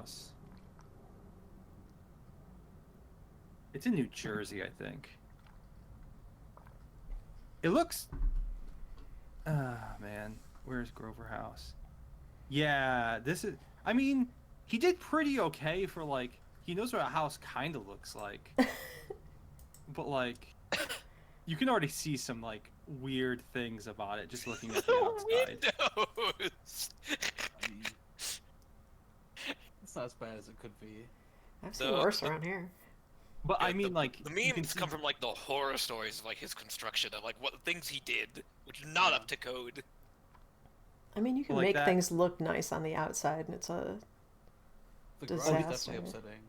House. It's in New Jersey, I think. It looks. Ah, man. Where's Grover House? Yeah, this is. I mean, he did pretty okay for like. He knows what a house kind of looks like, but like, you can already see some like weird things about it just looking at the outside. Windows. I mean, it's not as bad as it could be. I've seen worse around here. But Yeah, I mean, like, the you can memes see. come from like the horror stories of like his construction of like what things he did, which is not up to code. I mean, you can Like make that. things look nice on the outside, and it's a The garage is Disaster. definitely upsetting.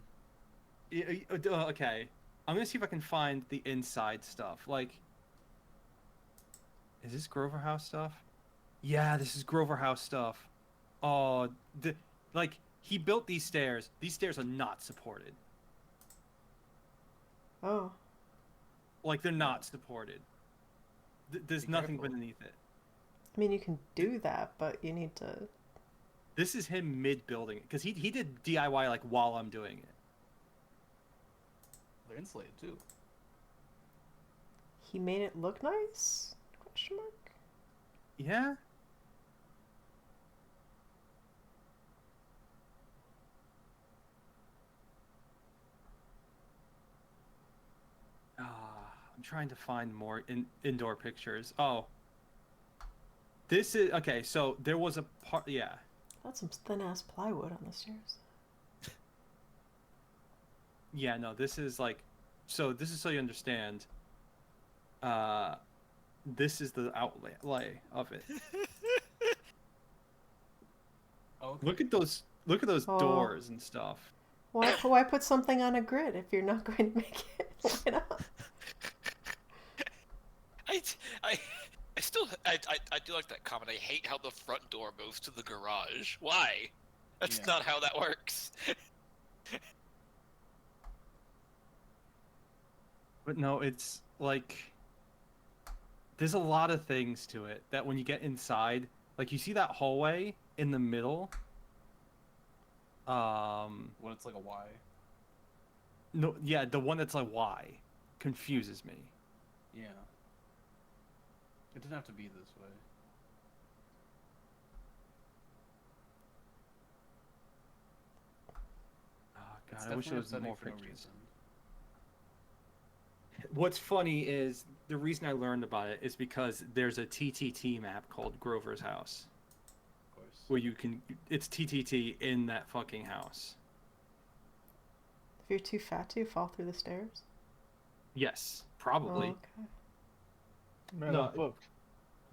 Okay, I'm gonna see if I can find the inside stuff. Like, is this Grover House stuff? Yeah, this is Grover House stuff. Oh, like he built these stairs. These stairs are not supported. oh. Like they're not supported. There's Be nothing careful. beneath it. I mean, you can do that, but you need to. This is him mid building it because he did DIY like while I'm doing it. They're insulated too. He made it look nice? Question mark. Yeah. I'm trying to find more indoor pictures. Oh, this is okay. So there was a part. Yeah. That's some thin ass plywood on the stairs. Yeah. No. This is like. So this is so you understand. This is the outlay of it. Okay. Look at those. Look at those Oh. doors and stuff. Why put something on a grid if you're not going to make it? Why not? I still I do like that comment. I hate how the front door goes to the garage. Why? That's Yeah. not how that works. But no, it's like. There's a lot of things to it that when you get inside, like you see that hallway in the middle. When it's like a Y. No, yeah, the one that's like Y confuses me. Yeah. It didn't have to be this way. Oh It's god, I wish there definitely was upsetting more for no pictures. reason. What's funny is the reason I learned about it is because there's a TTT map called Grover's House Of course. where you can it's TTT in that fucking house. If you're too fat to fall through the stairs? Yes, Oh, probably. okay. Man, No. I'm booked.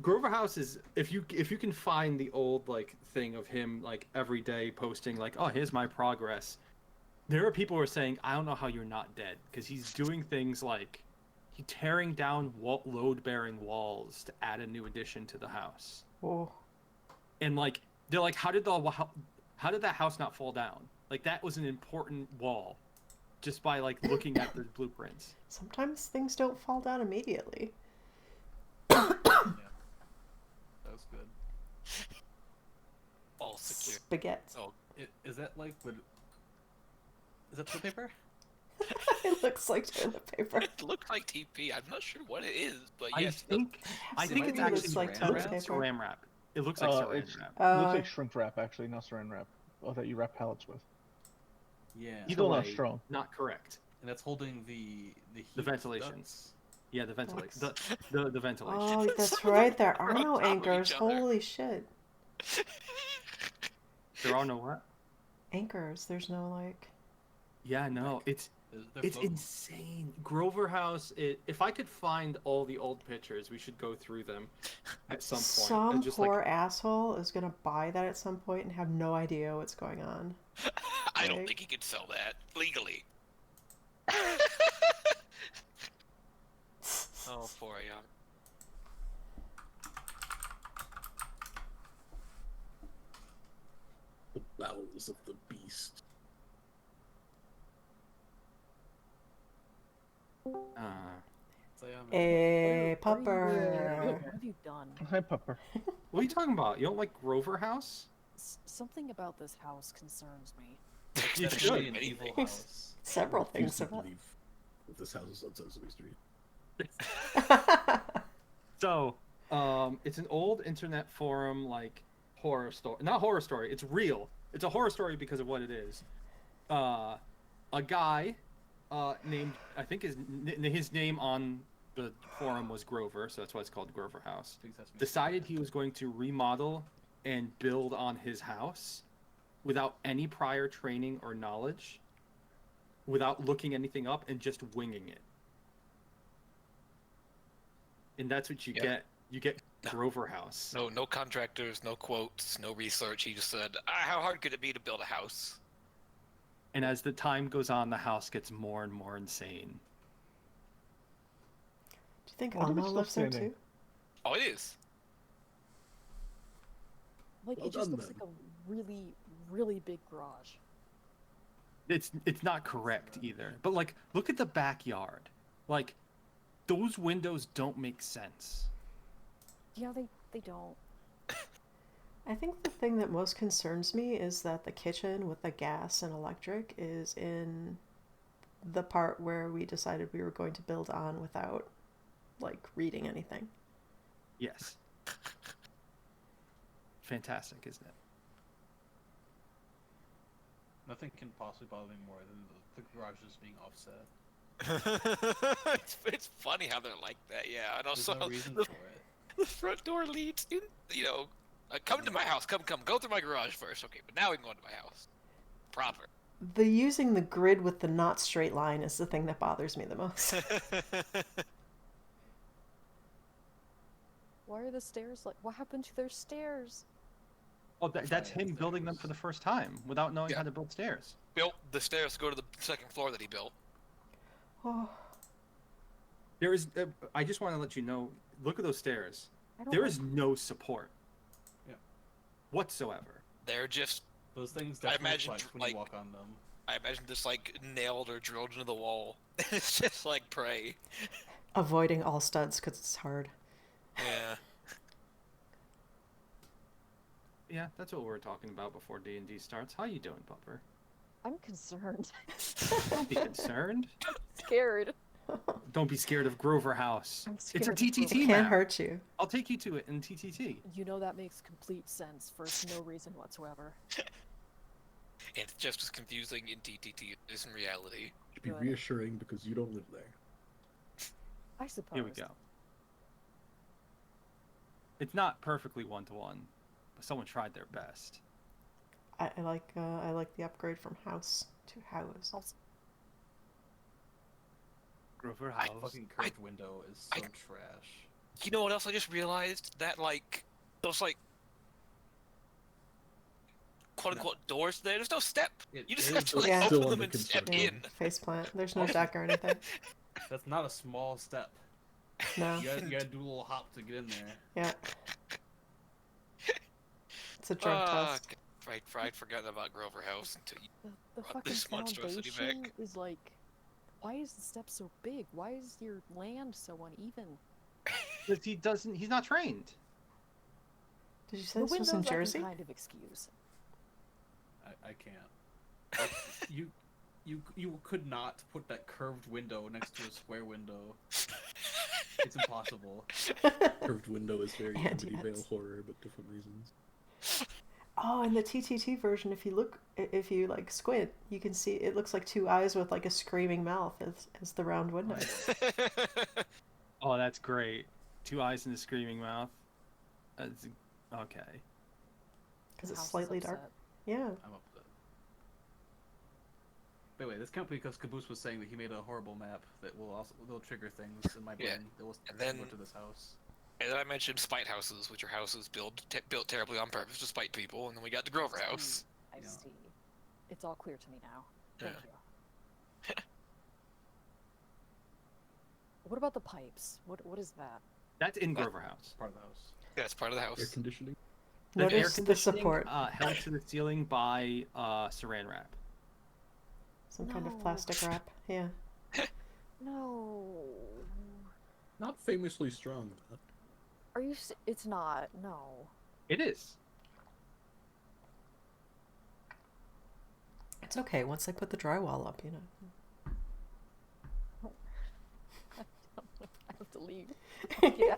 Grover House is if you can find the old like thing of him like every day posting like, oh, here's my progress. There are people who are saying, I don't know how you're not dead because he's doing things like he tearing down load-bearing walls to add a new addition to the house. Oh. And like they're like, how did that house not fall down? Like that was an important wall, just by like looking at the blueprints. Sometimes things don't fall down immediately. That was good. All secure. Spaghetti. Oh, Is that like would? Is that toilet paper? It looks like toilet paper. it looked like TP. I'm not sure what it is, but I yes. think It it's maybe actually looks like it toilet looks like paper. saran wrap. It looks like saran It's wrap. it looks like shrink wrap actually, not saran wrap. Oh, that you wrap pallets with. Yeah. Either Still not way, strong. not correct. And that's holding the heat The ventilation. ducts. Yeah, the ventilation. Ducts. The ventilation. Oh, that's Some of right. them There are are on no top of anchors. each other. Holy shit. There are no what? Anchors. There's no like. Yeah, no. It's They're floating. insane. Grover House. If I could find all the old pictures, we should go through them at some point. Some And just poor like asshole is gonna buy that at some point and have no idea what's going on. I don't Like- think he could sell that legally. Oh, poor young. The bowels of the beast. So, yeah, Hey, What have pupper. you done? Hi, Pupper. what are you talking about? You don't like Grover House? Something about this house concerns me. You Definitely should. an evil Anything. house. Several I refuse things to about. believe that this house is on Sesame Street. So, it's an old internet forum, like, horror story. Not horror story, it's real. It's a horror story because of what it is. A guy, named, I think his name on the forum was Grover, so that's why it's called Grover House. Big Sesame Street. Decided he was going to remodel and build on his house without any prior training or knowledge, without looking anything up, and just winging it. And that's what you Yeah. get. You get Grover House. No contractors, no quotes, no research. He just said, "How hard could it be to build a house?" And as the time goes on, the house gets more and more insane. Do you think Oh, look at Elmo stuff lives there standing. too? Oh, it is. Like, Well it just done, looks then. like a really, really big garage. It's not correct either. But like, look at the backyard. Like, those windows don't make sense. Yeah, they don't. I think the thing that most concerns me is that the kitchen with the gas and electric is in the part where we decided we were going to build on without, like, reading anything. Yes. Fantastic, isn't it? Nothing can possibly bother me more than the garages being offset. It's funny how they're like that, yeah. And There's also, no reason the, for it. the front door leads in, come to my house. Come, go through my garage first. Okay, but now we can go into my house. Proper. The using the grid with the not straight line is the thing that bothers me the most. Why are the stairs like? What happened to their stairs? Oh, that's him building them for the first time without knowing Yeah. how to build stairs. Built the stairs to go to the second floor that he built. Oh, There is. I just want to let you know. Look at those stairs. I don't There like- is no support. Yeah. Whatsoever. They're just, Those things I definitely imagine, flex when like- you walk on them. I imagine this like nailed or drilled into the wall. It's just like prey. avoiding all studs because it's hard. Yeah. Yeah, that's what we're talking about before D&D starts. How you doing, Bumper? I'm concerned. Don't be concerned. Scared. Don't be scared of Grover House. I'm It's a scared of TTT Grover. Can't map. hurt you. I'll take you to it in TTT. You know that makes complete sense for no reason whatsoever. And it's just as confusing in TTT as in reality. Should be Good. reassuring because you don't live there. I suppose. Here we go. It's not perfectly one-to-one, but someone tried their best. I like the upgrade from house to house. Also, Grover I House. Fucking curved window is so I- trash. You know what else I just realized? That like those like quote unquote doors there. There's no step. It You just is have to the- like Yeah. Still open them under and step construction. in. Faceplant. There's no deck or anything. That's not a small step. No. You gotta do a little hop to get in there. Yeah. It's a drug test. I'd forgotten about Grover House until you. the Brought fucking this monstrosity foundation back. is like, why is the step so big? Why is your land so uneven? Because he's not trained. Did you say The this was windows in I can Jersey? kind of excuse. I can't. You could not put that curved window next to a square window. It's impossible. Curved window is very And Amityville yes. horror, but different reasons. Oh, in the TTT version, if you like squint, you can see it looks like two eyes with like a screaming mouth as the round window. Oh, that's great. Two eyes and a screaming mouth. That's, okay. Because The it's house is slightly dark. upset. Yeah. I'm up to that. Wait, this can't be because Caboose was saying that he made a horrible map that will trigger things in my brain Yeah, that will and then- go to this house. And then I mentioned spite houses, which are houses built terribly on purpose to spite people, and then we got the Grover House. I Yeah. see. It's all clear to me now. Thank you. What about the pipes? What is that? That's in Grover House. Part of the house. Yeah, it's part of the Air house. conditioning. The air Notice the conditioning, support. held to the ceiling by saran wrap. Some kind of No. plastic wrap. Yeah. No. Not famously strong. Are you? It's not. No. It is. It's okay. Once they put the drywall up, you know. I have to leave. Yeah.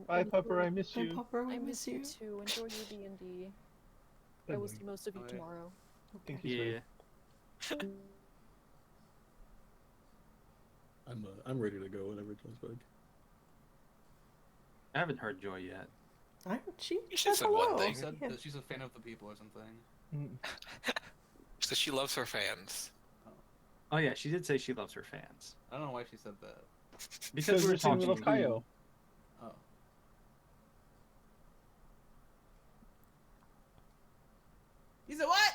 Bye, Pepper. I miss Bye, you. Pupper. We I miss you. too. Enjoy your D&D. I will see most of you Bye. tomorrow. Thank you, Yeah. sir. I'm ready to go whenever John's back. I haven't heard Joy yet. She You said said one hello. thing. She said Yeah. that she's a fan of the people or something. Mm, So she loves her fans. Oh yeah, she did say she loves her fans. I don't know why she said that. Because we were singing talking Little Kaio. Oh. You said what?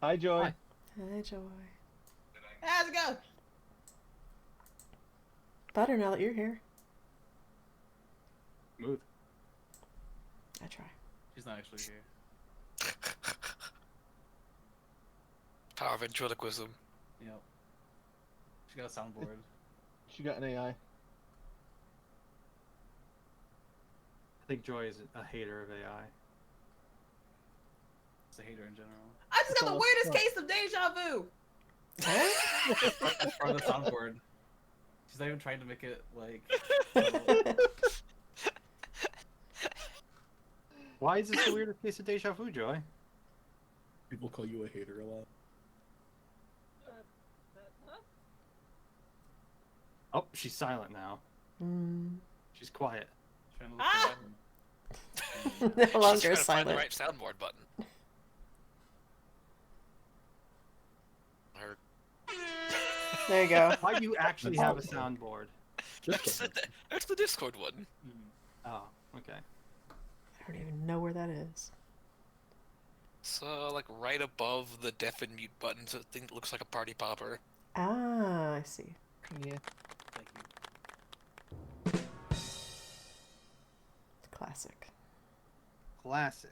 Hi, Joy. Hi. Hi, Joy. How's it go? Better now that you're here. Smooth. I try. She's not actually here. Power of ventriloquism. Yep. She got a soundboard. She got an AI. I think Joy is a hater of AI. It's a hater in general. I just got the Oh, weirdest fuck. case of deja vu. That's part of the soundboard. She's not even trying to make it like. Why is this a weirder case of deja vu, Joy? People call you a hater a lot. Oh, she's silent now. Mm. She's quiet. Trying to look Ah! for No She's longer trying to find the silent. right soundboard button. Her. There you go. Why do you actually have a soundboard? Just That's the Discord one. Oh, okay. I don't even know where that is. So, like, right above the deaf and mute buttons, a thing that looks like a party popper. Ah, I see. Yeah. Thank you. Classic. Classic.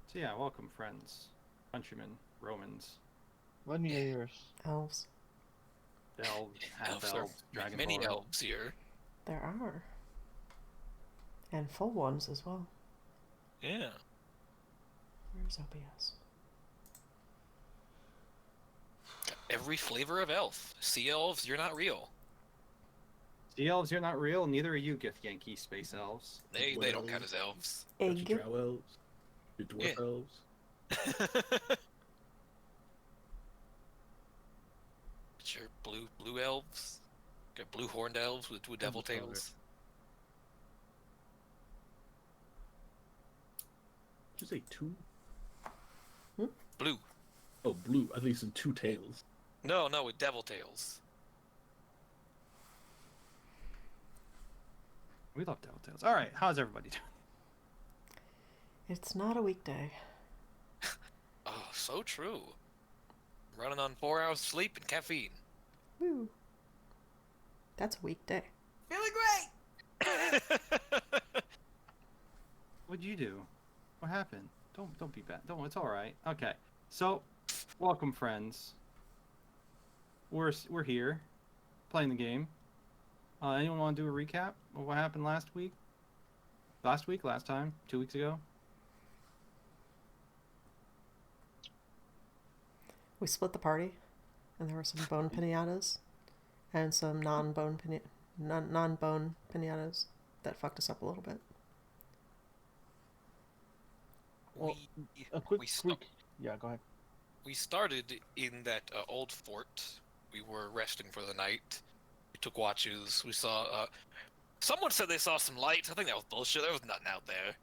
So yeah, welcome friends, countrymen, Romans, Lend me your ears. Elves. elves, half Elves are elves, dragonborn. many elves here. There are. And full ones as well. Yeah. Where's OBS? Every flavor of elf. Sea elves, you're not real. Sea elves, you're not real. Neither are you, Gith Yankee space elves. They don't count as elves. got Egg. your drow elves, your dwarf Yeah. elves. It's your blue elves. Got blue horned elves with devil Sorry. tails. Did you say two? Blue. Oh, blue. At least in two tails. No, with devil tails. We love Devil Tales. All right, how's everybody doing? It's not a weekday. Oh, so true. Running on 4 hours of sleep and caffeine. Woo. That's a weekday. Feeling great. What'd you do? What happened? Don't be bad. Don't. It's all right. Okay. So, welcome friends. We're here, playing the game. Anyone want to do a recap of what happened last week? Last time? 2 weeks ago? We split the party, and there were some bone pinatas, and some non-bone pinatas that fucked us up a little bit. Well, we, A quick, we, sta- Yeah, go ahead. we started in that old fort. We were resting for the night. We took watches. We saw. Someone said they saw some lights. I think that was bullshit. There was nothing out there.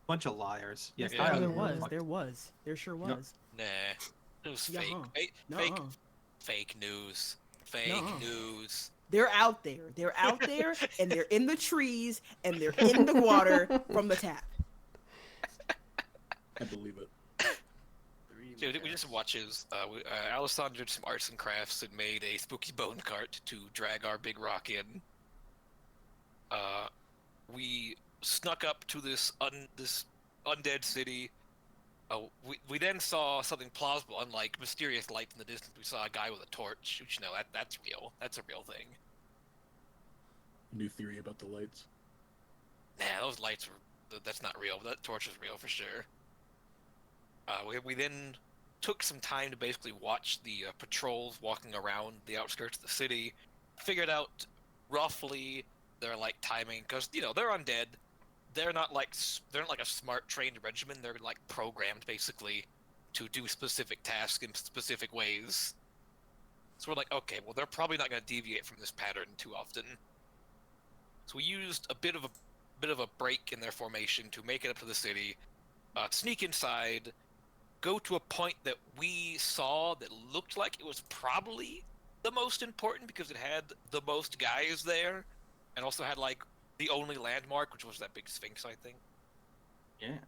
Bunch of liars. Yes, Yeah. I Oh, was there was. fucked. There sure No. was. Nah, it was Yeah, fake. huh. Fake Nuh-uh. Fake news. Fake Nuh-uh. news. They're out there. They're out there, and they're in the trees, and they're in the water from the tap. I believe it. Dude, we did some watches. Alessandro did some arts and crafts and made a spooky bone cart to drag our big rock in. We snuck up to this undead city. We then saw something plausible, unlike mysterious lights in the distance. We saw a guy with a torch, which, that's real. That's a real thing. new theory about the lights. Nah, those lights were. That's not real. That torch is real for sure. We then took some time to basically watch the patrols walking around the outskirts of the city. Figured out roughly their like timing because they're undead. They're not like a smart trained regiment. They're like programmed basically to do specific tasks in specific ways. So we're like, okay, well they're probably not going to deviate from this pattern too often. So we used a bit of a break in their formation to make it up to the city, sneak inside, go to a point that we saw that looked like it was probably the most important because it had the most guys there, and also had like the only landmark, which was that big sphinx, I think. Yeah.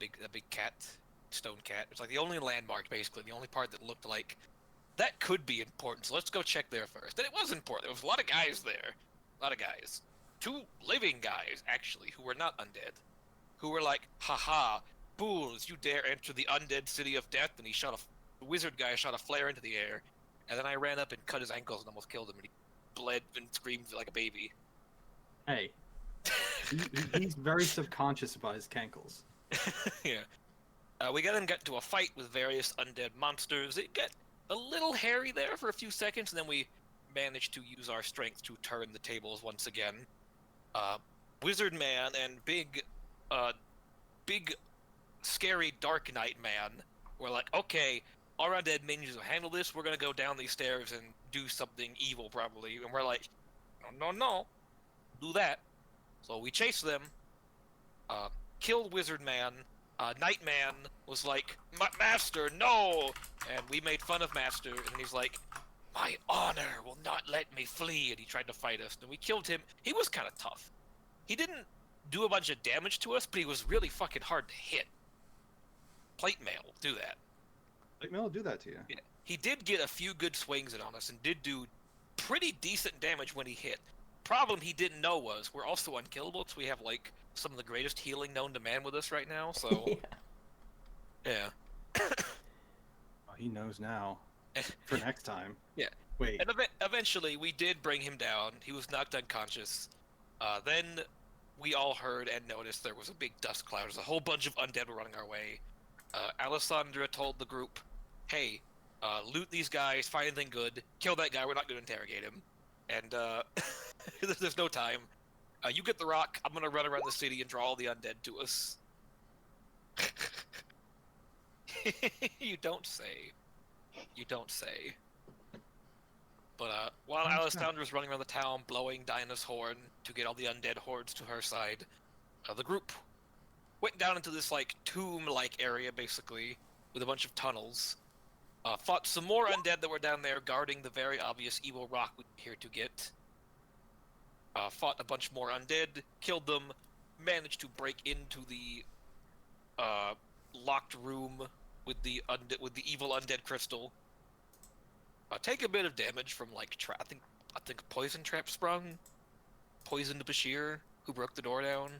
That big cat, stone cat. It's like the only landmark, basically, the only part that looked like that could be important. So let's go check there first. And it was important. There was a lot of guys there, a lot of guys. 2 living guys, actually, who were not undead, who were like, haha, fools, you dare enter the undead city of death. And the wizard guy shot a flare into the air, and then I ran up and cut his ankles and almost killed him, and he bled and screamed like a baby. Hey, he's very subconscious about his cankles. Yeah. We then got into a fight with various undead monsters. It got a little hairy there for a few seconds, and then we managed to use our strength to turn the tables once again. Wizard Man and big, scary Dark Knight Man were like, okay, our undead minions will handle this. We're gonna go down these stairs and do something evil, probably. And we're like, no, do that. So we chased them, killed Wizard Man. Nightman was like, Master, no! And we made fun of Master, and he's like, my honor will not let me flee, and he tried to fight us, and we killed him. He was kind of tough. He didn't do a bunch of damage to us, but he was really fucking hard to hit. Plate mail will do that. Plate mail will do that to you. Yeah. He did get a few good swings in on us, and did do pretty decent damage when he hit. Problem he didn't know was, we're also unkillable, because we have, like, some of the greatest healing known to man with us right now, so... Yeah. Oh, he knows now. For next time. Yeah. Wait. And eventually, we did bring him down. He was knocked unconscious. Then we all heard and noticed there was a big dust cloud. There's a whole bunch of undead running our way. Alessandra told the group, hey, loot these guys, find anything good, kill that guy, we're not going to interrogate him. And there's no time. You get the rock, I'm going to run around the city and draw all the undead to us. You don't say. You don't say. But while Alessandra was running around the town blowing Dinah's horn to get all the undead hordes to her side, the group went down into this like tomb-like area basically with a bunch of tunnels. Fought some more undead that were down there guarding the very obvious evil rock we were here to get. Fought a bunch more undead, killed them, managed to break into the locked room with the evil undead crystal. Take a bit of damage from like I think poison trap sprung, poisoned Bashir, who broke the door down.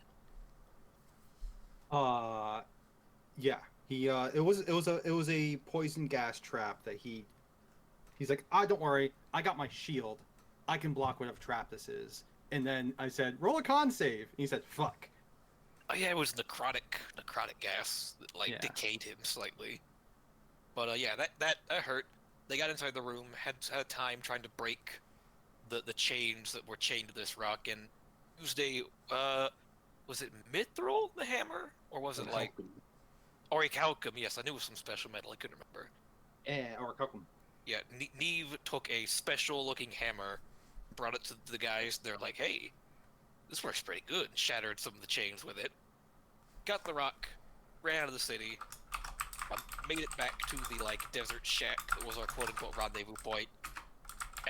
Yeah. He it was a poison gas trap that he's like, don't worry, I got my shield, I can block whatever trap this is. And then I said, roll a con save. And he said, fuck. Oh yeah, it was necrotic gas that decayed him slightly. But yeah, that hurt. They got inside the room, had time trying to break the chains that were chained to this rock, and used a was it Mithril the hammer, or was it like Orichalcum? Yes, I knew it was some special metal. I couldn't remember. Yeah, Orichalcum. Yeah, Neve took a special looking hammer, brought it to the guys. They're like, "Hey, this works pretty good." And shattered some of the chains with it. Got the rock, ran out of the city. Made it back to the like desert shack that was our quote-unquote rendezvous point.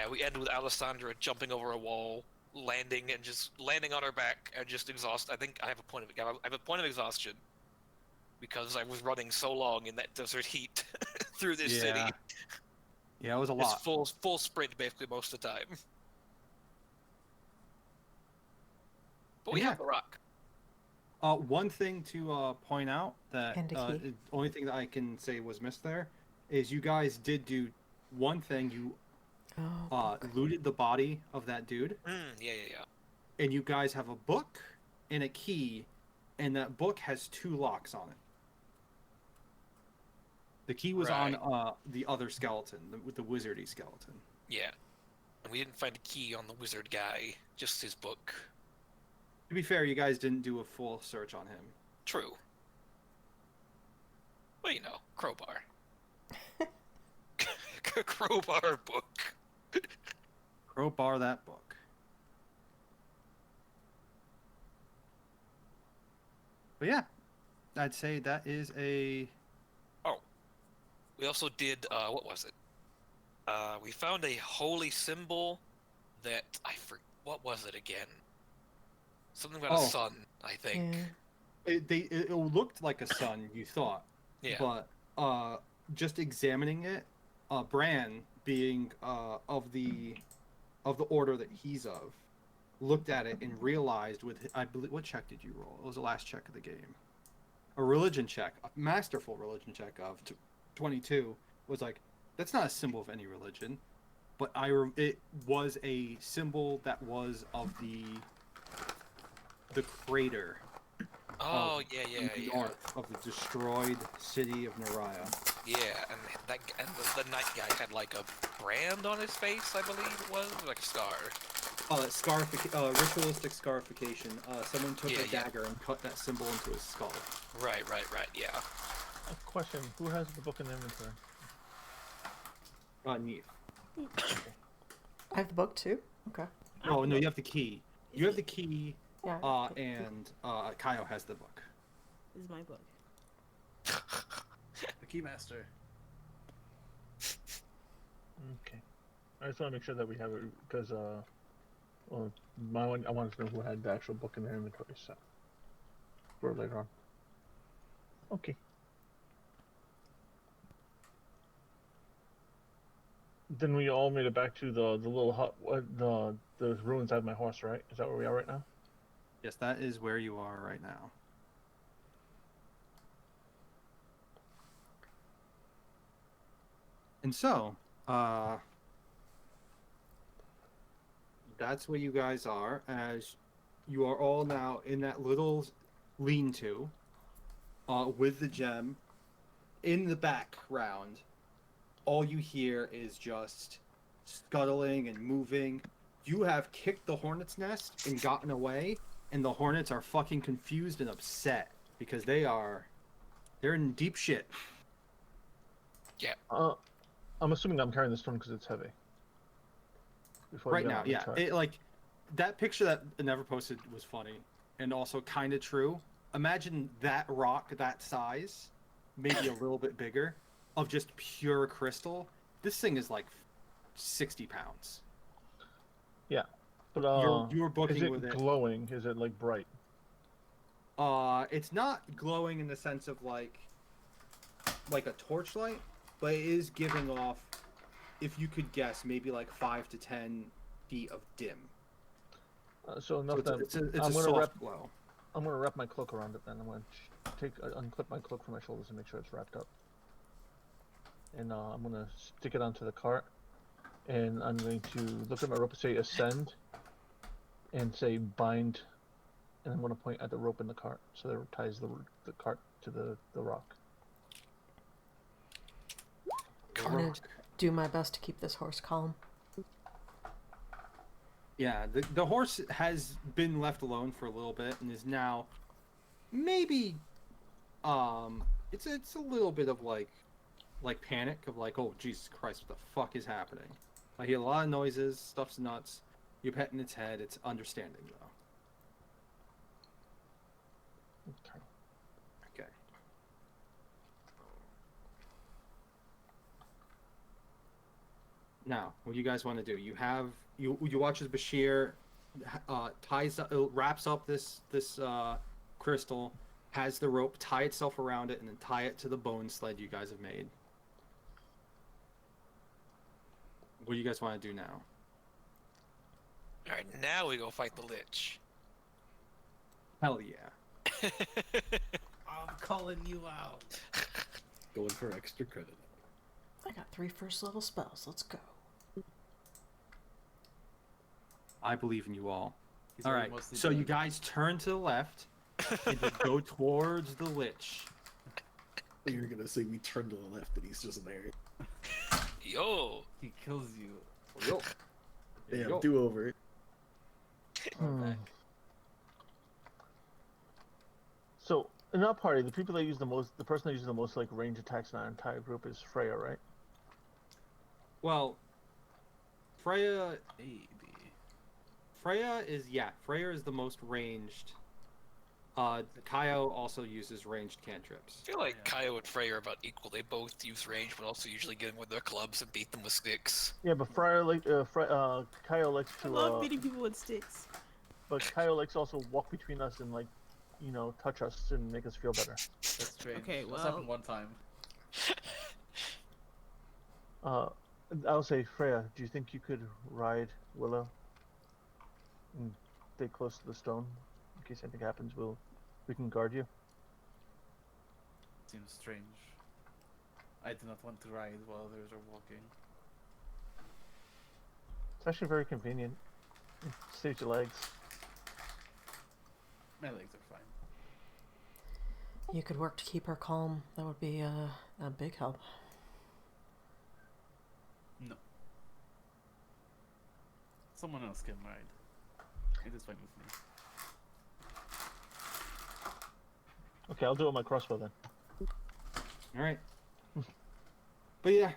And we ended with Alessandra jumping over a wall, landing on her back and just exhausted. I think I have a point of exhaustion because I was running so long in that desert heat through this city. Yeah, it was a lot. It's full sprint basically most of the time. But we have the rock. One thing to point out that the only thing that I can say was missed there is you guys did do one thing. You looted the body of that dude. Yeah. and you guys have a book and a key, and that book has 2 locks on it. The key was on the other skeleton, with the wizardy skeleton. Yeah. And we didn't find a key on the wizard guy, just his book. To be fair, you guys didn't do a full search on him. True. Well, you know, crowbar. Crowbar book. Crowbar that book. But yeah, I'd say that is a... We also did, what was it? We found a holy symbol that, what was it again? Something about a sun, I think. Yeah. It looked like a sun, you thought. Yeah. But just examining it, Bran, being of the order that he's of, looked at it and realized I believe, what check did you roll? It was the last check of the game. A religion check, a masterful religion check of 22, was like, that's not a symbol of any religion, but it was a symbol that was of the crater. Oh, yeah. North of the destroyed city of Naraya. Yeah, and the night guy had like a brand on his face, I believe it was, like a scar. Ritualistic scarification. Someone took a dagger and cut that symbol into his skull. Right, yeah. A question: who has the book in inventory? Neat. I have the book too. Okay. Oh no, you have the key. You have the key. Yeah. And Kaio has the book. This is my book. The Keymaster. Okay. I just want to make sure that we have it because well, I wanted to know who had the actual book in their inventory, so for later on. Okay. Then we all made it back to the little hut, the ruins I had my horse, right? Is that where we are right now? Yes, that is where you are right now. And so, that's where you guys are, as you are all now in that little lean-to, with the gem. In the background, all you hear is just scuttling and moving. You have kicked the hornet's nest and gotten away, and the hornets are fucking confused and upset because they're in deep shit. Yeah. I'm assuming I'm carrying this one because it's heavy. Right now, yeah. It, like, that picture that I never posted was funny and also kind of true. Imagine that rock that size, maybe a little bit bigger, of just pure crystal. This thing is like 60 pounds. Yeah, but you're booking is it with it. Glowing? Is it like bright? It's not glowing in the sense of like a torchlight, but it is giving off, if you could guess, maybe like 5 to 10 feet of dim. So enough So that it's a I'm gonna soft glow. I'm gonna wrap my cloak around it. Then I'm gonna unclip my cloak from my shoulders and make sure it's wrapped up. And I'm gonna stick it onto the cart, and I'm going to look at my rope and say ascend, and say bind, and I'm gonna point at the rope in the cart so that it ties the cart to the rock. I'm gonna do my best to keep this horse calm. Yeah, the horse has been left alone for a little bit and is now maybe it's a little bit of like panic of like, oh Jesus Christ, what the fuck is happening? I hear a lot of noises, stuff's nuts. You're petting its head, it's understanding though. Okay. Okay. Now, what do you guys want to do? You watch as Bashir wraps up this crystal, has the rope tie itself around it, and then tie it to the bone sled you guys have made. What do you guys want to do now? Alright, now we go fight the Lich. Hell yeah. I'm calling you out. Going for extra credit. I got 3 first level spells. Let's go. I believe in you all. He's All already right. mostly So you dead. guys turn to the left and just go towards the lich. You're gonna say we turn to the left and he's just there. Yo. He kills you. Yo. Damn, do over. We're Hmm. back. So in our party, the people that use the most, the person that uses the most like range attacks in our entire group is Freya, right? Well, Freya Maybe. Freya is the most ranged. Kaio also uses ranged cantrips. I feel like Yeah. Kaio and Frey are about equal. They both use range, but also usually get in with their clubs and beat them with sticks. Yeah, but Freya like Kyle likes I to love beating people with sticks. but Kyle likes to also walk between us and like, you know, touch us and make us feel better. That's strange. Okay, That's well- happened one time. I'll say Freya, do you think you could ride Willow and stay close to the stone in case anything happens? We can guard you. Seems strange. I do not want to ride while others are walking. It's actually very convenient. It saves your legs. My legs are fine. You could work to keep her calm. That would be a big help. No. Someone else can ride. It is fine with me. Okay, I'll do it with my crossbow then. All right. But yeah,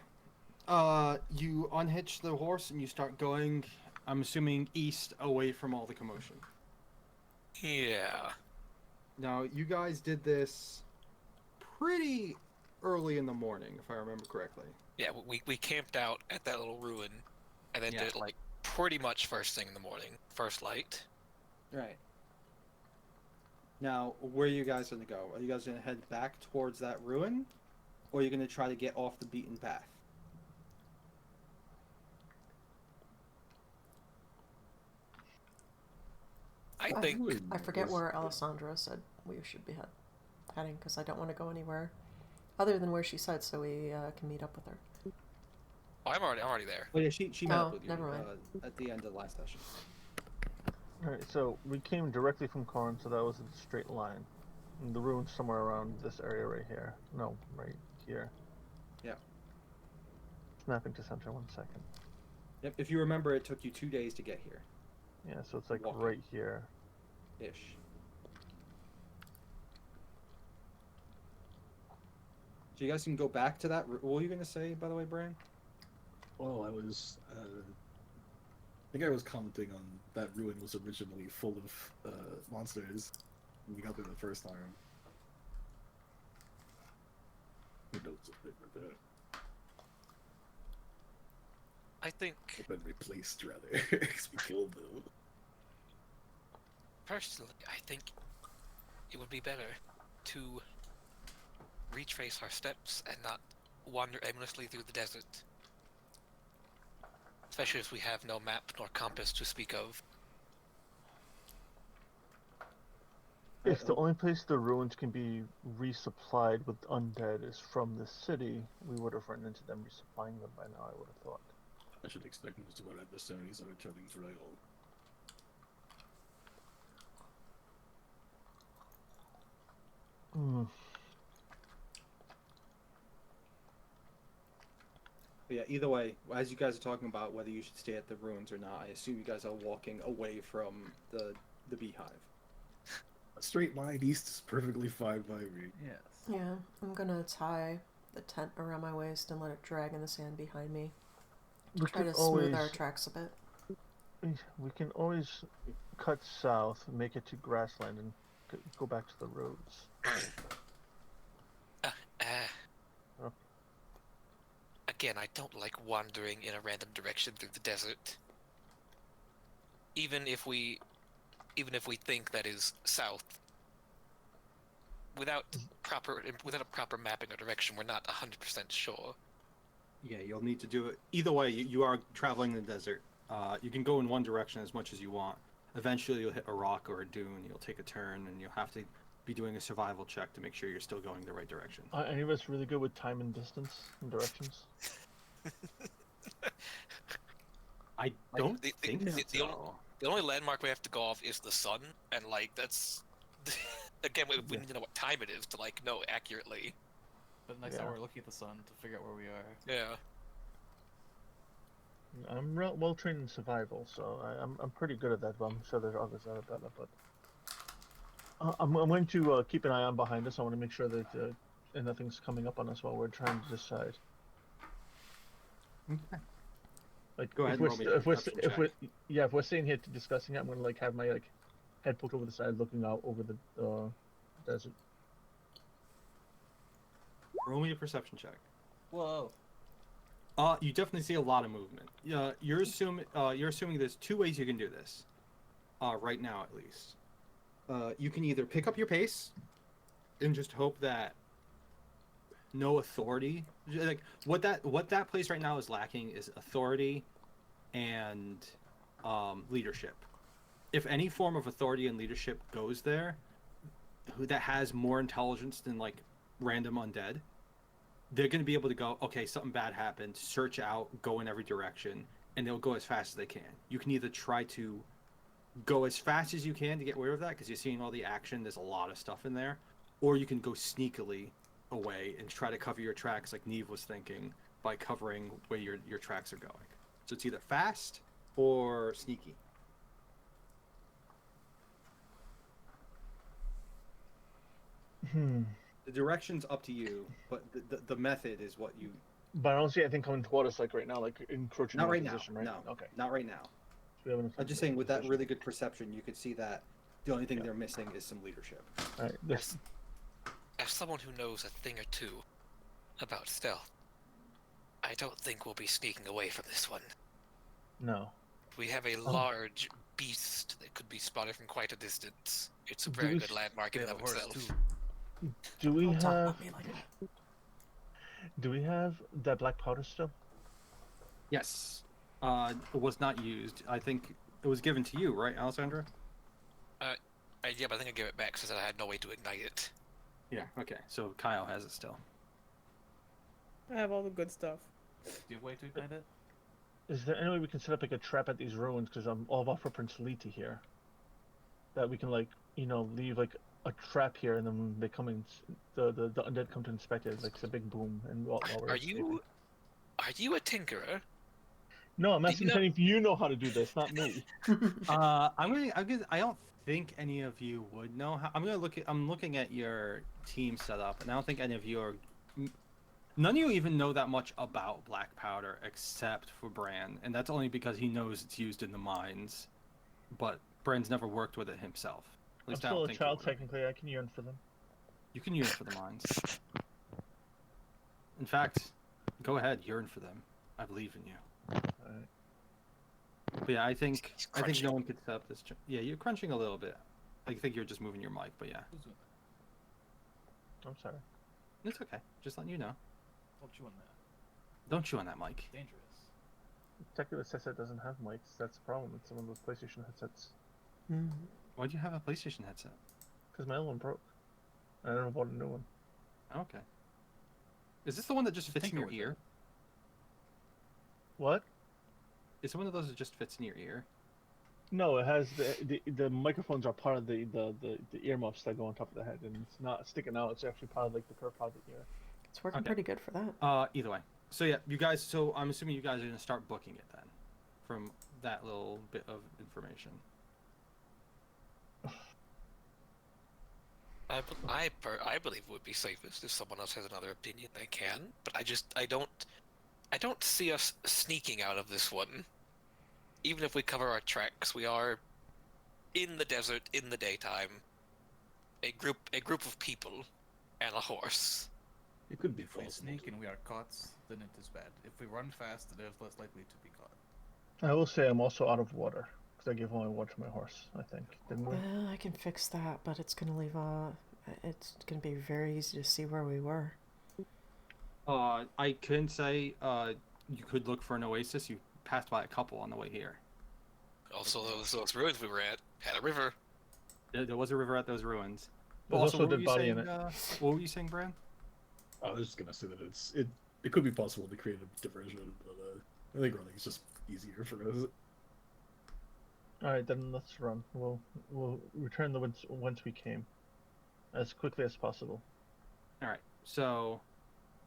you unhitch the horse and you start going. I'm assuming east, away from all the commotion. Yeah. Now, you guys did this pretty early in the morning, if I remember correctly. Yeah, we camped out at that little ruin, and then Yeah. did it like pretty much first thing in the morning, first light. Right. Now, where are you guys going to go? Are you guys going to head back towards that ruin? Or are you going to try to get off the beaten path? I I think would- I forget was- where Alessandra said we should be heading because I don't want to go anywhere other than where she said, so we can meet up with her. oh, I'm already there. Oh, yeah, she met Oh, up with you never mind. at the end of last session. Alright, so we came directly from Korn, so that was a straight line. And the ruin's somewhere around this area right here. No, right here. Yeah. Snapping to center 1 second. Yep, if you remember, it took you 2 days to get here. Yeah, so it's like Walking. right here. Ish. So you guys can go back to that. What were you going to say, by the way, Brian? Well, I was. I think I was commenting on that ruin was originally full of monsters when we got there the first time. Who knows if they were there? I think Or been replaced, rather, because we killed them. personally, I think it would be better to retrace our steps and not wander aimlessly through the desert. Especially as we have no map nor compass to speak of. If the only place the ruins can be resupplied with undead is from the city, we would have run into them resupplying them by now, I would have thought. I should expect most of our adversaries are returning to Rail. Hmm. But yeah, either way, as you guys are talking about whether you should stay at the ruins or not, I assume you guys are walking away from the beehive. A straight line east is perfectly fine by me. Yes. Yeah, I'm gonna tie the tent around my waist and let it drag in the sand behind me. We Try could to smooth always our tracks a bit. we can always cut south, make it to grassland, and go back to the roads. Oh. Again, I don't like wandering in a random direction through the desert. Even if we think that is south, without a proper mapping or direction, we're not 100% sure. Yeah, you'll need to do it. Either way, you are traveling in the desert. You can go in one direction as much as you want. Eventually, you'll hit a rock or a dune. You'll take a turn, and you'll have to be doing a survival check to make sure you're still going the right direction. Are any of us really good with time and distance and directions? I don't the- think the so. only- The only landmark we have to go off is the sun, and like that's again we need to know what time it is to like know accurately. But next time we're looking at the sun to figure out where we are. Yeah. I'm well trained in survival, so I'm pretty good at that. But I'm sure there's others that are better. But I'm going to keep an eye on behind us. I want to make sure that nothing's coming up on us while we're trying to decide. Okay. Like Go ahead if and we're roll me st- a if we're perception st- if check. we're if we're sitting here discussing it, I'm gonna like have my like head poked over the side, looking out over the desert. Roll me a perception check. Whoa. You definitely see a lot of movement. You're assuming there's two ways you can do this. Right now, at least. You can either pick up your pace and just hope that no authority, like what that place right now is lacking is authority and leadership. If any form of authority and leadership goes there, that has more intelligence than like random undead, they're going to be able to go, okay, something bad happened, search out, go in every direction, and they'll go as fast as they can. You can either try to go as fast as you can to get away with that because you're seeing all the action, there's a lot of stuff in there, or you can go sneakily away and try to cover your tracks like Neve was thinking by covering where your tracks are going. So it's either fast or sneaky. The direction's up to you, but the method is what you. But I don't see anything coming toward us like right now, like encroaching Not on right now. position, right? No. Okay. Not right now. So we have enough I'm just time saying, to with that position. really good perception, you could see that the only thing they're missing is some leadership. All right. This. As someone who knows a thing or two about stealth, I don't think we'll be sneaking away from this one. No. We have a large beast that could be spotted from quite a distance. It's a Do very we good landmark in and of itself. Do we Don't talk have? about me like that. Do we have that black powder still? Yes. It was not used. I think it was given to you, right, Alessandra? Yeah, but I think I gave it back since I had no way to ignite it. Yeah. Okay. So Kyle has it still. I have all the good stuff. Do you have a way to ignite it? Is there any way we can set up like a trap at these ruins? Because all of our footprints lead to here. That we can like leave like a trap here, and then when they come in, the undead come to inspect it. It's like it's a big boom, and while we're Are escaping. you a tinkerer? No, I'm asking you know- if you know how to do this, not me. I don't think any of you would know how. I'm looking at your team setup, and I don't think any of you are. None of you even know that much about black powder except for Bran, and that's only because he knows it's used in the mines. But Bran's never worked with it himself. At I'm least I still don't a think child, he would. technically. I can yearn for them. You can yearn for the mines. In fact, go ahead, yearn for them. I believe in you. Alright. But yeah, I think He's no crunching. one could set up this. Yeah, you're crunching a little bit. I think you're just moving your mic, but yeah, Who's doing that? I'm sorry. it's okay. Just letting you know. Don't chew on that. Don't chew on that mic. Dangerous. Technically, this headset doesn't have mics. That's the problem with some of those PlayStation headsets. Why do you have a PlayStation headset? Because my old one broke. I don't know about a new one. Okay. Is this the one that just fits in tinker your with ear? What? Is it one of those that just fits in your ear? No, it has the microphones are part of the earmuffs that go on top of the head, and it's not sticking out. It's actually part of like the curved part of the ear. It's working Okay. pretty good for that. Either way. So yeah, you guys. So I'm assuming you guys are gonna start booking it then, from that little bit of information. I believe it would be safest if someone else has another opinion. They can, but I don't see us sneaking out of this one. Even if we cover our tracks, we are in the desert in the daytime. A group of people and a horse. It could be If we possible. sneak and we are caught, then it is bad. If we run fast, there's less likely to be caught. I will say I'm also out of water because I gave all my water to my horse. I think didn't we? Well, I can fix that, but it's gonna leave a. It's gonna be very easy to see where we were. I couldn't say. You could look for an oasis. You passed by a couple on the way here. Also, those ruins we were at had a river. There was a river at those ruins. There's also a what were dead you body saying, in it. What were you saying, Bran? I was just gonna say that it could be possible to create a diversion, but I think running is just easier for us. All right, then let's run. We'll return the whence we came, as quickly as possible. All right. So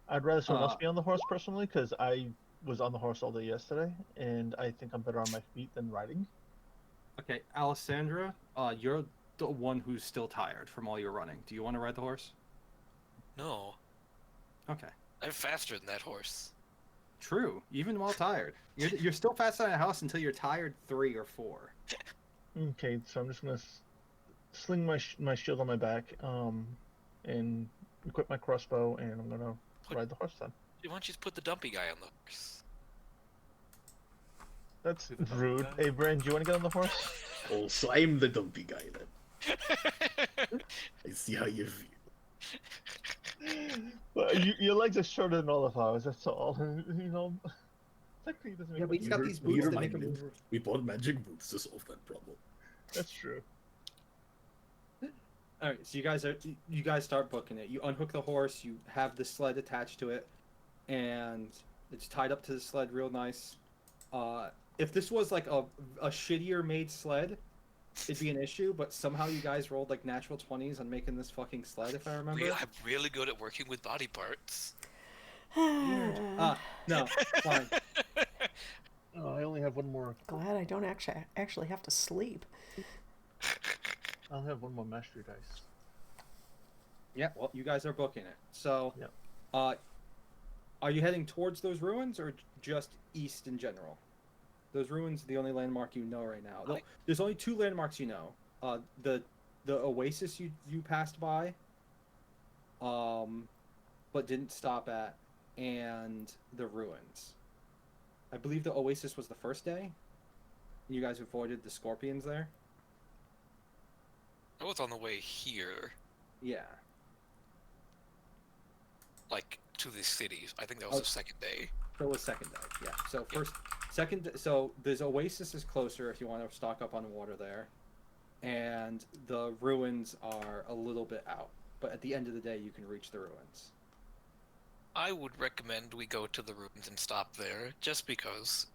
I'd rather someone else Uh, be on the horse personally, because I was on the horse all day yesterday, and I think I'm better on my feet than riding. okay, Alessandra, you're the one who's still tired from all your running. Do you want to ride the horse? No, Okay. I'm faster than that horse. True. Even while tired, you're still fast on a house until you're tired 3 or 4. Okay, so I'm just gonna sling my shield on my back, and equip my crossbow, and I'm gonna ride the horse then. Why don't you just put the dumpy guy on the horse? That's Who the dumpy rude. guy? Hey, Brand, do you want to get on the horse? Oh, so I'm the dumpy guy then. I see how you feel. Well, your legs are shorter than all of ours. That's all. You know, technically, it doesn't make Yeah, but much he's got difference. these boots that make reminded. him move. We bought magic boots to solve that problem. That's true. All right, so you guys start booking it. You unhook the horse. You have the sled attached to it, and it's tied up to the sled real nice. If this was like a shittier made sled, it'd be an issue. But somehow you guys rolled like natural 20s on making this fucking sled, if I remember. I'm really good at working with body parts. No, fine. Oh, I only have one more. Glad I don't actually have to sleep. I'll have one more mastery dice. Yeah, well, you guys are booking it. So, Yep. Are you heading towards those ruins or just east in general? Those ruins are the only landmark you know right now. There's only 2 landmarks you know. The oasis you passed by, but didn't stop at, and the ruins. I believe the oasis was the first day. You guys avoided the scorpions there. I was on the way here, Yeah. like to the cities. I think that was the second day. So it was second day, yeah. So so there's oasis is closer if you want to stock up on water there, and the ruins are a little bit out. But at the end of the day, you can reach the ruins. I would recommend we go to the ruins and stop there, just because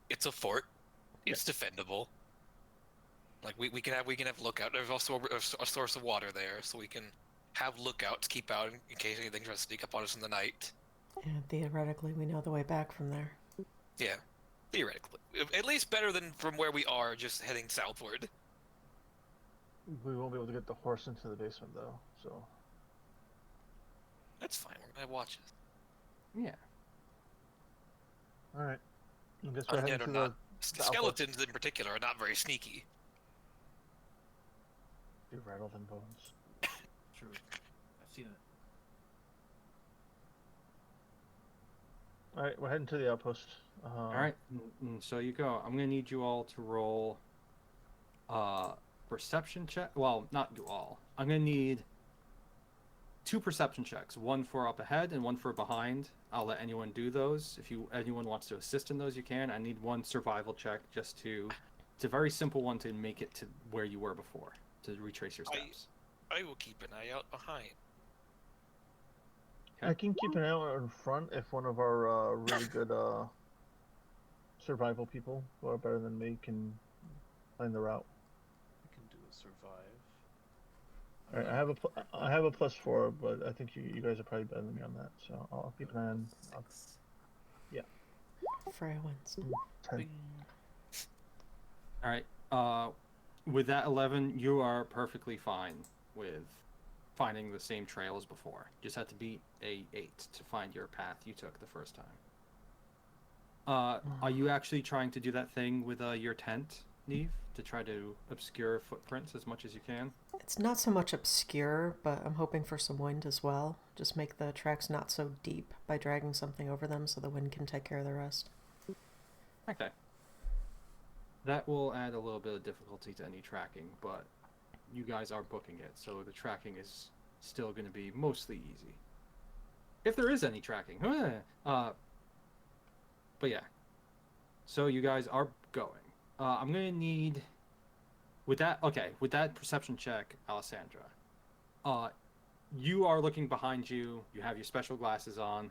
it's a fort. It's defendable. Like we can have lookout. There's also a source of water there, so we can have lookouts, keep out in case anything tries to sneak up on us in the night. And theoretically, we know the way back from there. Yeah, theoretically, at least better than from where we are, just heading southward. We won't be able to get the horse into the basement though, so. That's fine. We're gonna have watches. Yeah. All right. I guess we're heading Undead to or the. not, southwest. skeletons in particular are not very sneaky. Be rattled in bones. True. I've seen it. All right, we're heading to the outpost. All right. So you go. I'm gonna need you all to roll. Perception check. Well, not you all. I'm gonna need 2 perception checks. One for up ahead and one for behind. I'll let anyone do those. If anyone wants to assist in those, you can. I need 1 survival check just to. It's a very simple one to make it to where you were before to retrace your steps. I will keep an eye out behind. I can keep an eye out in front if one of our really good survival people who are better than me can find the route. We can do a survive. All right, I have a +4, but I think you guys are probably better than me on that, so I'll keep an eye on. Freya wins. 10. Bing. All right. With that 11, you are perfectly fine with finding the same trail as before. Just had to beat a 8 to find your path you took the first time. Are you actually trying to do that thing with your tent, Neve, to try to obscure footprints as much as you can? It's not so much obscure, but I'm hoping for some wind as well. Just make the tracks not so deep by dragging something over them so the wind can take care of the rest. Okay. That will add a little bit of difficulty to any tracking, but you guys are booking it, so the tracking is still going to be mostly easy. If there is any tracking. But yeah. So you guys are going. I'm going to need... With that perception check, Alessandra, you are looking behind you. You have your special glasses on.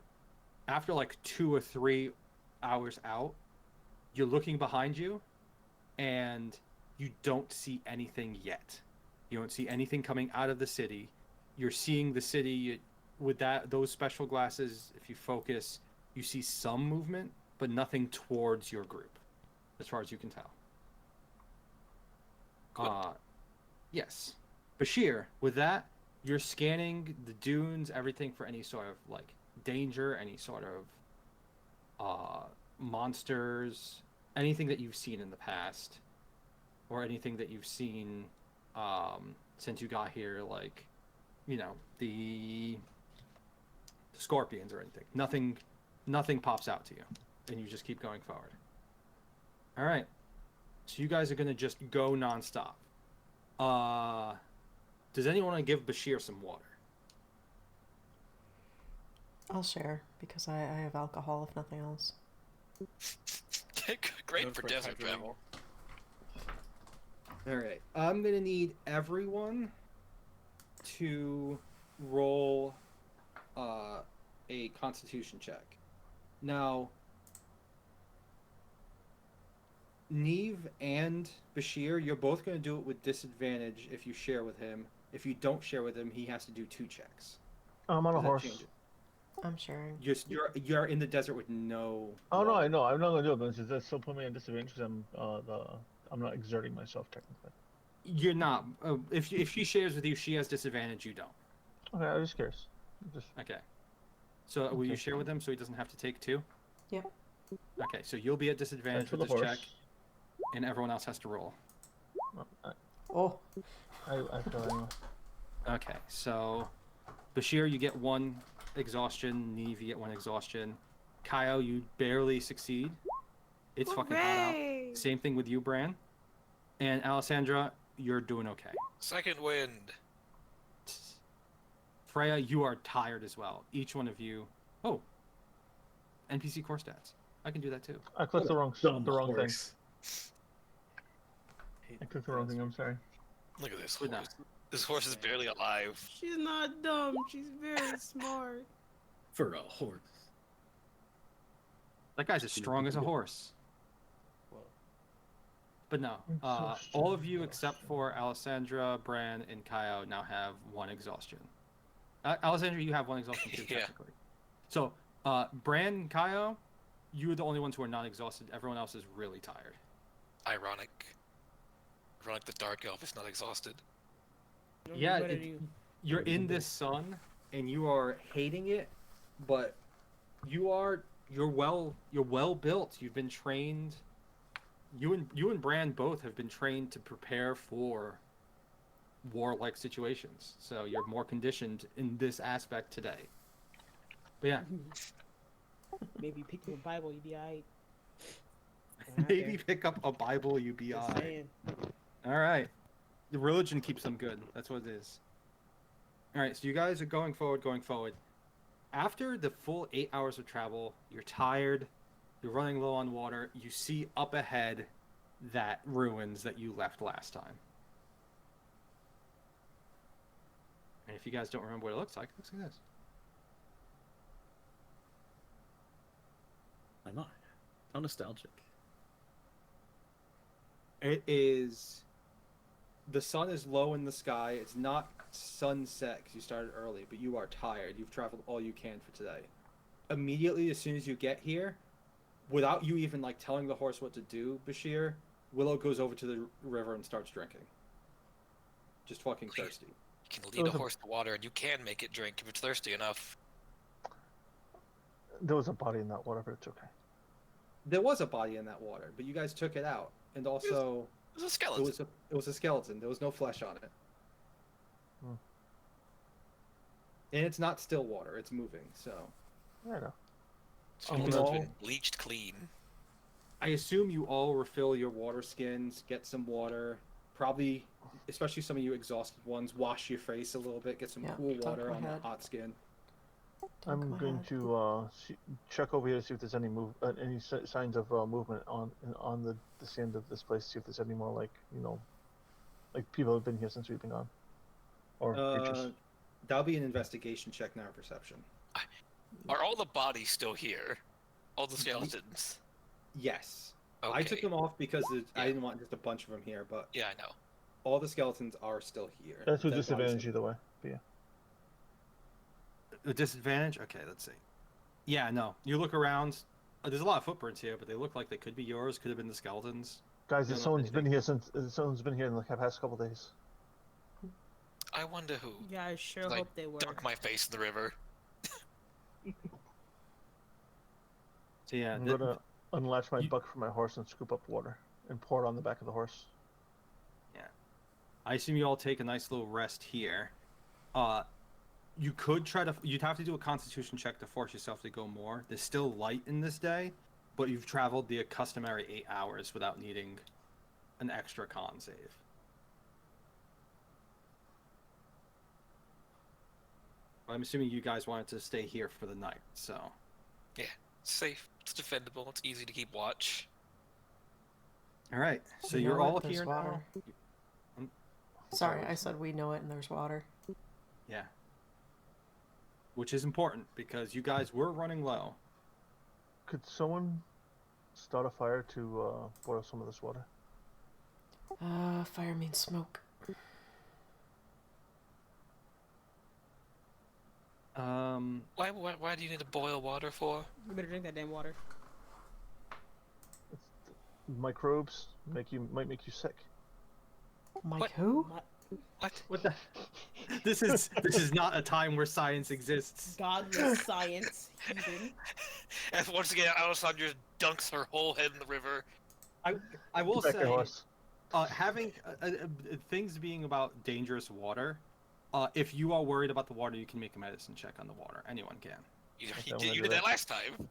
After like 2 or 3 hours out, you're looking behind you, and you don't see anything yet. You don't see anything coming out of the city. You're seeing the city with those special glasses. If you focus, you see some movement, but nothing towards your group, as far as you can tell. Good. Yes. Bashir, with that, you're scanning the dunes, everything for any sort of like danger, any sort of monsters, anything that you've seen in the past, or anything that you've seen since you got here, like, you know, the scorpions or anything. Nothing pops out to you, and you just keep going forward. All right. So you guys are gonna just go nonstop. Does anyone want to give Bashir some water? I'll share because I have alcohol if nothing else. Great Good for for desert hydrating. travel. All right. I'm gonna need everyone to roll a Constitution check. Now, Neve and Bashir, you're both gonna do it with disadvantage if you share with him. If you don't share with him, he has to do 2 checks. I'm on a Does that horse. change it? I'm sharing. You're in the desert with no. Oh no, water. I know. I'm not gonna do it, but that still put me at disadvantage because I'm not exerting myself technically. You're not. If she shares with you, she has disadvantage. You don't. Okay, I was just curious. Just Okay. So will you Okay. share with him so he doesn't have to take 2? Yep. Okay, so you'll be at disadvantage thanks for with the this horse. check, and everyone else has to roll. Oh, I feel anyway. Okay, so Bashir, you get 1 exhaustion. Neve, you get 1 exhaustion. Kyle, you barely succeed. It's fucking hot out. Hooray! Same thing with you, Bran. And Alessandra, you're doing okay. Second wind. Freya, you are tired as well. Each one of you. Oh, NPC core stats. I can do that too. I clicked the wrong Dumb thing. horse. I clicked the wrong thing. I'm sorry. Look at this Good horse. night. This horse is barely alive. She's not dumb. She's very smart. For a horse. That guy's as strong as a horse. Whoa. But no, all of you except for Alessandra, Bran, and Kyle now have 1 exhaustion. Alessandra, you have 1 exhaustion too, Yeah. technically. So, Bran and Kyle, you're the only ones who are not exhausted. Everyone else is really tired. Ironic. Ironic the dark elf is not exhausted. Don't Yeah, do better it- than you. You're in this sun, and you are hating it, but you're well built. You've been trained. You and Bran both have been trained to prepare for warlike situations. So you're more conditioned in this aspect today. But yeah, Maybe pick up a Bible, you'd be alright. maybe pick up a Bible, you be Just alright. saying. All right. The religion keeps them good. That's what it is. All right, so you guys are going forward. After the full 8 hours of travel, you're tired, you're running low on water, you see up ahead that ruins that you left last time. And if you guys don't remember what it looks like this. I'm not. How nostalgic. It is. The sun is low in the sky. It's not sunset because you started early, but you are tired. You've traveled all you can for today. Immediately, as soon as you get here, without you even like telling the horse what to do, Bashir, Willow goes over to the river and starts drinking. Just fucking thirsty. You can lead a horse to water, and you can make it drink if it's thirsty enough. There was a body in that water, but it's okay. There was a body in that water, but you guys took it out, and also It's a skeleton. it was a skeleton. There was no flesh on it. Hmm. And it's not still water; it's moving. So I know. Skeleton's all- been bleached clean. I assume you all refill your water skins, get some water, probably, especially some of you exhausted ones, wash your face a little bit, get some Yeah, cool don't water go on that ahead. hot skin. Don't I'm go going ahead. to check over here to see if there's any signs of movement on the sand of this place. See if there's any more like people have been here since we've been gone, or creatures. That'll be an investigation check, not a perception. Are all the bodies still here? All the skeletons? Yes. Okay. I took them off because I Yeah. didn't want just a bunch of them here, but Yeah, I know. all the skeletons are still here. That's with why I disadvantage said- either way. But yeah. A disadvantage? Okay, let's see. Yeah, no. You look around. There's a lot of footprints here, but they look like they could be yours. Could have been the skeletons. Guys, You if don't know someone's been anything. here someone's been here in like the past couple days. I wonder who. Yeah, I sure Like, hope they were. Dunk my face in the river. So yeah, I'm gonna unlatch my buck from my horse and scoop up water and pour it on the back of the horse. I assume you all take a nice little rest here. You could try to. You'd have to do a Constitution check to force yourself to go more. There's still light in this day, but you've traveled the customary 8 hours without needing an extra con save. I'm assuming you guys wanted to stay here for the night, so. Safe. It's defendable. It's easy to keep watch. All right, so You know you're what? all There's here water. now. Sorry, I said we know it and there's water. Yeah. Which is important because you guys were running low. Could someone start a fire to boil some of this water? Fire means smoke. Why do you need to boil water for? You better drink that damn water. Microbes might make you sick. Mike What? who? What? What the? This is not a time where science exists. Godless science, heathen. And once again, Alessandra just dunks her whole head in the river. I will Back your say, horse. having things being about dangerous water. If you are worried about the water, you can make a medicine check on the water. Anyone can. You Okay, did, we'll you do did that that. last time.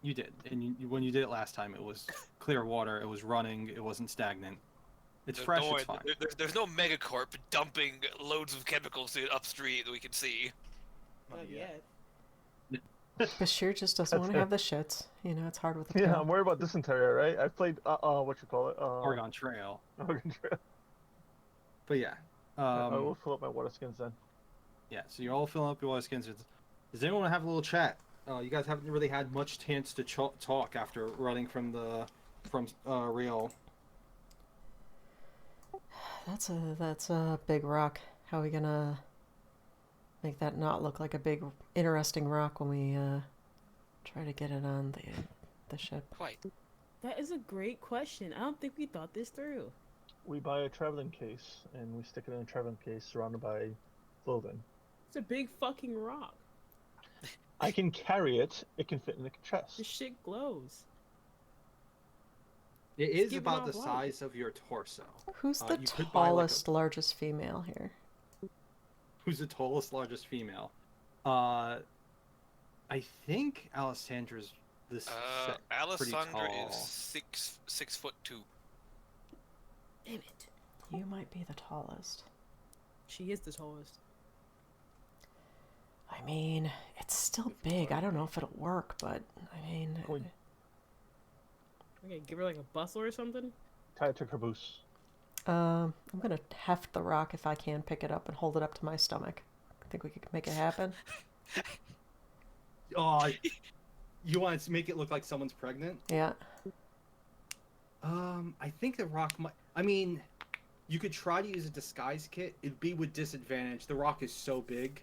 You did, and when you did it last time, it was clear water. It was running. It wasn't stagnant. It's Don't fresh. worry, It's fine. there's no megacorp dumping loads of chemicals upstream that we can see. Not yet. Bashir just doesn't want to have the shits. You know, it's hard with the Yeah, tail. I'm worried about dysentery, right? I played what you call it? Oregon Trail. Oregon Trail. But yeah. I will fill up my water skins then. Yeah, so you're all filling up your water skins. Does anyone want to have a little chat? You guys haven't really had much chance to talk after running from Rio. That's a big rock. How are we gonna make that not look like a big interesting rock when we try to get it on the ship? Quite. That is a great question. I don't think we thought this through. We buy a traveling case and we stick it in a traveling case surrounded by clothing. It's a big fucking rock. I can carry it. It can fit in the chest. This shit glows. It is giving about off the light. size of your torso. Who's the you could buy, like, tallest, largest female here? Who's the tallest, largest female? I think Alessandra's this. pretty Alessandra tall. is 6'2". Damn it. You might be the tallest. She is the tallest. I mean, it's still big. I don't know if it'll work, but I mean, Wait. Okay, give her like a bustle or something. Tie it to caboose. I'm gonna heft the rock if I can pick it up and hold it up to my stomach. Think we could make it happen? Oh, you want to make it look like someone's pregnant? Yeah. I think the rock might. I mean, you could try to use a disguise kit. It'd be with disadvantage. The rock is so big.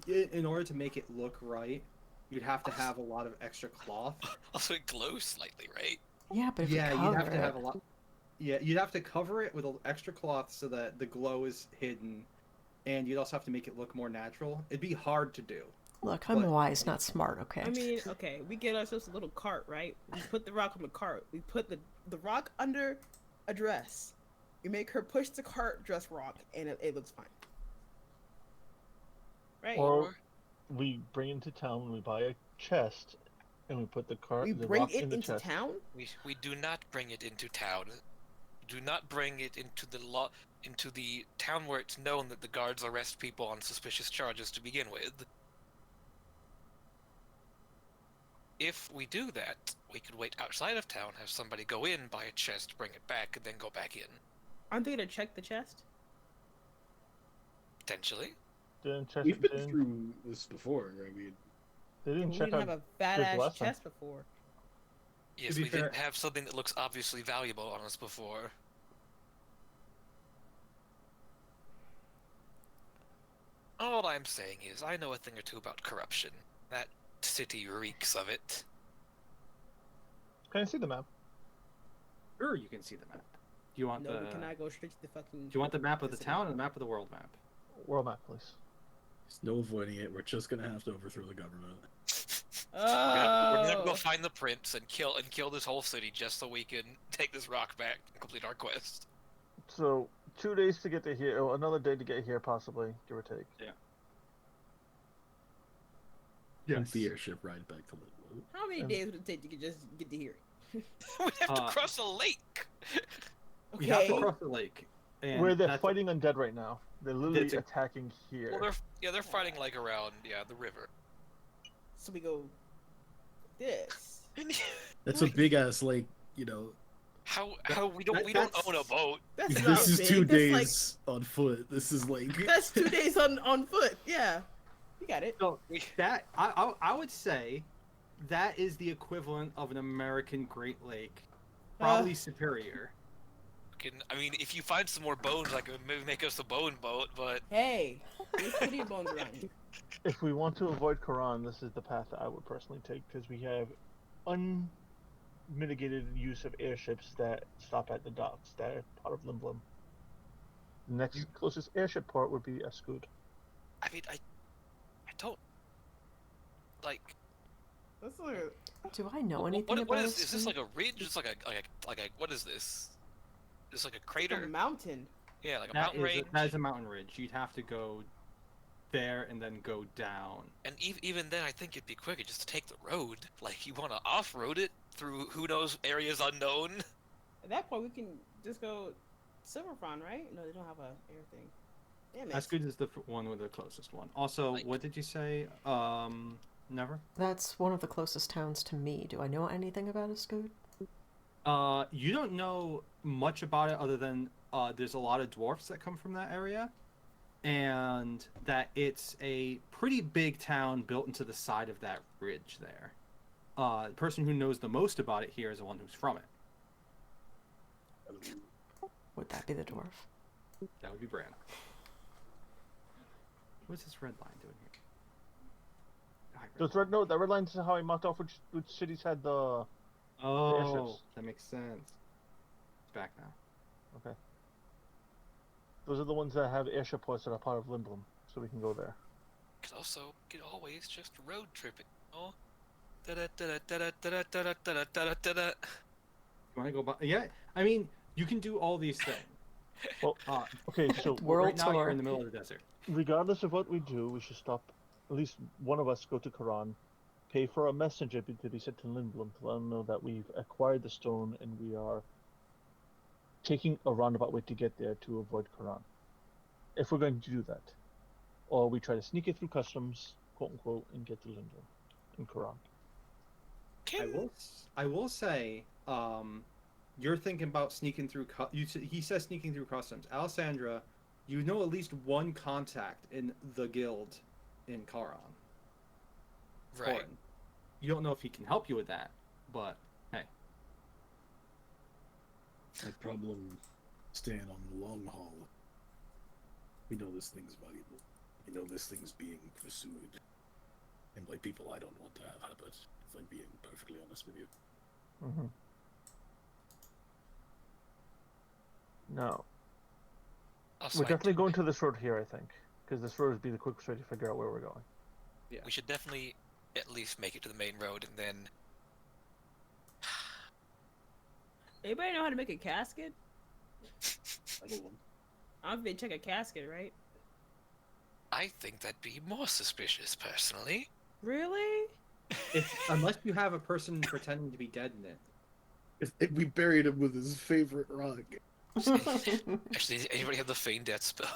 In order to make it look right, you'd have to have a lot of extra cloth. Also, it glows slightly, right? Yeah, but if Yeah, we you'd cover have to have a it- lot. Yeah, you'd have to cover it with extra cloth so that the glow is hidden, and you'd also have to make it look more natural. It'd be hard to do. Look, I'm But- wise, not smart. Okay. I mean, okay, we get ourselves a little cart, right? We put the rock on the cart. We put the rock under a dress. We make her push the cart, dress rock, and it looks fine. Right? Or we bring it into town and we buy a chest and we put the we the bring rock it in the into chest. town? We do not bring it into town. Do not bring it into the town where it's known that the guards arrest people on suspicious charges to begin with. If we do that, we could wait outside of town, have somebody go in, buy a chest, bring it back, and then go back in. Aren't they gonna check the chest? Potentially. Didn't chest, We've been didn't- through this before. I mean, they didn't We check didn't have out. a badass last time. chest before. Yes, be we fair- didn't have something that looks obviously valuable on us before. All I'm saying is, I know a thing or two about corruption. That city reeks of it. Can I see the map? Sure, you can see the map. Do you want No, the? we cannot go straight to the fucking. Do you want the map of the city. town or the map of the world map? World map, please. There's no avoiding it. We're just gonna have to overthrow the government. We're gonna go Oh. find the prince and kill this whole city just so we can take this rock back and complete our quest. So 2 days to get to here, or another day to get here, possibly, give or take. And the airship ride back to Little. How many days would it take to just get to here? We have to Uh, cross a lake. We have to Okay. cross the lake. And Where they're that's- fighting undead right now. They're literally That's a- attacking here. Well, they're fighting like around the river. So we go this. That's a big ass lake, you know. How we don't that's- own a boat. That's not This is big. 2 That's like- days on foot. This is like That's 2 days on foot. Yeah, you got it. So that I would say that is the equivalent of an American Great Lake, probably superior. I mean, if you find some more bones, like maybe make us a bone boat. But Hey, there's plenty of bones around here. If we want to avoid Quran, this is the path that I would personally take, because we have unmitigated use of airships that stop at the docks that are part of Limblum. The next closest airship port would be Eskud. I mean, I don't like. That's like Do I know What anything about is this? Is this Eskud? like a ridge? It's like a what is this? It's like a a crater. mountain. Yeah, like a That mountain is range. that is a mountain ridge. You'd have to go there and then go down. And even then, I think it'd be quicker just to take the road. Like you want to off-road it through who knows areas unknown. At that point, we can just go Silverfront, right? No, they don't have a air thing. Damn it. Eskud is the one with the closest one. Also, Like- what did you say? Never. That's one of the closest towns to me. Do I know anything about Eskud? You don't know much about it other than there's a lot of dwarfs that come from that area, and that it's a pretty big town built into the side of that ridge there. The person who knows the most about it here is the one who's from it. Would that be the dwarf? That would be Bran. What's this red line doing here? Hi, red Those red, no, that red line is how I marked off which cities had the. Oh, airships. that makes sense. It's back now. Okay. Those are the ones that have airship ports that are part of Limblum, so we can go there. Could also could always just road trip it. Oh. Da-da-da-da-da-da-da-da-da-da-da-da-da. You want to go by? Yeah, I mean, you can do all these things. Well, okay, so World right now tour. you're in the middle of the desert. regardless of what we do, we should stop. At least one of us go to Quran, pay for a messenger to be sent to Limblum to let them know that we've acquired the stone and we are taking a roundabout way to get there to avoid Quran. If we're going to do that, or we try to sneak it through customs, quote unquote, and get to Limblum in Quran. I will say, you're thinking about sneaking through. He says sneaking through customs. Alessandra, you know at least one contact in the guild in Charon. Right. Thorin. You don't know if he can help you with that, but hey, My problem stand on the long haul. We know this thing's valuable. We know this thing's being pursued. And by people I don't want to have habit, if I'm being perfectly honest with you. Mm-hmm. No, Also, we're I definitely do- going to this road here, I think, because this road would be the quickest way to figure out where we're going. We should definitely at least make it to the main road and then. Anybody know how to make a casket? I don't know. I don't think they check a casket, right? I think that'd be more suspicious, personally. Really? unless you have a person pretending to be dead in it. If we buried him with his favorite rock. Actually, anybody have the feign death spell?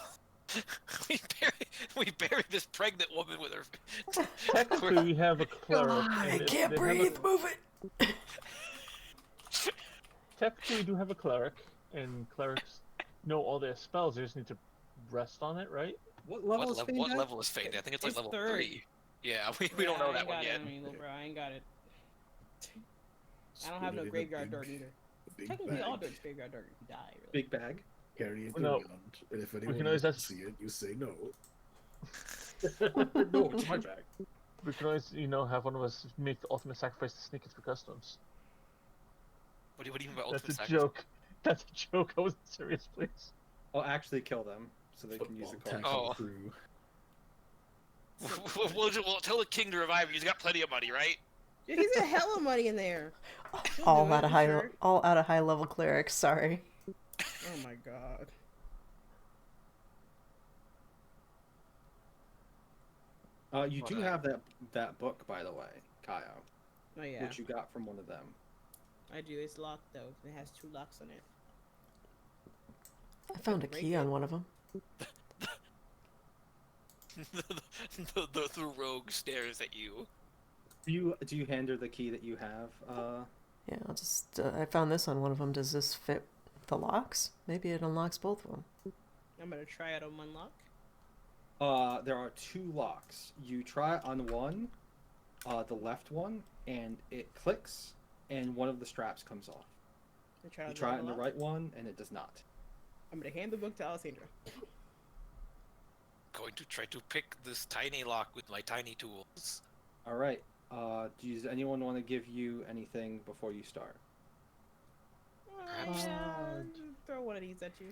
we buried this pregnant woman with her. Technically, we have a cleric. I and if can't they have breathe. Move it. Technically, we do have a cleric, and clerics know all their spells. They just need to rest on it, right? What level is Fein What Death? level is feign death? I think it's like It's level third. 3. Yeah, we don't know I that ain't one got yet. It, I mean, little bro, I ain't got it. I don't have put no it in a graveyard big- dirt either. a big Technically, all bag, dirt's graveyard dirt. You die, really. Big bag. carry it No. around, and if anyone always wants ask- to see it, you say no. No, it's my bag. We can always, have one of us make the ultimate sacrifice to sneak it through customs. What do you mean by That's ultimate a sacrifice? joke. That's a joke. I wasn't serious, please. I'll actually kill them so they can use the Football card. tackle Oh. through. We'll tell the king to revive you. He's got plenty of money, right? Yeah, he's got hella money in there. He'll All do it, out of I'm high, sure. all out of high level clerics. Sorry. Oh my god. You do have that book, by the way, Kaio, Oh yeah, which you got from one of them. I do. It's locked though. It has 2 locks on it. I found a key on one of them. the rogue stares at you. Do you hand her the key that you have? Yeah, I'll just. I found this on one of them. Does this fit the locks? Maybe it unlocks both of them. I'm gonna try it on one lock. There are 2 locks. You try on one, the left one, and it clicks, and one of the straps comes off. I try You on try it on the lock. right one, and it does not. I'm gonna hand the book to Alessandra. Going to try to pick this tiny lock with my tiny tools. All right. Does anyone want to give you anything before you start? Perhaps. Throw one of these at you.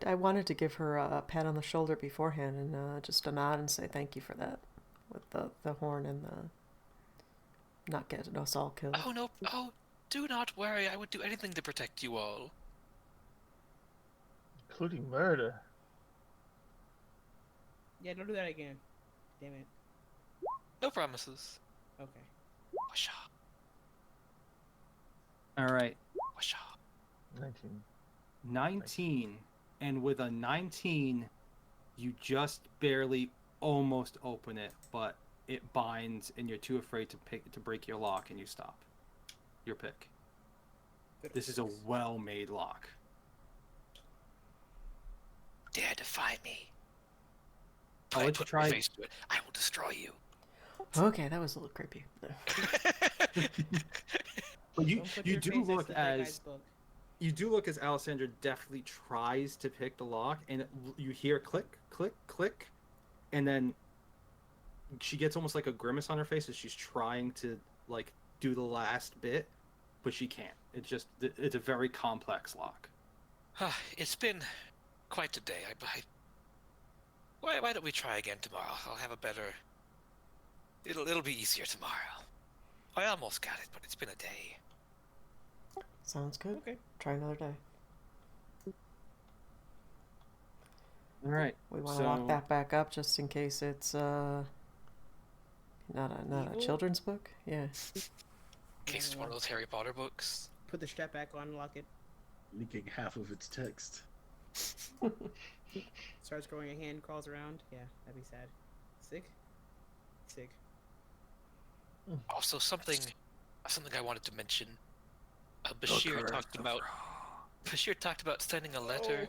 I wanted to give her a pat on the shoulder beforehand and just a nod and say thank you for that, with the horn and the not getting us all killed. Oh no! Oh, do not worry. I would do anything to protect you all. Including murder. Yeah, don't do that again. Damn it. No promises. Okay. Washa, All right. washa. 19. 19, and with a 19, you just barely almost open it, but it binds, and you're too afraid to break your lock, and you stop. Your pick. This is a well-made lock. Dare defy me. I'll I let you put my try. face to it. I will destroy you. Okay, that was a little creepy. But you Don't put you your do face next look to that guy's as book. you do look as Alessandra definitely tries to pick the lock, and you hear click, click, click, and then she gets almost like a grimace on her face as she's trying to like do the last bit, but she can't. It's a very complex lock. It's been quite a day. Why don't we try again tomorrow? I'll have a better. It'll be easier tomorrow. I almost got it, but it's been a day. Sounds good. Okay. Try another day. All right. We want to lock that back up just in case it's not a Evil? children's book. Yeah. In case it's one of those Harry Potter books. Put the strap back on, lock it. Leaking half of its text. Starts growing a hand, crawls around. Yeah, that'd be sad. Sick. Sick. Also, something I wanted to mention. Bashir talked about sending a letter.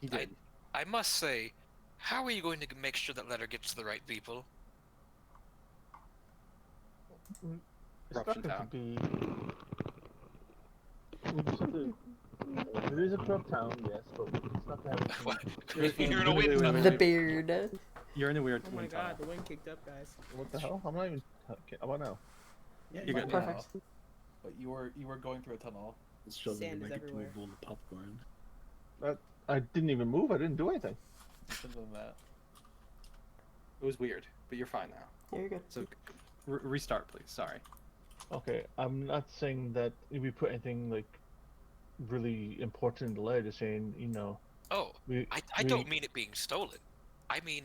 He did. I must say, how are you going to make sure that letter gets to the right people? It's not Corruption going town. to be. We just have to. It is a corrupt town, yes, but it's not going to have. What? Wait, You're in a wait, wind wait, tunnel. wait, The wait. beard. You're in a weird Oh my wind god, tunnel. the wind kicked up, guys. What the hell? I'm not even. Okay, how about now? Yeah, You're you good. might Perfect. now, but you were going through a tunnel. It's shoving Sand to is make it to everywhere. a bowl of popcorn. I didn't even move. I didn't do anything. You should have done that. It was weird, but you're fine now. Yeah, you're good. So restart, please. Sorry. Okay, I'm not saying that if we put anything like really important in the letter, just saying, Oh, we. I don't mean it being stolen. I mean,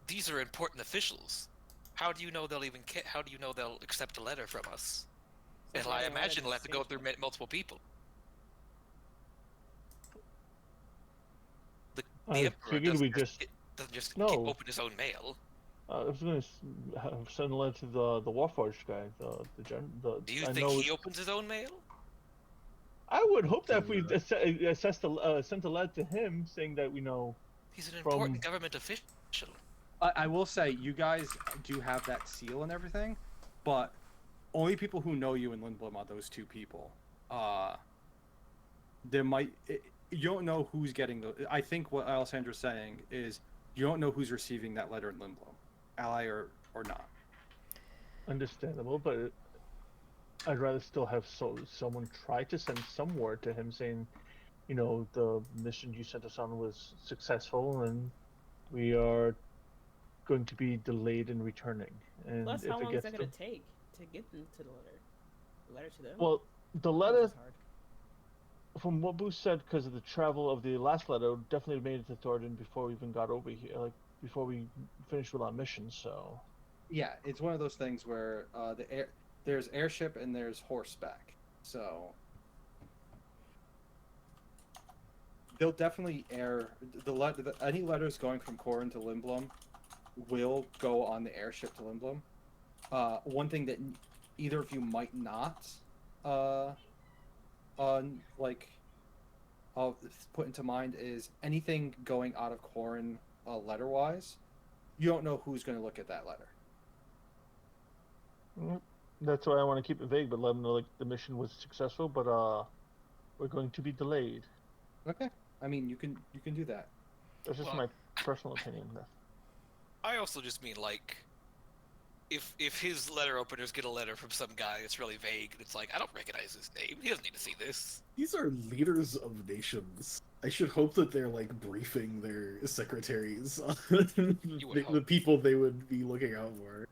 these are important officials. How do you know they'll even how do you know they'll accept a letter from us? And I imagine they'll have to go through multiple people. The I emperor figured we doesn't just No. open his own mail. I was going to send a letter to the Warforged guy, Do you I think know- he opens his own mail? I would hope that if we sent a letter to him saying that He's an From- important government official. I will say, you guys do have that seal and everything, but only people who know you in Lindblom are those two people. You don't know who's getting the. I think what Alessandra's saying is you don't know who's receiving that letter in Lindblom, ally or not. Understandable, but I'd rather still have someone try to send some word to him saying, you know, the mission you sent us on was successful and we are going to be delayed in returning. And Plus, if how it long is gets that going to take to get them to the letter? The letter to them? well, the That was letter, just hard. from what Boo said, because of the travel of the last letter, definitely made it to Thornton before we even got over here, like before we finished with our mission. So Yeah, it's one of those things where there's airship and there's horseback, so they'll definitely air any letters going from Corin to Lindblom will go on the airship to Lindblom. One thing that either of you might not put into mind is anything going out of Corin letter wise, you don't know who's going to look at that letter. that's why I want to keep it vague, but let them know like the mission was successful, but we're going to be delayed. Okay, I mean you can do that. That's just Well, my personal opinion. I also just mean like, if his letter openers get a letter from some guy that's really vague, it's like I don't recognize his name. He doesn't need to see this. These are leaders of nations. I should hope that they're like briefing their secretaries on the people they would be looking out for.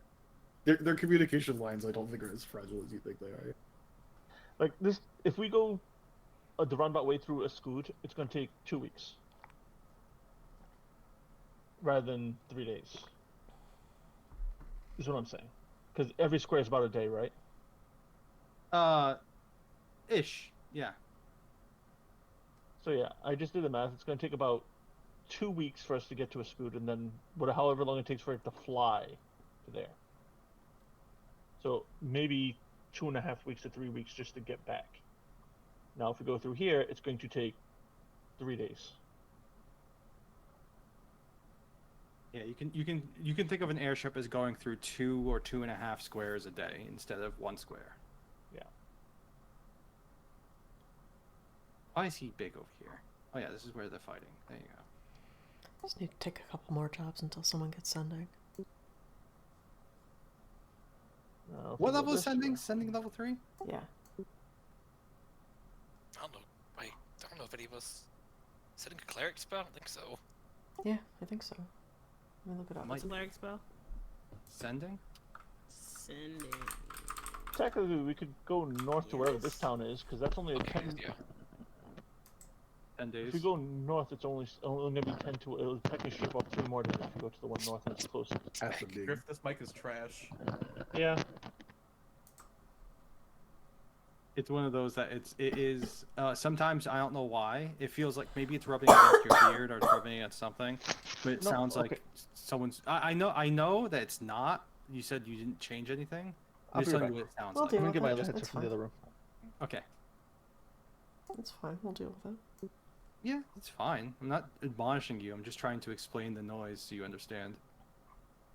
Their communication lines, I don't think are as fragile as you think they are. Like this, if we go the roundabout way through a scoot, it's going to take 2 weeks rather than 3 days. Is what I'm saying. Because every square is about a day, right? Ish, yeah. So yeah, I just did the math. It's going to take about 2 weeks for us to get to a scoot, and then however long it takes for it to fly to there. So maybe 2.5 weeks to 3 weeks just to get back. Now, if we go through here, it's going to take 3 days. Yeah, you can think of an airship as going through 2 or 2.5 squares a day instead of 1 square. Yeah. Why is he big over here? Oh yeah, this is where they're fighting. There you go. Just need to take a couple more jobs until someone gets sending. What level is sending? Sending level 3? Yeah. I don't know. I don't know if any of us setting a cleric spell. I don't think so. Yeah, I think so. Let me look it up. What's a cleric spell? Sending? Sending. Technically, we could go north to wherever this town is, because that's only a 10. Yeah. 10 days. If we go north, it's only going to be 10 to. It'll technically strip off 3 more days if we go to the one north and it's closer. Half a dig. Griff, this mic is trash. Yeah. It's one of those that it is. Sometimes I don't know why. It feels like maybe it's rubbing against your beard or it's rubbing against something, but it No, sounds okay. like someone's. I know that it's not. You said you didn't change anything. I'll I'm just be telling right you what it sounds We'll like. do I'm going to get my Okay, headset that's from the fine. other room. Okay. It's fine. We'll deal with it. Yeah, it's fine. I'm not admonishing you. I'm just trying to explain the noise so you understand.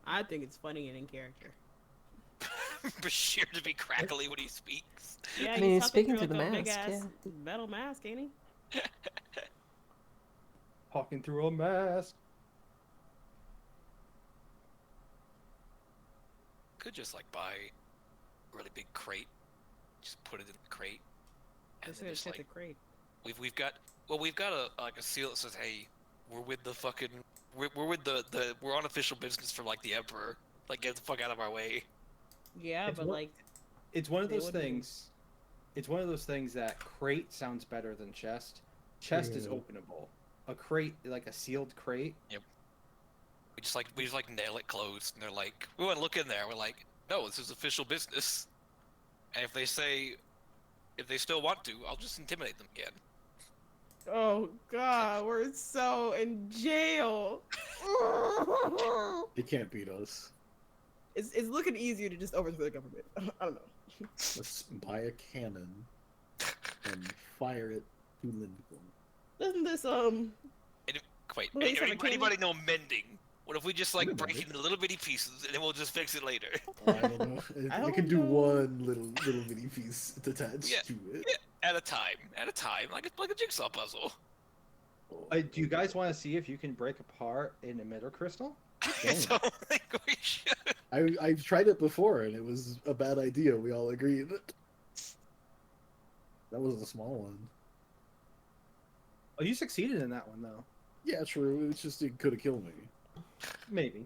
I think it's funny and in character. Bashir to be crackly when he speaks. Yeah, I mean, he's talking speaking through, through the like, a big mask, ass metal mask, ain't he? Talking through a mask. Could just like buy a really big crate, just put it in the crate, and Just then gonna just shit like the crate. we've got a seal that says, hey, we're with the fucking we're with the we're on official business from like the Emperor. Like get the fuck out of our way. Yeah, It's but one- like, It's one of They those wouldn't- things. It's one of those things that crate sounds better than chest. Chest is Yeah. openable. A crate, like a sealed crate. We just like nail it closed, and they're like, we want to look in there. We're like, no, this is official business. And if they still want to, I'll just intimidate them again. oh god, we're so in jail. They can't beat us. It's looking easier to just overthrow the government. I don't know. Let's buy a cannon and fire it to Lindblom. Doesn't this Wait, Well, he's on a anybody know mending? What if we just I like don't know, break it Nick. into little bitty pieces and then we'll just fix it later? I don't know. I I don't can do know. one little mini piece attached Yeah, to it. yeah, at a time, like a jigsaw puzzle. Do you guys want to see if you can break apart an emitter crystal? I don't think we should. I've tried it before and it was a bad idea. We all agreed. That was a small one. Oh, you succeeded in that one though. Yeah, true. It's just it could have killed me. Maybe.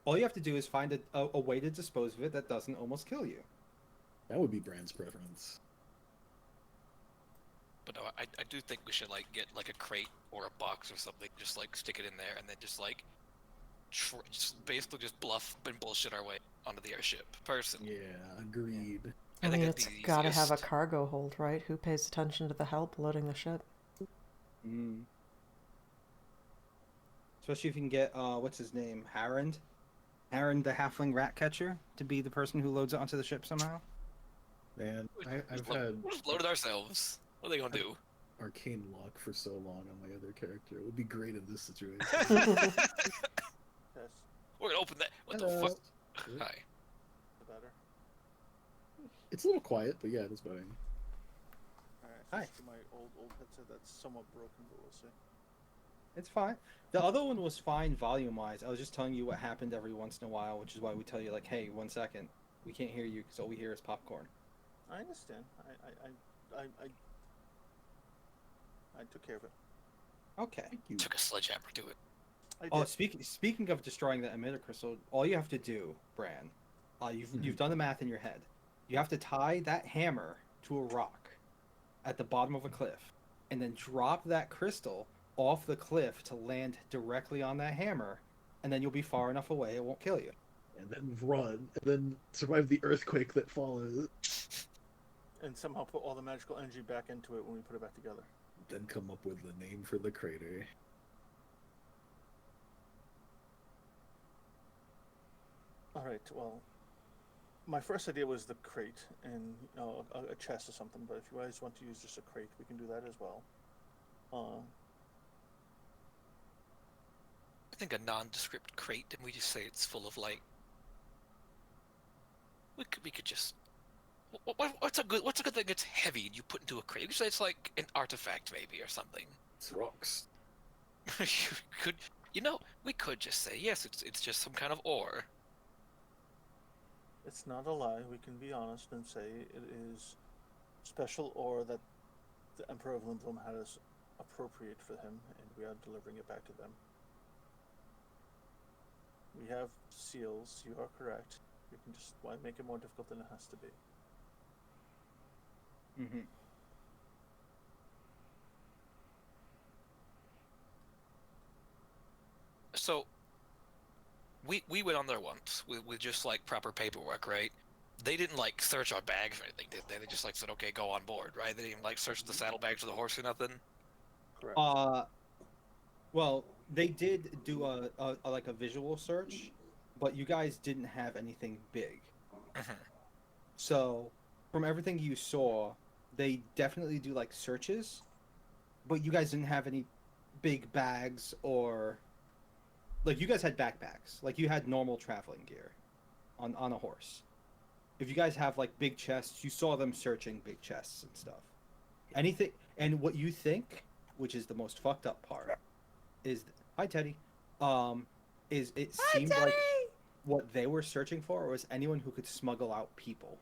All you have to do is find a way to dispose of it that doesn't almost kill you. That would be Brand's preference. But no, I do think we should like get like a crate or a box or something, just like stick it in there, and then just like, just basically just bluff and bullshit our way onto the airship. Personally, Yeah, agreed. I think mean, it'd it's be the gotta have a easiest. cargo hold, right? Who pays attention to the help loading the ship? Mm. Especially if you can get what's his name, Harrond the halfling rat catcher, to be the person who loads it onto the ship somehow. Man, I've We'll had just load it ourselves. What are they gonna do? arcane lock for so long on my other character. It would be great in this situation. Yes, We're gonna open that. What Hello. the fuck? Good. Hi. the better. It's a little quiet, but yeah, it is better. Alright, Hi. switch to my old headset that's somewhat broken, but we'll see. It's fine. The other one was fine volume-wise. I was just telling you what happened every once in a while, which is why we tell you like, hey, 1 second, we can't hear you because all we hear is popcorn. I understand. I took care of it. Okay. Thank you. Took a sledgehammer to it. I Oh, did. speaking of destroying the emitter crystal, all you have to do, Bran, you've done the math in your head. You have to tie that hammer to a rock at the bottom of a cliff, and then drop that crystal off the cliff to land directly on that hammer, and then you'll be far enough away it won't kill you. And then run, and then survive the earthquake that follows. And somehow put all the magical energy back into it when we put it back together. Then come up with the name for the crater. Alright, well, my first idea was the crate and a chest or something, but if you guys want to use just a crate, we can do that as well. I think a nondescript crate, and we just say it's full of like. We could just. What's a good thing that's heavy and you put into a crate? You could say it's like an artifact maybe or something. It's rocks. We could just say yes. It's just some kind of ore. It's not a lie. We can be honest and say it is special ore that the Emperor of Lindblom has appropriate for him, and we are delivering it back to them. We have seals. You are correct. We can just make it more difficult than it has to be. Mm-hmm. So we went on there once with just like proper paperwork, right? They didn't like search our bags or anything, did they? They just like said, okay, go on board, right? They didn't like search the saddlebags or the horse or nothing. Correct. Well, they did do a like a visual search, but you guys didn't have anything big. So, from everything you saw, they definitely do like searches, but you guys didn't have any big bags or like you guys had backpacks, like you had normal traveling gear on a horse. If you guys have like big chests, you saw them searching big chests and stuff. Anything, and what you think, which is the most fucked up part, is hi Teddy, is it seemed like what they were searching for was anyone who could smuggle out people.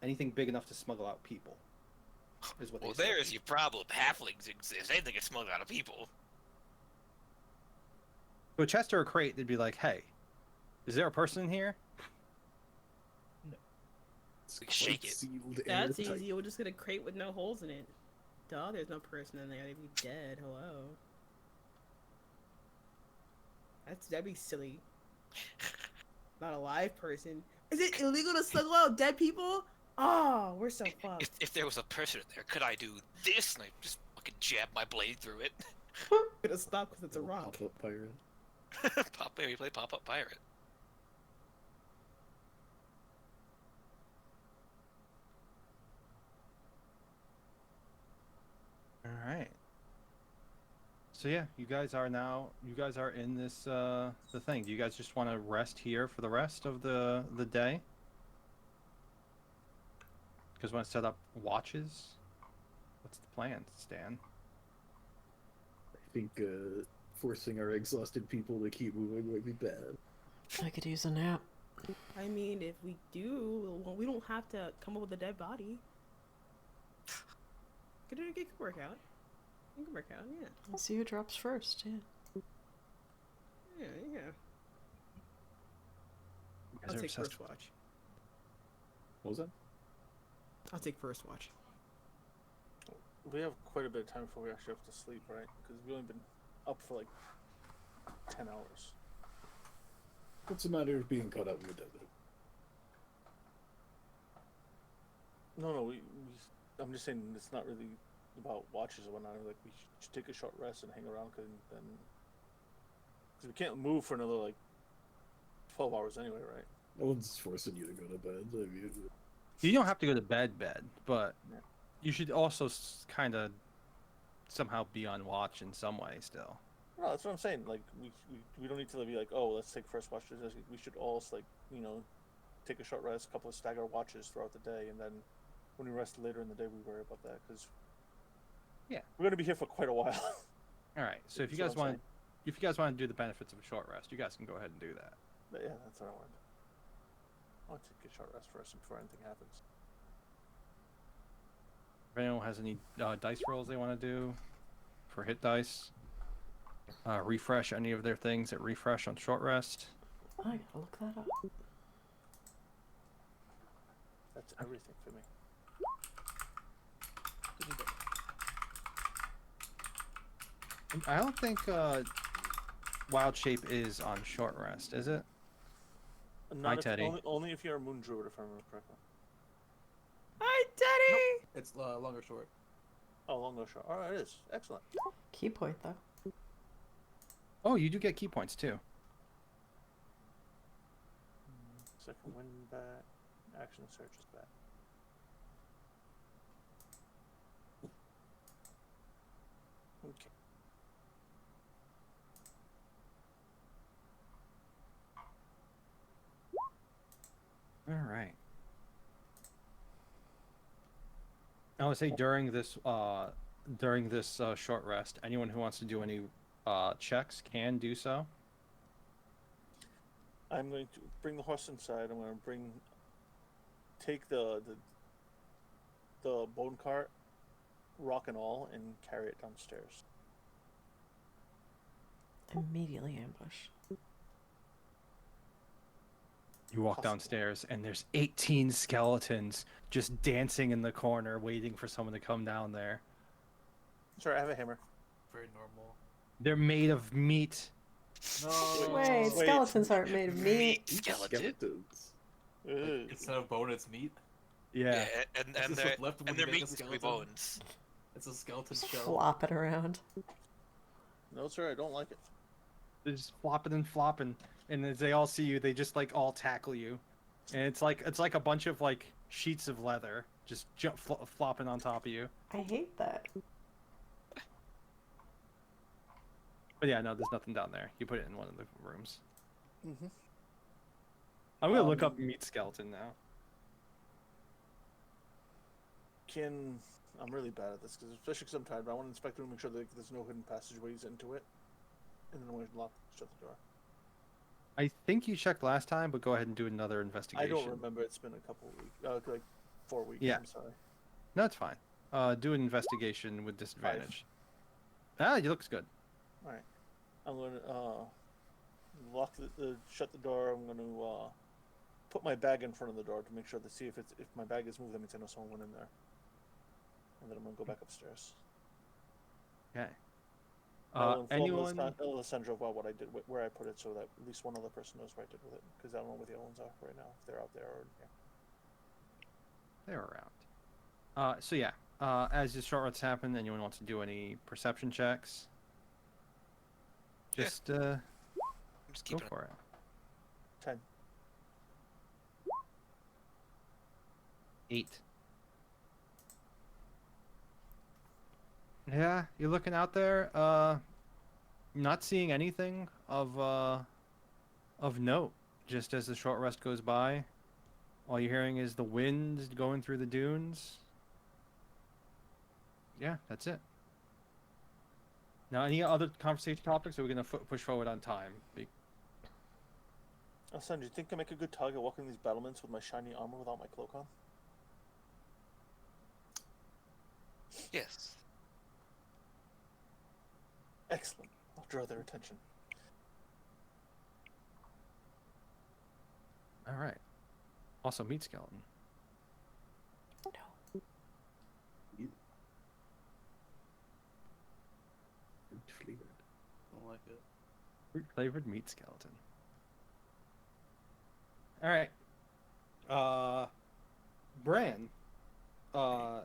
Anything big enough to smuggle out people. Is what Well, they said. there's your problem. Halflings exist. Anything can smuggle out of people. To a chest or a crate, they'd be like, "Hey, is there a person in here?" It's We shake it. sealed That's airtight. easy. We'll just get a crate with no holes in it. Duh, there's no person in there. They'd be dead. Hello. That'd be silly. Not a live person. Is it illegal to smuggle out dead people? Oh, we're so fucked. If there was a person in there, could I do this? And I just fucking jab my blade through it. Gonna stop because it's a Little rock. pop-up pirate. We play pop-up pirate. All right. So yeah, you guys are in this the thing. Do you guys just want to rest here for the rest of the day? Because want to set up watches? What's the plan, Stan? I think forcing our exhausted people to keep moving would be bad. I could use a nap. I mean, if we do, well, we don't have to come up with a dead body. Could work out. It could work out, yeah. Let's see who drops first. Yeah. Yeah. You guys I'll are take obsessed first watch. What was that? I'll take first watch. We have quite a bit of time before we actually have to sleep, right? Because we've only been up for like 10 hours. What's the matter of being caught out in the desert? No, I'm just saying it's not really about watches or whatnot. Like, we should take a short rest and hang around, because we can't move for another like 12 hours anyway, right? No one's forcing you to go to bed. I mean, You don't have to go to bed, but Yeah. you should also kind of somehow be on watch in some way still. No, that's what I'm saying. Like, we don't need to be like, oh, let's take first watch. We should all, like, take a short rest, a couple of stagger watches throughout the day, and then when we rest later in the day, we worry about that, because Yeah. we're gonna be here for quite a while. All right. So if you That's guys what I'm want to do the benefits of a short rest, you guys can go ahead and do that. But yeah, that's what I wanted. I want to take a short rest first before anything happens. If anyone has any dice rolls they want to do for hit dice, refresh any of their things at refresh on short rest. I gotta look that up. That's everything for me. I don't think Wild Shape is on short rest, is it? Not if, Teddy. Only if you're a moon druid, if I remember correctly. Hi, Teddy! It's long or short. Oh, long or short. All right, it is excellent. Key point though. Oh, you do get key points too. Second wind back. Action search is back. Okay. All right. I would say during this short rest, anyone who wants to do any checks can do so. I'm going to bring the horse inside. I'm going to take the bone cart, rock and all, and carry it downstairs. Immediately ambush. You walk downstairs and there's 18 skeletons just dancing in the corner waiting for someone to come down there. Sorry, I have a hammer. Very normal. They're made of meat. No. Wait, skeletons aren't made of meat. skeletons. Instead of bone, it's meat. Yeah. and This is they're what's left when you they're make a meat and three skeleton. bones. It's a skeleton shell. Flopping around. No, sir, I don't like it. They're just flopping and flopping, and as they all see you, they just like all tackle you, and it's like a bunch of like sheets of leather just flopping on top of you. I hate that. But yeah, no, there's nothing down there. You put it in one of the rooms. Mm-hmm. I'm gonna look up meat skeleton now. I'm really bad at this, especially because I'm tired, but I want to inspect the room, make sure that there's no hidden passageways into it, and then when we shut the door. I think you checked last time, but go ahead and do another investigation. I don't remember. It's been a couple of weeks, like 4 weeks. Yeah. I'm sorry. No, it's fine. Do an investigation with disadvantage. Ah, it looks good. All right. I'm going to lock shut the door. I'm going to put my bag in front of the door to make sure to see if my bag is moved. That means I know someone went in there. And then I'm going to go back upstairs. Okay. I'll inform Anyone? Alessandro about what I did, where I put it, so that at least one other person knows what I did with it. Because I don't know where the other ones are right now. If they're out there or yeah. They're around. So yeah. As the short rest happen, anyone wants to do any perception checks? Just I'm just go keeping for it. 10. 8. Yeah, you're looking out there. not seeing anything of note. Just as the short rest goes by, all you're hearing is the wind going through the dunes. Yeah, that's it. Now, any other conversation topics? Or are we gonna push forward on time? Son, do you think I make a good target walking these battlements with my shiny armor without my cloak on? Yes. Excellent. I'll draw their attention. All right. Also, meat skeleton. Flavored. Don't like it. Fruit flavored meat skeleton. All right. Bran. I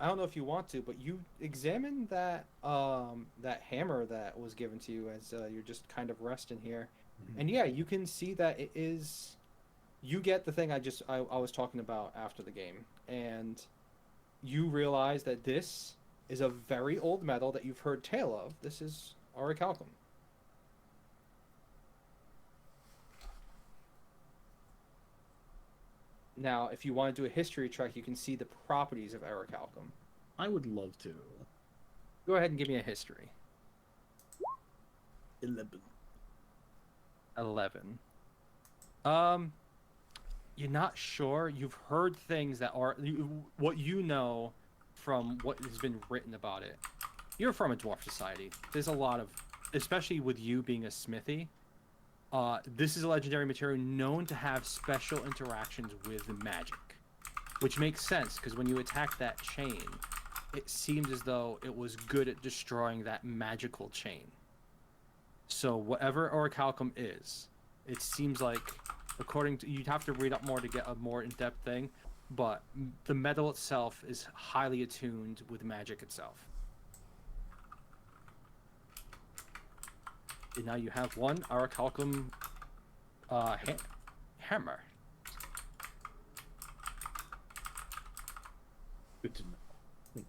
don't know if you want to, but you examine that that hammer that was given to you as you're just kind of resting here, and yeah, you can see that it is. You get the thing I was talking about after the game, and you realize that this is a very old metal that you've heard tale of. This is orichalcum. Now, if you want to do a history check, you can see the properties of orichalcum. I would love to. Go ahead and give me a history. 11. 11. You're not sure. You've heard things that are what you know from what has been written about it. You're from a dwarf society. There's a lot of, especially with you being a smithy. This is a legendary material known to have special interactions with magic, which makes sense because when you attack that chain, it seems as though it was good at destroying that magical chain. So whatever orichalcum is, it seems like, according to, you'd have to read up more to get a more in-depth thing, but the metal itself is highly attuned with magic itself. And now you have one orichalcum hammer. Good to know.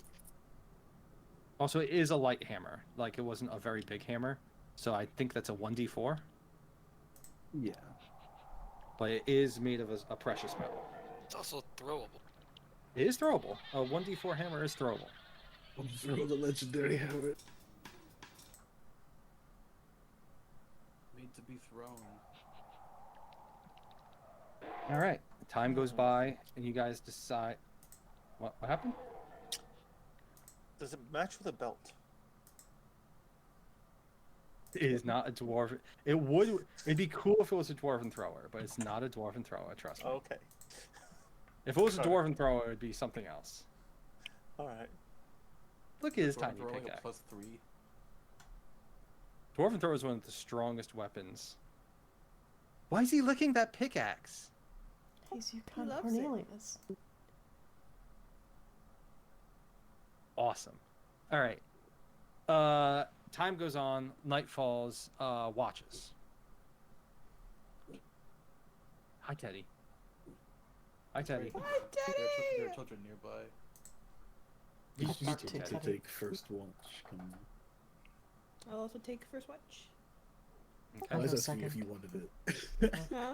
Also, it is a light hammer. Like, it wasn't a very big hammer. So I think that's a 1d4. Yeah. But it is made of a precious metal. It's also throwable. It is throwable. A 1d4 hammer is throwable. Throw the legendary hammer. Made to be thrown. All right. Time goes by, and you guys decide. What happened? Does it match with a belt? It is not a dwarf. It'd be cool if it was a dwarven thrower, but it's not a dwarven thrower. Trust me. Okay. If it was a Sorry. dwarven thrower, it'd be something else. All right. Look at his Throw- tiny throwing a pickaxe. +3. Dwarven thrower is one of the strongest weapons. Why is he licking that pickaxe? He's Yukon loves it. Cornelius. Awesome. All right. Time goes on. Night falls. Watches. Hi, Teddy. Hi, Teddy. There are children nearby. You Not too, too Teddy. To take first watch. Come on. I'll also take first watch. Okay. I was go asking if second. you wanted it. Huh?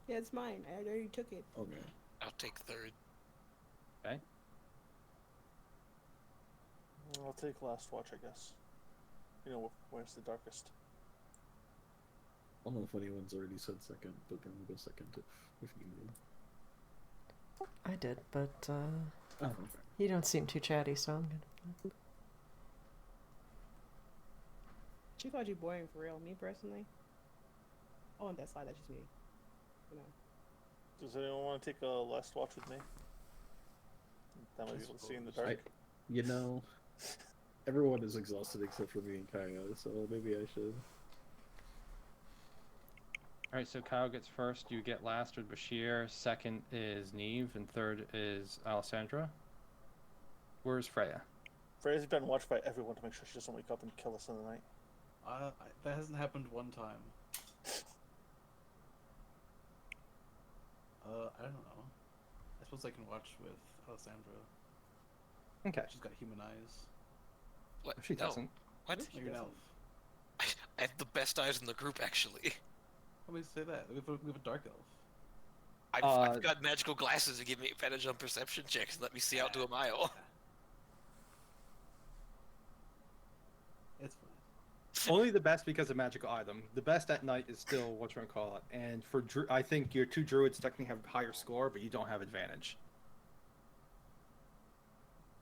Yeah, it's mine. I already took it. Okay. I'll take third. I'll take last watch, I guess. You know, where's the darkest? I don't know if anyone's already said second, but then we'll go second if you need. I did, but Oh, okay. you don't seem too chatty, so I'm gonna. She called you boring for real. Me personally, I want that slide. That's just me. You know. Does anyone want to take a last watch with me? That might be able to see in the dark. You know, everyone is exhausted except for me and Kaya, so maybe I should. All right, so Kyle gets first. You get last with Bashir. Second is Neve, and third is Alessandra. Where's Freya? Freya's been watched by everyone to make sure she doesn't wake up and kill us in the night. That hasn't happened one time. I don't know. I suppose I can watch with Alessandra. Okay. She's got human eyes. What? She No. doesn't. What? No, you're an elf. And the best eyes in the group, actually. How many say that? We have a dark elf. I've got magical glasses to give me advantage on perception checks and let me see out to a mile. It's fine. Only the best because of magical item. The best at night is still what you're gonna call it. And for I think your 2 druids technically have higher score, but you don't have advantage.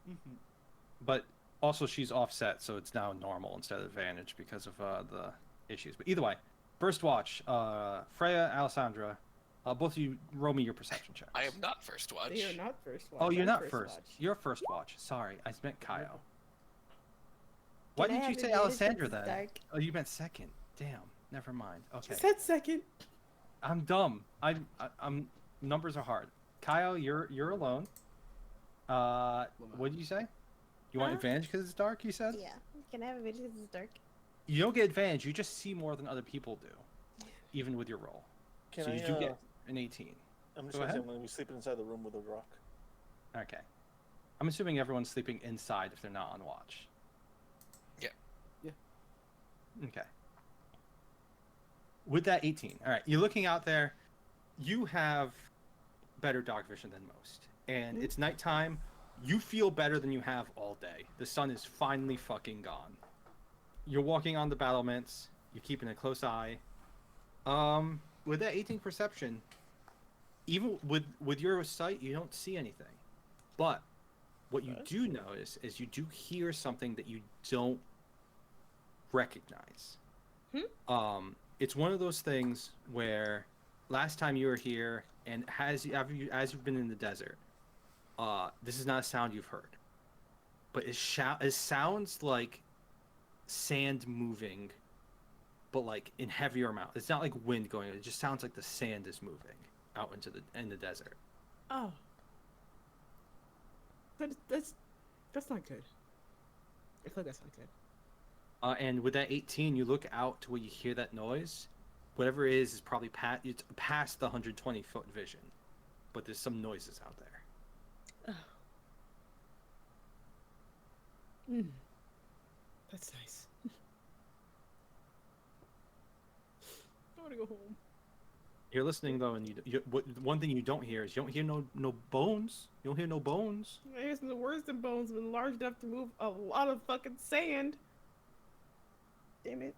Mm-hmm. But also she's offset, so it's now normal instead of advantage because of the issues. But either way, first watch. Freya, Alessandra, both of you roll me your perception checks. I am not first watch. They are not first watch. Oh, you're I'm not first first. watch. You're first watch. Sorry, I meant Kaio. Can Why I didn't have you say advantage Alessandra since it's then? dark? Oh, you meant second. Damn. Never mind. Okay. I said second. I'm dumb. I'm numbers are hard. Kyle, you're alone. What did you say? You want Huh? advantage because it's dark? You said. Yeah. Can I have advantage because it's dark? You don't get advantage. You just see more than other people do, even with your roll. Can so I? you do get an 18. I'm just Go gonna say ahead. I'm gonna be sleeping inside the room with a rock. Okay. I'm assuming everyone's sleeping inside if they're not on watch. Yeah. Yeah. Okay. With that 18, all right, you're looking out there. You have better dog vision than most, and it's nighttime. You feel better than you have all day. The sun is finally fucking gone. You're walking on the battlements. You're keeping a close eye. With that 18 perception, even with your sight, you don't see anything. But what you do notice is you do hear something that you don't recognize. It's one of those things where last time you were here, and as you've been in the desert, this is not a sound you've heard, but it sounds like sand moving, but like in heavier amount. It's not like wind going. It just sounds like the sand is moving out in the desert. Oh. That's not good. I feel like that's not good. And with that 18, you look out to where you hear that noise. Whatever it is probably it's past the 120-foot vision, but there's some noises out there. Oh. That's nice. I want to go home. You're listening though, and one thing you don't hear is you don't hear no bones. You don't hear no bones. I hear something worse than bones, but large enough to move a lot of fucking sand. Damn it.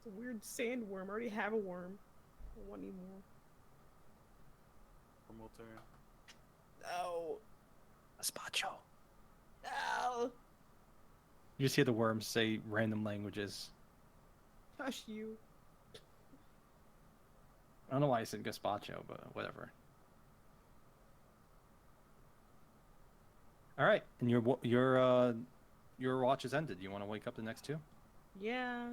It's a weird sandworm. I already have a worm. I don't want any more. Formal turn. No. Gazpacho. No. You just hear the worms say random languages. Hush you. I don't know why I said gazpacho, but whatever. All right, and your watch is ended. You want to wake up the next two? Yeah.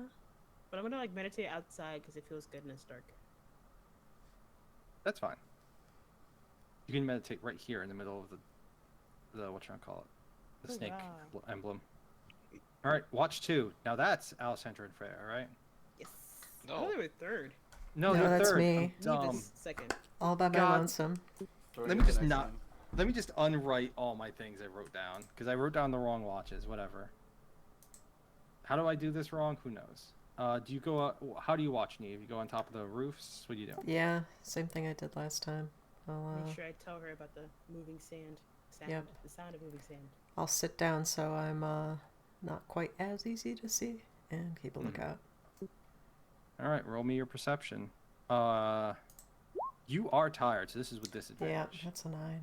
But I'm gonna like meditate outside because it feels good and it's dark. That's fine. You can meditate right here in the middle of the what you want to call it, the Oh, snake wow. emblem. All right, watch 2. Now that's Alessandra and Freya, all right? Yes. No. I thought they were third. No, No, they're that's third. me. I'm Me dumb. this second. All by my God. lonesome. Let me just not. Let me just unwrite all my things I wrote down because I wrote down the wrong watches. Whatever. How do I do this wrong? Who knows? Do you go? How do you watch, Neve? You go on top of the roofs? What do you do? Yeah, same thing I did last time. Make sure I tell her about the moving sand sound. Yep. The sound of moving sand. I'll sit down so I'm not quite as easy to see and keep a lookout. All right, roll me your perception. You are tired, so this is with Yeah, disadvantage. that's a 9.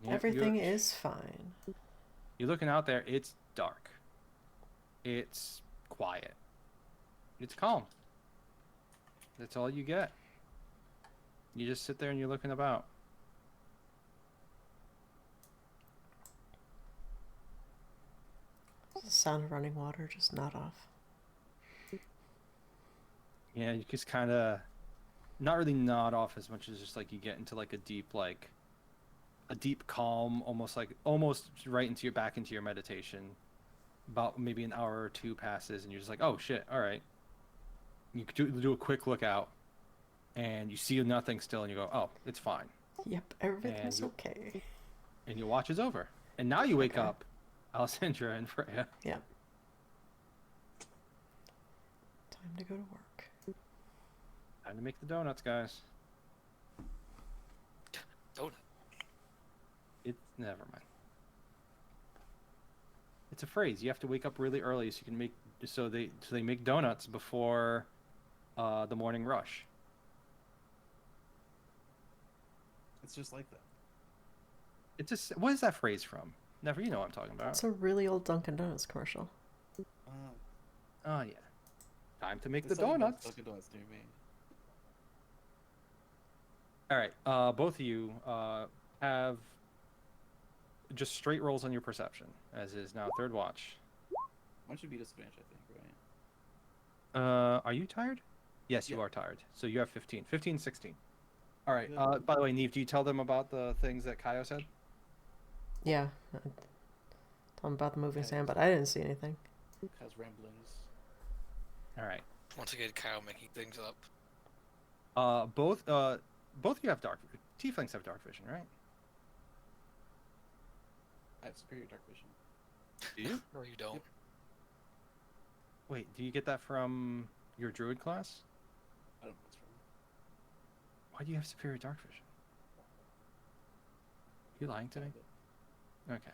Yep, Everything you're- is fine. You're looking out there. It's dark. It's quiet. It's calm. That's all you get. You just sit there and you're looking about. The sound of running water, just not off. Yeah, you just kind of not really nod off as much as just like you get into like a deep calm, almost right into back into your meditation. About maybe an hour or 2 passes and you're just like, oh shit, all right. You do a quick look out and you see nothing still and you go, oh, it's fine. Yep, everything's you- okay. And your watch is over. And now you wake Okay. up Alessandra and Freya. Yep. go to work. Time to make the donuts, guys. Donut. It's never mind. It's a phrase. You have to wake up really early so you can make so they make donuts before the morning rush. It's just like that. It's just what is that phrase from? Never, you know what I'm talking about. It's a really old Dunkin' Donuts commercial. Oh yeah. Time to make the There's something about donuts. Dunkin' Donuts near me. All right, both of you have just straight rolls on your perception, as is now third watch. Mine should be disadvantage, I think, right? Are you tired? Yes, you Yeah. are tired. So you have 15. 15, 16. All right. Good. By the way, Neve, do you tell them about the things that Kaio said? Yeah. I told him about the moving Okay. sand, but I didn't see anything. Has ramblings. All right. Once again, Kyle making things up. Both of you have dark. Tieflings have dark vision, right? I have superior dark vision. Do you? No, you don't. Wait, do you get that from your druid class? I don't know what's wrong. Why do you have superior dark vision? You lying to me? Okay.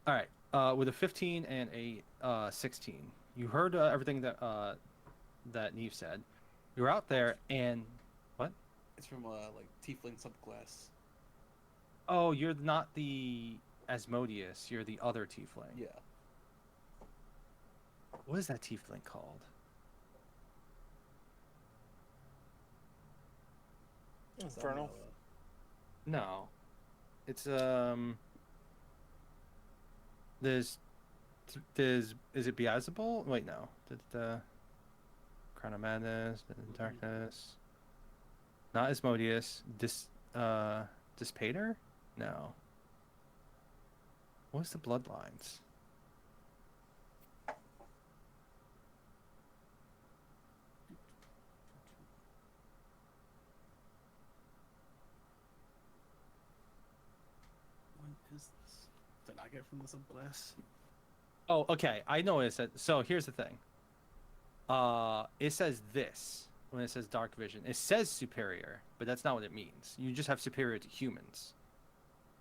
All right. With a 15 and a 16, you heard everything that that Neve said. You were out there, and what? It's from like Tiefling subclass. Oh, you're not the Asmodeus. You're the other Tiefling. Yeah. What is that Tiefling called? Infernal. No. It's There's is it Beelzebul? Wait, no. Crown of Madness, Darkness. Not Asmodeus. Dispater? No. What's the Bloodlines? What is this? Did I get from the subclass? Oh, okay. I know what it said. So here's the thing. It says this when it says dark vision. It says superior, but that's not what it means. You just have superior to humans.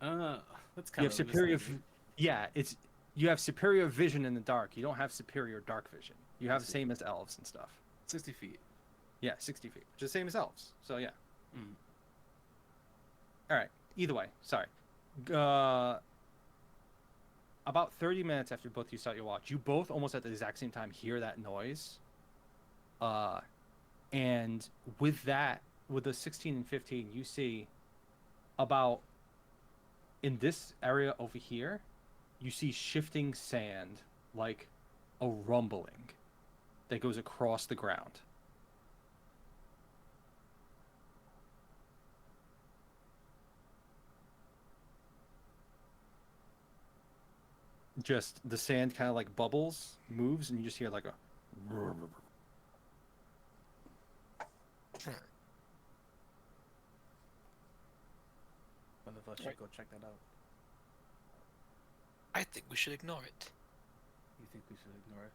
That's You kind have of superior. misleading. Yeah, you have superior vision in the dark. You don't have superior dark vision. You have the same as elves and stuff. 60 feet. Yeah, 60 feet, which is the same as elves. So yeah. Mm. All right. Either way, sorry. About 30 minutes after both you start your watch, you both almost at the exact same time hear that noise. And with that, with the 16 and 15, you see about in this area over here, you see shifting sand like a rumbling that goes across the ground. Just the sand kind of like bubbles, moves, and you just hear like a. One of us should go check that out. I think we should ignore it. You think we should ignore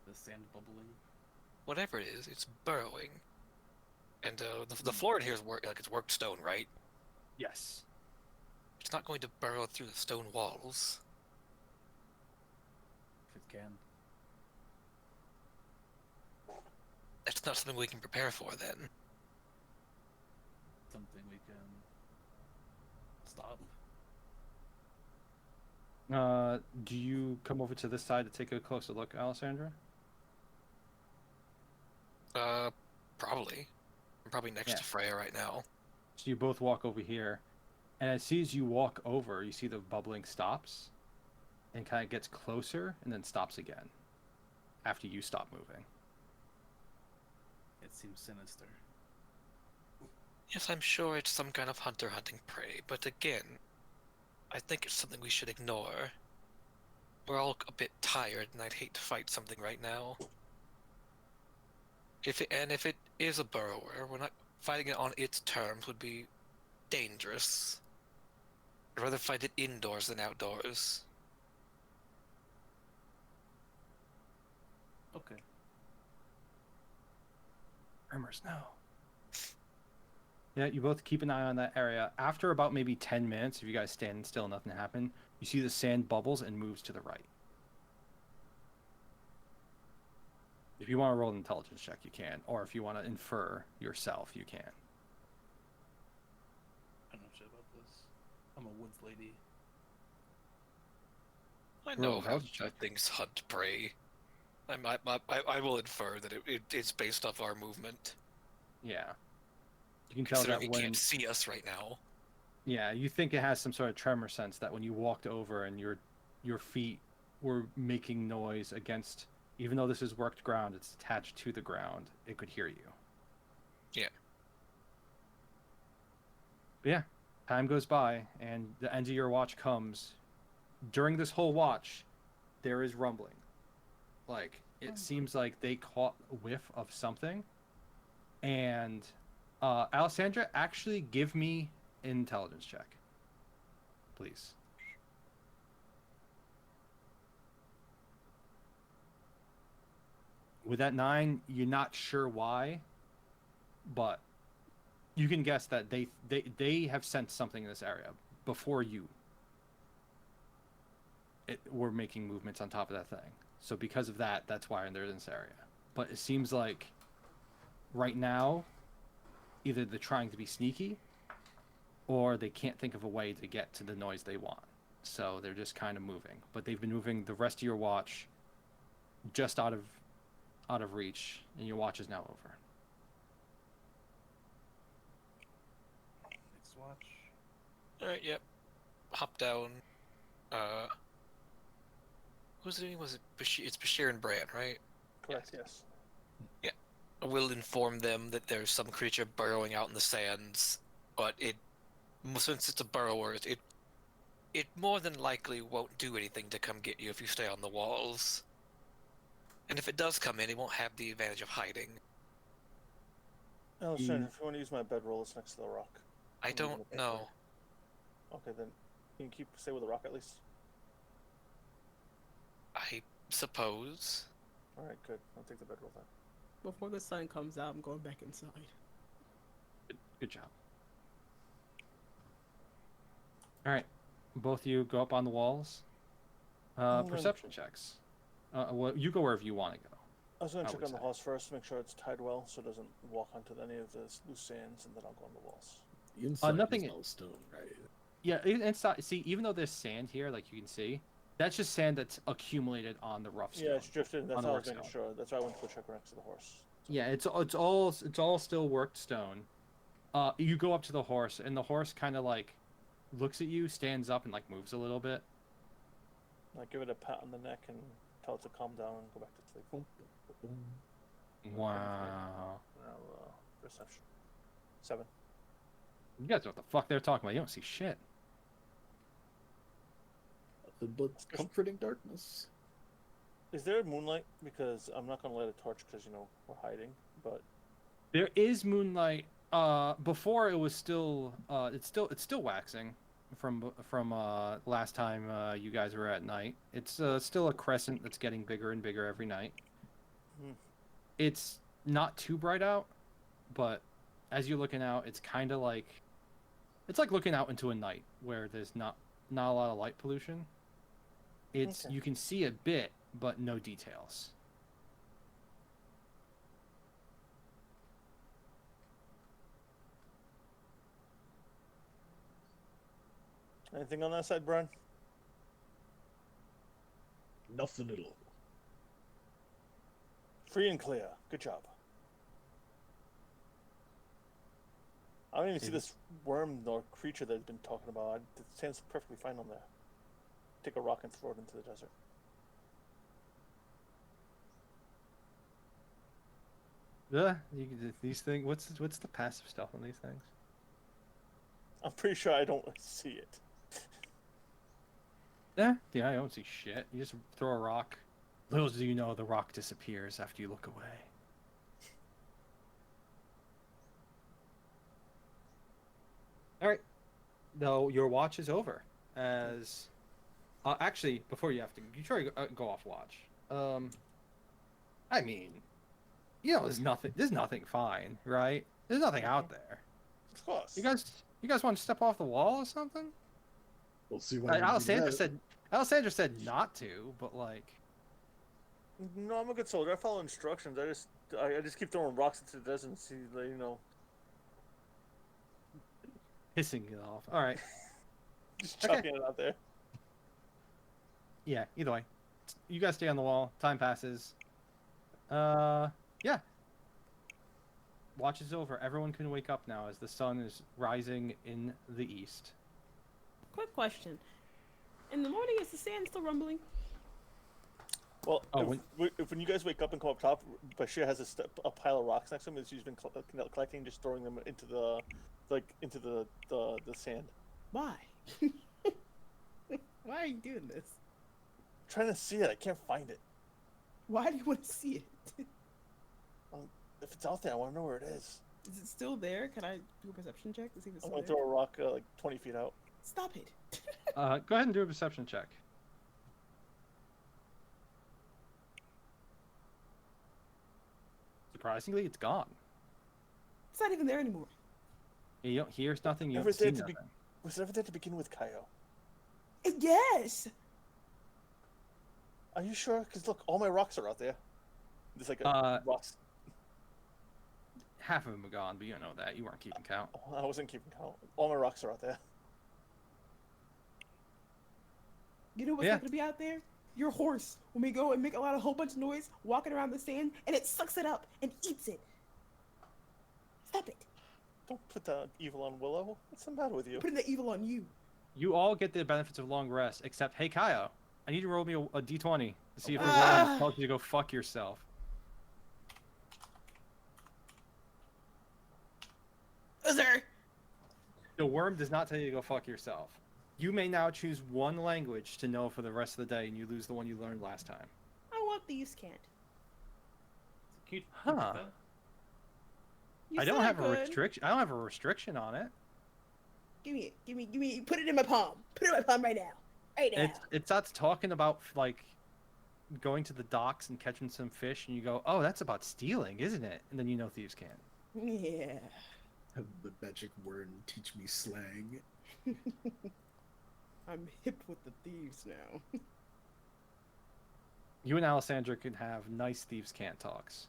the sand bubbling? Whatever it is, it's burrowing. And the floor in here is it's worked stone, right? Yes. It's not going to burrow through the stone walls. If it can. That's not something we can prepare for then. Something we can stop. Do you come over to this side to take a closer look, Alessandra? Probably. I'm probably next Yeah. to Freya right now. So you both walk over here, and as soon as you walk over, you see the bubbling stops, and kind of gets closer, and then stops again. After you stop moving. It seems sinister. Yes, I'm sure it's some kind of hunter hunting prey, but again, I think it's something we should ignore. We're all a bit tired, and I'd hate to fight something right now. If it is a burrower, we're not fighting it on its terms would be dangerous. I'd rather fight it indoors than outdoors. Okay. Tremors, no. Yeah, you both keep an eye on that area. After about maybe 10 minutes, if you guys stand still, nothing happened, you see the sand bubbles and moves to the right. If you want to roll an intelligence check, you can. Or if you want to infer yourself, you can. I don't know shit about this. I'm a woods lady. I know Roll how intelligence check. things hunt prey. I will infer that it's based off our movement. Yeah. You can tell Considering that he when... can't see us right now. Yeah, you think it has some sort of tremor sense that when you walked over and your feet were making noise against... Even though this is worked ground, it's attached to the ground, it could hear you. Yeah. But yeah, time goes by, and the end of your watch comes. During this whole watch, there is rumbling. Like, it seems like they caught a whiff of something. And, Alessandra, actually give me an intelligence check. Please. With that 9, you're not sure why, but you can guess that they have sensed something in this area before you were making movements on top of that thing. So because of that, that's why they're in this area. But it seems like right now, either they're trying to be sneaky, or they can't think of a way to get to the noise they want. So they're just kind of moving. But they've been moving the rest of your watch just out of reach, and your watch is now over. Next watch. Alright, yep. Hop down. Who's the name? Was it Bashir? It's Bashir and Bran, right? Correct, yes. Yeah. We'll inform them that there's some creature burrowing out in the sands, but since it's a burrower, it more than likely won't do anything to come get you if you stay on the walls. And if it does come in, it won't have the advantage of hiding. Alessandra, if you want to use my bedroll, it's next to the rock. I I'm don't gonna pay know. for it. Okay, then you can stay with the rock at least. I suppose. Alright, good. I'll take the bedroll then. Before the sun comes out, I'm going back inside. Good job. All right, both of you go up on the walls. Perception checks. Well, you go wherever you want to go. I was going I to check would on the say. horse first to make sure it's tied well so it doesn't walk onto any of the loose sands, and then I'll go on the walls. The inside nothing- is all stone, right? Yeah, inside. See, even though there's sand here, like you can see, that's just sand that's accumulated on the rough stone. Yeah, it's drifted. That's on the how I was work making stone. sure. That's why I went to go check next to the horse. Yeah, it's all still worked stone. You go up to the horse, and the horse kind of like looks at you, stands up, and like moves a little bit. Like, give it a pat on the neck and tell it to calm down and go back to sleep. Boom, boom. Wow. Now, perception. 7. You guys know what the fuck they're talking about. You don't see shit. Nothing but comforting darkness. Is there moonlight? Because I'm not going to light a torch because, we're hiding, but... There is moonlight. Before it was still, it's still waxing from last time you guys were at night. It's still a crescent that's getting bigger and bigger every night. Hmm. It's not too bright out, but as you're looking out, it's kind of like looking out into a night where there's not a lot of light pollution. It's Okay. You can see a bit, but no details. Anything on that side, Brian? Nothing at all. Free and clear. Good job. I don't even see this worm or creature that has been talking about. It stands perfectly fine on there. Take a rock and throw it into the desert. These things. What's the passive stuff on these things? I'm pretty sure I don't see it. Yeah, I don't see shit. You just throw a rock. Little do you know, the rock disappears after you look away. All right. Though your watch is over. As actually, before you try to go off watch. I mean, you know, there's nothing fine, right? There's nothing out there. Of course. You guys want to step off the wall or something? We'll see what Alessandra said not to, but like, No, I'm a good soldier. I follow instructions. I just keep throwing rocks into the desert and see, like, you know, hissing it off. All right. just Okay. chucking it out there. Yeah, either way. You guys stay on the wall. Time passes. Yeah. Watch is over. Everyone can wake up now as the sun is rising in the east. Quick question. In the morning, is the sand still rumbling? Well, Oh, when you guys wake up and come up top, Bashir has a pile of rocks next to him. She's been collecting, just throwing them into the sand. Why? Why are you doing this? I'm trying to see it. I can't find it. Why do you want to see it? If it's out there, I want to know where it is. Is it still there? Can I do a perception check to see if it's I'm still gonna there? throw a rock like 20 feet out. Stop it. Go ahead and do a perception check. Surprisingly, it's gone. It's not even there anymore. You don't hear nothing. You Never don't see there to be- nothing. Was it ever there to begin with, Kaio? Yes. Are you sure? Because look, all my rocks are out there. There's like rocks. Half of them are gone, but you don't know that. You weren't keeping count. I wasn't keeping count. All my rocks are out there. You know what's Yeah. not gonna be out there? Your horse. When we go and make a whole bunch of noise, walking around the sand, and it sucks it up and eats it. Stop it. Don't put the evil on Willow. What's the matter with you? Putting the evil on you. You all get the benefits of long rest, except, hey, Kaio, I need you to roll me a d20 to see if the Ah. worm tells you to go fuck yourself. Loser. The worm does not tell you to go fuck yourself. You may now choose one language to know for the rest of the day, and you lose the one you learned last time. I want these can't. It's a cute. Huh. Cute You I don't said have a could. restriction. I don't have a restriction on it. Give me it. Give me. Put it in my palm. Put it in my palm right now. Right now. It starts talking about like going to the docks and catching some fish, and you go, "Oh, that's about stealing, isn't it?" And then you know thieves can't. Yeah. Have the magic word teach me slang. I'm hip with the thieves now. You and Alessandra can have nice thieves can't talks.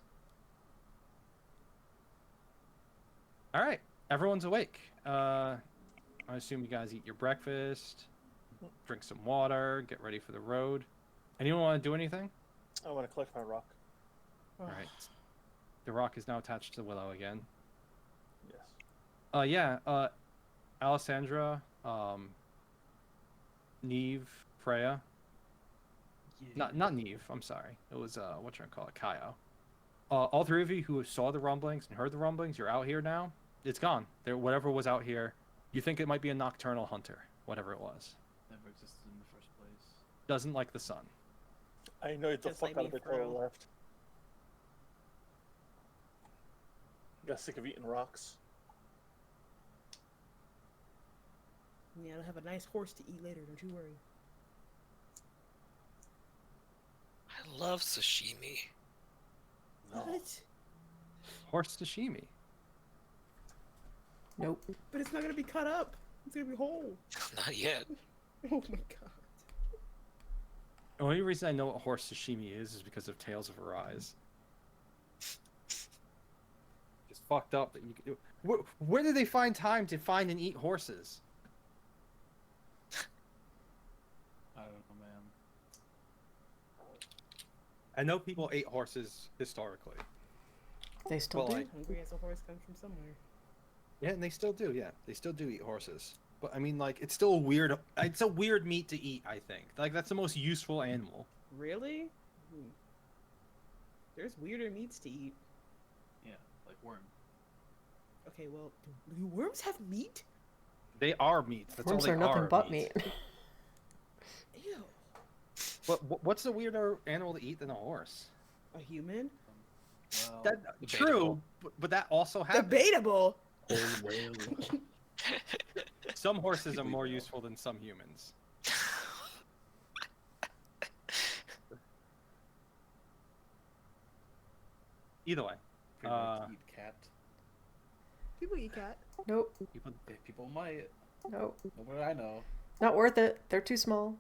All right, everyone's awake. I assume you guys eat your breakfast, drink some water, get ready for the road. Anyone want to do anything? I want to collect my rock. All right. The rock is now attached to Willow again. Yes. Yeah. Alessandra, Neve, Freya. Yeah. Not Neve. I'm sorry. It was what should I call it? Kaio. All three of you who saw the rumblings and heard the rumblings, you're out here now. It's gone. There, whatever was out here. You think it might be a nocturnal hunter, whatever it was. Never existed in the first place. Doesn't like the sun. I know the Just fuck like out me of it for till I real. left. Got sick of eating rocks. Yeah, I'll have a nice horse to eat later. Don't you worry. I love sashimi. No. What? Horse sashimi. Nope. But it's not gonna be cut up. It's gonna be whole. Not yet. Oh my god. The only reason I know what horse sashimi is because of Tales of Arise. Just fucked up that you could do. Where do they find time to find and eat horses? I don't know, man. I know people ate horses historically. They still Well, do. like- Hungry as a horse comes from somewhere. Yeah, and they still do. Yeah, they still do eat horses. But I mean, like, it's still a weird. It's a weird meat to eat. I think. Like, that's the most useful animal. Really? There's weirder meats to eat. Yeah, like worm. Okay, well, do worms have meat? They are meats. That's Worms all they are nothing but meat. meat. Ew. But what's the weirder animal to eat than a horse? A human? Well, That Debatable. true, but that also happens. Debatable. Whole whale. Some horses are more useful than some humans. Either way, People like to eat cat. People eat cat. Nope. people, People might. Nope. Nobody I know. Not worth it. They're too small.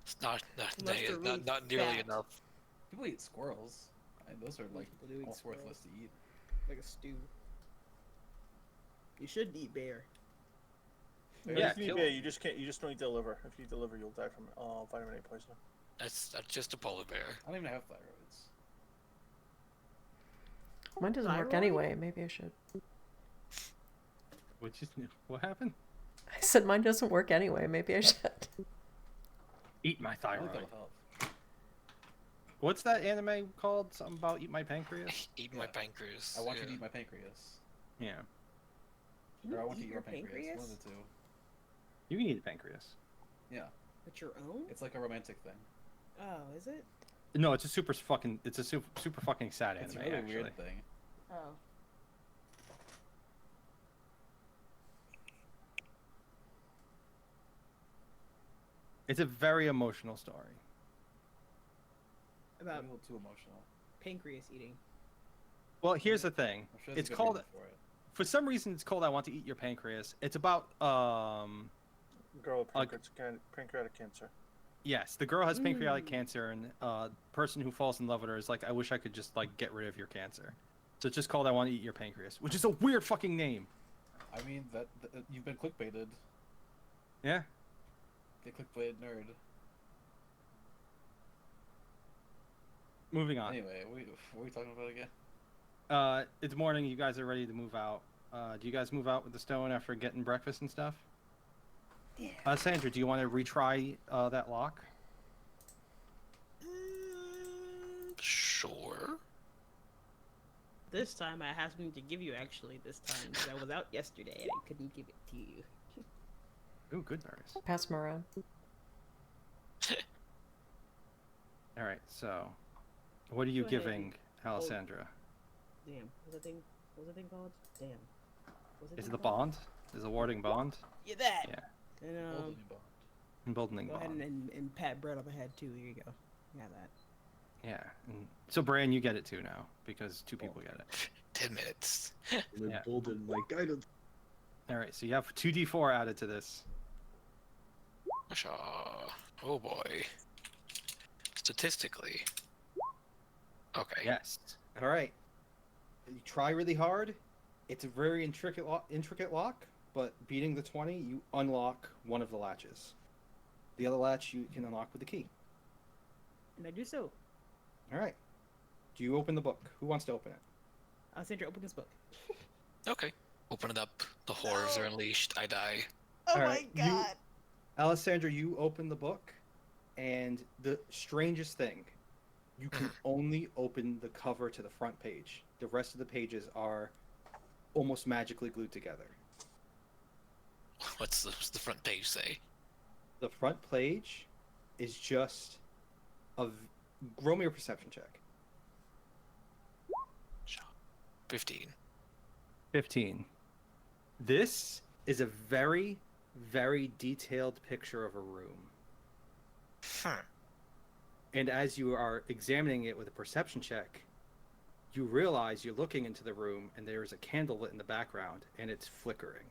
It's not Unless they're really not nearly fat. enough. People eat squirrels. Those are like People do eat almost squirrels. worthless to eat. Like a stew. You should eat bear. Yeah, If you kill eat bear, 'em. you just can't. You just don't eat the liver. If you eat the liver, you'll die from vitamin A poisoning. That's just a polar bear. I don't even have thyroids. Mine doesn't work Thyroid? anyway. Maybe I should. what happened? I said mine doesn't work anyway. Maybe I should. Eat my I think thyroid. that'll help. What's that anime called? Something about eat my pancreas? Eat my Yeah. pancreas. I want you yeah. to eat my pancreas. Yeah. Or I You want to eat eat your pancreas. One of the two. You can eat the pancreas. Yeah. But your own? It's like a romantic thing. Oh, is it? No, it's a super fucking sad It's a anime really actually. weird thing. Oh. It's a very emotional story. Maybe a About little too emotional. pancreas eating. Well, here's the thing. I'm sure there's It's a good called reason for it. for some reason it's called I Want to Eat Your Pancreas. It's about Girl with Like- pancreatic cancer. yes, the girl has pancreatic Mm. cancer and person who falls in love with her is like I wish I could just like get rid of your cancer. So it's just called I Want to Eat Your Pancreas, which is a weird fucking name. I mean, that you've been clickbaited. Yeah. Get clickbaited, nerd. Moving on. Anyway, what are we talking about again? It's morning. You guys are ready to move out. Do you guys move out with the stone after getting breakfast and stuff? Yeah. Sandra, do you want to retry that lock? Sure. This time I have something to give you actually this time because I was out yesterday and I couldn't give it to you. Ooh, good berries. Pass them around. All right, so what are you Go ahead. giving Alessandra? Damn. What was the thing called? Damn. What's Is it thing the called? bond? Is the warding bond? Yeah, that. Yeah. And Golden Bond. Emboldening go ahead bond. and pat bread on the head too. Here you go. You got that. Yeah. And so Bran, you get it too now because two people get it. 10 minutes. And Yeah. emboldened my guidance. All right, so you have 2d4 added to this. Oh boy. Statistically. Okay. Yes. All right. You try really hard. It's a very intricate lock, but beating the 20, you unlock one of the latches. The other latch you can unlock with the key. And I do so. All right. Do you open the book? Who wants to open it? Alessandra, open this book. Okay. Open it up. The horrors are unleashed. I die. Oh All my right, you- god. Alessandra, you open the book, and the strangest thing, you can only open the cover to the front page. The rest of the pages are almost magically glued together. What's the front page say? The front page is just a roll me a perception check. 15. 15. This is a very, very detailed picture of a room. Huh. And as you are examining it with a perception check, you realize you're looking into the room and there is a candle lit in the background and it's flickering.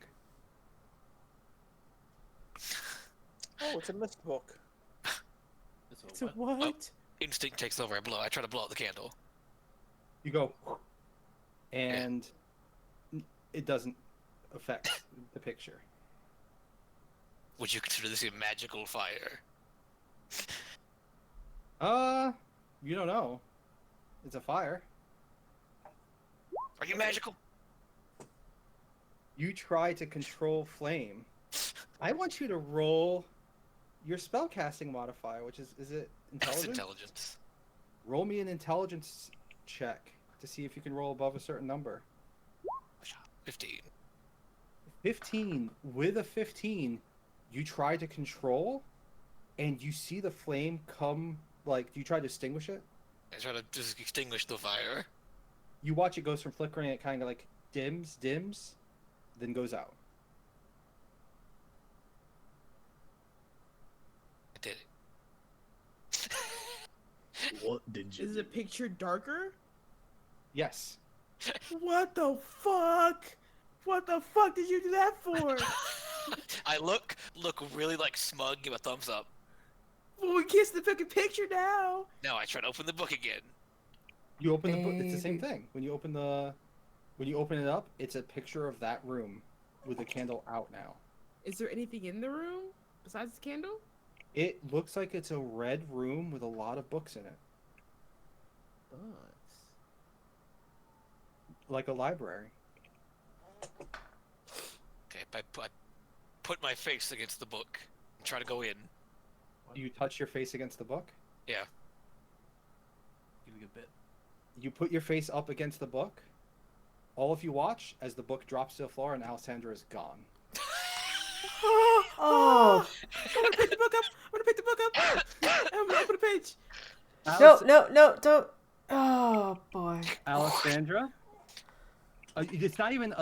Oh, it's a mist book. So what? Instinct takes over. I try to blow out the candle. You go, and it doesn't affect the picture. Would you consider this a magical fire? You don't know. It's a fire. Are you magical? You try to control flame. I want you to roll your spellcasting modifier, which is it That's intelligence? intelligence. Roll me an intelligence check to see if you can roll above a certain number. 15. 15. With a 15, you try to control, and you see the flame come, like, you try to extinguish it. I try to just extinguish the fire. You watch it goes from flickering, it kind of like dims, then goes out. I did it. What did you Is do? the picture darker? Yes. What the fuck? What the fuck did you do that for? I look really like smug, give a thumbs up. Well, we kiss the fucking picture now. Now I try to open the book again. You open the book. It's the same Baby. thing. When you open it up, it's a picture of that room with the candle out now. Is there anything in the room besides the candle? It looks like it's a red room with a lot of books in it, Books. like a library. Okay, I put my face against the book and try to go in. You touch your face against the book. Yeah. Give me a bit. You put your face up against the book. All of you watch as the book drops to the floor and Alessandra is gone. Oh. I'm gonna pick the book up. I'm gonna pick the book up. I'm gonna open the page. No, don't. Oh boy. Alessandra. It's not even.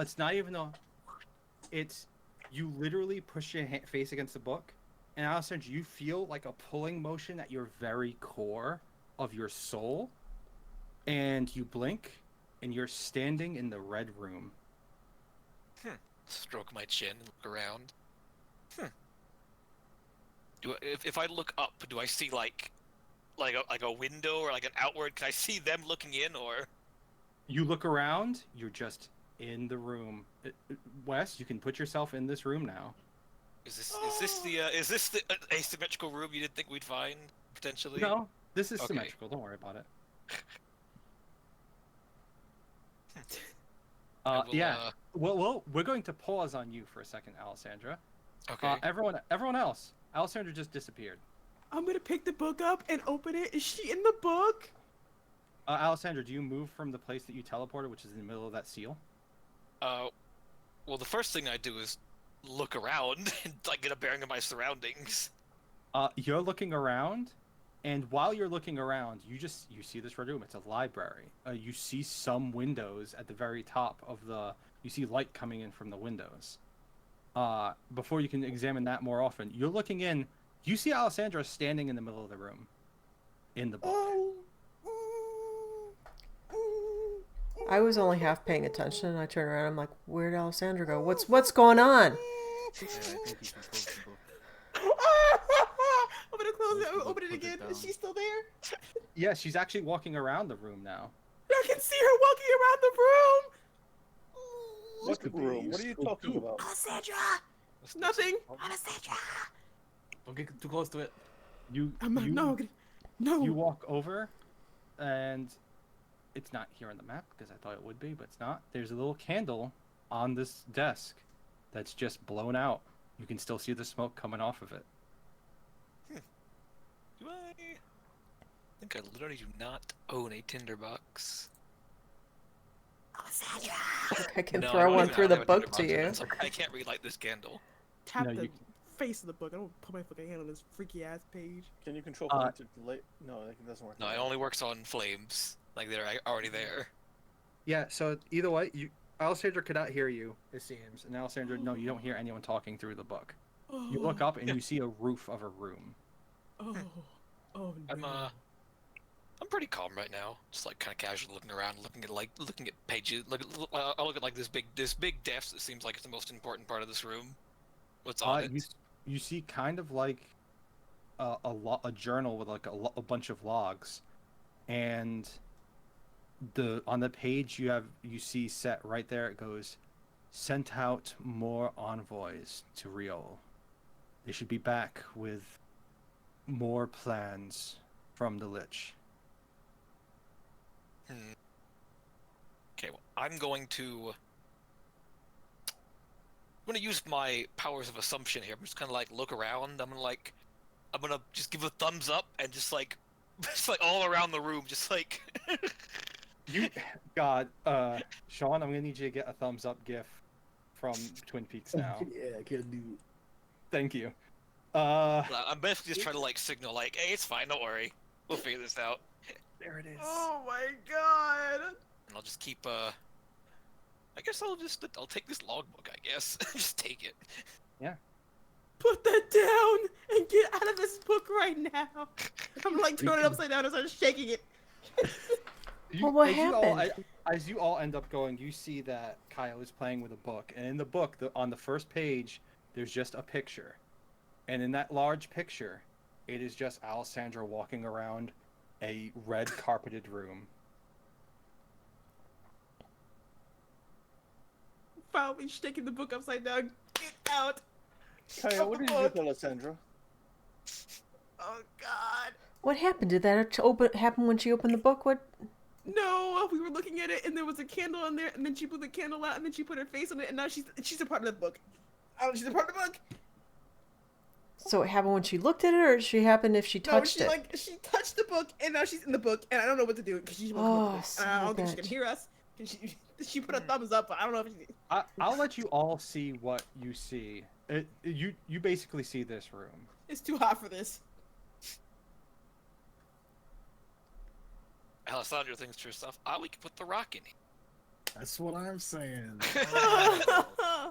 It's you literally push your face against the book, and Alessandra, you feel like a pulling motion at your very core of your soul, and you blink, and you're standing in the red room. Stroke my chin and look around. If I look up, do I see like a window or like an outward? Can I see them looking in, or? You look around. You're just in the room. Wes, you can put yourself in this room now. Is this the asymmetrical room you didn't think we'd find potentially? No, this is Okay. symmetrical. Don't worry about it. I will, Yeah. Well, we're going to pause on you for a second, Alessandra. Okay. Everyone else. Alessandra just disappeared. I'm gonna pick the book up and open it. Is she in the book? Alessandra, do you move from the place that you teleported, which is in the middle of that seal? Well, the first thing I do is look around and like get a bearing of my surroundings. You're looking around, and while you're looking around, you see this red room. It's a library. You see some windows at the very top of the. You see light coming in from the windows. Before you can examine that more often, you're looking in. You see Alessandra standing in the middle of the room, in the book. I was only half paying attention, and I turn around. I'm like, "Where'd Alessandra go? What's going on?" Yeah, I think you can close the book. I'm gonna close it. I'm gonna Put open it it again. down. Is she still there? Yeah, she's actually walking around the room now. I can see her walking around the room. What could be room? What are you useful talking too. about? Alessandra. Nothing. Alessandra. Don't get too close to it. You No. walk over, and it's not here on the map because I thought it would be, but it's not. There's a little candle on this desk that's just blown out. You can still see the smoke coming off of it. Do I think I literally do not own a tinderbox? Alessandra. I can No, I throw don't one even through have the a book tinderbox, to you. so I can't relight this candle. Tap No, the you- face of the book. I don't put my fucking hand on this freaky ass page. Can you control Uh, to delay? No, it doesn't work. No, it only works on flames. Like they're already there. Yeah, so either way, Alessandra could not hear you, it seems. And Alessandra, no, you don't hear anyone talking through the book. You look up and you see a roof of a room. Oh no. I'm pretty calm right now. Just like kind of casually looking around, looking at pages. I'll look at like this big desk that seems like it's the most important part of this room. What's on it? You see kind of like a journal with like a bunch of logs, and on the page you see set right there. It goes, "Sent out more envoys to Rio. They should be back with more plans from the Lich." Okay, well, I'm going to use my powers of assumption here. I'm just kind of like look around. I'm gonna just give a thumbs up and just like all around the room, just like. Sean, I'm gonna need you to get a thumbs up gif from Twin Peaks now. Yeah, I can do. Thank you. I'm basically just trying to like signal like, hey, it's fine, don't worry, we'll figure this out. There it is. Oh my god. And I'll just keep I guess I'll take this logbook, I guess. Just take it. Put that down and get out of this book right now. I'm like throwing it upside down and start shaking it. Well, what as happened? As you all end up going, you see that Kyle is playing with a book, and in the book, on the first page, there's just a picture, and in that large picture, it is just Alessandra walking around a red carpeted room. Found me shaking the book upside down. Get out! Kaya, what did you do to Alessandra? Oh God. What happened? Did that happen when she opened the book? What? No, we were looking at it, and there was a candle in there, and then she blew the candle out, and then she put her face on it, and now she's a part of the book. Oh, she's a part of the book. So it happened when she looked at it, or she happened if she touched no, it? she touched the book, and now she's in the book, and I don't know what to do because she's walking with the book. son And I of a don't think she bitch. can hear us. She put a thumbs up, but I don't know if she. I'll let you all see what you see. You basically see this room. It's too hot for this. Alessandra thinks to herself, we could put the rock in it. That's what I'm saying. I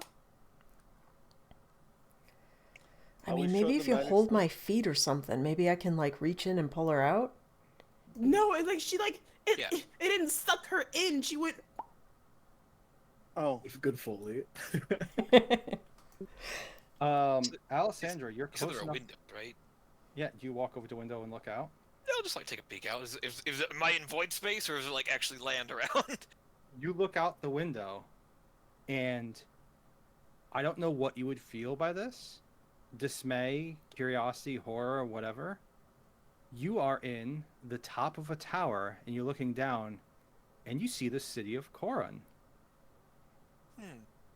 I mean, would maybe show if the you magic hold stuff. my feet or something, maybe I can like reach in and pull her out. No, it's like she Yeah. it didn't suck her in. She went. Oh, With good Foley. Alessandra, you're So close there are enough. windows, right? Yeah, do you walk over to the window and look out? I'll just like take a peek out. Is it, am I in void space or is it like actually land around? You look out the window, and I don't know what you would feel by this. Dismay, curiosity, horror, whatever. You are in the top of a tower, and you're looking down, and you see the city of Korun.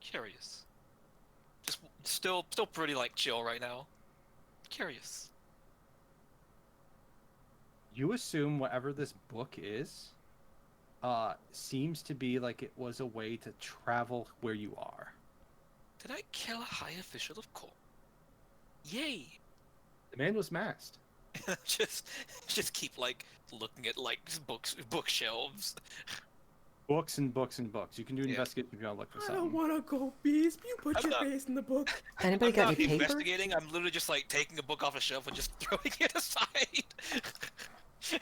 Curious. Just still pretty like chill right now. Curious. You assume whatever this book is, seems to be like it was a way to travel where you are. Did I kill a high official of Cole? Yay! The man was masked. just keep like looking at like bookshelves. Books and books and books. You can do an Yeah. investigation if you want to look for I don't something. want to go, Beast. You put I'm your not- face in the book. Anybody I'm got not any paper? investigating. I'm literally just like taking a book off a shelf and just throwing it aside. Yeah,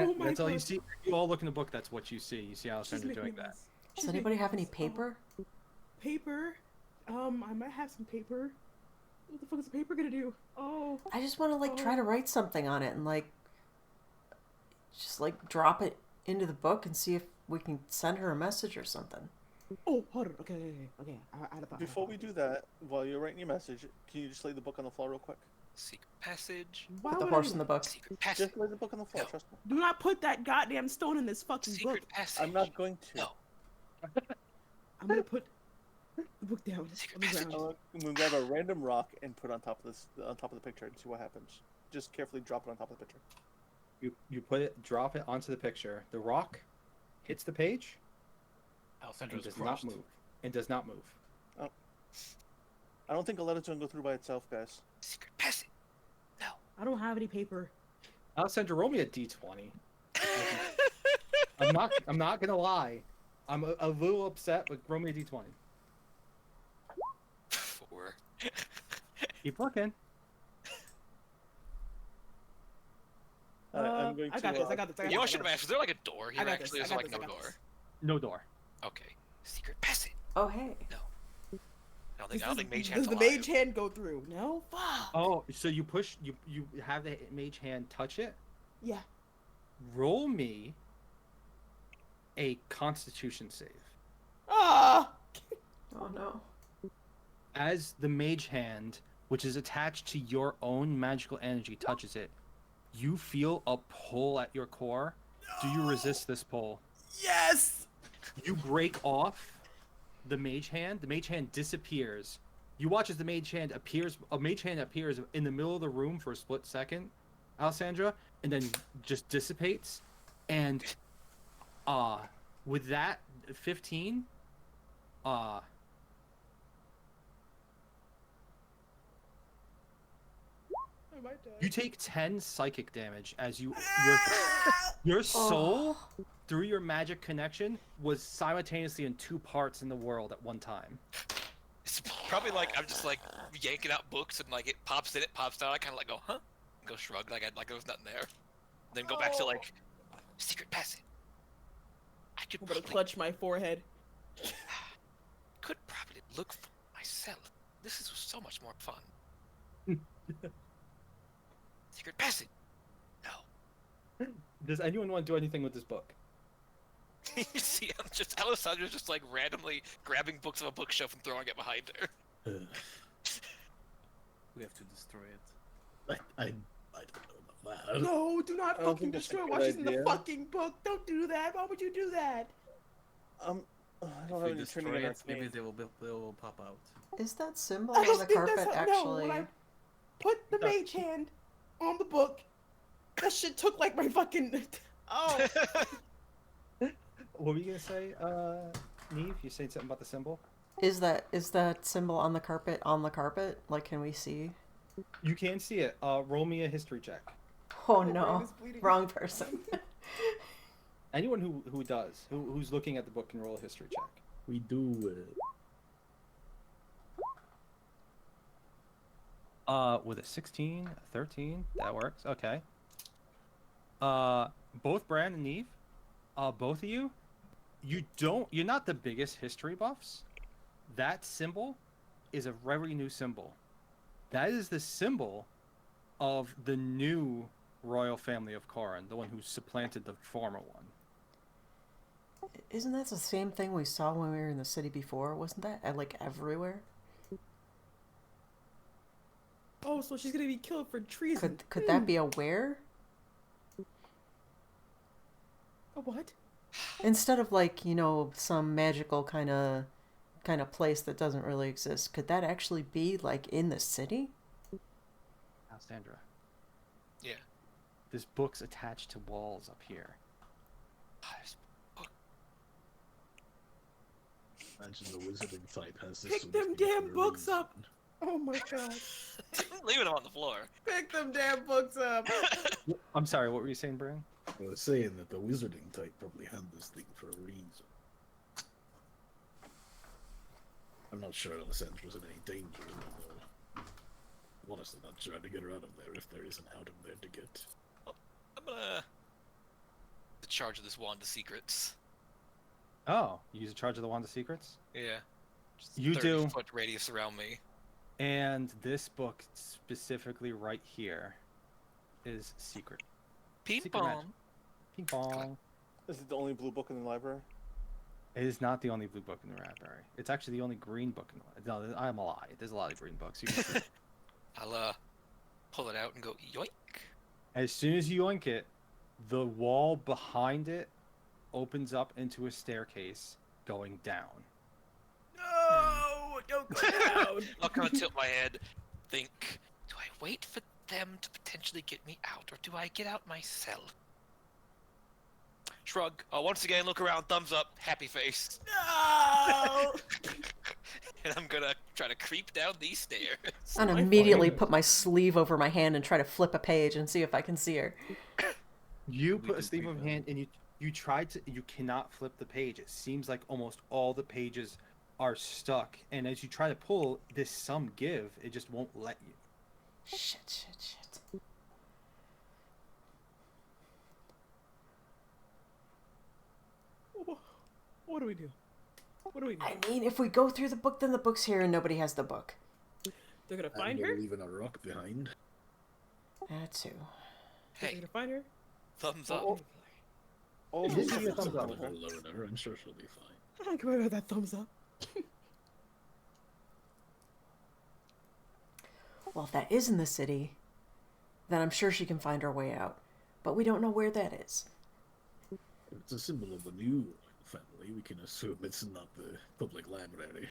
Oh my that's all you God. see. You all look in the book. That's what you see. You see She's Alessandra making doing a that. mess. Does She's anybody making have a any mess. paper? Paper? I might have some paper. What the fuck is the paper gonna do? Oh. I just want to like try to write something on it and like just like drop it into the book and see if we can send her a message or something. Oh, hold on. Okay. I had a thought. before we do that, while you're writing your message, can you just lay the book on the floor real quick? Secret passage. Why Put the would horse I in the book. Secret passage. Just lay the book on the floor, No. trust me. do not put that goddamn stone in this fucking book. Secret passage. I'm not going to. No. I'm gonna put the book down Secret on the passage. ground. I'm gonna grab a random rock and put it on top of the picture and see what happens. Just carefully drop it on top of the picture. You drop it onto the picture. The rock hits the page and Alcendra's does crushed. not move. And does not move. I don't think a letter's gonna go through by itself, guys. Secret passage. No. I don't have any paper. Alessandra, roll me a d20. I'm not gonna lie. I'm a little upset, but roll me a d20. 4. Keep looking. I'm going to. I got this. I got this. You know, I should have asked. Is there like a door here? I got this, Actually, I is there got like this, no I got door? this. No door. Okay. Secret passage. Oh hey. I don't think Mage Hand's Does the alive. mage hand go through? No? Fuck. Oh, so you push you have the mage hand touch it? Yeah. Roll me a constitution save. Ah! Oh no. As the mage hand, which is attached to your own magical energy, touches it, you feel a pull at your core. Do you resist this pull? Yes! You break off the mage hand. The mage hand disappears. You watch as the mage hand appears. A mage hand appears in the middle of the room for a split second, Alessandra, and then just dissipates. And with that 15, you take 10 psychic damage as your soul through your magic connection was simultaneously in two parts in the world at one time. It's probably like I'm just like yanking out books and like it pops in, it pops out. I kind of like go, huh? And go shrug like there was nothing there. Then go back to like secret passage. Could I'm gonna probably, clutch my forehead. could probably look for myself. This is so much more fun. Secret passage. No. Does anyone want to do anything with this book? You see, Alessandra's just like randomly grabbing books off a bookshelf and throwing it behind her. We have to destroy it. I don't know about that. No, do not I don't fucking think that's a destroy good what's in the idea. fucking book. Don't do that. Why would you do that? I don't If have we any destroy training in it, maybe arcane. they will pop out. Is that symbol I on don't the think carpet that's actually? No, when I put the mage hand on the book, that shit took like my fucking. Oh. What were you gonna say, Neve? You saying something about the symbol? Is that symbol on the carpet on the carpet? Like, can we see? You can see it. Roll me a history check. Oh My brain no, is bleeding. wrong person. Anyone who's looking at the book can roll a history check. We do. With a 16, 13, that works. Okay. Both Bran and Neve, both of you, you're not the biggest history buffs. That symbol is a very new symbol. That is the symbol of the new royal family of Corran, the one who supplanted the former one. Isn't that the same thing we saw when we were in the city before? Wasn't that like everywhere? Oh, so she's gonna be killed for treason. Could that be a where? A what? Instead of like, you know, some magical kind of place that doesn't really exist, could that actually be like in the city? Alessandra, Yeah. this book's attached to walls up here. Imagine the wizarding type has this. Pick sort of them thing damn for a books reason. up. Oh my god. Leaving them on the floor. Pick them damn books up. I'm sorry, what were you saying, Bran? I was saying that the wizarding type probably had this thing for a reason. I'm not sure Alessandra's in any danger, though. I'm honestly not trying to get her out of there if there isn't out of there to get. I'm gonna the charge of this wand of secrets. Oh, you use a charge of the Wand of Secrets? Yeah. Just You 30 do. foot radius around me. And this book, specifically right here, is secret. Ping Secret magic. pong. Ping pong. Is it the only blue book in the library? It is not the only blue book in the library. It's actually the only green book in the library. No, I'm a lie. There's a lot of green books. You can see it. I'll pull it out and go yoink. As soon as you yoink it, the wall behind it opens up into a staircase going down. No, don't go down. I'll kind of tilt my head, think, do I wait for them to potentially get me out, or do I get out myself? Shrug. Once again, look around, thumbs up, happy face. No. And I'm gonna try to creep down these stairs. And immediately put my sleeve over my hand and try to flip a page and see if I can see her. You We put a did sleeve pretty of well. hand and you tried to, you cannot flip the page. It seems like almost all the pages are stuck, and as you try to pull this some give, it just won't let you. Shit. What do we do? What do we do? I mean, if we go through the book, then the book's here and nobody has the book. They're gonna And find we're her. leaving a rock behind. That too. They're Hey, gonna find her. thumbs up. Oh, Just this give me a is thumbs up. cool. I'll loan her. I'm sure she'll be fine. I don't care about that thumbs up. Well, if that is in the city, then I'm sure she can find her way out. But we don't know where that is. If it's a symbol of the new family, we can assume it's not the public library.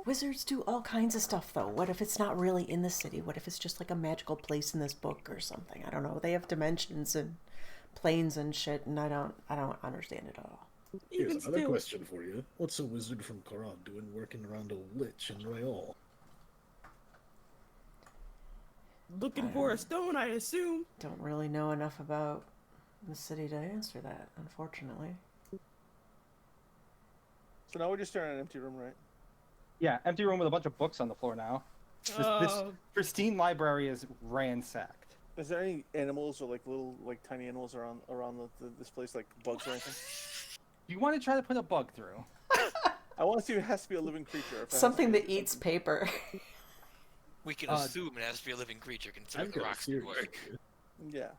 Wizards do all kinds of stuff, though. What if it's not really in the city? What if it's just like a magical place in this book or something? I don't know. They have dimensions and planes and shit, and I don't understand it all. Even Here's another still, question for you. What's a wizard from Corran doing working around a lich in Royal? looking for a stone, I assume. Don't really know enough about the city to answer that, unfortunately. So now we're just staring at an empty room, right? Yeah, empty room with a bunch of books on the floor now. This Oh, pristine library is ransacked. Is there any animals or like little like tiny animals around this place, like bugs or anything? You want to try to put a bug through? I want to see if it has to be a living creature. If it has to Something be that eats something- paper. We can Uh, assume it has to be a living creature, considering I've the got a rocks serious work. idea. Yeah,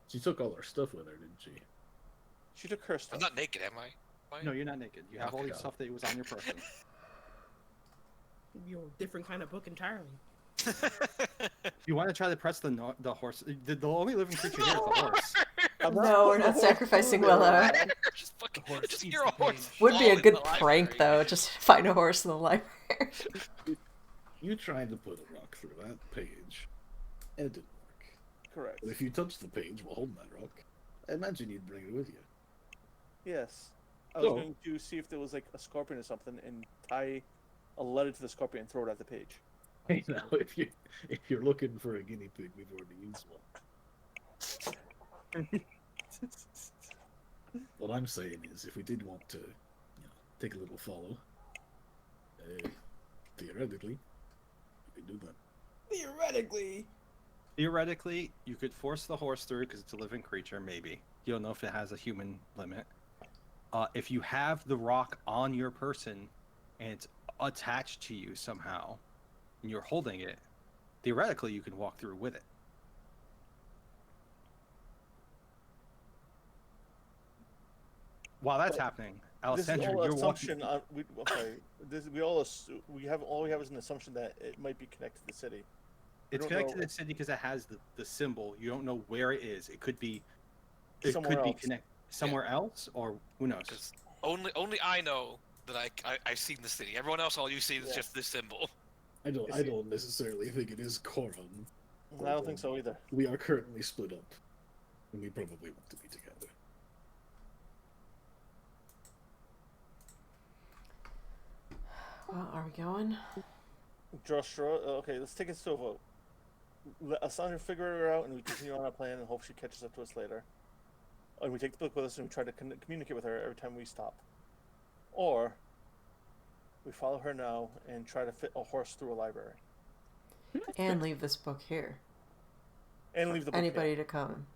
She took all her stuff with her, didn't she? she took her I'm stuff. not naked, am I? Am I? No, you're not naked. You have all Okay. the stuff that was on your person. You're a different kind of book entirely. You want to try to press the horse? The only living creature here is the horse. I'm not No, we're putting the not horse sacrificing through there. Willow. just fucking, horse just eats hear a the horse. page. Would be a fall good in the prank, library. though. Just find a horse in the library. You tried to put a rock through that page, and it didn't work. Correct. But if you touched the page while holding that rock, I imagine you'd bring it with you. Yes. I was So- going to see if there was like a scorpion or something and tie a letter to the scorpion and throw it at the page. Hey, now if you're looking for a guinea pig, we've already used one. What I'm saying is, if we did want to, take a little follow, theoretically, we could do that. Theoretically. Theoretically, you could force the horse through because it's a living creature. Maybe you don't know if it has a human limit. If you have the rock on your person and it's attached to you somehow, and you're holding it, theoretically you can walk through with it. While that's happening, This is Alessandra, all you're assumption. walking. All we have is an assumption that it might be connected to the city. It's don't connected know. to the city because it has the symbol. You don't know where it is. It could be. It Somewhere could be else. connected somewhere else, or who knows? Because only I know that I've seen the city. Everyone else, all you see is Yeah. just this symbol. I don't Is it- necessarily think it is Koron. I don't think so either. We are currently split up, and we probably want to be together. Well, are we going? Joshua, okay, let's take it to a vote. Let Asandra figure her out, and we continue on our plan, and hope she catches up to us later. And we take the book with us, and we try to communicate with her every time we stop. Or we follow her now and try to fit a horse through a library And leave this book here. and leave the book here. Anybody to come.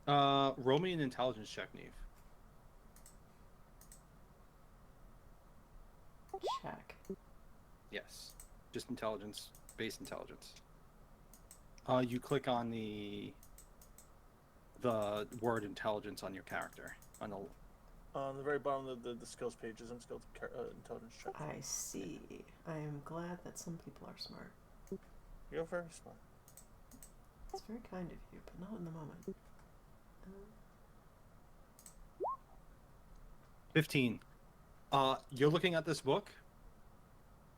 Roll me an intelligence check, Neve. Check. Yes, just intelligence, base intelligence. You click on the word intelligence on your character on the. On the very bottom of the skills page is unskilled intelligence check. I see. I am glad that some people are smart. You're very smart. It's very kind of you, but not in the moment. 15. You're looking at this book.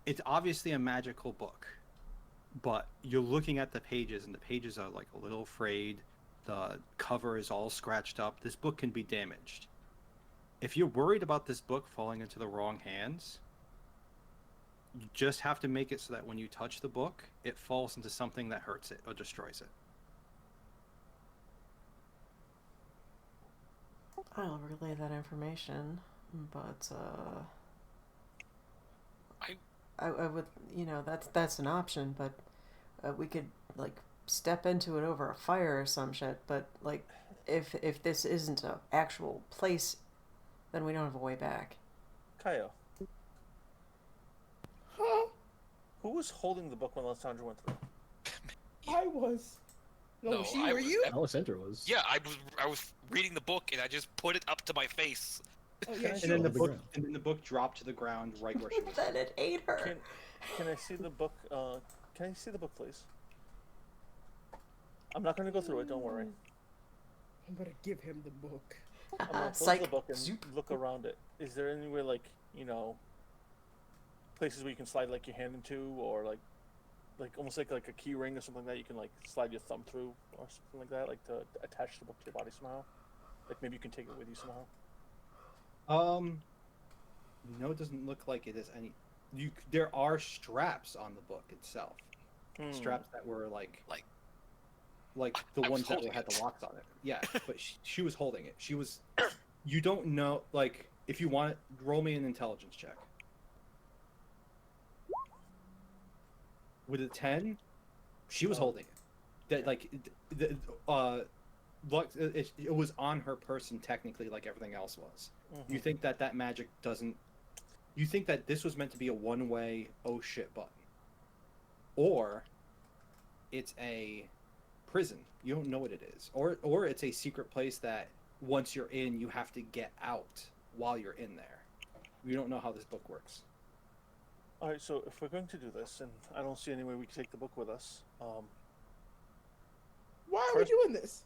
It's obviously a magical book, but you're looking at the pages, and the pages are like a little frayed. The cover is all scratched up. This book can be damaged. If you're worried about this book falling into the wrong hands, you just have to make it so that when you touch the book, it falls into something that hurts it or destroys it. I'll relay that information, but I would, that's an option, but we could like step into it over a fire or some shit. But like, if this isn't an actual place, then we don't have a way back. Kaio. Who was holding the book when Alessandra went through? I was. No, No, she I were was- you? Alessandra was. Yeah, I was reading the book and I just put it up to my face. Oh yeah, And she And then on the the book, ground. and then the book dropped to the ground right where she was. Then it ate her. Can I see the book? Can I see the book, please? I'm not going to go through it. Don't worry. I'm gonna give him the book. I'm going to close Psych. the book and Zoop. look around it. Is there anywhere like places where you can slide like your hand into, or like almost like a key ring or something like that you can like slide your thumb through, or something like that, like to attach the book to your body somehow? Like maybe you can take it with you somehow. No, it doesn't look like it is any. There are straps on the book itself. Straps that were like the I was ones that holding had it. the locks on it. Yeah, but she was holding it. She was. You don't know, like, if you want it, roll me an intelligence check. With a 10, she was holding it. that like it was on her person technically, like everything else was. You think that magic doesn't? You think that this was meant to be a one-way oh shit button, or it's a prison. You don't know what it is, or it's a secret place that once you're in, you have to get out while you're in there. You don't know how this book works. All right, so if we're going to do this, and I don't see any way we can take the book with us, Why are we doing this?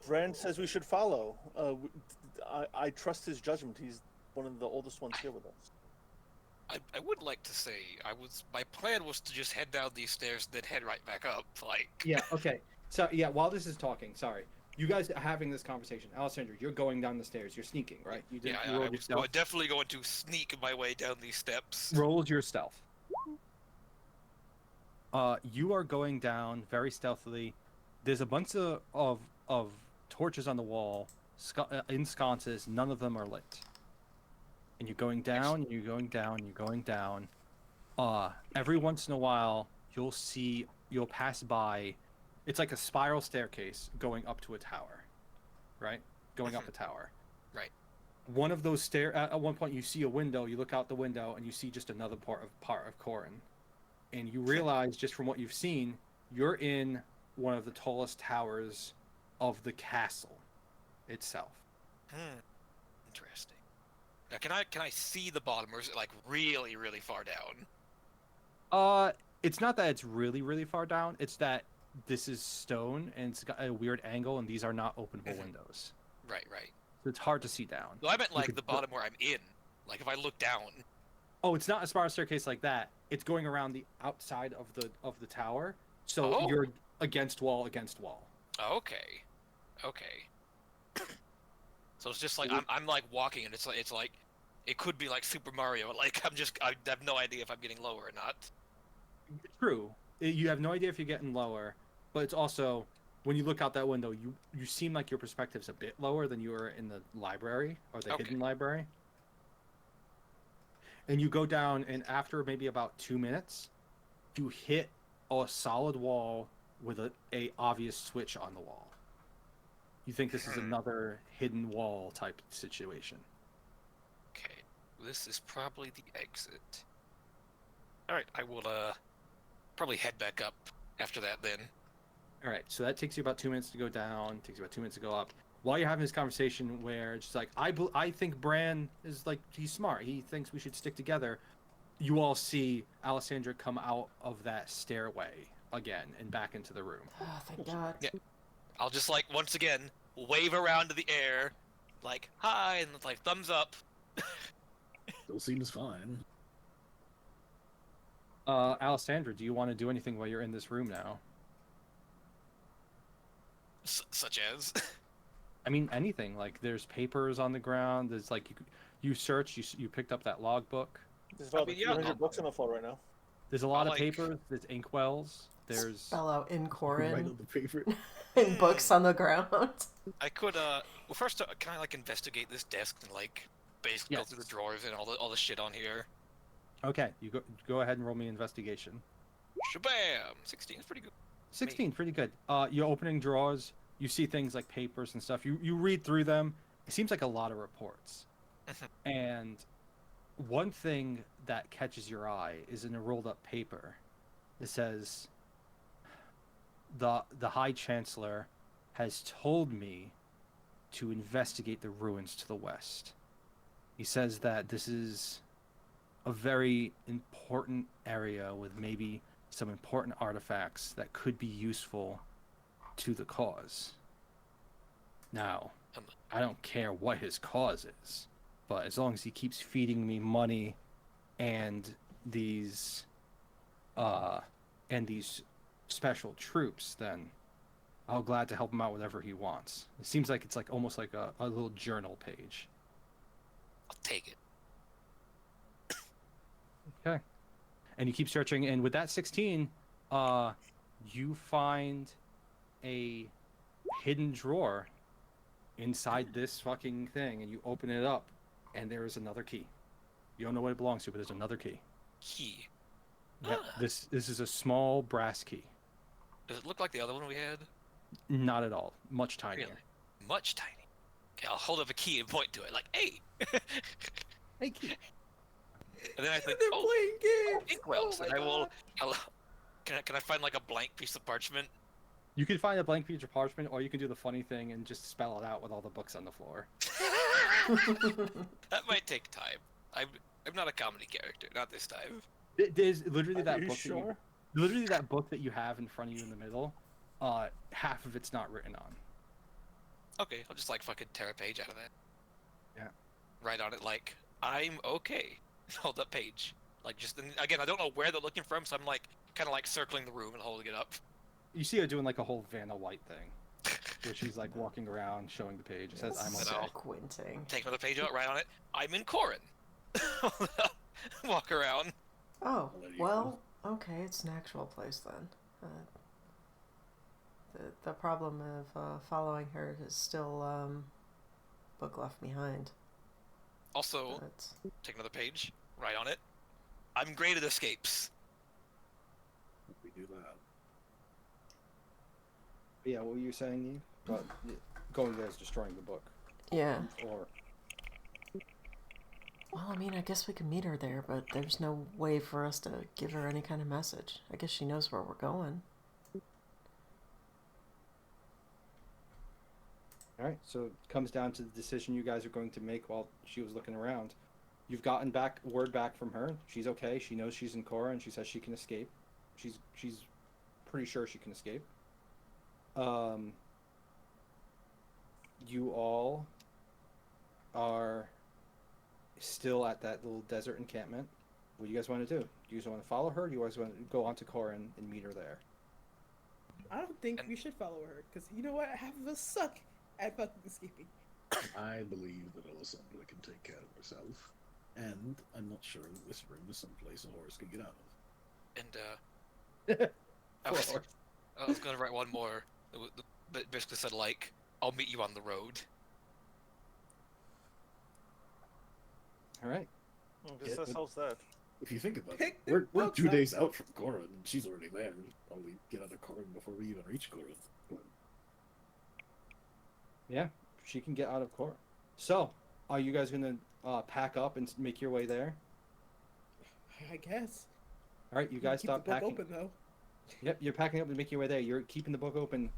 Brand says we should follow. I trust his judgment. He's one of the oldest ones here with us. I would like to say my plan was to just head down these stairs, then head right back up. Like Yeah. Okay. So yeah, while this is talking, sorry, you guys are having this conversation. Alessandra, you're going down the stairs. You're sneaking, right? You did. yeah, You I rolled your was stealth. definitely going to sneak my way down these steps. Roll your stealth. You are going down very stealthily. There's a bunch of torches on the wall, in sconces. None of them are lit. And you're going down, you're going down, you're going down. Every once in a while, you'll pass by. It's like a spiral staircase going up to a tower, right? Going up a tower. Right. One of those at one point you see a window. You look out the window and you see just another part of Corin, and you realize just from what you've seen, you're in one of the tallest towers of the castle itself. Interesting. Now, can I see the bottom, or is it like really, really far down? It's not that it's really, really far down. It's that this is stone and it's got a weird angle, and these are not openable windows. Right. So it's hard to see down. No, I meant like could the bottom where I'm in. Like if I look down. Oh, it's not a spiral staircase like that. It's going around the outside of the tower. So you're against wall. Okay. So it's just like I'm like walking, and it's like it could be like Super Mario. Like I have no idea if I'm getting lower or not. True. You have no idea if you're getting lower, but it's also when you look out that window, you seem like your perspective's a bit lower than you were in the library or the hidden library. And you go down, and after maybe about 2 minutes, you hit a solid wall with a obvious switch on the wall. You think this is another hidden wall type situation. Okay, this is probably the exit. All right, I will probably head back up after that then. All right, so that takes you about 2 minutes to go down. Takes you about 2 minutes to go up. While you're having this conversation, where it's just like I think Bran is like he's smart. He thinks we should stick together. You all see Alessandra come out of that stairway again and back into the room. Oh, thank God. Yeah. I'll just like once again wave around to the air, like hi, and like thumbs up. Still seems fine. Alessandra, do you want to do anything while you're in this room now? Such as? I mean, anything. Like, there's papers on the ground. There's like you search. You picked up that logbook. There's about 300 books on the floor right now. There's a lot of papers. There's inkwells. There's Spell out in Corin. Right on the favorite. And books on the ground. I could well first can I like investigate this desk and like basically go through the drawers and all the shit on here. Okay, you go ahead and roll me investigation. Shabam! 16 is pretty good. 16, pretty good. You're opening drawers. You see things like papers and stuff. You read through them. It seems like a lot of reports. And one thing that catches your eye is in a rolled up paper. It says, the High Chancellor has told me to investigate the ruins to the west. He says that this is a very important area with maybe some important artifacts that could be useful to the cause. Now, I don't care what his cause is, but as long as he keeps feeding me money and these special troops, then I'll glad to help him out whatever he wants. It seems like it's like almost like a little journal page. I'll take it. Okay. And you keep searching, and with that 16, you find a hidden drawer inside this fucking thing, and you open it up, and there is another key. You don't know what it belongs to, but there's another key. Key. Yeah, this is a small brass key. Does it look like the other one we had? Not at all. Much tinier. Really? Much tiny. Okay, I'll hold up a key and point to it, like, hey! Hey, kid. And then I think, They're oh, playing games. inkwells. Oh And my I will. God. Can I find like a blank piece of parchment? You can find a blank piece of parchment, or you can do the funny thing and just spell it out with all the books on the floor. That might take time. I'm not a comedy character, not this time. There's literally Are that you book. sure? Literally that book that you have in front of you in the middle. Half of it's not written on. Okay, I'll just like fucking tear a page out of that. Yeah. Write on it like, I'm okay. Hold up page. Like just and again, I don't know where they're looking from, so I'm like kind of like circling the room and holding it up. You see her doing like a whole Vanna White thing, where she's like walking around showing the page. It says, "I'm Yes. okay." No. Squinting. Take another page out, write on it. I'm in Corin. Walk around. Oh, Well, there you well, okay, it's an actual place then. The problem of following her is still book left behind. Also, But take another page, write on it. I'm great at escapes. We do that. Yeah, what were you saying, Eve? About going there is destroying the book. yeah. Or Well, I mean, I guess we could meet her there, but there's no way for us to give her any kind of message. I guess she knows where we're going. all right, so it comes down to the decision you guys are going to make while she was looking around. You've gotten word back from her. She's okay. She knows she's in Cora, and she says she can escape. She's pretty sure she can escape. You all are still at that little desert encampment. What do you guys want to do? Do you guys want to follow her? Or do you guys want to go on to Cora and meet her there? I don't think we should follow her, because you know what? Half of us suck at fucking escaping. I believe that Alessandra can take care of herself, and I'm not sure that this room is someplace a horse can get out of. And I was, Poor I was gonna write one more that basically said like, I'll meet you on the road. All right. This Yeah, but- how's that? If you think about it, Pick the we're books 2 up. days out from Corin, and she's already there. We'll probably get out of Corin before we even reach Corin. Yeah, she can get out of Cora. So, are you guys gonna pack up and make your way there? I guess. All right, you guys Keep stop the book packing. open though. Yep, you're packing up and making your way there. You're keeping the book open.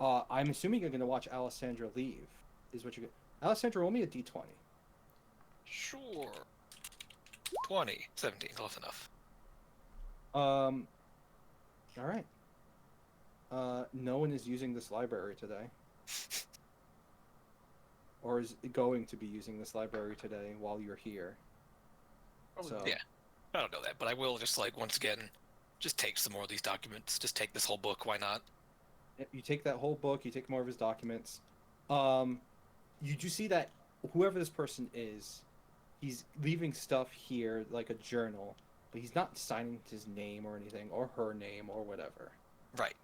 I'm assuming you're gonna watch Alessandra leave. Is what you're gonna. Alessandra, roll me a d20. Sure. 20, 17, close enough. All right. No one is using this library today. Or is going to be using this library today while you're here. So, Yeah, I don't know that, but I will just like once again, just take some more of these documents. Just take this whole book. Why not? you take that whole book, you take more of his documents. You do see that whoever this person is, he's leaving stuff here like a journal, but he's not signing his name or anything, or her name or whatever. Right.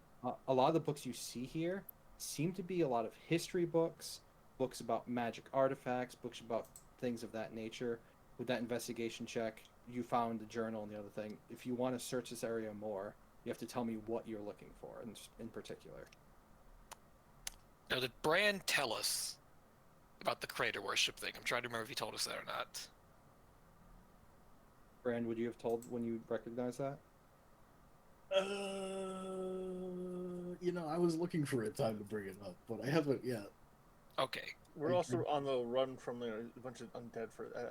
A lot of the books you see here seem to be a lot of history books, books about magic artifacts, books about things of that nature. With that investigation check, you found the journal and the other thing. If you want to search this area more, you have to tell me what you're looking for in particular. Now, did Bran tell us about the crater worship thing? I'm trying to remember if he told us that or not. Brand, would you have told when you recognized that? I was looking for a time to bring it up, but I haven't yet. Okay. We're also on the run from a bunch of undead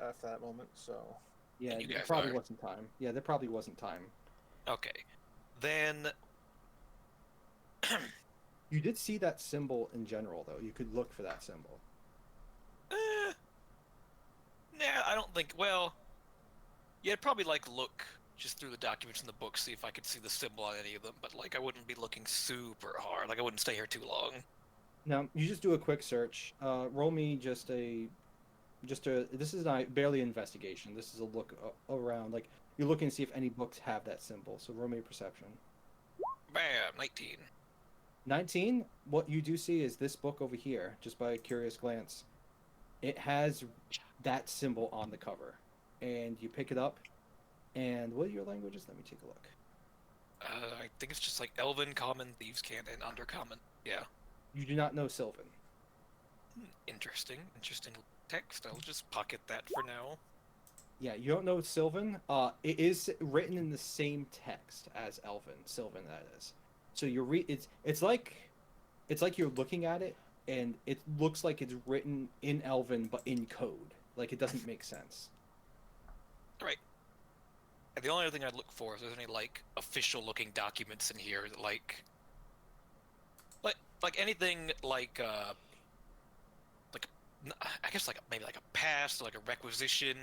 after that moment, so. Yeah, you there guys probably are. wasn't time. Yeah, there probably wasn't time. Okay. Then. You did see that symbol in general, though. You could look for that symbol. Nah, I don't think. Well, yeah, I'd probably like look just through the documents in the book, see if I could see the symbol on any of them. But like, I wouldn't be looking super hard. Like, I wouldn't stay here too long. No, you just do a quick search. Roll me just a. This is not barely investigation. This is a look around. Like, you're looking to see if any books have that symbol. So roll me a perception. Bam, 19. 19. What you do see is this book over here. Just by a curious glance, it has that symbol on the cover, and you pick it up. And what are your languages? Let me take a look. I think it's just like Elven, Common, Thieves' Cant, and Undercommon. Yeah. You do not know Sylvan. Interesting. Interesting text. I'll just pocket that for now. Yeah, you don't know Sylvan. It is written in the same text as Elven. Sylvan, that is. So it's like you're looking at it, and it looks like it's written in Elven but in code. Like it doesn't make sense. Right. And the only other thing I'd look for is there's any like official looking documents in here that like anything like I guess like maybe like a pass, or like a requisition,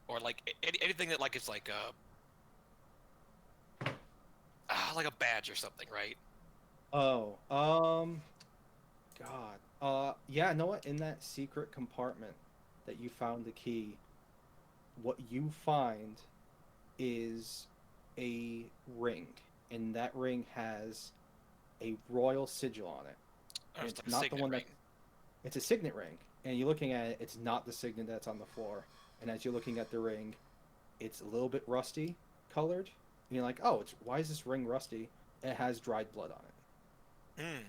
or like anything that like is like a badge or something, right? Oh, God. Yeah, know what? In that secret compartment that you found the key, what you find is a ring, and that ring has a royal sigil on it. Or And it's it's like a not the signet one ring. It's a signet ring, and you're looking at it. It's not the signet that's on the floor. And as you're looking at the ring, it's a little bit rusty colored. And you're like, oh, why is this ring rusty? It has dried blood on it. Hmm.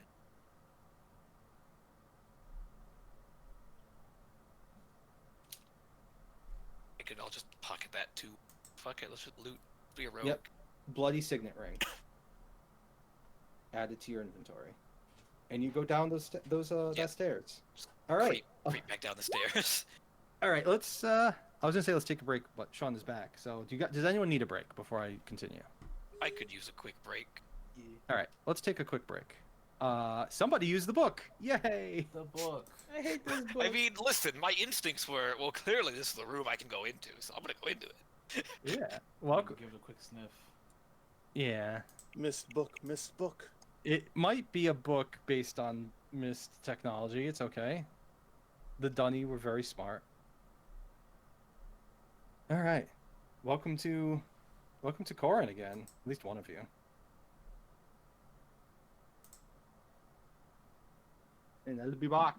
I'll just pocket that too. Fuck it, let's just loot. Be a rogue. Yep, bloody signet ring. Add it to your inventory, and you go down that stairs. All right. Creep back down the stairs. All right. Let's. I was gonna say let's take a break, but Sean is back. So does anyone need a break before I continue? I could use a quick break. All right. Let's take a quick break. Somebody use the book. Yay! The book. I hate this book. I mean, listen, my instincts were, well, clearly this is the room I can go into, so I'm gonna go into it. Yeah. Welcome. Give it a quick sniff. Yeah. Missed book, missed book. It might be a book based on mist technology. It's okay. The Dunny were very smart. All right. Welcome to Corin again. At least one of you. And I'll be back.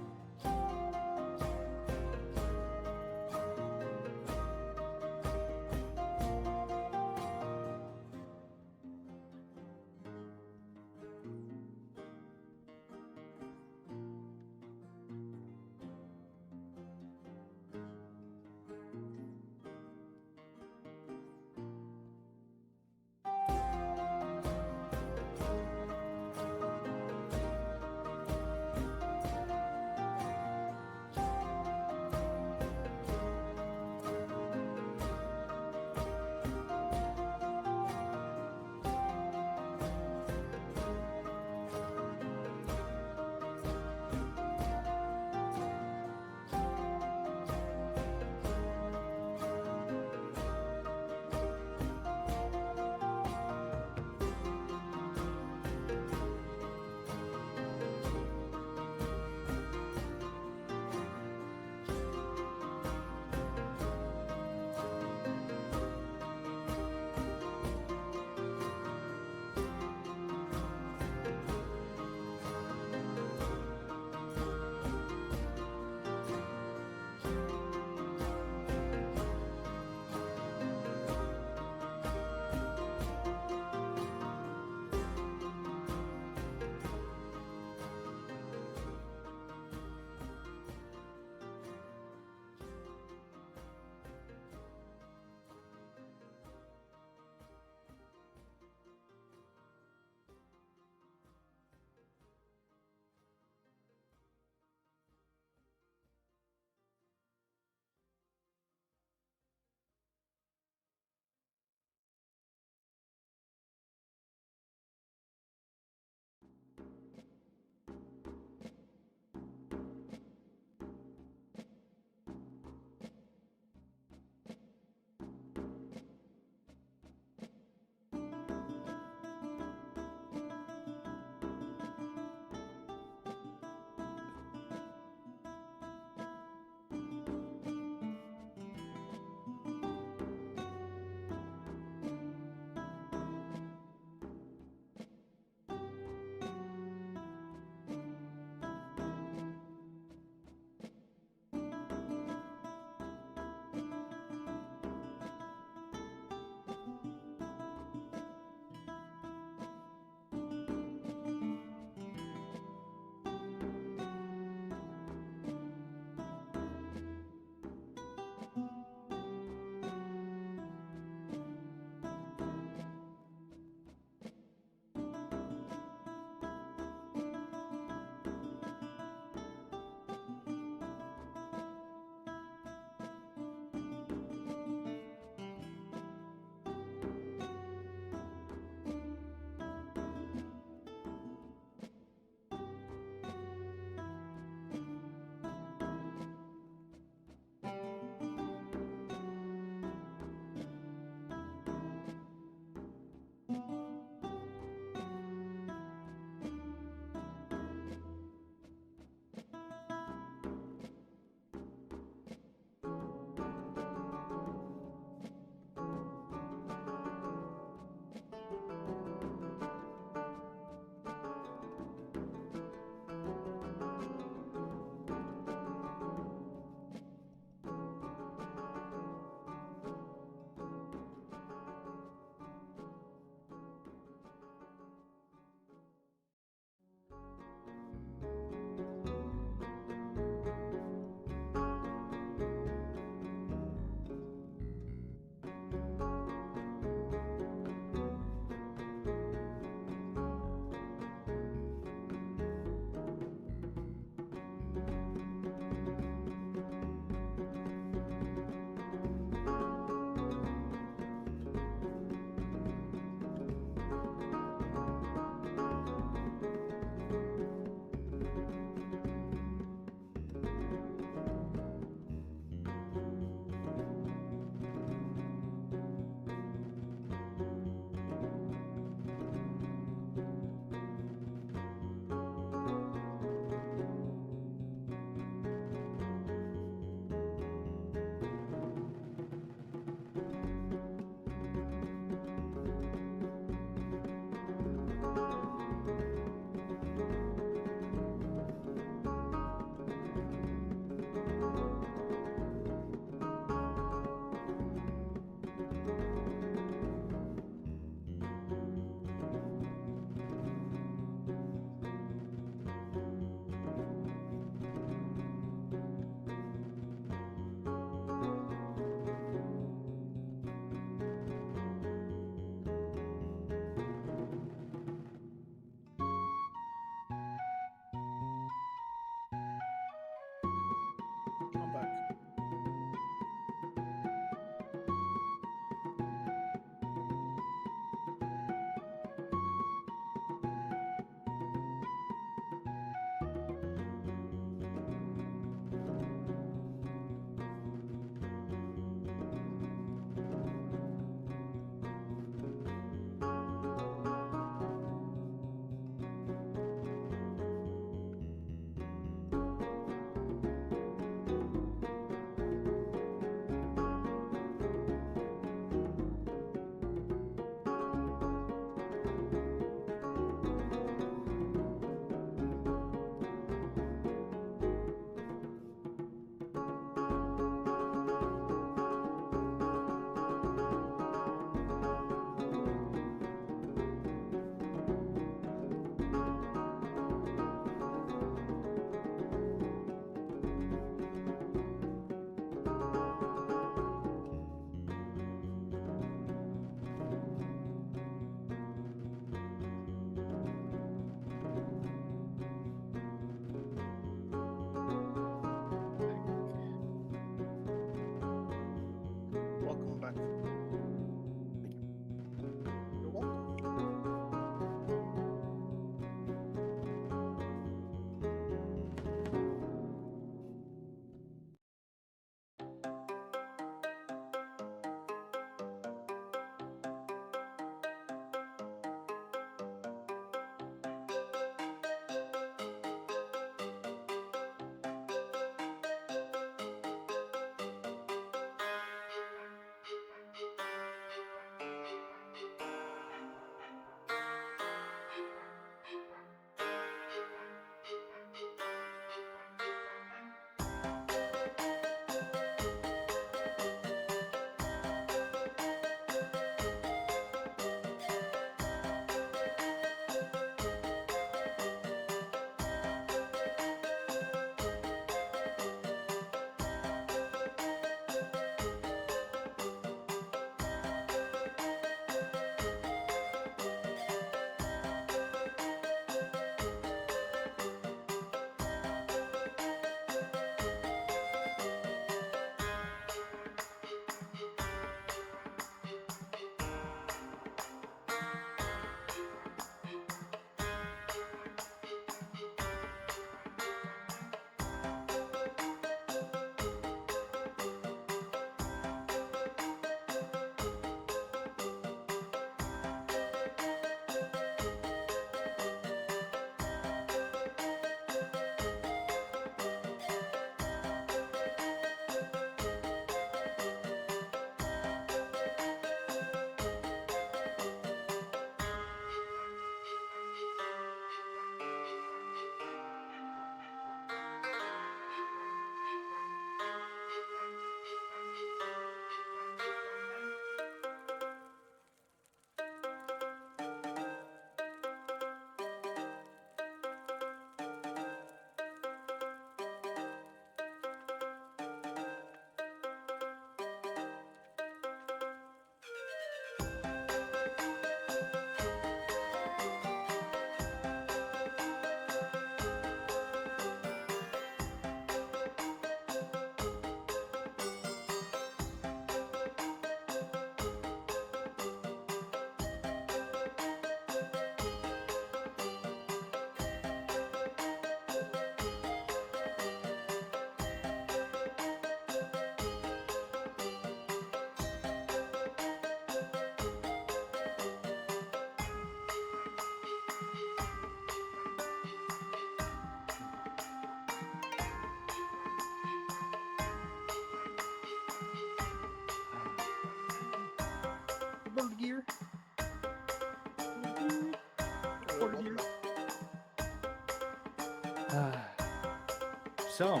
So,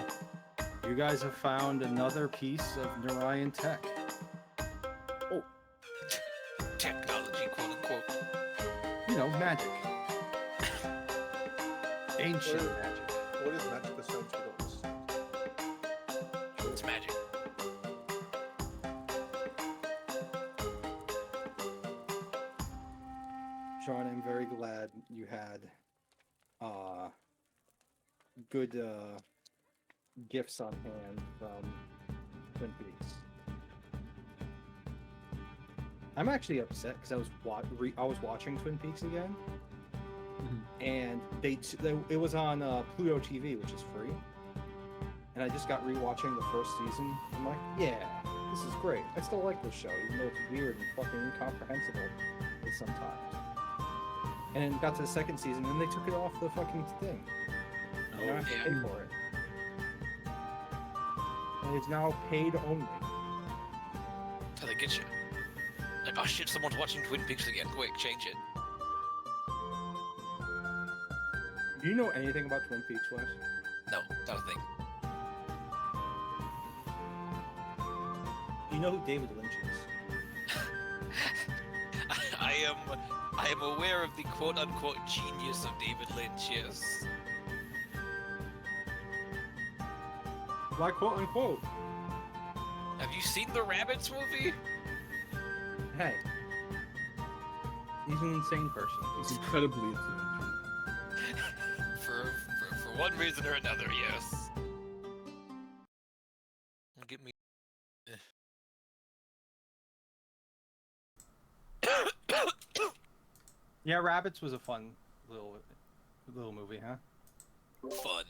you guys have found another piece of Narayan tech. Technology, quote unquote. You know, magic. Ancient What is- magic. What is magic besides we don't understand? It's magic. Sean, I'm very glad you had good gifts on hand from Twin Peaks. I'm actually upset because I was watching Twin Peaks again, and it was on Pluto TV, which is free, and I just got rewatching the first season. I'm like, yeah, this is great. I still like this show, even though it's weird and fucking incomprehensible at sometimes. And got to the second season, and they took it off the fucking thing. You don't have to yeah. pay for it. And it's now paid only. That's how they get you. Like, oh shit, someone's watching Twin Peaks again. Quick, change it. Do you know anything about Twin Peaks, Wes? No, not a thing. Do you know who David Lynch is? I am aware of the quote unquote genius of David Lynch, yes. Why quote unquote? Have you seen the Rabbits movie? Hey. He's an insane person. It's incredibly influential. For one reason or another, yes. Get me. Yeah, Rabbits was a fun little movie, huh? Fun.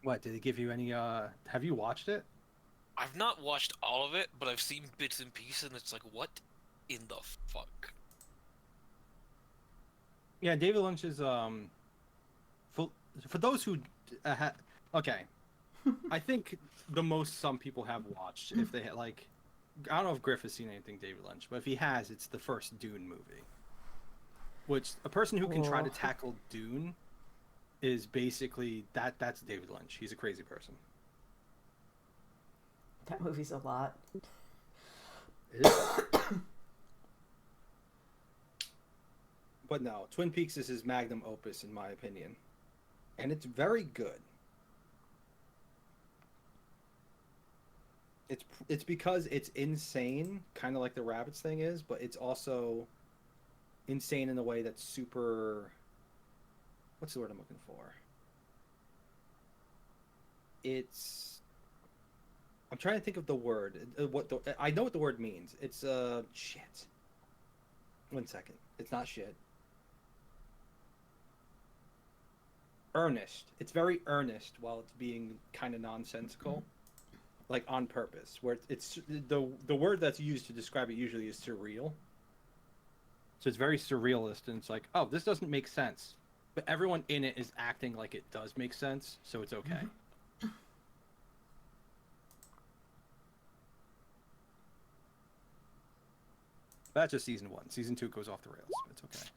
What, did it give you any have you watched it? I've not watched all of it, but I've seen bits and pieces, and it's like, what in the fuck? Yeah, David Lynch is for those who okay. I think the most some people have watched, if they like, I don't know if Griff has seen anything David Lynch, but if he has, it's the first Dune movie. Which a person who can try to tackle Dune is basically that's David Lynch. He's a crazy person. That movie's a lot. It is. But no, Twin Peaks is his magnum opus in my opinion. And it's very good. It's because it's insane, kind of like the Rabbits thing is, but it's also insane in a way that's super. What's the word I'm looking for? It's. I'm trying to think of the word. I know what the word means. It's shit. 1 second. It's not shit. Earnest. It's very earnest while it's being kind of nonsensical. Like on purpose, where it's the word that's used to describe it usually is surreal. So it's very surrealist, and it's like, oh, this doesn't make sense, but everyone in it is acting like it does make sense, so it's okay. That's just season 1. Season 2 goes off the rails, but it's okay.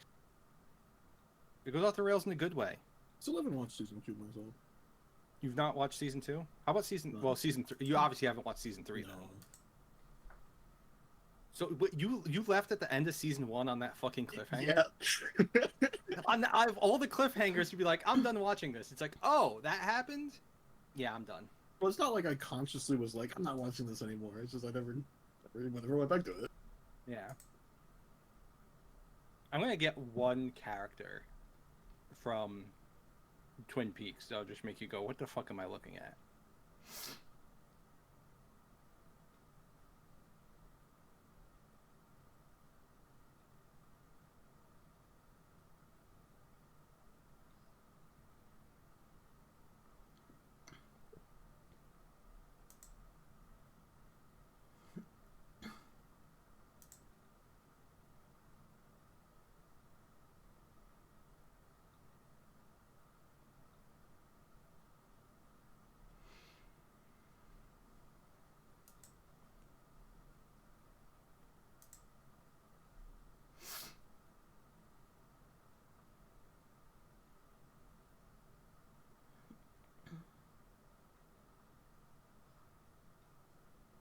It goes off the rails in a good way. Still haven't watched season 2 myself. You've not watched season 2? How about season? No. Well, season 3. You obviously haven't watched season 3 No. then. So you left at the end of season 1 on that fucking cliffhanger. Yeah. Out of all the cliffhangers, you'd be like, I'm done watching this. It's like, oh, that happened? Yeah, I'm done. Well, it's not like I consciously was like, I'm not watching this anymore. It's just I never went back to it. Yeah. I'm gonna get one character from Twin Peaks that'll just make you go, what the fuck am I looking at?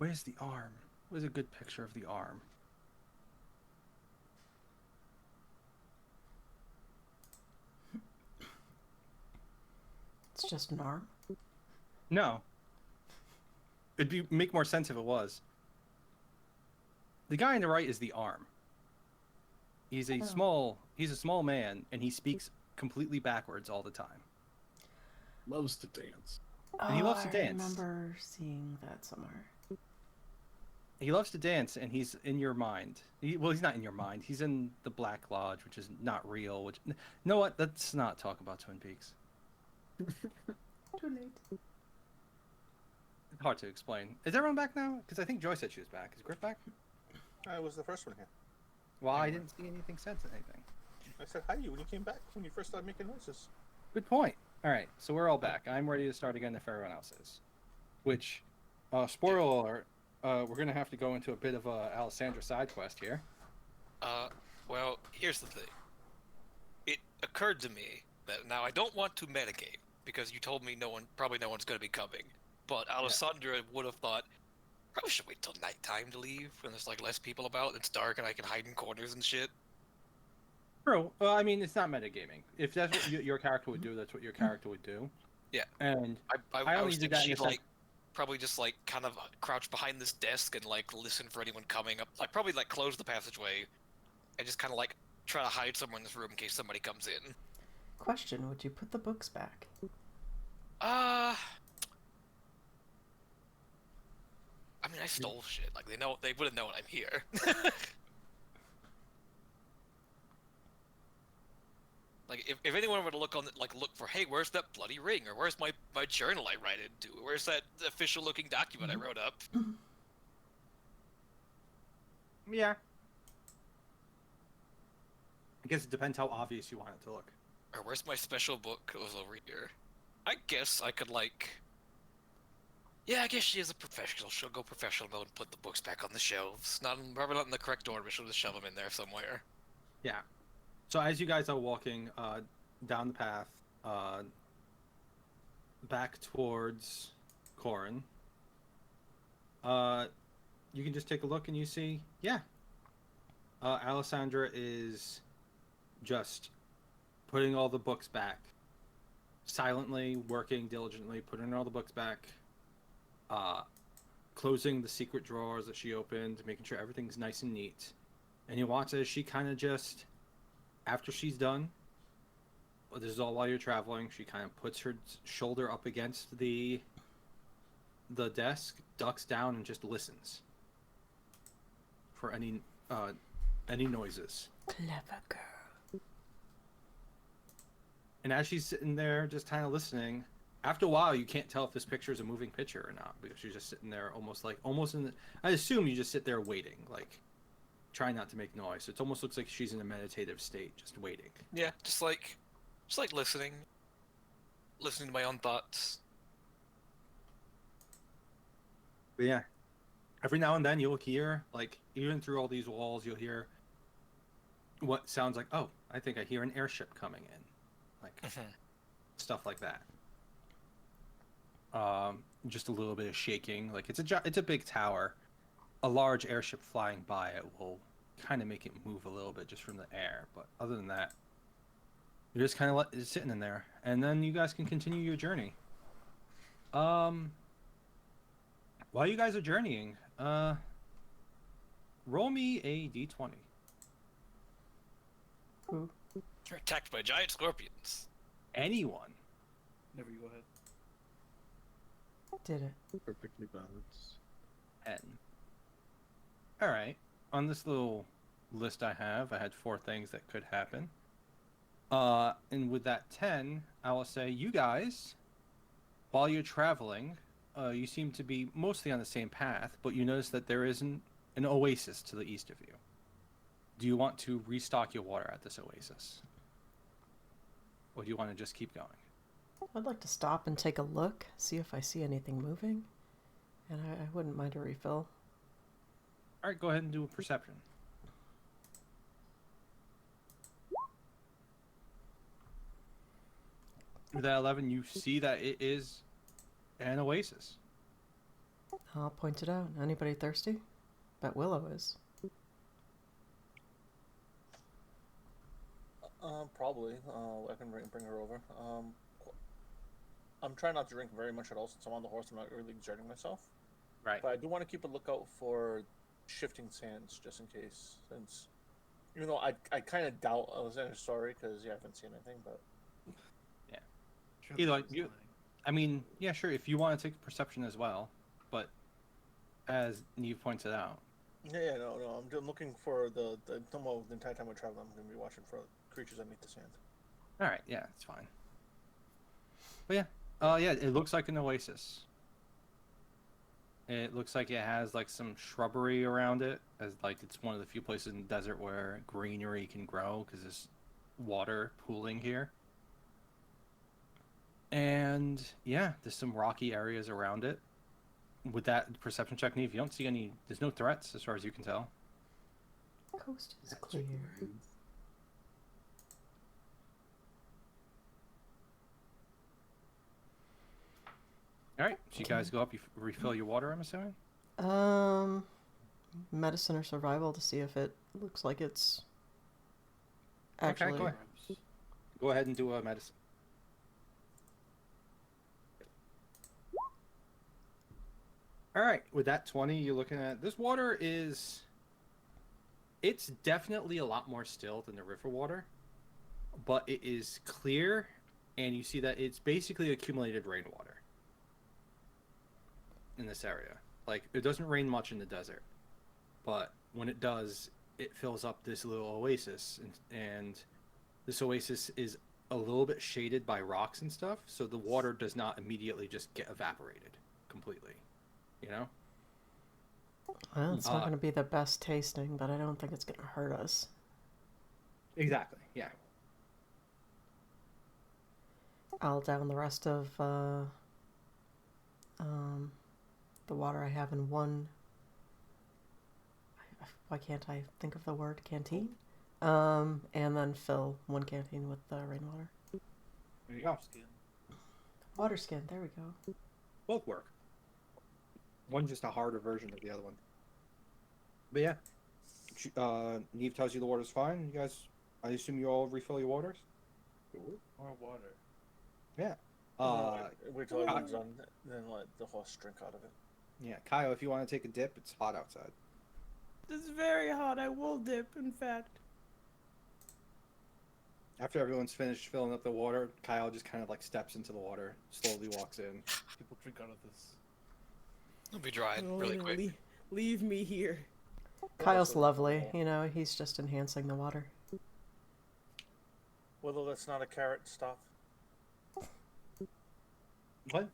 Where's the arm? Where's a good picture of the arm? It's just an arm. No. Make more sense if it was. The guy on the right is the arm. He's a small man, and he speaks completely backwards all the time. Loves to dance. And he loves to dance. I remember seeing that somewhere. He loves to dance, and he's in your mind. He's not in your mind. He's in the Black Lodge, which is not real. You know what? Let's not talk about Twin Peaks. Too late. Hard to explain. Is everyone back now? Because I think Joy said she was back. Is Griff back? I was the first one here. Well, I didn't see anything said to anything. I said hi to you when you came back, when you first started making noises. Good point. All right, so we're all back. I'm ready to start again if everyone else is. Which, spoiler alert, we're going to have to go into a bit of a Alessandra side quest here. Well, here's the thing. It occurred to me that now I don't want to metagame, because you told me probably no one's going to be coming. But Alessandra would have thought, probably should wait till nighttime to leave, when there's like less people about, and it's dark, and I can hide in corners and shit. True. Well, I mean, it's not metagaming. If that's what your character would do, that's what your character would do. Yeah. And I only was did thinking that in she'd the sense- probably just like kind of crouch behind this desk and like listen for anyone coming up. Like probably like close the passageway, and just kind of like try to hide somewhere in this room in case somebody comes in. Question: would you put the books back? I mean, I stole shit. Like they wouldn't know I'm here. Like if anyone were to look look for, hey, where's that bloody ring, or where's my journal I write into, where's that official looking document I wrote up? Yeah. I guess it depends how obvious you want it to look. Or where's my special book? It was over here. I guess I could like. Yeah, I guess she is a professional. She'll go professional mode and put the books back on the shelves. Probably not in the correct order, but she'll just shove them in there somewhere. Yeah. So as you guys are walking down the path back towards Corin, you can just take a look and you see, yeah, Alessandra is just putting all the books back, silently, working diligently, putting all the books back, closing the secret drawers that she opened, making sure everything's nice and neat. And you watch as she kind of just, after she's done, this is all while you're traveling, she kind of puts her shoulder up against the desk, ducks down, and just listens for any noises. Clever girl. And as she's sitting there just kind of listening, after a while you can't tell if this picture is a moving picture or not, because she's just sitting there almost in the, I assume you just sit there waiting, like trying not to make noise. So it almost looks like she's in a meditative state, just waiting. Yeah, just like listening to my own thoughts. But yeah, every now and then you'll hear, like, even through all these walls, you'll hear what sounds like, oh, I think I hear an airship coming in, like stuff like that. Just a little bit of shaking. Like it's a big tower. A large airship flying by it will kind of make it move a little bit just from the air. But other than that, you're just kind of sitting in there, and then you guys can continue your journey. While you guys are journeying, roll me a d20. Ooh. You're attacked by giant scorpions. Anyone. Never you go ahead. Did it. Perfectly balanced. 10. All right. On this little list I had 4 things that could happen. And with that 10, I will say you guys, while you're traveling, you seem to be mostly on the same path, but you notice that there isn't an oasis to the east of you. Do you want to restock your water at this oasis? Or do you want to just keep going? I'd like to stop and take a look, see if I see anything moving. And I wouldn't mind a refill. All right, go ahead and do a perception. With that 11, you see that it is an oasis. I'll point it out. Anybody thirsty? Bet Willow is. Probably. I can bring her over. I'm trying not to drink very much at all since I'm on the horse. I'm not really exerting myself. Right. But I do want to keep a lookout for shifting sands just in case. Since, even though I kind of doubt I was in a story because I haven't seen anything, but Either way, I mean, yeah, sure. If you want to take perception as well, but as Neve pointed out, no. I'm looking for the entire time I travel. I'm going to be watching for creatures underneath the sand. all right, yeah, it's fine. But yeah, yeah, it looks like an oasis. It looks like it has like some shrubbery around it, as like it's one of the few places in the desert where greenery can grow because there's water pooling here. And yeah, there's some rocky areas around it. With that perception check, Neve, you don't see any. There's no threats as far as you can tell. Coast is clear. All right, so you guys go up. You refill your water, I'm assuming. Medicine or survival to see if it looks like it's actually. Okay, go ahead. Go ahead and do a medicine. All right, with that 20, you're looking at this water is. It's definitely a lot more still than the river water, but it is clear, and you see that it's basically accumulated rainwater in this area. Like, it doesn't rain much in the desert, but when it does, it fills up this little oasis, and this oasis is a little bit shaded by rocks and stuff, so the water does not immediately just get evaporated completely, you know? Well, it's not going to be the best tasting, but I don't think it's going to hurt us. Exactly, yeah. I'll down the rest of the water I have in one. Why can't I think of the word canteen? And then fill one canteen with rainwater. There you go. Water skin. There we go. Both work. One's just a harder version of the other one. But yeah, Neve tells you the water's fine. You guys, I assume you all refill your waters? More water. Yeah. Wait till everyone's done, then let the horse drink out of it. Yeah, Kyle, if you want to take a dip, it's hot outside. This is very hot. I will dip, in fact. After everyone's finished filling up the water, Kyle just kind of like steps into the water, slowly walks in. People drink out of this. It'll be dried Oh, really no, quick. leave me here. Kyle's lovely. You know, he's just enhancing the water. Willow, that's not a carrot. Stop. What?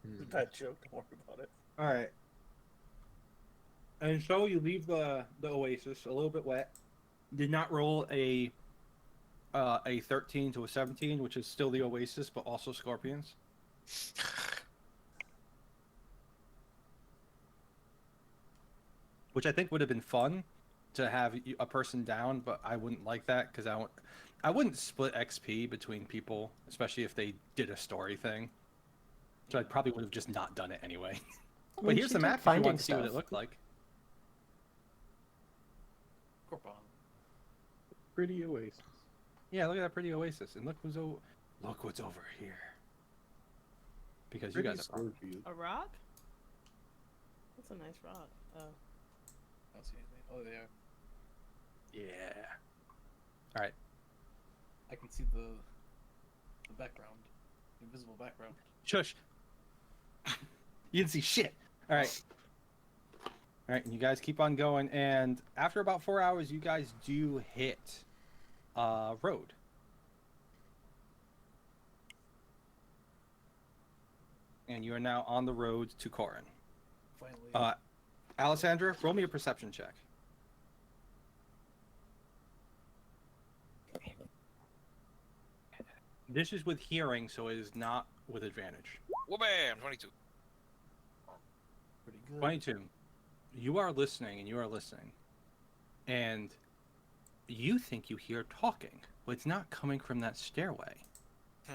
Bad joke. Don't worry about it. All right. And so you leave the oasis a little bit wet. Did not roll a 13 to a 17, which is still the oasis, but also scorpions. Which I think would have been fun to have a person down, but I wouldn't like that because I wouldn't split XP between people, especially if they did a story thing. So I probably would have just not done it anyway. I But mean, here's she the did map if you finding want to see what it stuff. looked like. Corpon. Pretty oasis. Yeah, look at that pretty oasis, and look what's over here. Because you Pretty guys are Scorpio. A rock? That's a nice rock. Oh. I don't see anything. Oh, they are. yeah. All right. I can see the background, the invisible background. Shush. You didn't see shit. All right. All right, and you guys keep on going, and after about 4 hours, you guys do hit road. And you are now on the road to Corin. Finally. Alessandra, roll me a perception check. This is with hearing, so it is not with advantage. Whoa-bam! 22. Pretty good. 22. You are listening, and you are listening. And you think you hear talking, but it's not coming from that stairway. Hmm.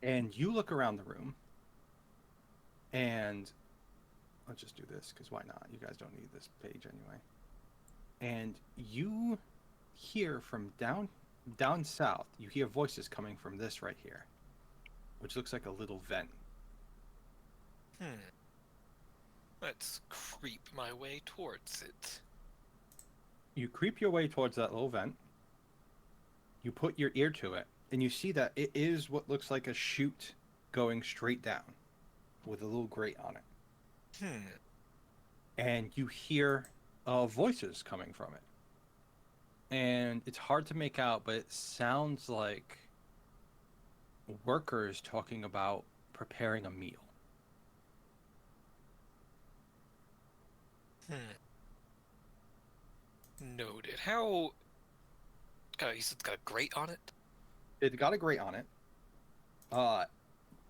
And you look around the room, And let's just do this, because why not? You guys don't need this page anyway. And you hear from down south, you hear voices coming from this right here, which looks like a little vent. Let's creep my way towards it. You creep your way towards that little vent. You put your ear to it, and you see that it is what looks like a chute going straight down with a little grate on it. And you hear voices coming from it. And it's hard to make out, but it sounds like workers talking about preparing a meal. Noted. How... you said it's got a grate on it? It got a grate on it.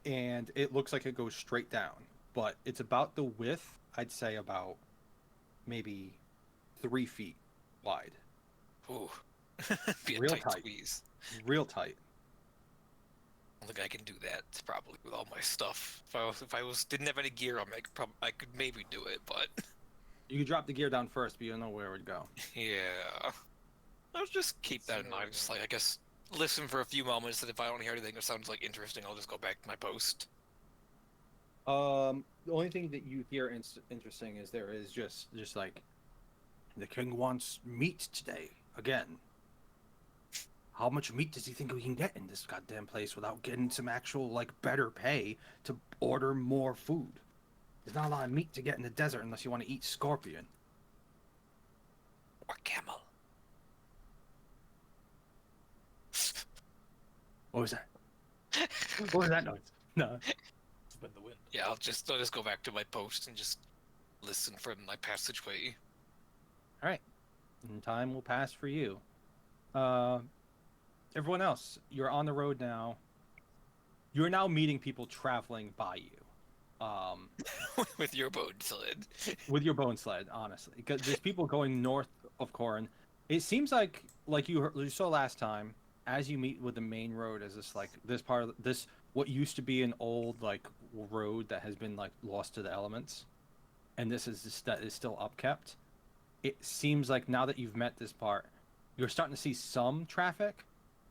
And it looks like it goes straight down. But it's about the width, I'd say about maybe 3 feet wide. Ooh. Be a Real tight tight. squeeze. Real tight. I don't think I can do that, probably, with all my stuff. If I didn't have any gear on me, I could maybe do it, but... You could drop the gear down first, but you don't know where it would go. Yeah. I'll just keep that in mind. Just like, I guess, listen for a few moments, and if I don't hear anything that sounds like interesting, I'll just go back to my post. The only thing that you hear interesting is there is just like, the king wants meat today, again. How much meat does he think we can get in this goddamn place without getting some actual, like, better pay to order more food? There's not a lot of meat to get in the desert unless you want to eat scorpion. Or camel. What was that? What was that noise? No. It's been the wind. Yeah, I'll just go back to my post and just listen from my passageway. Alright. And time will pass for you. Everyone else, you're on the road now. You're now meeting people traveling by you. With your bone sled. With your bone sled, honestly. Because there's people going north of Corrin. It seems like you saw last time, as you meet with the main road, as this part of this, what used to be an old, like, road that has been, like, lost to the elements. And this is still upkept. It seems like now that you've met this part, you're starting to see some traffic,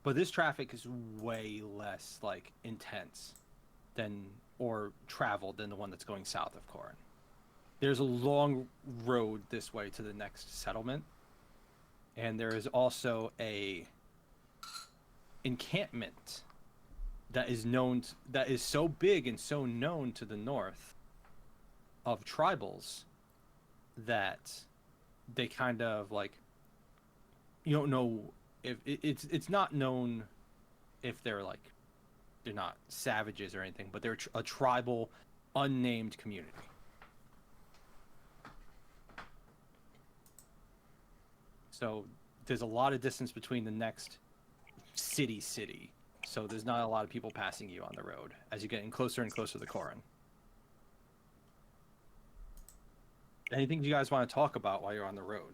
but this traffic is way less, like, intense or traveled than the one that's going south of Corrin. There's a long road this way to the next settlement, and there is also a encampment that is so big and so known to the north of tribals that they kind of, like, you don't know if it's not known if they're not savages or anything, but they're a tribal, unnamed community. So there's a lot of distance between the next city. So there's not a lot of people passing you on the road as you're getting closer and closer to Corrin. Anything you guys want to talk about while you're on the road?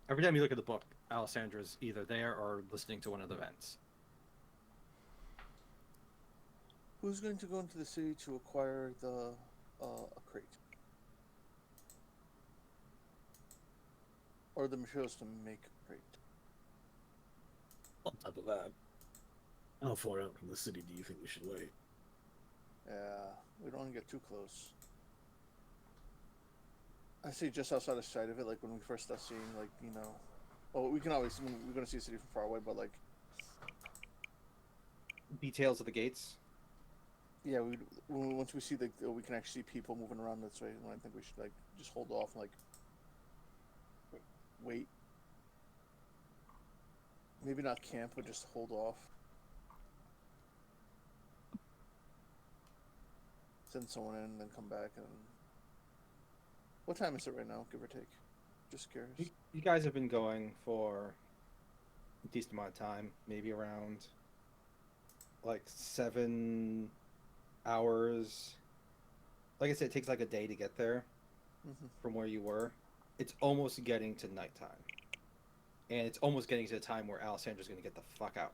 Every time you look at the book, Alessandra's either there or listening to one of the events. Who's going to go into the city to acquire a crate? Or the materials to make a crate? On top of that, how far out from the city do you think we should wait? Yeah, we don't want to get too close. I see just outside of sight of it, like when we first start seeing, like, you know, well, we can always, we're going to see a city from far away, but, like, Details of the gates. yeah, once we see we can actually see people moving around this way, and I think we should, like, just hold off and, like, wait. Maybe not camp, but just hold off. Send someone in and then come back. And what time is it right now, give or take? Just curious. You guys have been going for a decent amount of time, maybe around like 7 hours. Like I said, it takes like a day to get there from where you were. It's almost getting to nighttime. And it's almost getting to the time where Alessandra's going to get the fuck out.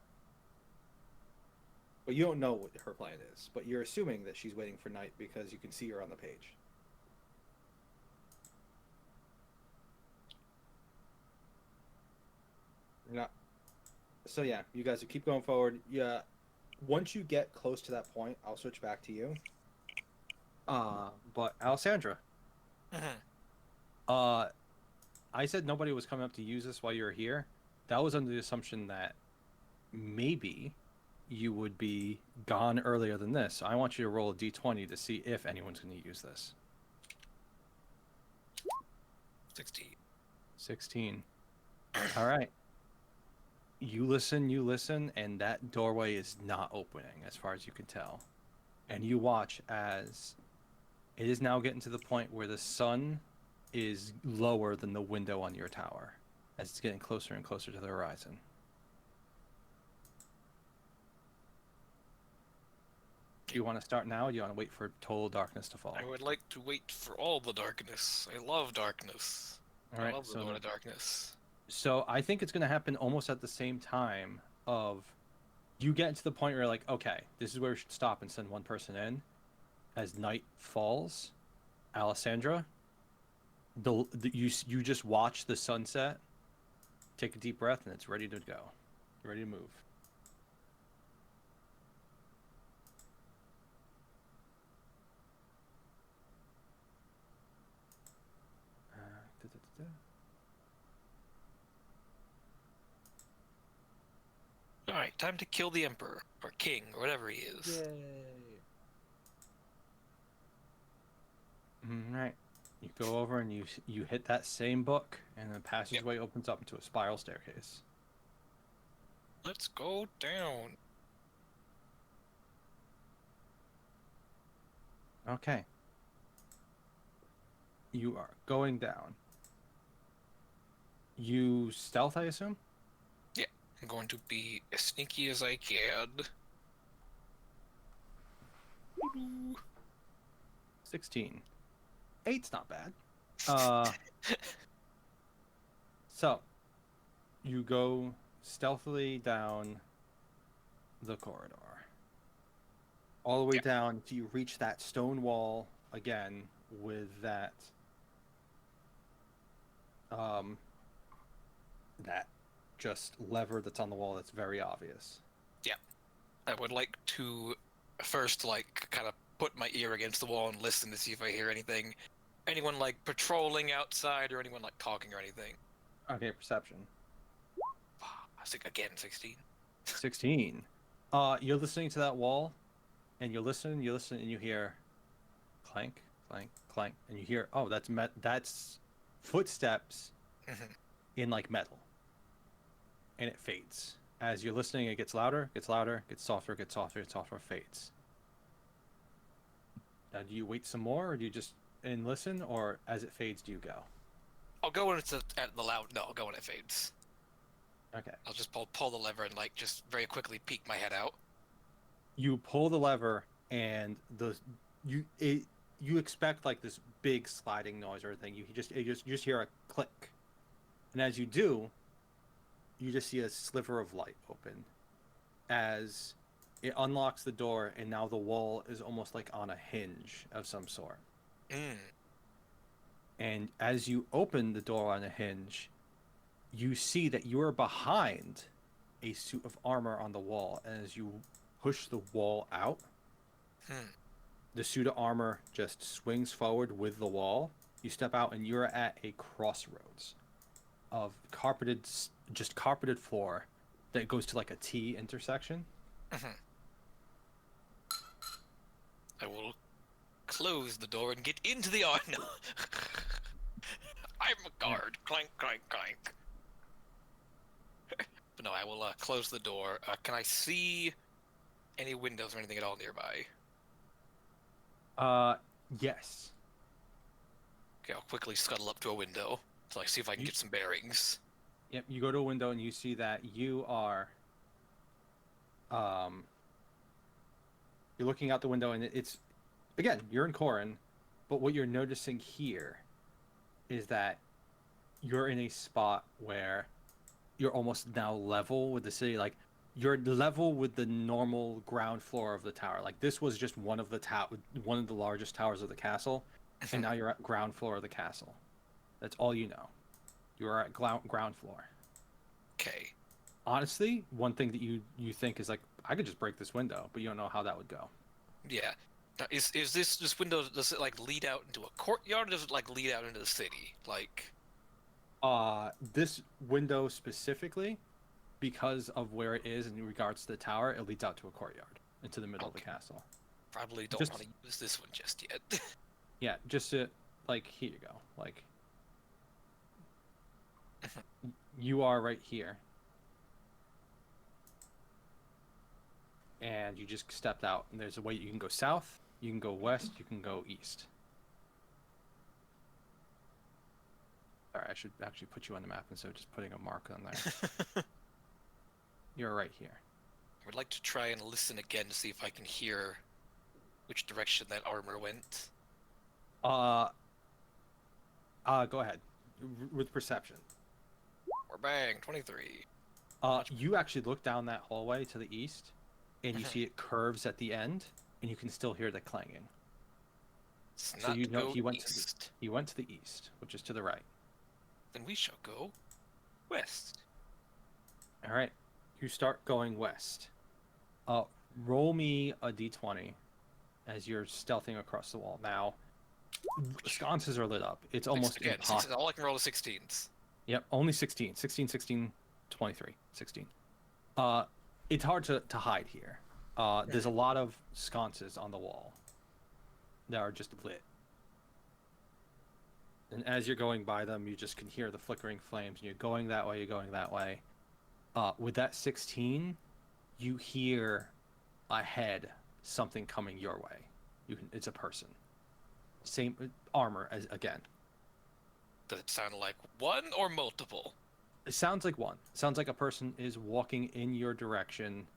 But you don't know what her plan is. But you're assuming that she's waiting for night because you can see her on the page. You're not. So yeah, you guys keep going forward. Yeah. Once you get close to that point, I'll switch back to you. But Alessandra. I said nobody was coming up to use this while you were here. That was under the assumption that maybe you would be gone earlier than this. So I want you to roll a d20 to see if anyone's going to use this. 16. 16. All right. You listen, and that doorway is not opening as far as you can tell. And you watch as it is now getting to the point where the sun is lower than the window on your tower as it's getting closer and closer to the horizon. Do you want to start now, or do you want to wait for total darkness to fall? I would like to wait for all the darkness. I love darkness. All right, I love the Lord of Darkness. So I think it's going to happen almost at the same time of you get to the point where you're like, okay, this is where we should stop and send one person in. As night falls, Alessandra, you just watch the sunset, take a deep breath, and it's ready to go. You're ready to move. Alright, time to kill the Emperor, or King, or whatever he is. Alright. You go over and you hit that same book, and the passageway opens up into a spiral staircase. Let's go down. Okay. You are going down. You stealth, I assume? Yeah, I'm going to be as sneaky as I can. 16. 8's not bad. So, you go stealthily down the corridor. All the way down until you reach that stone wall again with that that just lever that's on the wall that's very obvious. Yeah. I would like to first, like, kind of put my ear against the wall and listen to see if I hear anything. Anyone, like, patrolling outside or anyone, like, talking or anything. Okay, perception. I think, again, 16. 16. You're listening to that wall, and you listen, and you hear clank, clank, clank, and you hear, oh, that's footsteps in, like, metal. And it fades. As you're listening, it gets louder, gets softer, fades. Now, do you wait some more, or do you just listen, or as it fades, do you go? I'll go when it's at the loud. No, I'll go when it fades. Okay. I'll just pull the lever and, like, just very quickly peek my head out. You pull the lever, and you expect, like, this big sliding noise or anything. You just hear a click, and as you do, you just see a sliver of light open as it unlocks the door, and now the wall is almost like on a hinge of some sort. And as you open the door on a hinge, you see that you are behind a suit of armor on the wall. And as you push the wall out, the suit of armor just swings forward with the wall. You step out, and you're at a crossroads of carpeted floor that goes to, like, a T intersection. I will close the door and get into the no. I'm a guard. Clank, clank, clank. But no, I will close the door. Can I see any windows or anything at all nearby? Yes. Okay, I'll quickly scuttle up to a window to, like, see if I can get some bearings. Yep, you go to a window and you see that you are you're looking out the window, and it's, again, you're in Corin, but what you're noticing here is that you're in a spot where you're almost now level with the city. Like, you're level with the normal ground floor of the tower. Like this was just one of the one of the largest towers of the castle, and now you're at ground floor of the castle. That's all you know. You are at ground floor. Okay. Honestly, one thing that you think is like, I could just break this window, but you don't know how that would go. Yeah. Now, is this window, does it like lead out into a courtyard, or does it like lead out into the city? Like, This window specifically, because of where it is in regards to the tower, it leads out to a courtyard into the middle of the castle. probably don't Just- want to use this one just yet. Yeah, just to, like, here you go. Like, you are right here. And you just stepped out, and there's a way you can go south, you can go west, you can go east. Sorry, I should actually put you on the map instead of just putting a mark on there. You're right here. I would like to try and listen again to see if I can hear which direction that armor went. Go ahead. With perception. Or bang, 23. You actually look down that hallway to the east, and you see it curves at the end, and you can still hear the clanging. It's So not you know go he went east. He went to the east, which is to the right. Then we shall go west. All right. You start going west. Roll me a d20 as you're stealthing across the wall. Now, sconces are lit up. It's almost Again, impossible. all I can roll is 16s. Yep, only 16. 16, 16, 23. 16. It's hard to hide here. There's a lot of sconces on the wall that are just lit. And as you're going by them, you just can hear the flickering flames, and you're going that way, you're going that way. With that 16, you hear ahead something coming your way. It's a person. Same armor as again. Does it sound like one or multiple? It sounds like one. It sounds like a person is walking in your direction,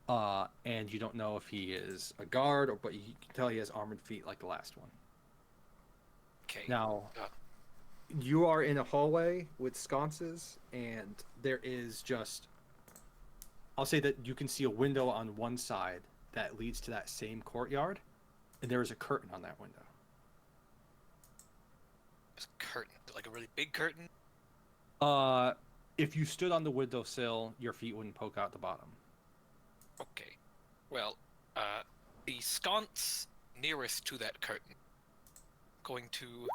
and you don't know if he is a guard, but you can tell he has armored feet like the last one. Okay. Now, you are in a hallway with sconces, and there is just... I'll say that you can see a window on one side that leads to that same courtyard, and there is a curtain on that window. There's a curtain, like a really big curtain. If you stood on the windowsill, your feet wouldn't poke out the bottom. Okay. Well, the sconce nearest to that curtain, going to Go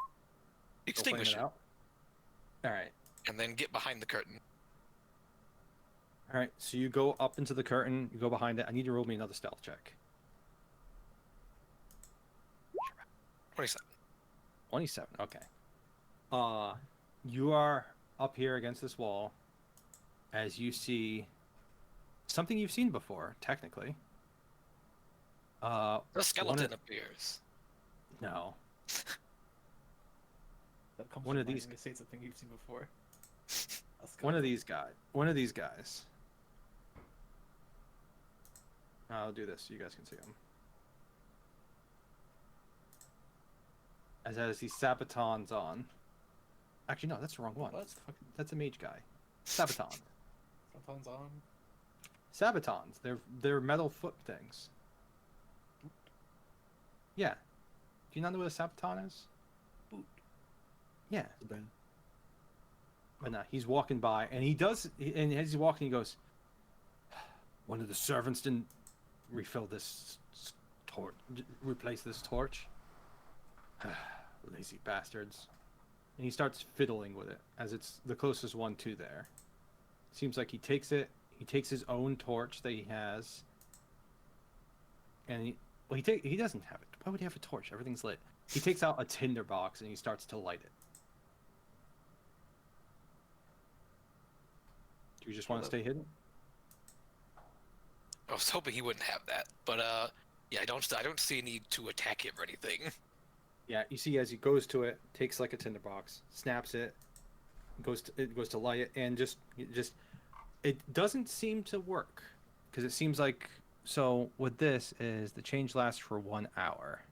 extinguish flame it, out. All right. and then get behind the curtain. All right, so you go up into the curtain, you go behind it. I need you to roll me another stealth check. 27. 27, okay. You are up here against this wall as you see something you've seen before, technically. The skeleton of- appears. No. That comes One from of mind these- when you say something you've seen before. One of these guys. I'll do this so you guys can see him. As has these sabatons on. Actually, no, that's the wrong one. What? That's a mage guy. Sabatons. Sometimes on. Sabatons. They're metal foot things. Yeah. Do you not know what a sabaton is? Boot. Yeah. The band. But no, he's walking by, and and as he's walking, he goes, "One of the servants didn't refill this torch, replace this torch. Lazy bastards." And he starts fiddling with it, as it's the closest one to there. Seems like he takes his own torch that he has, and he doesn't have it. Why would he have a torch? Everything's lit. He takes out a tinder box, and he starts to light it. Do you just want to stay hidden? I was hoping he wouldn't have that, but yeah, I don't see a need to attack him or anything. Yeah, you see as he goes to it, takes like a tinderbox, snaps it, goes to light it, and just it doesn't seem to work because it seems like so. What this is, the change lasts for 1 hour.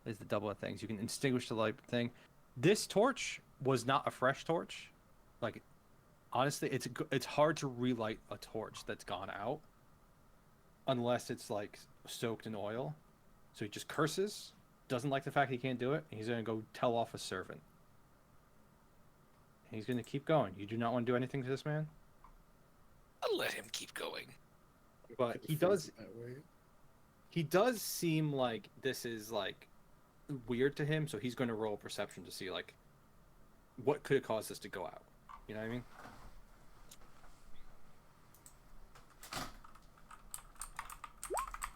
Is the double of things you can extinguish the light thing. This torch was not a fresh torch, like honestly, it's hard to relight a torch that's gone out, unless it's like soaked in oil. So he just curses, doesn't like the fact he can't do it, and he's gonna go tell off a servant. And he's gonna keep going. You do not want to do anything to this man, I'll let him keep going. but Could he phrase does. it that way. He does seem like this is like weird to him, so he's going to roll perception to see like what could have caused this to go out. You know what I mean?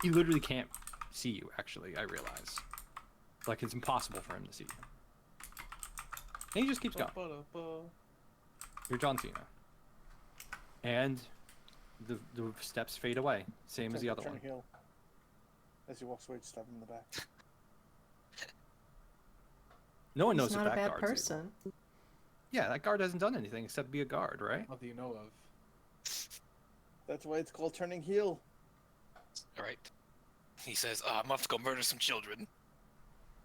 He literally can't see you. Actually, I realize, like it's impossible for him to see you. And he just keeps going. You're John Cena, and the steps fade away, same as the other Turn one. heel. As he walks away, just stab him in the back. No one knows He's what not a that bad guard's even. person. Yeah, that guard hasn't done anything except be a guard, right? What do you know of? That's why it's called turning heel. All right. He says, "I'm off to go murder some children."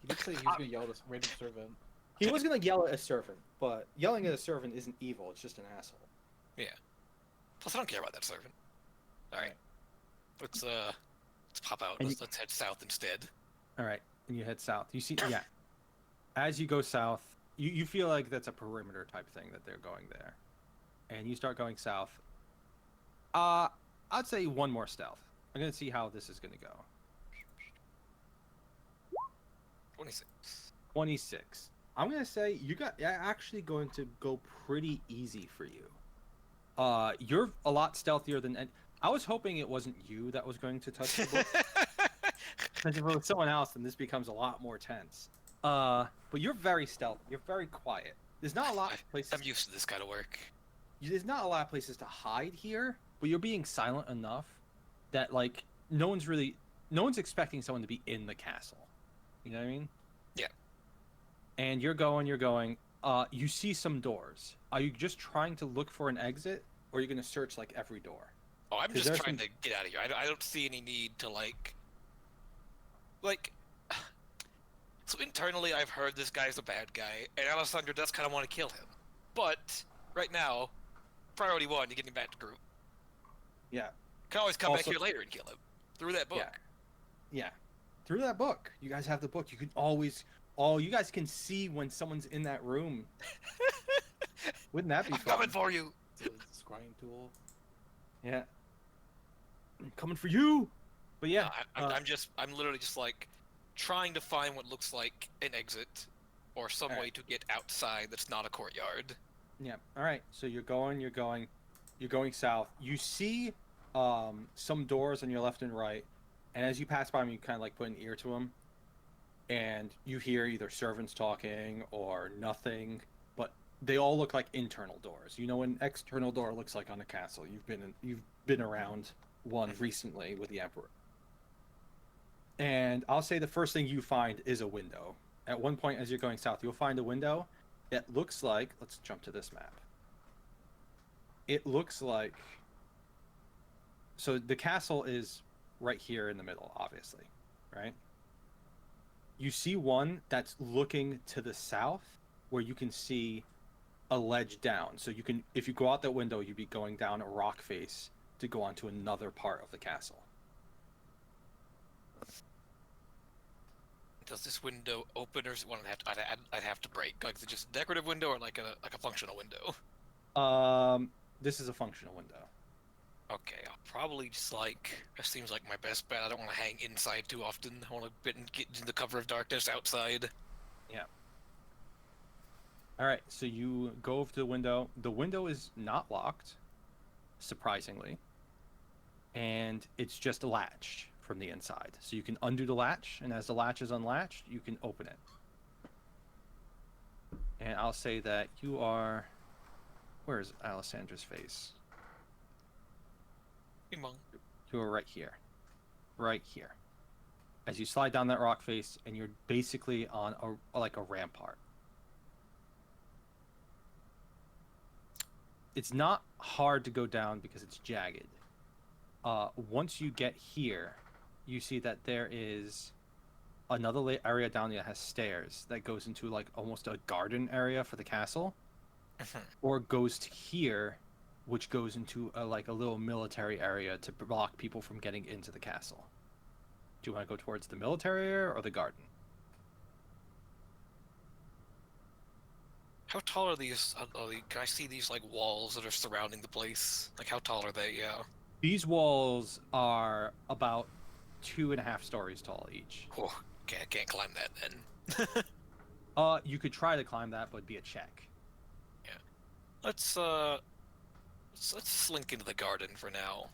He did say he was gonna yell at a random servant. He was gonna yell at a servant, but yelling at a servant isn't evil. It's just an asshole. Plus, I don't care about that servant. All right. Let's pop out. And Let's head south instead. All right, and you head south. You see, yeah. As you go south, you feel like that's a perimeter type thing that they're going there, and you start going south. I'd say one more stealth. I'm gonna see how this is gonna go. 26. 26. I'm gonna say you got actually going to go pretty easy for you. You're a lot stealthier than. I was hoping it wasn't you that was going to touch the book. Because if it was someone else, then this becomes a lot more tense. But you're very stealthy. You're very quiet. There's not a lot of places. I'm used to this kind of work. There's not a lot of places to hide here, but you're being silent enough that like no one's expecting someone to be in the castle. You know what I mean? Yeah. And you're going. You see some doors. Are you just trying to look for an exit, or are you going to search like every door? Oh, I'm 'Cause just there's trying some- to get out of here. I don't see any need to like. So internally, I've heard this guy's a bad guy, and Alessandro does kind of want to kill him. But right now, priority one, to get him back to group. Yeah. Can always come back Also- here later and kill him through that book. Yeah. Yeah. Through that book. You guys have the book. You can always. Oh, you guys can see when someone's in that room. Wouldn't that be I'm fun? coming for you. It's a scrying tool. Yeah. I'm coming for you. But yeah. I'm literally just like trying to find what looks like an exit or some Alright. way to get outside that's not a courtyard. Yeah. All right. So you're going south. You see some doors on your left and right, and as you pass by them, you kind of like put an ear to them, and you hear either servants talking or nothing, but they all look like internal doors. You know what an external door looks like on a castle. You've been around one recently with the Emperor. And I'll say the first thing you find is a window. At one point as you're going south, you'll find a window. It looks like, let's jump to this map. It looks like, so the castle is right here in the middle, obviously, right? You see one that's looking to the south where you can see a ledge down. So you can, if you go out that window, you'd be going down a rock face to go onto another part of the castle. Does this window open, or is it one I'd have to break? Like, is it just a decorative window or like a functional window? This is a functional window. Okay, I'll probably just like. That seems like my best bet. I don't want to hang inside too often. I want to get into the cover of darkness outside. All right, so you go over to the window. The window is not locked, surprisingly, and it's just latched from the inside. So you can undo the latch, and as the latch is unlatched, you can open it. And I'll say that you are... Where is Alessandra's face? Imong. You are right here. Right here. As you slide down that rock face, and you're basically on a rampart. It's not hard to go down because it's jagged. Once you get here, you see that there is another area down there that has stairs that goes into like almost a garden area for the castle. or it goes to here, which goes into a little military area to block people from getting into the castle. Do you want to go towards the military area or the garden? How tall are these? Can I see these like walls that are surrounding the place? Like how tall are they? Yeah. These walls are about 2.5 stories tall each. Oh, can't climb that then. You could try to climb that, but it'd be a check. Let's slink into the garden for now.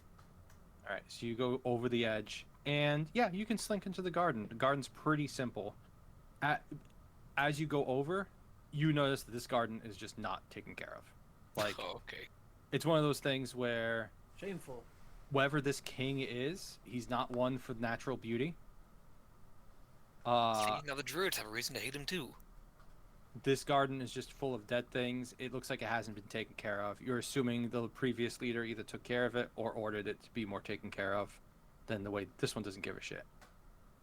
All right, so you go over the edge, and yeah, you can slink into the garden. The garden's pretty simple. As you go over, you notice that this garden is just not taken care of. Like, Oh, okay. it's one of those things where Shameful. whoever this king is, he's not one for natural beauty. See, now the druids have a reason to hate him too. This garden is just full of dead things. It looks like it hasn't been taken care of. You're assuming the previous leader either took care of it or ordered it to be more taken care of than the way this one doesn't give a shit.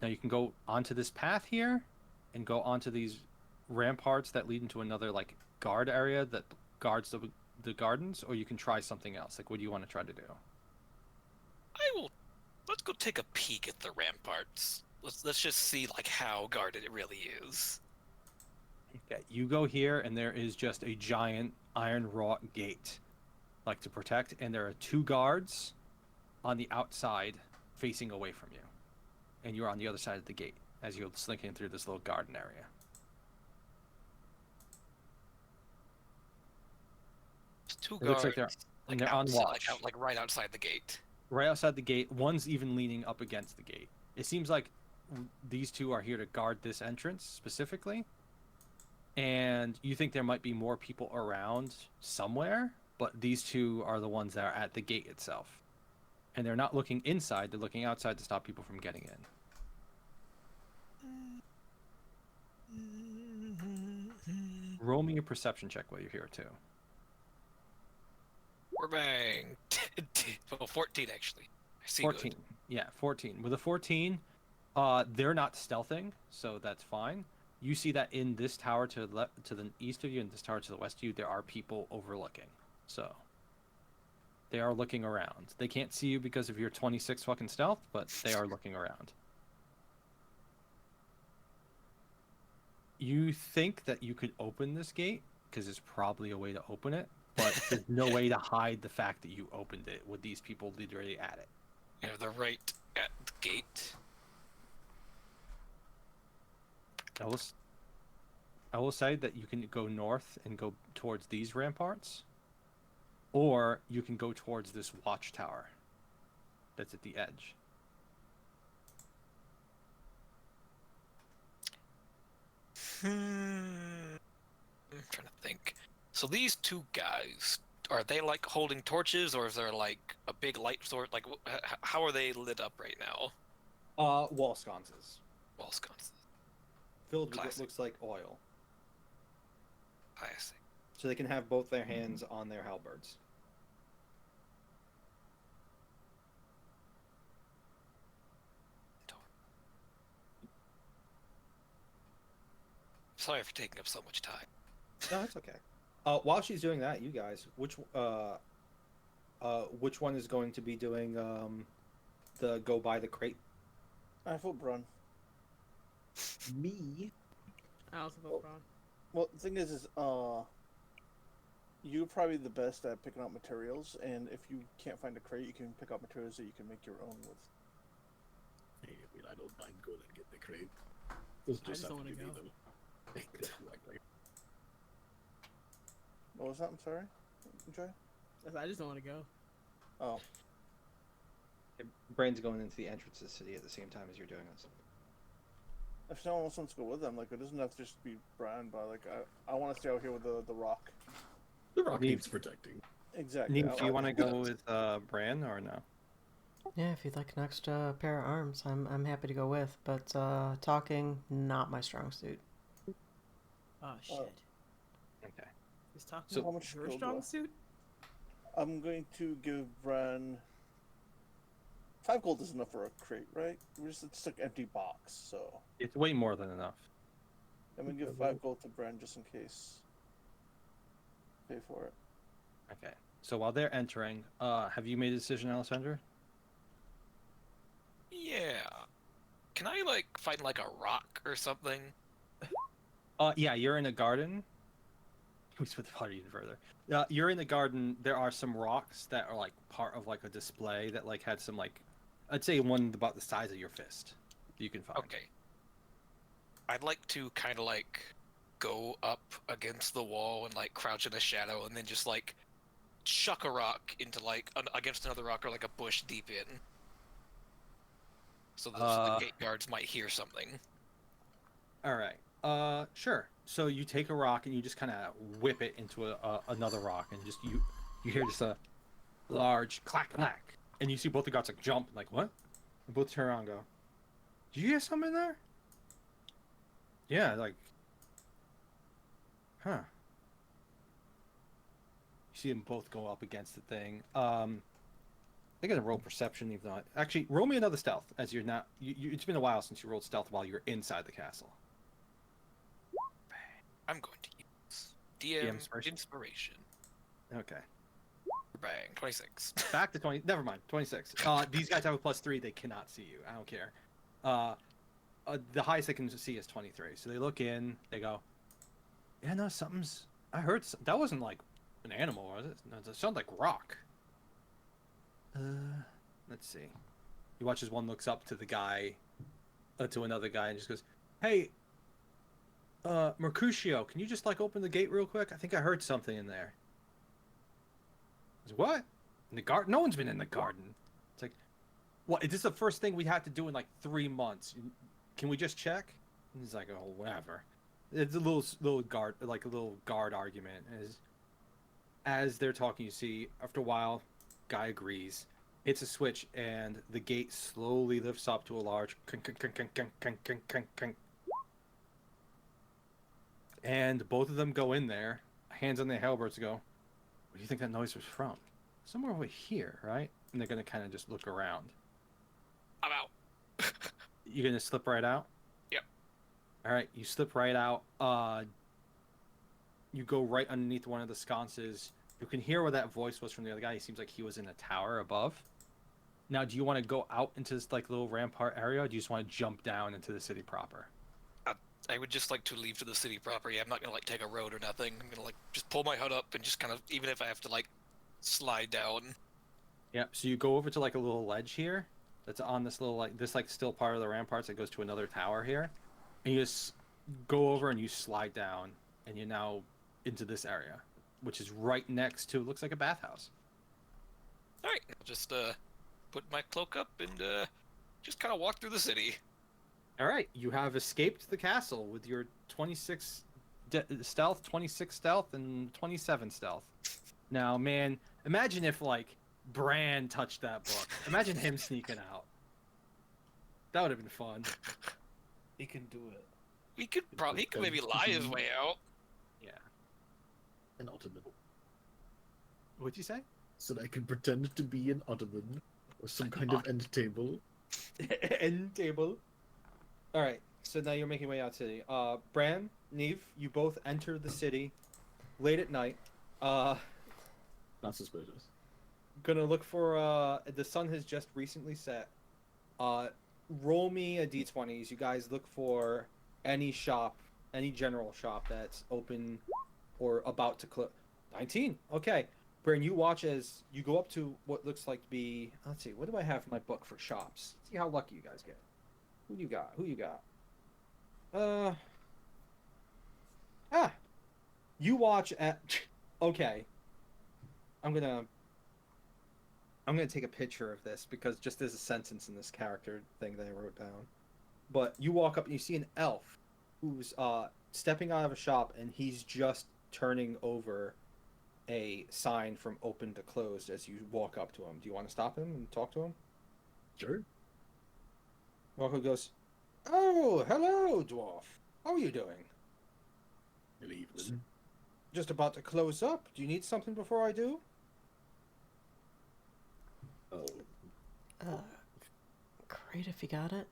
Now you can go onto this path here and go onto these ramparts that lead into another guard area that guards the gardens, or you can try something else. Like, what do you want to try to do? Let's go take a peek at the ramparts. Let's just see how guarded it really is. Okay, you go here, and there is just a giant iron wrought gate, to protect, and there are 2 guards on the outside facing away from you, and you're on the other side of the gate as you're slinking through this little garden area. It's 2 It looks guards. like they're on watch. Right outside the gate. Right outside the gate, one's even leaning up against the gate. It seems like these 2 are here to guard this entrance specifically. And you think there might be more people around somewhere, but these 2 are the ones that are at the gate itself. And they're not looking inside, they're looking outside to stop people from getting in. Roll me a perception check while you're here, too. We're bang. Well, 14 actually. I see 14. good. Yeah, 14. With a 14, they're not stealthing, so that's fine. You see that in this tower to the east of you and this tower to the west of you, there are people overlooking. So they are looking around. They can't see you because of your 26 fucking stealth, but they are looking around. You think that you could open this gate because there's probably a way to open it, but there's no way to hide the fact that you opened it with these people literally at it. Yeah, they're right at the gate. I will say that you can go north and go towards these ramparts, or you can go towards this watchtower that's at the edge. I'm trying to think. So these 2 guys, are they holding torches, or is there a big light source? How are they lit up right now? Wall sconces Wall sconces. filled with what Classic. looks like oil, Classic. so they can have both their hands on their halberds. Sorry for taking up so much time. No, that's okay. While she's doing that, you guys, which one is going to be doing the go by the crate? I vote Brun. Me. I also vote Braun. Well, the thing is you're probably the best at picking out materials, and if you can't find a crate, you can pick out materials that you can make your own with. Hey, I mean, I don't mind going and get the crate. Those I just have don't to wanna be go. them. What was that? I'm sorry. Joy? I just don't want to go. Oh, Brain's going into the entrance to the city at the same time as you're doing this. if someone else wants to go with them, it doesn't have to just be Brian, but I want to stay out here with the rock. The rock Neat. needs protecting. Exactly. Neem, do you want to go with Bran or no? Yeah, if you'd like an extra pair of arms, I'm happy to go with. But talking, not my strong suit. Oh shit. Okay. He's talking So- How about much your gold strong do I- suit? I'm going to give Bran 5 gold is enough for a crate, right? It's just an empty box, so It's way more than enough. I'm gonna give 5 gold to Bran just in case pay for it. Okay. So while they're entering, have you made a decision, Alessandra? Yeah. Can I like find like a rock or something? Yeah, you're in a garden. We split the party even further. You're in the garden. There are some rocks that are like part of like a display that like had some like, I'd say one about the size of your fist. You can find. Okay. I'd like to kind of like go up against the wall and like crouch in the shadow and then just like chuck a rock into like against another rock or like a bush deep in. So the gate guards might hear something. All right. Sure. So you take a rock and you just kind of whip it into another rock, and just you hear just a large clack clack, and you see both the guards like jump, like what? And both turn around and go, "Did you hear something in there?" Yeah, like, huh? You see them both go up against the thing. They're gonna roll perception, even though actually roll me another stealth as you're not. It's been a while since you rolled stealth while you're inside the castle. I'm going to use DM inspiration. inspiration. Okay. Bang, 26. Back to 20. Never mind. 26. These guys have a +3. They cannot see you. I don't care. The highest they can see is 23. So they look in. They go, yeah, no, something's. I heard that wasn't like an animal, was it? No, it sounded like rock. Let's see. He watches one looks up to the guy, to another guy, and just goes, "Hey, Mercutio, can you just like open the gate real quick? I think I heard something in there." He's, what? In the garden? No one's been in the garden. It's like, what? Is this the first thing we had to do in like 3 months? Can we just check? And he's like, oh, whatever. It's a little guard, like a little guard argument. As they're talking, you see after a while, guy agrees, hits a switch, and the gate slowly lifts up to a large and both of them go in there, hands on their halberds, go, where do you think that noise was from? Somewhere over here, right? And they're gonna kind of just look around. I'm out. You're gonna slip right out? Yep. All right, you slip right out. You go right underneath one of the sconces. You can hear where that voice was from the other guy. He seems like he was in a tower above. Now, do you want to go out into this like little rampart area, or do you just want to jump down into the city proper? I would just like to leave to the city proper. Yeah, I'm not gonna like take a road or nothing. I'm gonna like just pull my HUD up and just kind of, even if I have to like slide down. Yeah. So you go over to like a little ledge here, that's on this little like still part of the ramparts that goes to another tower here, and you just go over and you slide down, and you're now into this area, which is right next to, looks like a bathhouse. All right, I'll just put my cloak up and just kind of walk through the city. All right, you have escaped the castle with your 26 stealth, 26 stealth, and 27 stealth. Now, man, imagine if like Bran touched that book. Imagine him sneaking out. That would have been fun. He can do it. He could maybe lie his way out. Yeah. An ottoman. What'd you say? So that I can pretend to be an ottoman or some kind of end table. End table. All right, so now you're making your way out city. Bran, Neve, you both enter the city late at night. Not suspicious. Gonna look for the sun has just recently set. Roll me a d20s. You guys look for any shop, any general shop that's open or about to close. 19. Okay. Bran, you watch as you go up to what looks like to be. Let's see. What do I have in my book for shops? See how lucky you guys get. Who you got? Who you got? You watch at. Okay. I'm gonna take a picture of this because just there's a sentence in this character thing that I wrote down. But you walk up and you see an elf who's stepping out of a shop, and he's just turning over a sign from open to closed as you walk up to him. Do you want to stop him and talk to him? Sure. Walker goes, "Oh, hello, dwarf. How are you doing? Good evening. Just about to close up. Do you need something before I do?" Oh, Great if you got it.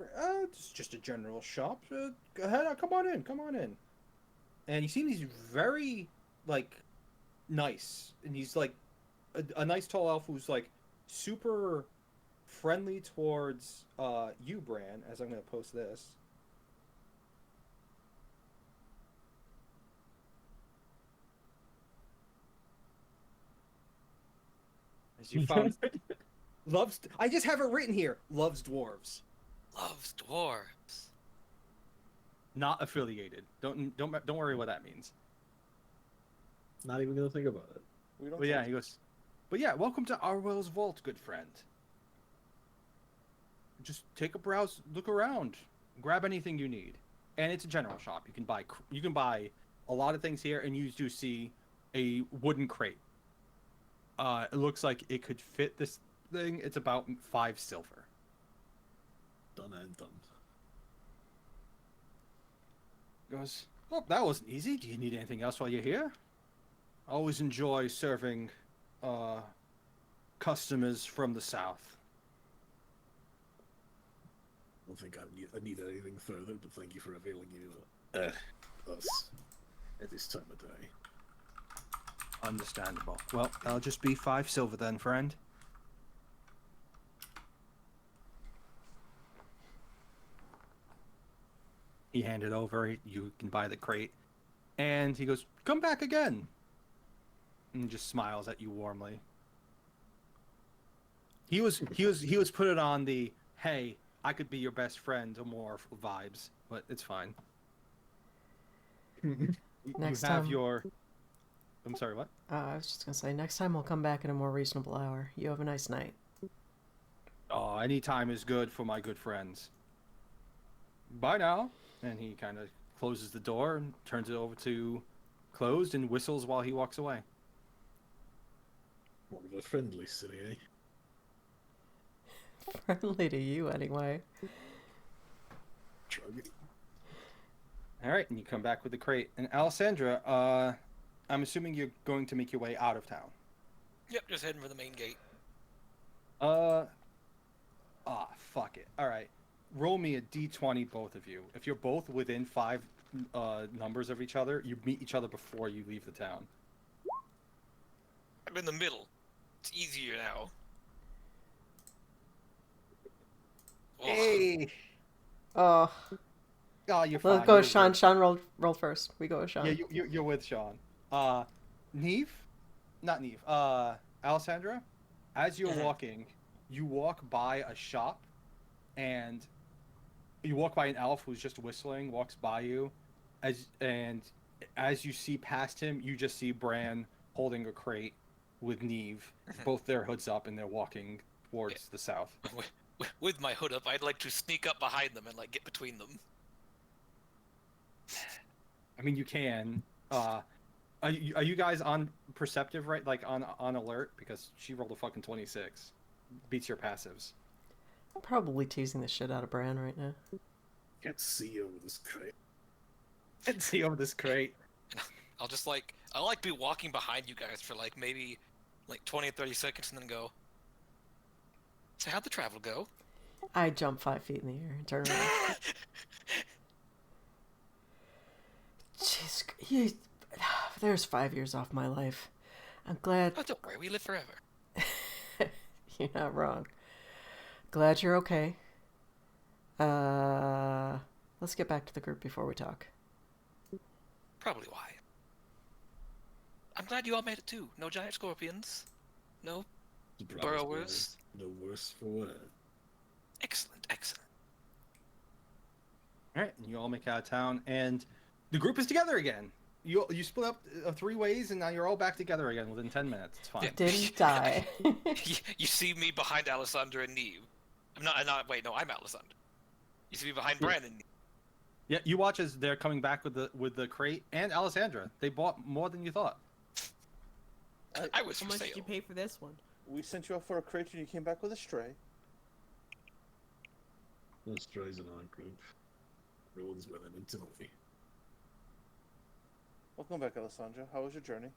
It's just a general shop. Go ahead. Come on in. Come on in. and he seems very like nice, and he's like a nice tall elf who's like super friendly towards you, Bran. As I'm gonna post this. As you found loves. I just have it written here. Loves dwarves. Loves dwarves. Not affiliated. Don't worry what that means. Not even gonna think about it. We don't. But yeah, judge. he goes. But yeah, welcome to Arwell's Vault, good friend. Just take a browse, look around, grab anything you need, and it's a general shop. You can buy a lot of things here, and you do see a wooden crate. It looks like it could fit this thing. It's about 5 silver. Done and done. Goes. Well, that wasn't easy. Do you need anything else while you're here? I always enjoy serving customers from the south. I don't think I need anything further, but thank you for availing us at this time of day. Understandable. Well, that'll just be 5 silver then, friend. He handed over. You can buy the crate, and he goes, "Come back again," and just smiles at you warmly. He was put on the "Hey, I could be your best friend" or more vibes, but it's fine. Next you have time. your. I'm sorry. What? I was just gonna say, next time we'll come back at a more reasonable hour. You have a nice night. Oh, any time is good for my good friends. Bye now. And he kind of closes the door and turns it over to closed and whistles while he walks away. More of a friendly city, eh? Friendly to you, anyway. Shrug. All right, and you come back with the crate. And Alessandra, I'm assuming you're going to make your way out of town. Yep, just heading for the main gate. Fuck it. All right. Roll me a d20, both of you. If you're both within 5 numbers of each other, you meet each other before you leave the town. I'm in the middle. It's easier now. Oh, Hey! Oh, Oh, you're fine. let's go with You're Sean. with- Sean rolled first. We go with Sean. Yeah, you're with Sean. Neve? Not Neve. Alessandra, as you're walking, you walk by a shop, and you walk by an elf who's just whistling, walks by you, as you see past him, you just see Bran holding a crate with Neve, both their hoods up, and they're walking towards the south. with my hood up, I'd like to sneak up behind them and like get between them. I mean, you can. Are you guys on perceptive, right? Like on alert? Because she rolled a fucking 26. Beats your passives. I'm probably teasing the shit out of Bran right now. Can't see over this crate. And see over this crate. I'll be walking behind you guys for like maybe like 20 or 30 seconds and then go. So how'd the travel go? I jump 5 feet in the air and turn around. Jeez, there's 5 years off my life. I'm glad. Oh, don't worry, we live forever. You're not wrong. Glad you're okay. Let's get back to the group before we talk. Probably why. I'm glad you all made it too. No giant scorpions. No Surprised burrowers. No worse for wear. Excellent, excellent. All right, and you all make out of town, and the group is together again. You split up 3 ways, and now you're all back together again within 10 minutes. It's fine. Yeah. Didn't die. You see me behind Alessandra and Neve. I'm Alessandra. You see me behind Brandon. Yeah, you watch as they're coming back with the crate, and Alessandra. They bought more than you thought. I was How for much sale. did you pay for this one? We sent you off for a crate and you came back with a stray. No strays in our group. No one's with them until me. Welcome back, Alessandra. How was your journey?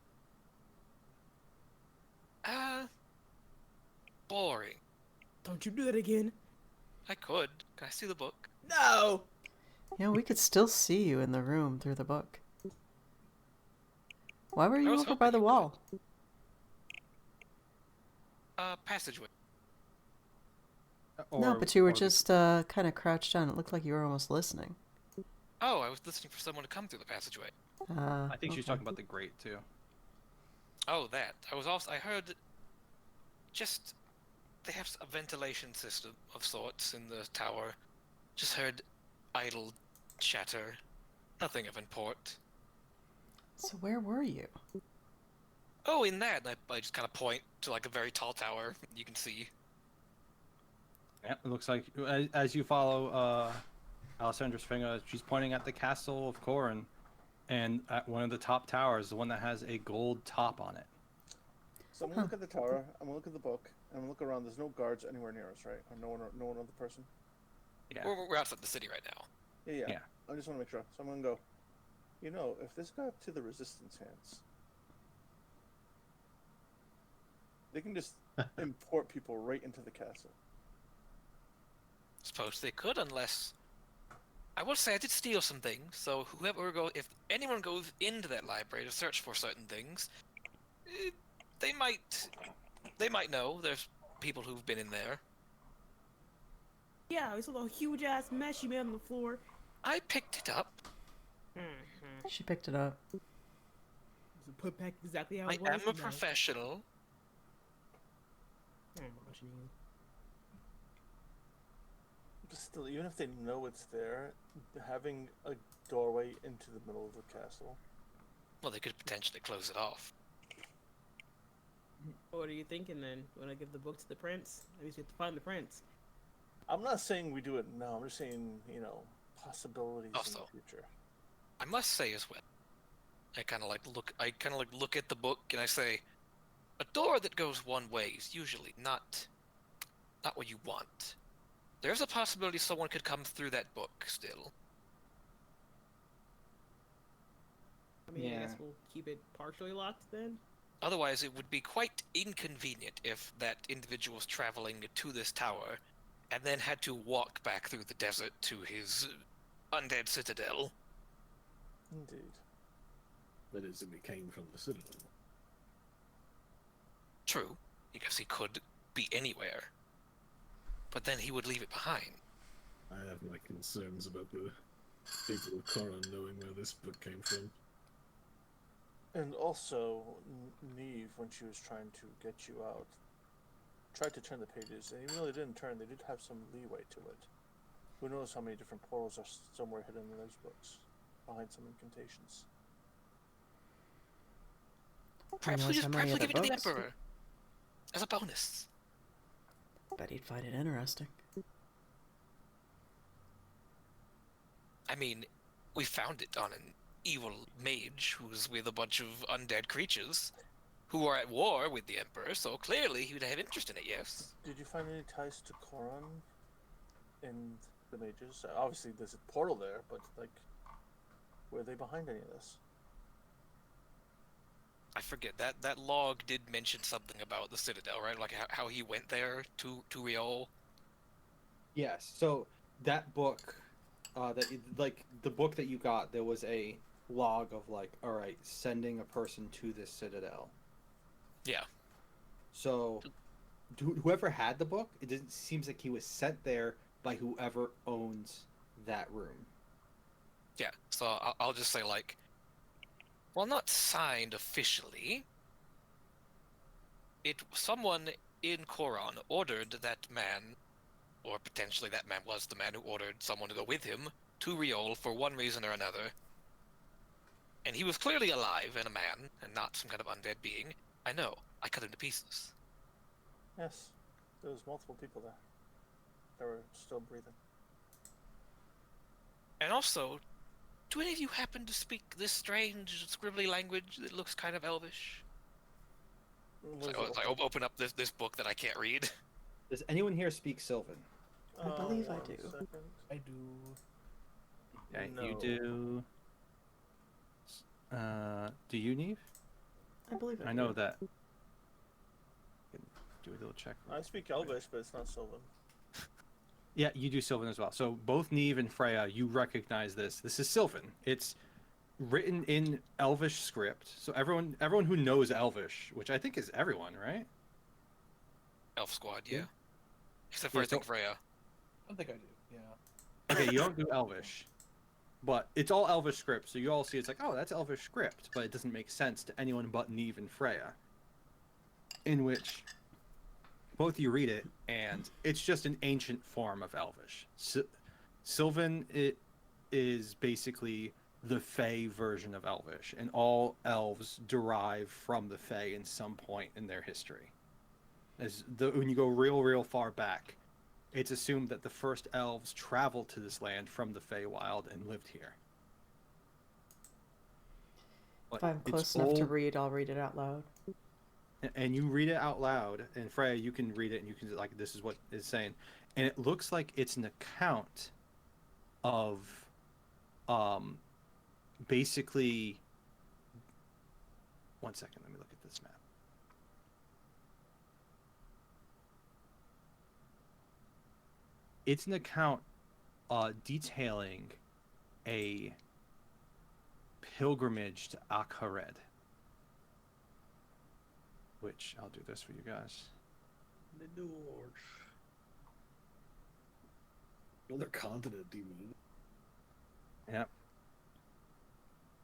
Boring. Don't you do that again? I could. Can I see the book? No! Yeah, we could still see you in the room through the book. Why were I you was over by hoping the you wall? Passageway. No, Or- but you were or the- just kind of crouched down. It looked like you were almost listening. Oh, I was listening for someone to come through the passageway. I think she's okay. talking about the grate too. Oh, that. I heard just they have a ventilation system of sorts in the tower. Just heard idle chatter. Nothing of import. So where were you? Oh, in that, and I just kind of point to like a very tall tower you can see. Yeah, it looks like as you follow Alessandra's finger, she's pointing at the castle of Corin, and at one of the top towers, the one that has a gold top on it. So I'm gonna look at the tower. I'm gonna look at the book. And I'm gonna look around. There's no guards anywhere near us, right? Or no one other person. Yeah. We're outside the city right now. Yeah. Yeah. I just want to make sure. So I'm gonna go. You know, if this got to the resistance hands, they can just import people right into the castle. Suppose they could, unless I will say I did steal some things. So if anyone goes into that library to search for certain things, they might know there's people who've been in there. Yeah, we saw the huge ass mess you made on the floor. I picked it up. She picked it up. Was it put back exactly how I it was? am a No. professional. Oh my gosh, you mean. But still, even if they know it's there, having a doorway into the middle of the castle. Well, they could potentially close it off. What are you thinking then? When I give the book to the prince? At least you have to find the prince. I'm not saying we do it now. I'm just saying, possibilities Also, in the future. I must say as well, I kind of look at the book and I say, a door that goes one way is usually not what you want. There's a possibility someone could come through that book still. I mean, I Yeah. guess we'll keep it partially locked then. Otherwise, it would be quite inconvenient if that individual was traveling to this tower and then had to walk back through the desert to his undead citadel. Indeed. That is, if it came from the citadel. True, because he could be anywhere. But then he would leave it behind. I have my concerns about the people of Coron knowing where this book came from. And also, Neve, when she was trying to get you out, tried to turn the pages, and even though they didn't turn, they did have some leeway to it. Who knows how many different portals are somewhere hidden in those books, behind some incantations. Perhaps knows how many give it to the other books? Emperor. As a bonus. Bet he'd find it interesting. I mean, we found it on an evil mage who's with a bunch of undead creatures who are at war with the Emperor, so clearly he would have interest in it, yes. Did you find any ties to Coron in the mages? Obviously, there's a portal there, but, were they behind any of this? I forget, that log did mention something about the Citadel, right? Like how he went there to Riol. Yes. So that book, the book that you got, there was a log of all right, sending a person to this citadel. Yeah. So, whoever had the book, seems like he was sent there by whoever owns that room. Yeah, so I'll just say, well, not signed officially. Someone in Coron ordered that man, or potentially that man was the man who ordered someone to go with him, to Riol for one reason or another. And he was clearly alive and a man, and not some kind of undead being. I know, I cut him to pieces. Yes, there was multiple people there that were still breathing. And also, do any of you happen to speak this strange, scribbly language that looks kind of elvish? So I open up this book that I can't read. Does anyone here speak Sylvan? I believe I one do. second. I do. Okay, No. you do. Do you, Neve? I believe I know that. Do a little check. I speak Elvish, but it's not Sylvan. Yeah, you do Sylvan as well. So both Neve and Freya, you recognize this. This is Sylvan. It's written in Elvish script. So everyone who knows Elvish, which I think is everyone, right? Elf Squad, Yeah. yeah. Except for Yeah, I think so- Freya. I think I do. Yeah. Okay, you don't do Elvish, but it's all Elvish script. So you all see it's like, oh, that's Elvish script, but it doesn't make sense to anyone but Neve and Freya. In which both of you read it, and it's just an ancient form of Elvish. Sylvan it is basically the Fae version of Elvish, and all elves derive from the Fae in some point in their history. When you go real far back, it's assumed that the first elves traveled to this land from the Feywild and lived here. But If I'm it's close enough to old- read, I'll read it out loud. and you read it out loud, and Freya, you can read it, and you can like, this is what it's saying, and it looks like it's an account of, basically. One second, let me look at this map. It's an account, detailing a pilgrimage to Akhared. Which I'll do this for you guys. The Norge. Another continent, demon. Yep.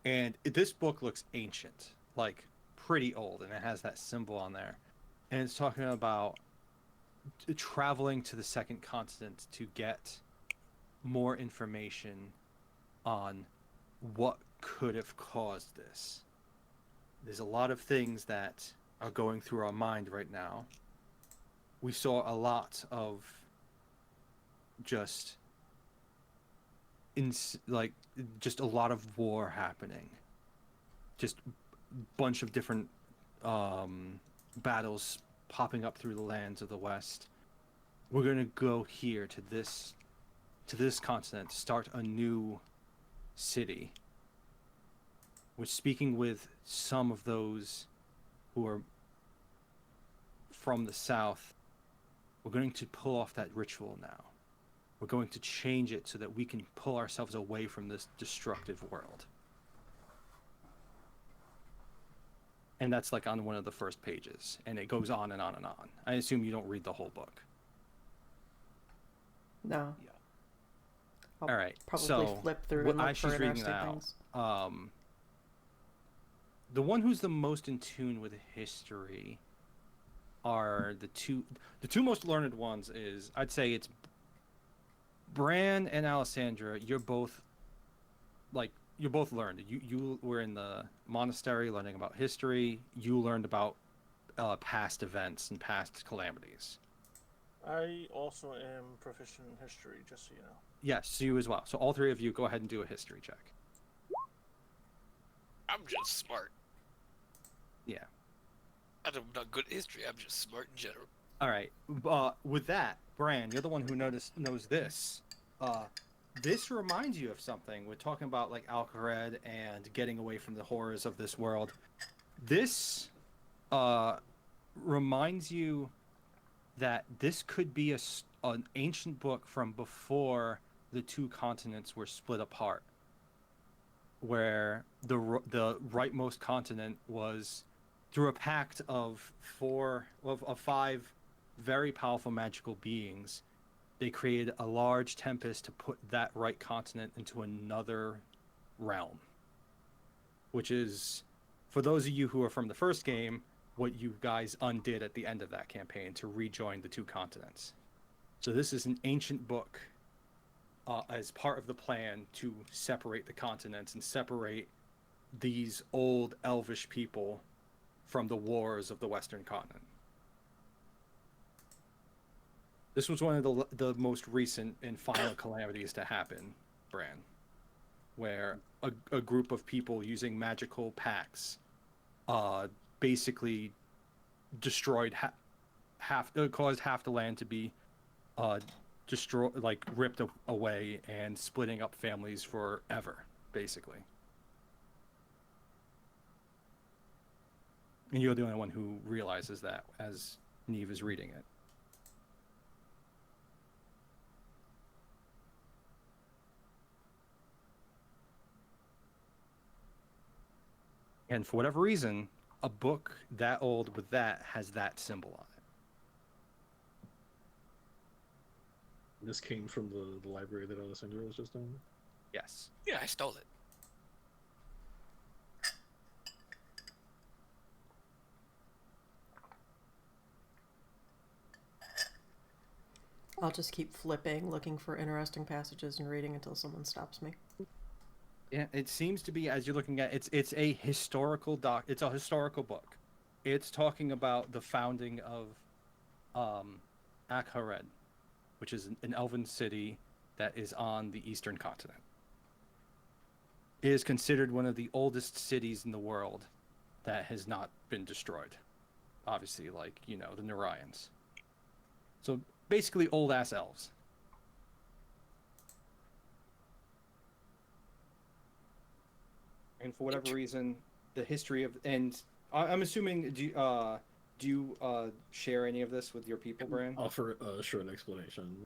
And this book looks ancient, like pretty old, and it has that symbol on there. And it's talking about traveling to the second continent to get more information on what could have caused this. There's a lot of things that are going through our mind right now. We saw a lot of just just a lot of war happening, just bunch of different battles popping up through the lands of the West. We're gonna go here to this continent, start a new city. We're speaking with some of those who are from the south. We're going to pull off that ritual now. We're going to change it so that we can pull ourselves away from this destructive world. And that's like on one of the first pages, and it goes on and on and on. I assume you don't read the whole book. No. Yeah. I'll All right, probably so flip through what and look she's for reading interesting now, things. the one who's the most in tune with history are the two most learned ones. Is, I'd say it's Bran and Alessandra. You're both learned. You were in the monastery learning about history. You learned about past events and past calamities. I also am proficient in history, just so you know. Yes, you as well. So all three of you, go ahead and do a history check. I'm just smart. Yeah. I'm not good at history. I'm just smart in general. All right. With that, Bran, you're the one who knows this. This reminds you of something. We're talking about like Alcared and getting away from the horrors of this world. This reminds you that this could be an ancient book from before the two continents were split apart, where the rightmost continent was, through a pact of five very powerful magical beings, they created a large tempest to put that right continent into another realm. Which is, for those of you who are from the first game, what you guys undid at the end of that campaign to rejoin the two continents. So this is an ancient book as part of the plan to separate the continents and separate these old elvish people from the wars of the Western continent. This was one of the most recent and final calamities to happen, Bran, where a group of people using magical pacts basically destroyed caused half the land to be destroyed, like ripped away, and splitting up families forever, basically. And you're the only one who realizes that as Neve is reading it. And for whatever reason, a book that old with that has that symbol on it. This came from the library that Alessandro was just in? Yes. Yeah, I stole it. I'll just keep flipping, looking for interesting passages and reading until someone stops me. Yeah, it seems to be, as you're looking at it's a historical it's a historical book. It's talking about the founding of Akhared, which is an elven city that is on the eastern continent. It is considered one of the oldest cities in the world that has not been destroyed. Obviously, like, you know, the Nurayans. So basically old-ass elves. And for whatever reason, the history of... And I'm assuming, do you share any of this with your people, Bran? Offer a short explanation.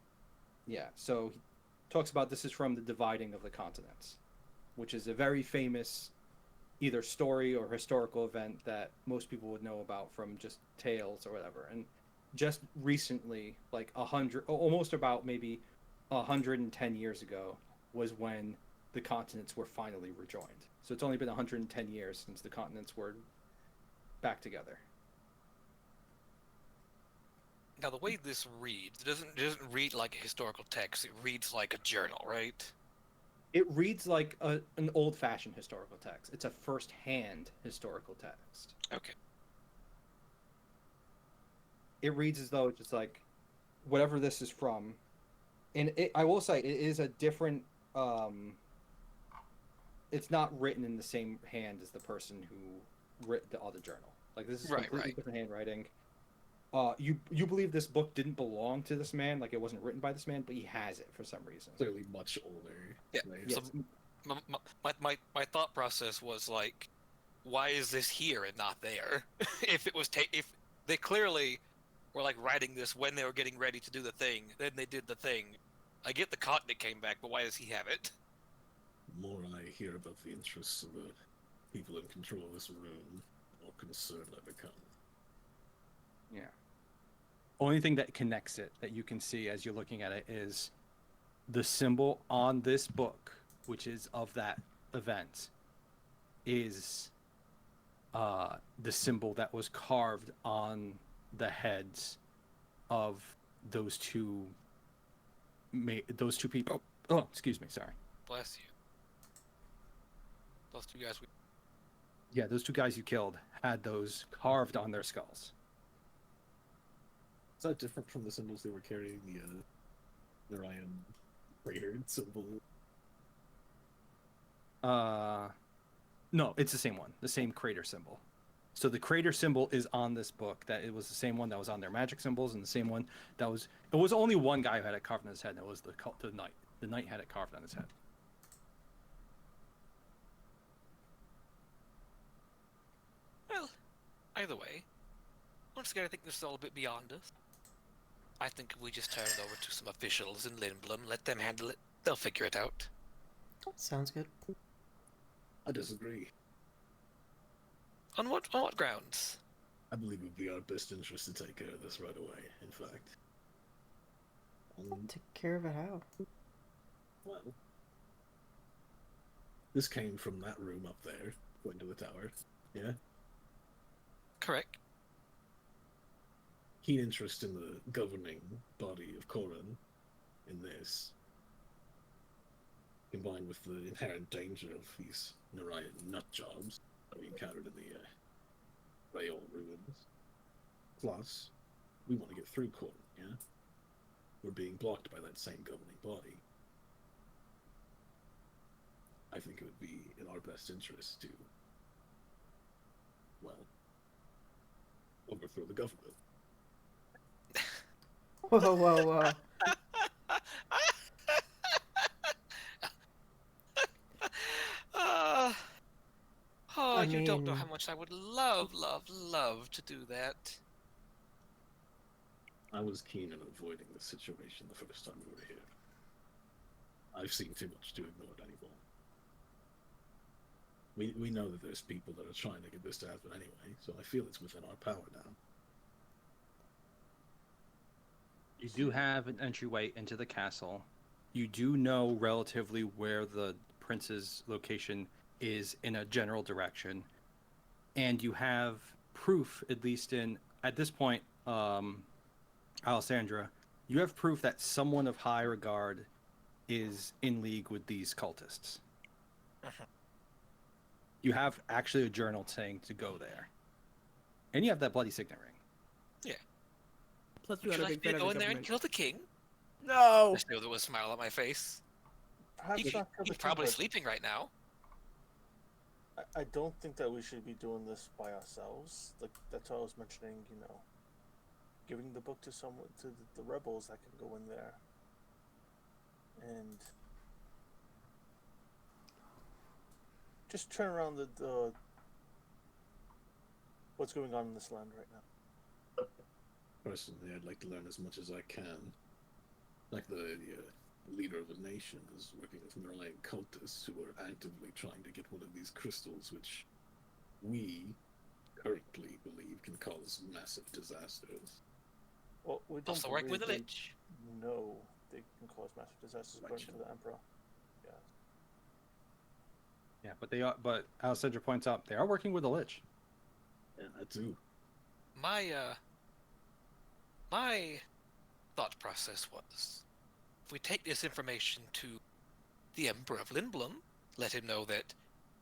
Yeah, so he talks about this is from the dividing of the continents, which is a very famous either story or historical event that most people would know about from just tales or whatever. And just recently, like almost about maybe 110 years ago, was when the continents were finally rejoined. So it's only been 110 years since the continents were back together. Now, the way this reads, it doesn't read like a historical text. It reads like a journal, right? It reads like an old-fashioned historical text. It's a first-hand historical text. Okay. It reads as though it's just like whatever this is from. And I will say, it is a different... it's not written in the same hand as the person who wrote the other journal. Like, this is completely different handwriting. You believe this book didn't belong to this man, like it wasn't written by this man, but he has it for some reason. Clearly much older. Yeah. Right? So my thought process was like, why is this here and not there? If it was if they clearly were like writing this when they were getting ready to do the thing, then they did the thing. I get the continent came back, but why does he have it? The more I hear about the interests of the people in control of this room, the more concerned I become. Yeah. Only thing that connects it that you can see as you're looking at it is the symbol on this book, which is of that event, is the symbol that was carved on the heads of those two people. Oh, excuse me, sorry. Bless you. Those two guys. Yeah, those two guys you killed had those carved on their skulls. Is that different from the symbols they were carrying, the Narayan crater symbol? No, it's the same one, the same crater symbol. So the crater symbol is on this book. That it was the same one that was on their magic symbols, and the same one that was. It was only one guy who had it carved on his head, and it was the knight. The knight had it carved on his head. Well, either way, once again, I think this is all a bit beyond us. I think if we just turn it over to some officials in Lindblom, let them handle it, they'll figure it out. Sounds good. I disagree. On what grounds? I believe it would be our best interest to take care of this right away, in fact. Take care of it how? Well, this came from that room up there, going to the tower, yeah? Correct. Keen interest in the governing body of Koran in this, combined with the inherent danger of these Narayan nutjobs that we encountered in the Rayol ruins. Plus, we want to get through Koran, yeah? We're being blocked by that same governing body. I think it would be in our best interest to, well, overthrow the government. Whoa, whoa, whoa. You don't know mean- how much I would love to do that. I was keen on avoiding this situation the first time we were here. I've seen too much to ignore it anymore. We know that there's people that are trying to get this to happen anyway, so I feel it's within our power now. You do have an entryway into the castle. You do know relatively where the prince's location is in a general direction. And you have proof, at least at this point, Alessandra, you have proof that someone of high regard is in league with these cultists. You have actually a journal saying to go there. And you have that bloody signet ring. Plus, we Would got you a like big me to fan go of in the there and government. kill the king? No. I still there was a smile on my face. Perhaps He's not kill the probably king, sleeping right now. but I don't think that we should be doing this by ourselves. Like that's what I was mentioning. You know, giving the book to someone, to the rebels that can go in there, and just turn around the what's going on in this land right now. Personally, I'd like to learn as much as I can. Like the leader of the nation is working with Merlin cultists who are actively trying to get one of these crystals, which we currently believe can cause massive disasters. Well, we don't Also working with the believe Lich. they know they can cause massive disasters according to the Emperor. Yeah. Yeah, but but Alessandra points out they are working with the Lich. Yeah, that too. My thought process was, if we take this information to the Emperor of Lindblum, let him know that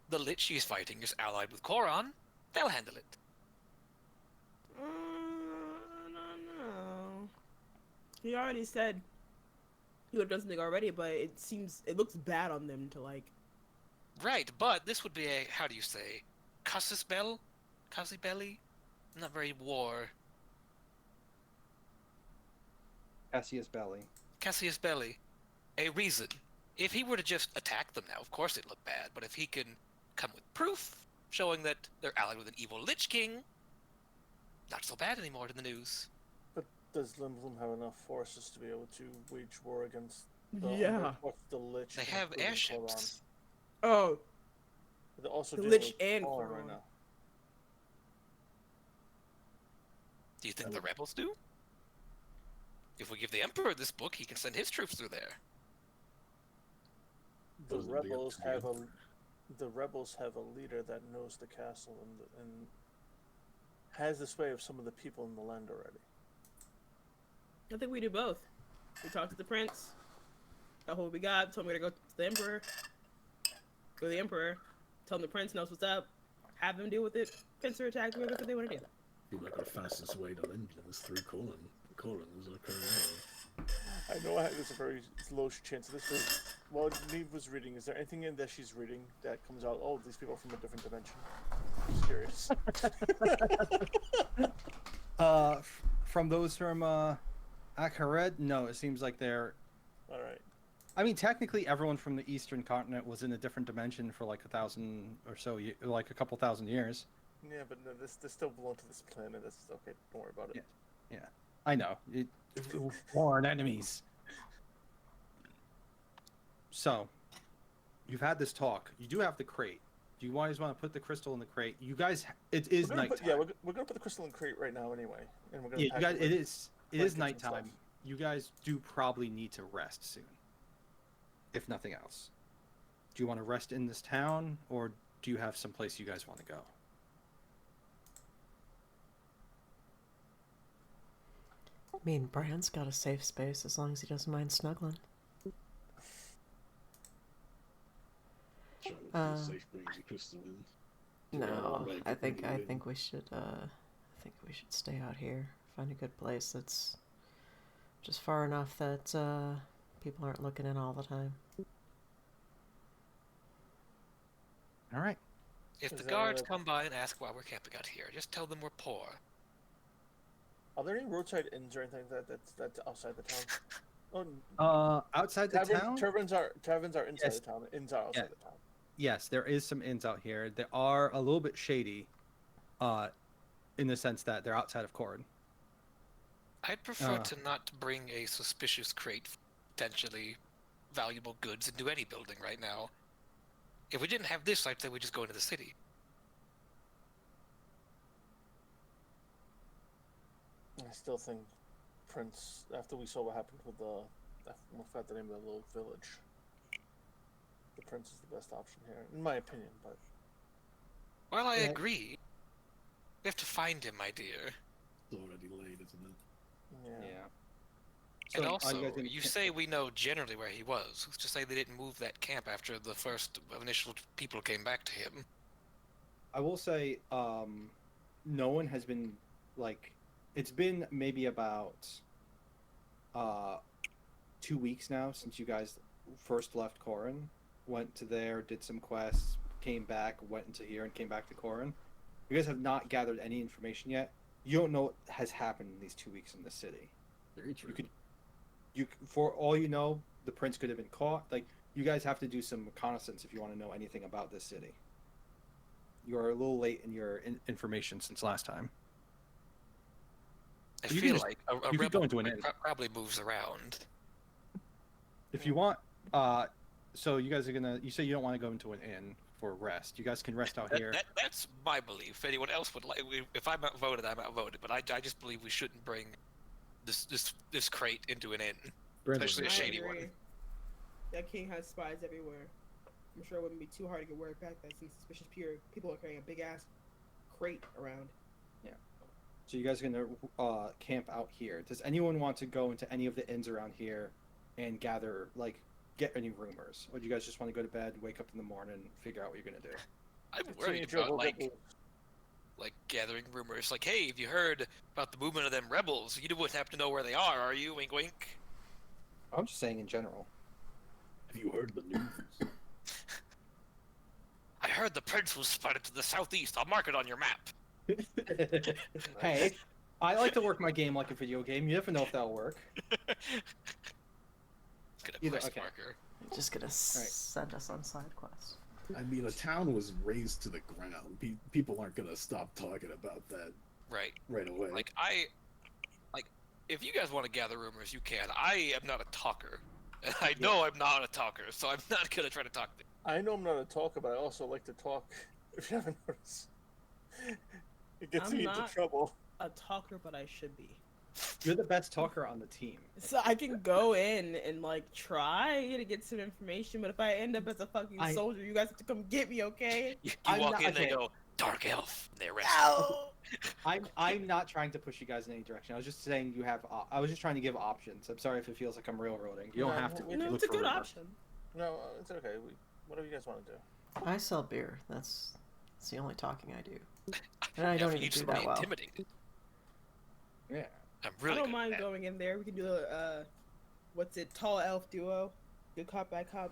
the Lich he's fighting is allied with Koron, they'll handle it. No. He already said he would have done something already, but it looks bad on them to like. Right, but this would be a, how do you say, casus belli? Casus belli? Not very war. Cassius Belli. Cassius Belli. A reason. If he were to just attack them now, of course it'd look bad, but if he can come with proof showing that they're allied with an evil Lich King, not so bad anymore in the news. But does Lindblum have enough forces to be able to wage war against the what's the Lich? They have including airships. Koron? Oh, They're also The dealing Lich with and Koron Koron. right now. Do you think the rebels do? If we give the Emperor this book, he can send his troops through there. The Doesn't be up rebels to the have a Emperor. the rebels have a leader that knows the castle and has the sway of some of the people in the land already. I think we do both. We talked to the prince. Got what we got. Told me to go to the emperor. Go to the emperor. Tell him the prince knows what's up. Have them deal with it. Pincer attack whoever that's what they want to do. I feel like our fastest way to Lindblum is through Colin. Colin is our current area. I know there's a very low chance of this, but while Neve was reading, is there anything in that she's reading that comes out, oh, these people are from a different dimension? I'm just curious. From those from Akared, no, it seems like they're. Alright. I mean, technically, everyone from the Eastern continent was in a different dimension for like 1,000 or so, like a couple thousand years. Yeah, but no, this still belong to this planet. That's okay. Don't worry about it. Yeah, I know. Foreign enemies. So, you've had this talk. You do have the crate. Do you guys want to put the crystal in the crate? You guys, it is We're gonna nighttime. we're gonna put the crystal in crate right now anyway, and we're gonna. Yeah, you pack guys, with it is blankets and nighttime. stuff. You guys do probably need to rest soon, if nothing else. Do you want to rest in this town, or do you have someplace you guys want to go? I mean, Bran's got a safe space as long as he doesn't mind snuggling. Trying to Uh, feel safe bringing the crystal in. No, Right, I before think you I in. think we should stay out here. Find a good place that's just far enough that people aren't looking in all the time. All right. If Is the there guards a- come by and ask why we're camping out here, just tell them we're poor. Are there any roadside inns or anything that's outside the town? Outside the town. Taverns are inside Yes. the town. Inns are outside Yeah. the town. Yes, there is some inns out here. They are a little bit shady, in the sense that they're outside of Cord. I'd prefer to not bring a suspicious crate, potentially valuable goods into any building right now. If we didn't have this, I'd say we just go into the city. I still think Prince, after we saw what happened with I forgot the name of the little village. The Prince is the best option here, in my opinion. But Well, I Yeah. agree. We have to find him, my dear. It's already late, isn't it? yeah, So, And are also, you guys gonna you ca- say we know generally where he was. Who's to say they didn't move that camp after the first initial people came back to him? I will say, no one has been like. It's been maybe about 2 weeks now since you guys first left Corin. Went to there, did some quests, came back, went into here, and came back to Corin. You guys have not gathered any information yet. You don't know what has happened in these 2 weeks in the city. Very true. For all you know, the prince could have been caught. Like, you guys have to do some reconnaissance if you want to know anything about this city. You are a little late in your information since last time. I You can feel just- like a you could go rebel into an inn. probably moves around. If you want, so you guys are gonna. You say you don't want to go into an inn for rest. You guys can rest out here. That's my belief. If anyone else would like, if I'm outvoted, I'm outvoted. But I just believe we shouldn't bring this crate into an inn, Brandon, especially a I shady agree. one. That king has spies everywhere. I'm sure it wouldn't be too hard to get word back that some suspicious people are carrying a big ass crate around. So you guys are gonna camp out here. Does anyone want to go into any of the inns around here and gather, like, get any rumors? Or do you guys just want to go to bed, wake up in the morning, figure out what you're gonna do? I'm It's worried Joe about Rogan. like gathering rumors. Like, hey, have you heard about the movement of them rebels? You wouldn't happen to know where they are you? Wink, wink. I'm just saying in general. have you heard the news? I heard the prince was spotted to the southeast. I'll mark it on your map. Hey, I like to work my game like a video game. You never know if that'll work. Get a Either- quest okay. marker. Just gonna send us on side quests. I mean, a town was razed to the ground. People aren't gonna stop talking about that Right. right away. Like if you guys want to gather rumors, you can. I am not a talker. And I know I'm not a talker, so I'm not gonna try to talk. I know I'm not a talker, but I also like to talk. If you haven't noticed, it gets I'm me into not. trouble. A talker, but I should be. You're the best talker on the team. So I can go in and like try to get some information, but if I end up as a fucking soldier, you guys have to come get me, okay? You I'm walk not- in, they okay. go dark elf. And they arrest No. I'm not trying to push you guys in any direction. I was just saying you have. I was just trying to give options. I'm sorry if it feels like I'm railroading. You don't No, have to. well, No, look it's a for good rumors. option. No, it's okay. Whatever you guys want to do. I sell beer. That's the only talking I do. you. And I don't you even just do wanna that be well. intimidated. Yeah. I'm really I don't good mind at that. going in there. We can do a what's it, tall elf duo, good cop, bad cop,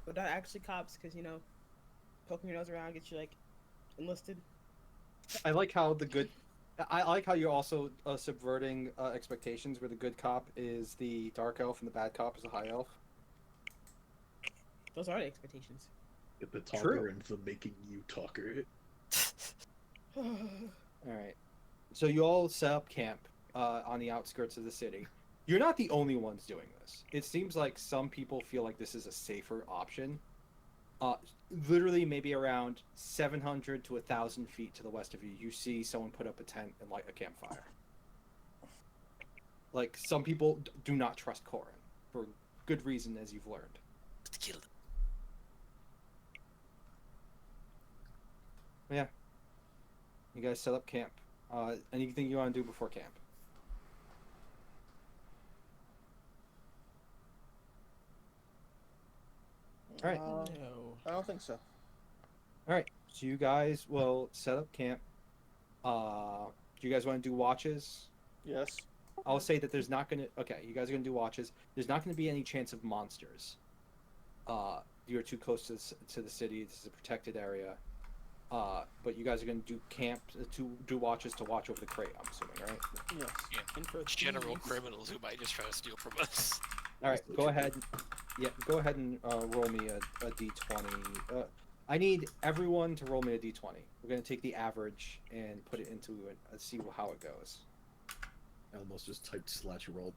but not actually cops, because poking your nose around gets you like enlisted. I like how the good. I like how you're also subverting expectations, where the good cop is the dark elf and the bad cop is the high elf. Those are the expectations. Get the talker True. and the making you talker. All right. So you all set up camp on the outskirts of the city. You're not the only ones doing this. It seems like some people feel like this is a safer option. Literally, maybe around 700 to 1,000 feet to the west of you, you see someone put up a tent and light a campfire. Like, some people do not trust Corin for good reason, as you've learned. Kill them. Yeah. You guys set up camp. Anything you want to do before camp? All right. No. I don't think so. All right. So you guys will set up camp. Do you guys want to do watches? Yes. I'll say that there's not gonna. Okay, you guys are gonna do watches. There's not gonna be any chance of monsters. You're too close to the city. This is a protected area. But you guys are gonna do camp to do watches to watch over the crate. I'm assuming, right? Yes. And for General thieves. criminals who might just try to steal from us. All right. Go ahead. Yeah. Go ahead and roll me a d20. I need everyone to roll me a d20. We're gonna take the average and put it into it. Let's see how it goes. I almost just typed /roll 20.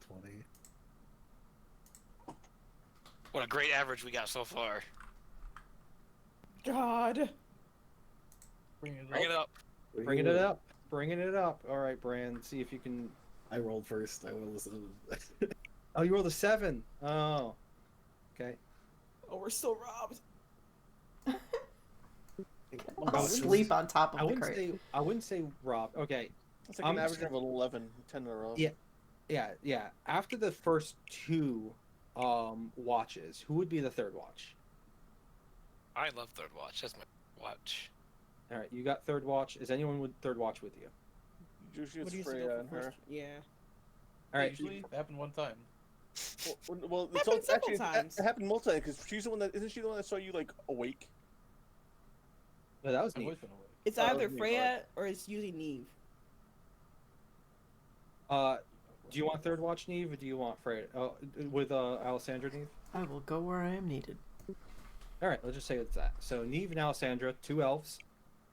What a great average we got so far. God. Bring it Bring it up. Bringing it up. Bringing it up. All right, Bran. See if you can. I rolled first. I rolled a 7. Oh, you rolled a 7. Oh. Okay. Oh, we're still robbed. Sleep on top of I the wouldn't crate. say. I wouldn't say robbed. Okay. It's like an I'm average just- of 11, 10 in a row. Yeah. Yeah. After the first 2 watches, who would be the third watch? I love third watch. That's my watch. All right, you got third watch. Is anyone with third watch with you? Usually What it's do you say Freya go and for her. first? Yeah. All right. Usually, it happened one time. Well, it's Happened several actually times. it happened multiple times because she's the one that isn't she the one that saw you like awake? No, that was I've neat. always been awake. It's Oh, either me, Freya or it's usually Neve. Do you want third watch, Neve, or do you want Fred? With Alessandra, Neve. I will go where I am needed. All right, let's just say it's that. So Neve and Alessandra, 2 elves,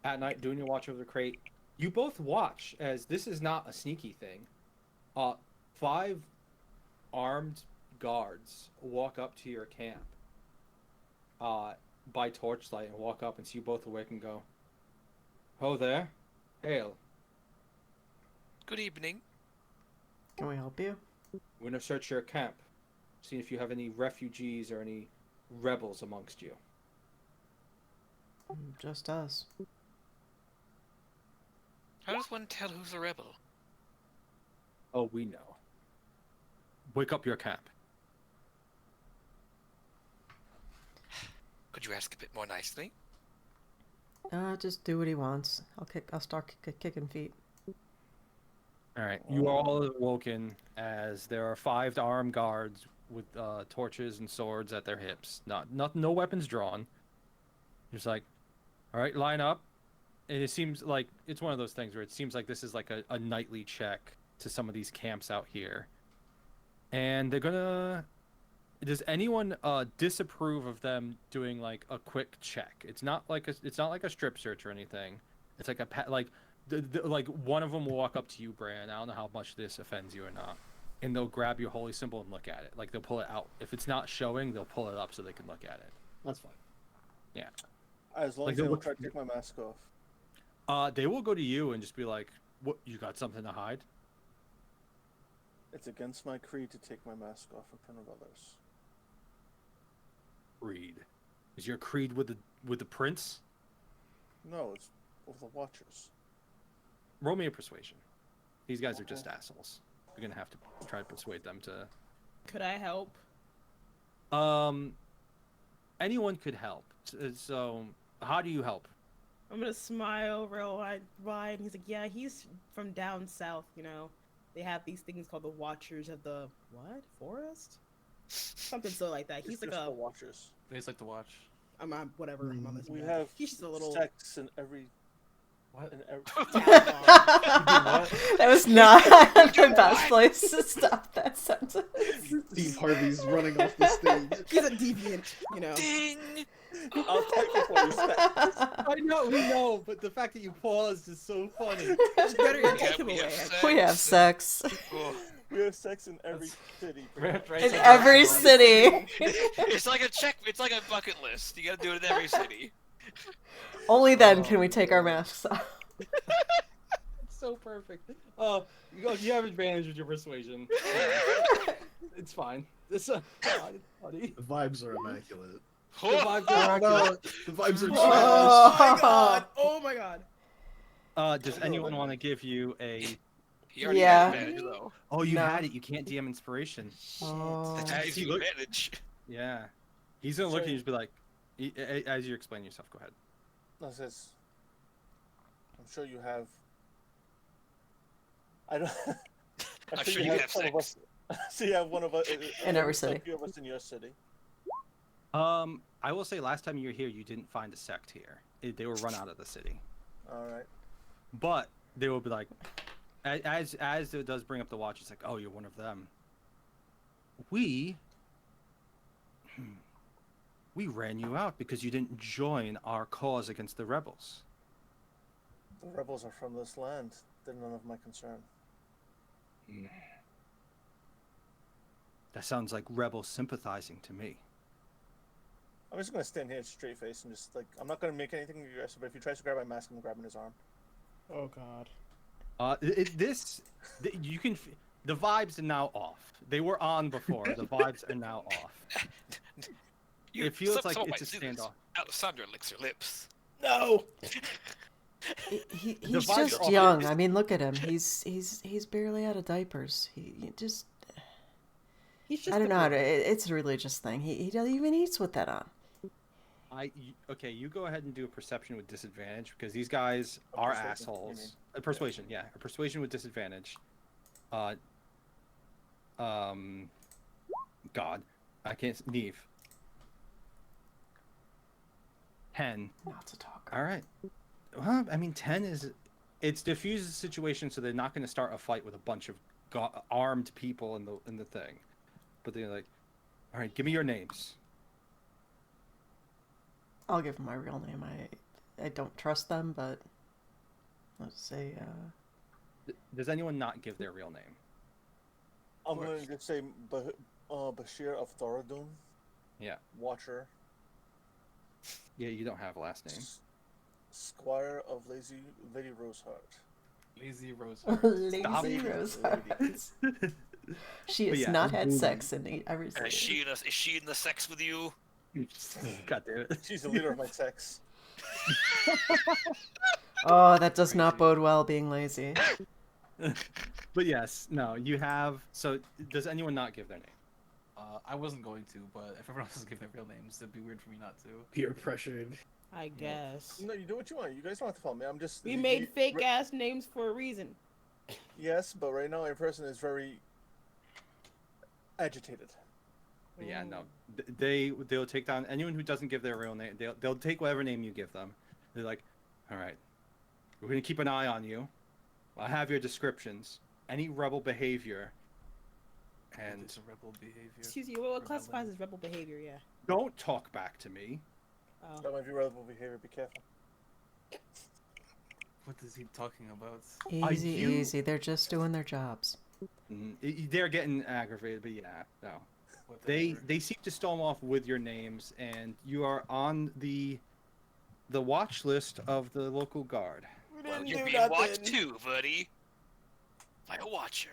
at night doing your watch over the crate. You both watch as this is not a sneaky thing. 5 armed guards walk up to your camp by torchlight and walk up and see you both awake and go, "Ho there, hail. Good evening. Can we help you? We're gonna search your camp, see if you have any refugees or any rebels amongst you." Just us. How does one tell who's a rebel? Oh, we know. Wake up your camp. Could you ask a bit more nicely? Just do what he wants. I'll start kicking feet. All right, you are all awoken as there are 5 armed guards with torches and swords at their hips. No weapons drawn. Just like, all right, line up. And it seems like it's one of those things where it seems like this is like a nightly check to some of these camps out here. And they're gonna. Does anyone disapprove of them doing like a quick check? It's not like a strip search or anything. It's like like one of them will walk up to you, Bran. I don't know how much this offends you or not, and they'll grab your holy symbol and look at it. Like they'll pull it out. If it's not showing, they'll pull it up so they can look at it. That's fine. Yeah. As long Like as they they'll don't look- try to take my mask off. They will go to you and just be like, "What? You got something to hide?" It's against my creed to take my mask off in front of others. Creed. Is your creed with the prince? No, it's with the Watchers. Roll me a persuasion. These guys are just assholes. You're gonna have to try to persuade them to. Could I help? Anyone could help. So, how do you help? I'm gonna smile real wide. He's like, yeah, he's from down south, you know. They have these things called the Watchers of the what? Forest? Something so like that. He's It's like just a the Watchers. They just like to watch. I'm whatever. I'm on this. We man. have He's just a little. sex in every. What? In every... That was not the best place to stop that sentence. Steve Harvey's running off the stage. He's a deviant, you know. Ding! I'll type before we start. I know, we know, but the fact that you paused is so funny. It's better to We take have- him we away. have We have sex Oh. We have sex in every city. in every city. It's like a check. It's like a bucket list. You gotta do it in every city. Only then can we take our masks off. It's so perfect. You have advantage with your persuasion. It's fine. It's funny. The vibes are immaculate. The vibes are No, the vibes are trash. Oh my god! Oh my god! Does anyone want to give you a? He already Yeah. had advantage though. Oh, you No. had it. You can't DM inspiration. Oh. That's As easy he look- advantage. Yeah. He's gonna look at Sorry. you and just be like, as you explain yourself. Go ahead. No, it says, I'm sure you have. I don't. I'm sure you have some of us. So you have one of us In every city. A few of us in your city. I will say, last time you were here, you didn't find a sect here. They were run out of the city. All right. But they will be like, as it does bring up the watch, it's like, oh, you're one of them. We ran you out because you didn't join our cause against the rebels. The rebels are from this land. They're none of my concern. That sounds like rebel sympathizing to me. I'm just gonna stand here straight face and just like I'm not gonna make anything aggressive. But if he tries to grab my mask, I'm grabbing his arm. Oh God. You can. The vibes are now off. They were on before. The vibes are now off. It feels like someone it's a might do this. standoff. Alessandra licks her lips. No. He's vibes are just off. young. It's- I mean, look at him. He's barely out of diapers. He just He's just. I don't a know how to. boy. It's a religious thing. He doesn't even eats with that on. Okay, you go ahead and do a perception with disadvantage because these guys are Persuasion, you assholes. mean. Persuasion, yeah, a persuasion with disadvantage. God, I can't. Neve. 10. Not to talk. All right. Well, I mean, 10 is. It's diffuses the situation, so they're not going to start a fight with a bunch of armed people in the thing. But they're like, all right, give me your names. I'll give him my real name. I don't trust them, but let's say Does anyone not give their real name? I'm going to just say Bashir of Thoradun. Yeah. Watcher. Yeah, you don't have a last name. Squire of Lady Roseheart. Lazy Rose. Lazy Stop. Rose. She But has yeah, not had sex in every Is second. she in the sex with you? God damn it. She's the leader of my sex. Oh, that does not bode well, being lazy. But yes, no, you have. So, does anyone not give their name? I wasn't going to, but if everyone else is giving their real names, it'd be weird for me not to. Peer pressured. I guess. No, you do what you want. You guys don't have to follow me. I'm just. We made fake ass names for a reason. Yes, but right now a person is very agitated. But yeah, no. They'll take down anyone who doesn't give their real name. They'll take whatever name you give them. They're like, all right, we're gonna keep an eye on you. I have your descriptions. Any rebel behavior. And It's a rebel behavior. Excuse you. What classifies as rebel behavior? Yeah. don't talk back to me. Oh. That might be rebel behavior. Be careful. What is he talking about? Easy, you- easy. They're just doing their jobs. They're getting aggravated, but yeah, no. Whatever. They seem to storm off with your names, and you are on the watch list of the local guard. Well, you're being watched too, buddy. By a watcher.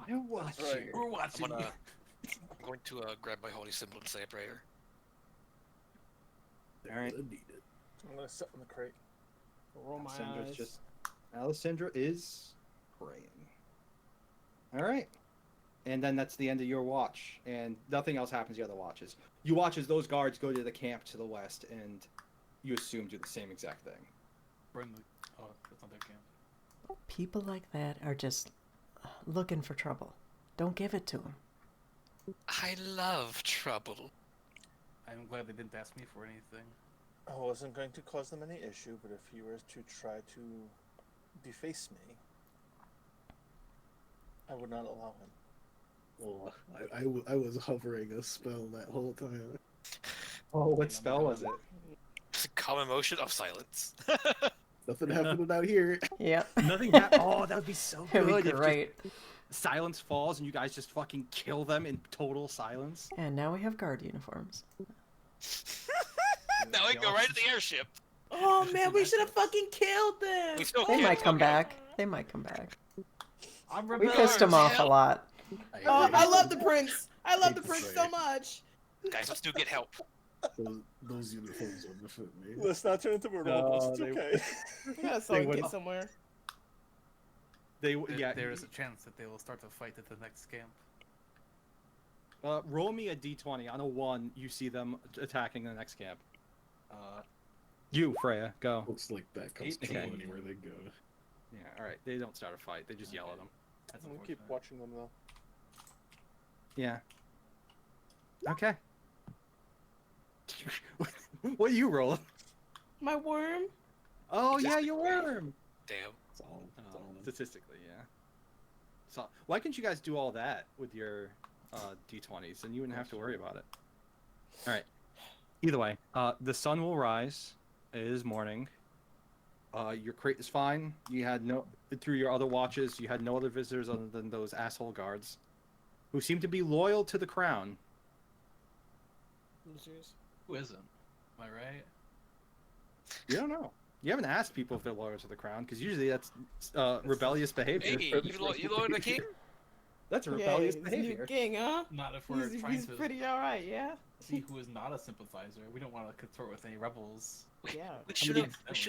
I watch That's right. you. We're watching. I'm going to grab my holy symbol and say a prayer. All right. I'm gonna sit on the crate. Roll my Alessandra's eyes. Alessandra is praying. All right. And then that's the end of your watch, and nothing else happens the other watches. You watch as those guards go to the camp to the west, and you assume do the same exact thing. Burn the. Oh, that's not their camp. People like that are just looking for trouble. Don't give it to them. I love trouble. I'm glad they didn't ask me for anything. I wasn't going to cause them any issue, but if he were to try to deface me, I would not allow him. Well, I was hovering a spell that whole time. Oh, what spell was it? Common motion of silence. Nothing happening out here. Yep. Nothing happened. Oh, that would be so It good. would be if just great. silence falls, and you guys just fucking kill them in total silence. And now we have guard uniforms. Now we go right to the airship. Oh man, we should have fucking killed them. We still They can't might come okay. back. They might come back. I'm We pissed them off a lot. Oh, I love the prince. I love the Hate to prince say so it. much. Guys, let's do get help. Those uniforms on the foot, man. Let's not turn into a No, robot. It's they- okay. We gotta sell They and would- get somewhere. Yeah. There is a chance that they will start a fight at the next camp. Roll me a d20. On a 1, you see them attacking the next camp. You, Freya, go. Looks like that comes Okay. to anywhere they go. Yeah, all right. They don't start a fight. They just yell at them. That's I'm gonna keep unfortunate. watching them though. Yeah. Okay. What are you rolling? My worm. Oh yeah, your worm. Damn. It's all, Statistically, yeah. So why couldn't you guys do all that with your d20s, and you wouldn't have to worry about it? All right. Either way, the sun will rise. It is morning. Your crate is fine. You had through your other watches, you had no other visitors other than those asshole guards, who seem to be loyal to the crown. Losers. Who isn't? Am I right? You don't know. You haven't asked people if they're loyal to the crown, because usually that's rebellious behavior. Hey, you lower the king? That's Yeah, rebellious he's new behavior. king, huh? Not if we're He's, trying he's to pretty alright, yeah? see who is not a sympathizer. We don't want to consort with any rebels. Yeah. We should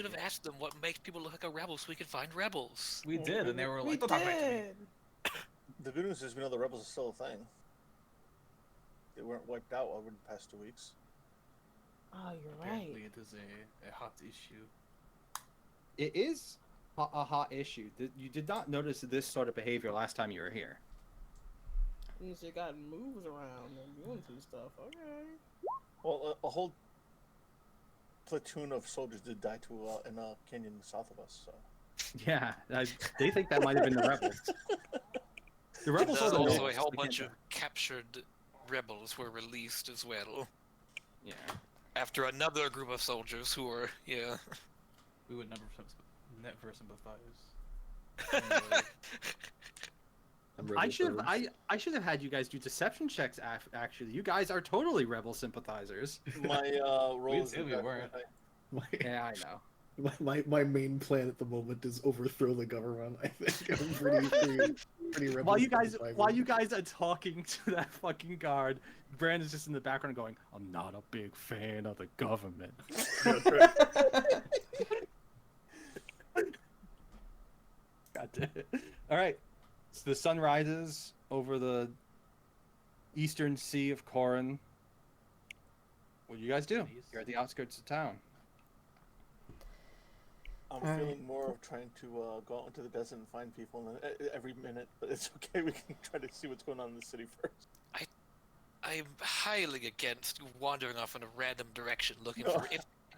have asked them what makes people look like a rebel so we could find rebels. We did, and they were We like, "Don't talk back to me." did. The good news is we know the rebels are still a thing. They weren't wiped out over the past 2 weeks. Oh, you're Apparently, right. it is a hot issue. It is a hot issue. You did not notice this sort of behavior last time you were here. You just got moves around and doing some stuff. Okay. Well, a whole platoon of soldiers did die to in a canyon south of us. So Yeah, they think that might have been the rebels. The rebels are the Also, nobles, a whole they bunch can't of captured rebels were released as well. Yeah. After another group of soldiers who were, yeah. We would never sympathize. Anyway, I'm rebel first. I should have had you guys do deception checks. Actually, you guys are totally rebel sympathizers. my role is did, we weren't. My, Yeah, I know. my main plan at the moment is overthrow the government. I think I'm pretty rebel. While you sympathizing. guys are talking to that fucking guard, Brandon's just in the background going, "I'm not a big fan of the government." God damn it. All right. So the sun rises over the eastern sea of Corin. What do you guys do? You're at the outskirts of town. I'm Alright. feeling more of trying to go out into the desert and find people every minute, but it's okay. We can try to see what's going on in the city first. I'm highly against wandering off in a random direction looking for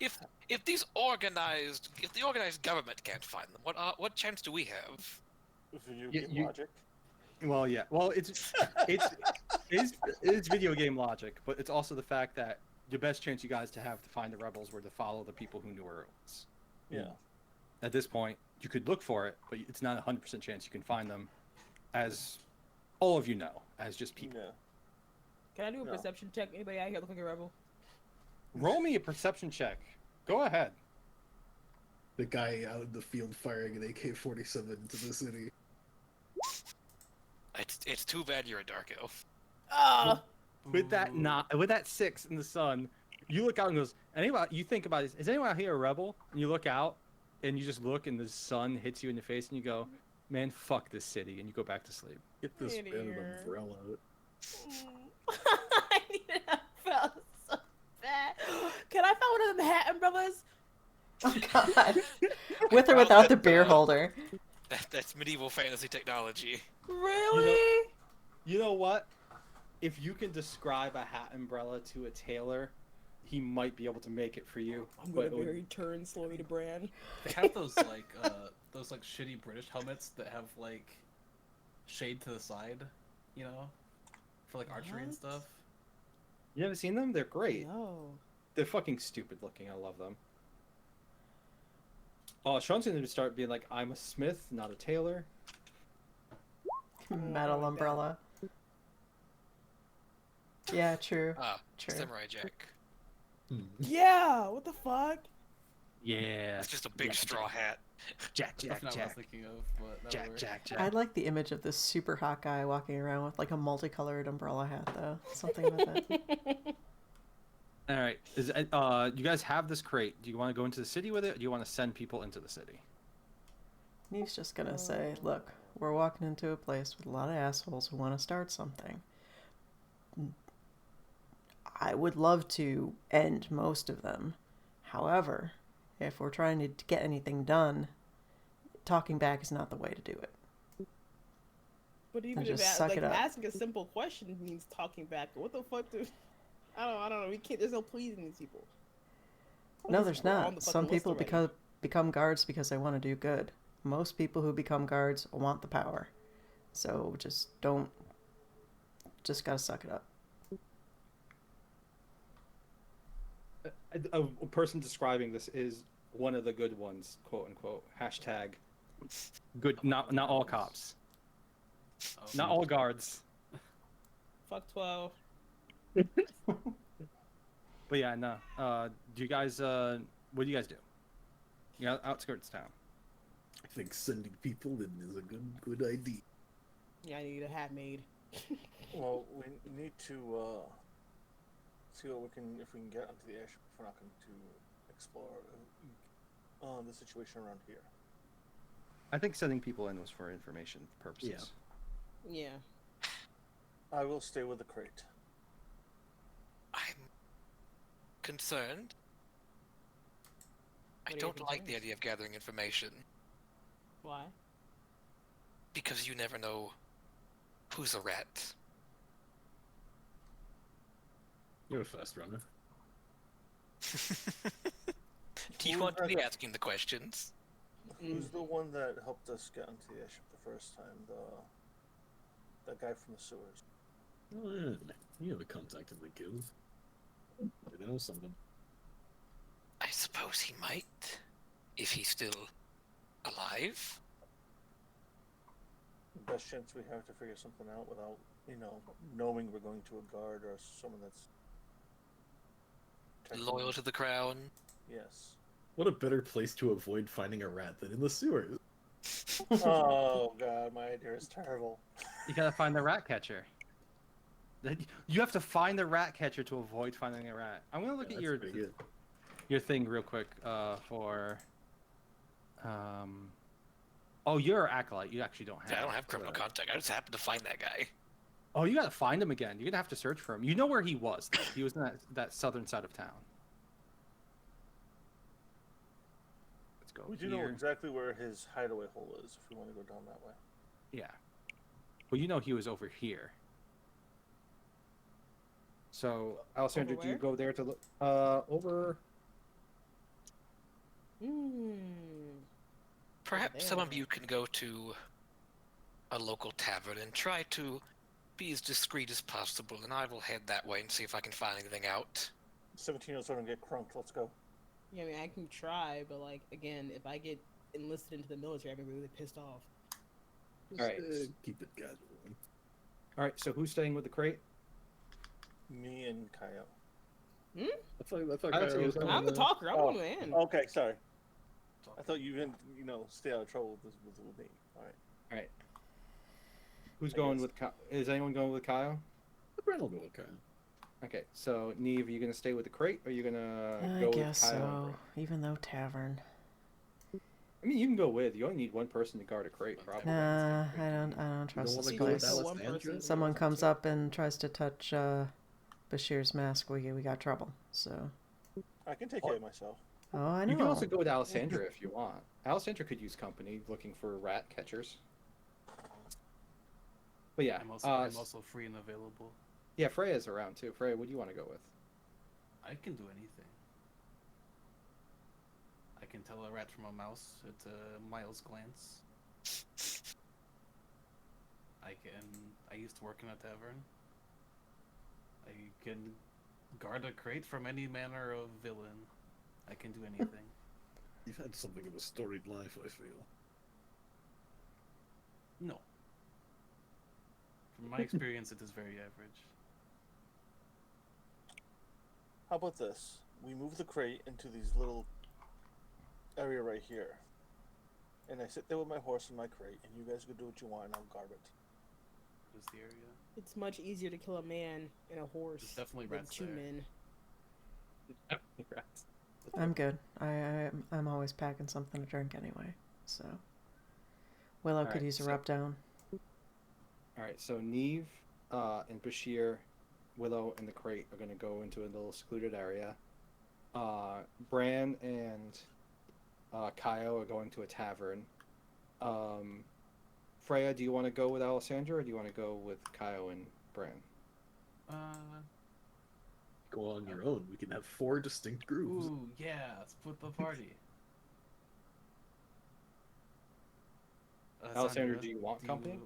if the organized government can't find them, what chance do we have? Video You- game you- logic. Well, yeah. Well, it's video game logic, but it's also the fact that the best chance you guys to have to find the rebels were to follow the people who knew where it was. Yeah. At this point, you could look for it, but it's not a 100% chance you can find them, as all of you know, as just people. Yeah. Can I do a No. perception check? Anybody out here looking like a rebel? Roll me a perception check. Go ahead. The guy out in the field firing an AK-47 into the city. It's too bad you're a dark elf. Ah! With that 6 in the sun, you look out and goes, anybody? You think about it. Is anyone out here a rebel? And you look out, and you just look, and the sun hits you in the face, and you go, "Man, fuck this city," and you go back to sleep. Get this Idiot. man an umbrella. I need an umbrella so bad. Can I find one of them hat umbrellas? Oh God. With or without the beer holder. That's medieval fantasy technology. Really? You know what? If you can describe a hat umbrella to a tailor, he might be able to make it for you. I'm But gonna very turn slowly to Bran. they have those like shitty British helmets that have like shade to the side, you know, for like archery and What? stuff. you haven't seen them? They're great. No. They're fucking stupid looking. I love them. Oh, Sean's gonna start being like, "I'm a smith, not a tailor." Metal umbrella. Yeah, true. True. Samurai Jack. Yeah. What the fuck? Yeah. It's just a big straw hat. Jack, That's Jack, not what I was Jack, thinking of, but that Jack, works. Jack, Jack. I like the image of this super hot guy walking around with like a multicolored umbrella hat, though. Something with it. All right. You guys have this crate. Do you want to go into the city with it? Or do you want to send people into the city? He's just gonna say, "Look, we're walking into a place with a lot of assholes who want to start something. I would love to end most of them. However, if we're trying to get anything done, talking back is not the way to do it." But even And if just suck it up. asking a simple question means talking back, what the fuck do? I don't know. We can't. There's no pleasing these people. No, there's We're on not. the Some fucking list people already. become guards because they want to do good. Most people who become guards want the power. So just gotta suck it up. A person describing this is one of the good ones, quote unquote. Hashtag good. Not all cops. Oh, Not all guards. Fuck 12. But yeah, no. Do you guys? What do you guys do? Yeah, outskirts town. I think sending people in is a good idea. Yeah, I need a hat made. Well, we need to see what we can, if we can get onto the airship. If we're not going to explore the situation around here. I think sending people in was for information purposes. Yeah. I will stay with the crate. I'm concerned. I What are your don't like the concerns? idea of gathering information Why? because you never know who's a rat. You're a fast runner. Do you Who want to be had- asking the questions? Who's the one that helped us get onto the airship the first time? That guy from the sewers. Oh, yeah. You have a contact in the guild. They know something. I suppose he might, if he's still alive. The best chance we have to figure something out without, knowing we're going to a guard or someone that's Loyal to the crown. Yes. What a better place to avoid finding a rat than in the sewers. Oh god, my idea is terrible. You gotta find the rat catcher. You have to find the rat catcher to avoid finding a rat. I'm gonna look Yeah, at that's pretty good. your thing real quick. For oh, you're an acolyte. You actually don't have. Yeah, I don't have criminal contact. I just happened to find that guy. Oh, you gotta find him again. You're gonna have to search for him. You know where he was. Though. He was in that southern side of town. Let's go We do know here. exactly where his hideaway hole is if we want to go down that way. Yeah. Well, you know he was over here. So, Alessandra, Over do you where? go there to look? Over. Perhaps some of there. you can go to a local tavern and try to be as discreet as possible, and I will head that way and see if I can find anything out. 17-year-olds don't get crunked. Let's go. Yeah, I mean, I can try, but like again, if I get enlisted into the military, I'm gonna be really pissed off. Just, Alright. Keep it casual. All right. So, who's staying with the crate? Me and Kyle. I thought I'd Kyle say was it was I'm the talker. I'm Oh. the man. Okay, sorry. I thought you didn't, stay out of trouble with me. All right. Who's I going guess. with? Is anyone going with Kyle? Brent will go with Kyle. Okay. So, Neve, are you gonna stay with the crate, or are you gonna I go guess with Kyle? and so. Brent? Even though tavern. I mean, you can go with. You only need one person to guard a crate, probably. Nah, I don't trust wanna this go with place. Alec? One Alessandra? person. Someone comes up and tries to touch Bashir's mask, we got trouble. So. I can take care of myself. Oh, I know. You can also go with Alessandra if you want. Alessandra could use company looking for rat catchers. But yeah, I'm also free and available. yeah, Freya's around too. Freya, what do you want to go with? I can do anything. I can tell a rat from a mouse at a mile's glance. I used to work in a tavern. I can guard a crate from any manner of villain. I can do anything. You've had something of a storied life, I feel. No. From my experience, it is very average. How about this? We move the crate into these little area right here. And I sit there with my horse and my crate, and you guys go do what you want, and I'll guard it. What is the area? It's much easier to kill a man and a horse There's definitely than rats two there. men. Rats. I'm good. I'm always packing something to drink anyway. So. Willow could Alright, use a so- rub down. All right, so Neve and Bashir, Willow, and the crate are going to go into a little secluded area. Bran and Kyle are going to a tavern. Freya, do you want to go with Alessandra, or do you want to go with Kyle and Bran? Go on your own. We can have 4 distinct groups. Ooh, yeah, split the party. Alessandra, Sandra, do you want company?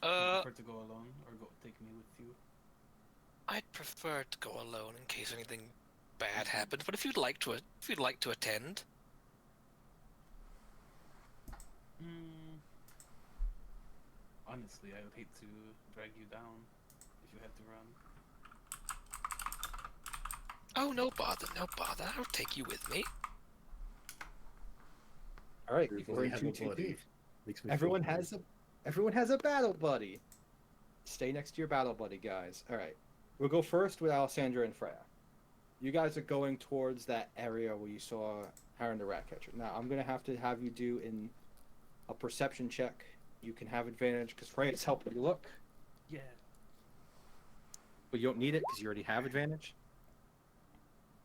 prefer to go alone or take me with you? I'd prefer to go alone in case anything bad happens. But if you'd like to attend, Honestly, I would hate to drag you down if you had to run. Oh, no bother, no bother. I'll take you with me. All right, Everybody before have you a two buddy. leave. Makes me feel Everyone good. has a battle buddy. Stay next to your battle buddy, guys. All right, we'll go first with Alessandra and Freya. You guys are going towards that area where you saw Aaron the Ratcatcher. Now I'm gonna have to have you do in a perception check. You can have advantage because Freya's helping you look, Yeah. but you don't need it because you already have advantage.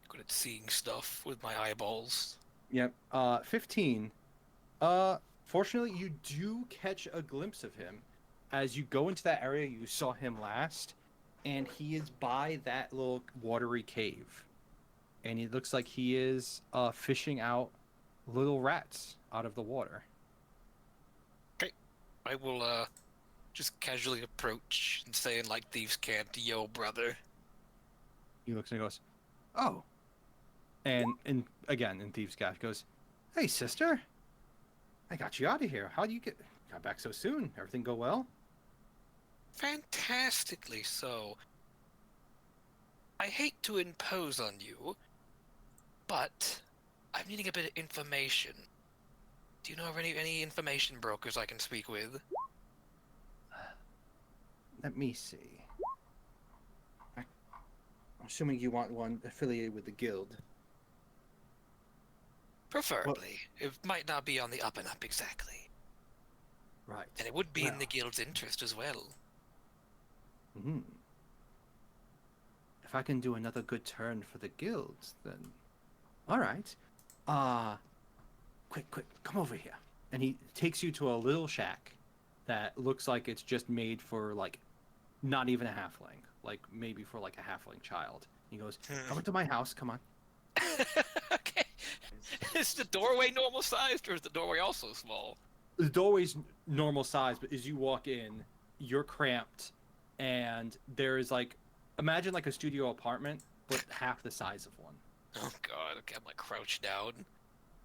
Good at seeing stuff with my eyeballs. Yep. 15. Fortunately, you do catch a glimpse of him as you go into that area you saw him last, and he is by that little watery cave, and it looks like he is fishing out little rats out of the water. I will just casually approach and say in like thieves' can't, "Yo, brother." He looks and goes, "Oh," and again in thieves' cant goes, "Hey, sister, I got you out of here. How do you got back so soon? Everything go well?" Fantastically so. I hate to impose on you, but I'm needing a bit of information. Do you know of any information brokers I can speak with? Let me see. I'm assuming you want one affiliated with the guild. Preferably. It might not be on the up and up exactly. Right. And it would be in Well. the guild's interest as well. Hmm. If I can do another good turn for the guilds, then all right. Quick, come over here. And he takes you to a little shack that looks like it's just made for like not even a halfling, like maybe for like a halfling child. He goes, "Come into my house, come on." Okay. Is the doorway normal sized or is the doorway also small? The doorway's normal size, but as you walk in, you're cramped, and there is like, imagine like a studio apartment, but half the size of one. Oh god, okay, I'm like crouched down.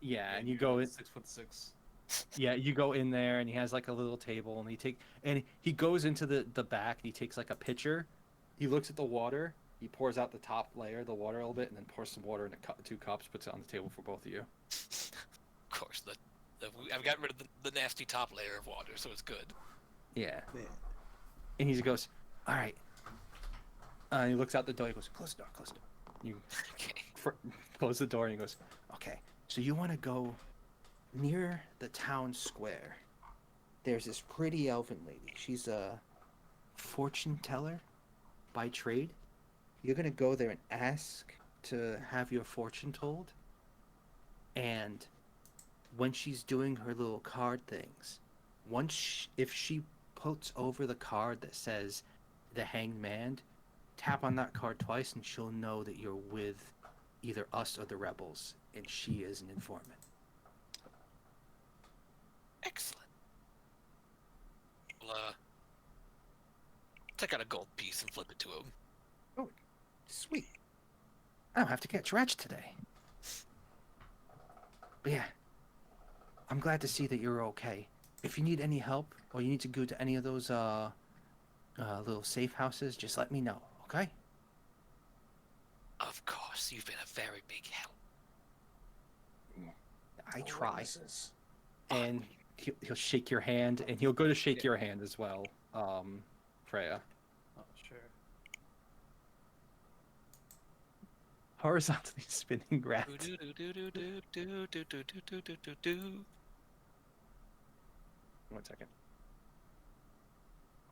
Yeah, and you go in. 6'6". Yeah, you go in there, and he has like a little table, and he goes into the back, and he takes like a pitcher. He looks at the water. He pours out the top layer of the water a little bit, and then pours some water in two cups, puts it on the table for both of you. Of course, I've got rid of the nasty top layer of water, so it's good. Yeah. And he goes, "All right." And he looks out the door. He goes, "Close the door. Close the door." You Okay. close the door, and he goes, "Okay. So you want to go near the town square? There's this pretty elven lady. She's a fortune teller by trade. You're gonna go there and ask to have your fortune told. And when she's doing her little card things, if she puts over the card that says the Hanged Man, tap on that card twice, and she'll know that you're with either us or the rebels, and she is an informant." Excellent. Well, take out a gold piece and flip it to him. Sweet. I don't have to catch rats today. But yeah, I'm glad to see that you're okay. If you need any help, or you need to go to any of those little safe houses, just let me know, okay? Of course, you've been a very big help. I try. And he'll shake your hand, and he'll go to shake your hand as well, Freya. Oh, sure. Horizontally spinning rat. One second.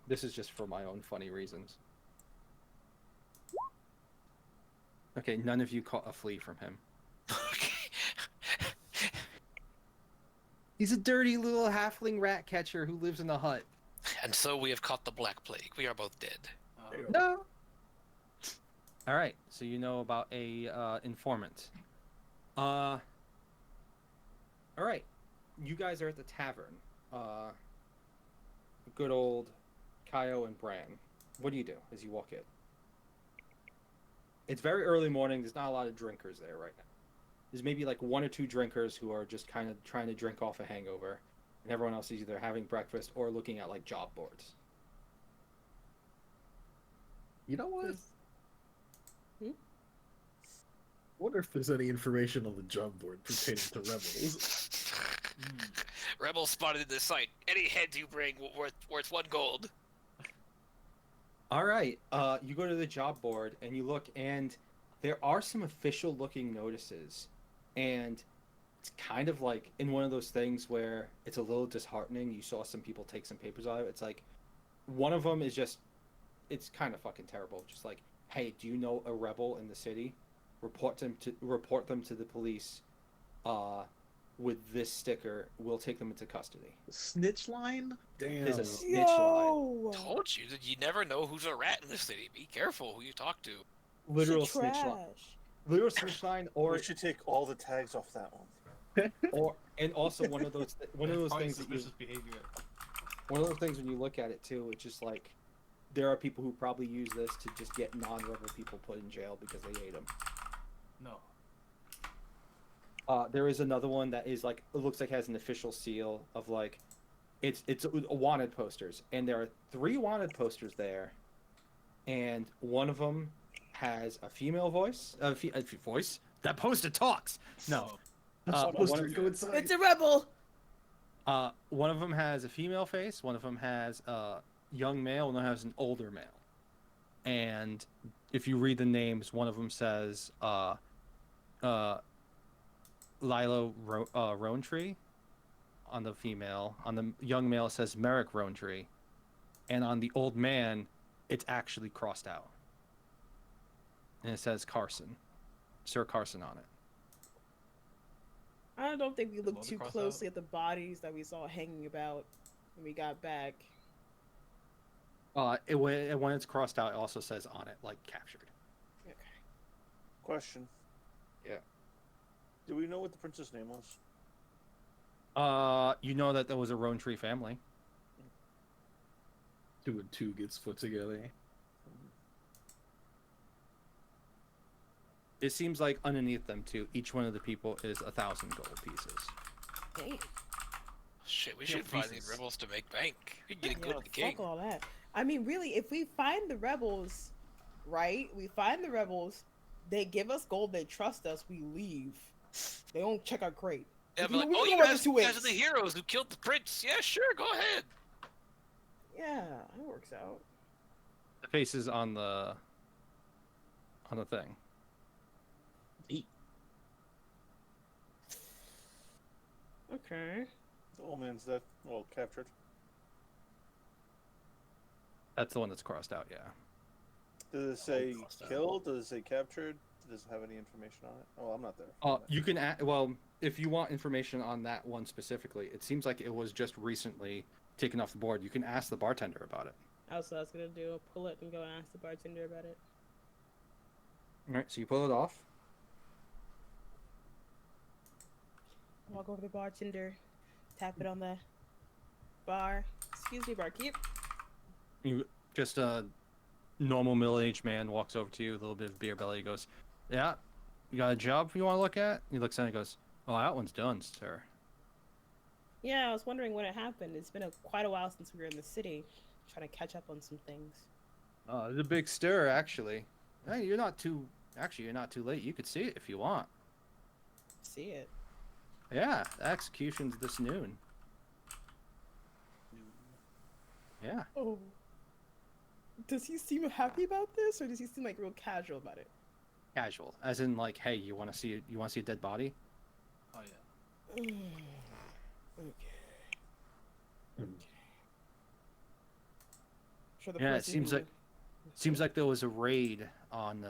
This is just for my own funny reasons. Okay, none of you caught a flea from him. He's a dirty little halfling rat catcher who lives in a hut. And so we have caught the Black Plague. We are both dead. No. All right, so you know about a informant. All right, you guys are at the tavern. Good old Kaio and Bran. What do you do as you walk in? It's very early morning. There's not a lot of drinkers there right now. There's maybe like one or two drinkers who are just kind of trying to drink off a hangover, and everyone else is either having breakfast or looking at like job boards. You know what? wonder if there's any information on the job board pertaining to rebels. Rebels spotted in this site. Any heads you bring worth 1 gold. All right. You go to the job board and you look, and there are some official-looking notices, and it's kind of like in one of those things where it's a little disheartening. You saw some people take some papers out of it. It's like one of them is just, it's kind of fucking terrible. Just like, hey, do you know a rebel in the city? Report them to the police. With this sticker, we'll take them into custody. Snitch line? Damn. There's a snitch line. Told you that you never know who's a rat in the city. Be careful who you talk to. Literal snitch line. Literal snitch line, or We should take all the tags off that one. and also one of those Probably things that you, suspicious behavior. one of those things when you look at it too, it's just like there are people who probably use this to just get non-rebel people put in jail because they hate them. No. There is another one that is like, it looks like has an official seal of like, it's wanted posters, and there are 3 wanted posters there, and one of them has a female voice, voice. That poster talks. No, Poster, go inside. It's a rebel. one of them has a female face, one of them has a young male, and one has an older male. And if you read the names, one of them says Lilo Rowntree on the female. On the young male, it says Merrick Rowntree. And on the old man, it's actually crossed out. And it says Carson. Sir Carson on it. I don't think we looked Well, too cross closely at the bodies that we saw hanging about when we got back. When it's crossed out, it also says on it, like, captured. Okay. Question. Yeah. Do we know what the prince's name was? You know that there was a Rowntree family. 2 and 2 gets put together. It seems like underneath them, too, each one of the people is 1,000 gold pieces. Damn. Shit, we Yeah, should find these pieces. rebels to make bank. We can get good Yeah, to the king. fuck all that. I mean, really, if we find the rebels, right? We find the rebels, they give us gold, they trust us, we leave. They don't check our crate. Yeah, We but like, can oh, go you right guys, to you guys it. are the heroes who killed the prince. Yeah, sure, go ahead. Yeah, that works out. The face is on the thing. Okay. The old man's dead. Well, captured. That's the one that's crossed out, yeah. Does it say crossed out. killed? Does it say captured? Does it have any information on it? Oh, I'm not there. You can well, if you want information on that one specifically, it seems like it was just recently taken off the board. You can ask the bartender about it. That's what I was gonna do. I'll pull it and go and ask the bartender about it. All right, so you pull it off. Walk over to the bartender, tap it on the bar. Excuse me, barkeep. You just a normal middle-aged man walks over to you, a little bit of beer belly. He goes, "Yeah, you got a job you want to look at?" He looks at it and goes, "Oh, that one's done, sir." Yeah, I was wondering when it happened. It's been quite a while since we were in the city, trying to catch up on some things. There's a big stir, actually. Hey, you're not too late. You could see it if you want. See it. Yeah, the execution's this noon. Yeah. Oh. Does he seem happy about this, or does he seem like real casual about it? Casual, as in like, hey, you want to see a dead body? Oh yeah. Okay. Sure, the Yeah, it person seems like there was a raid on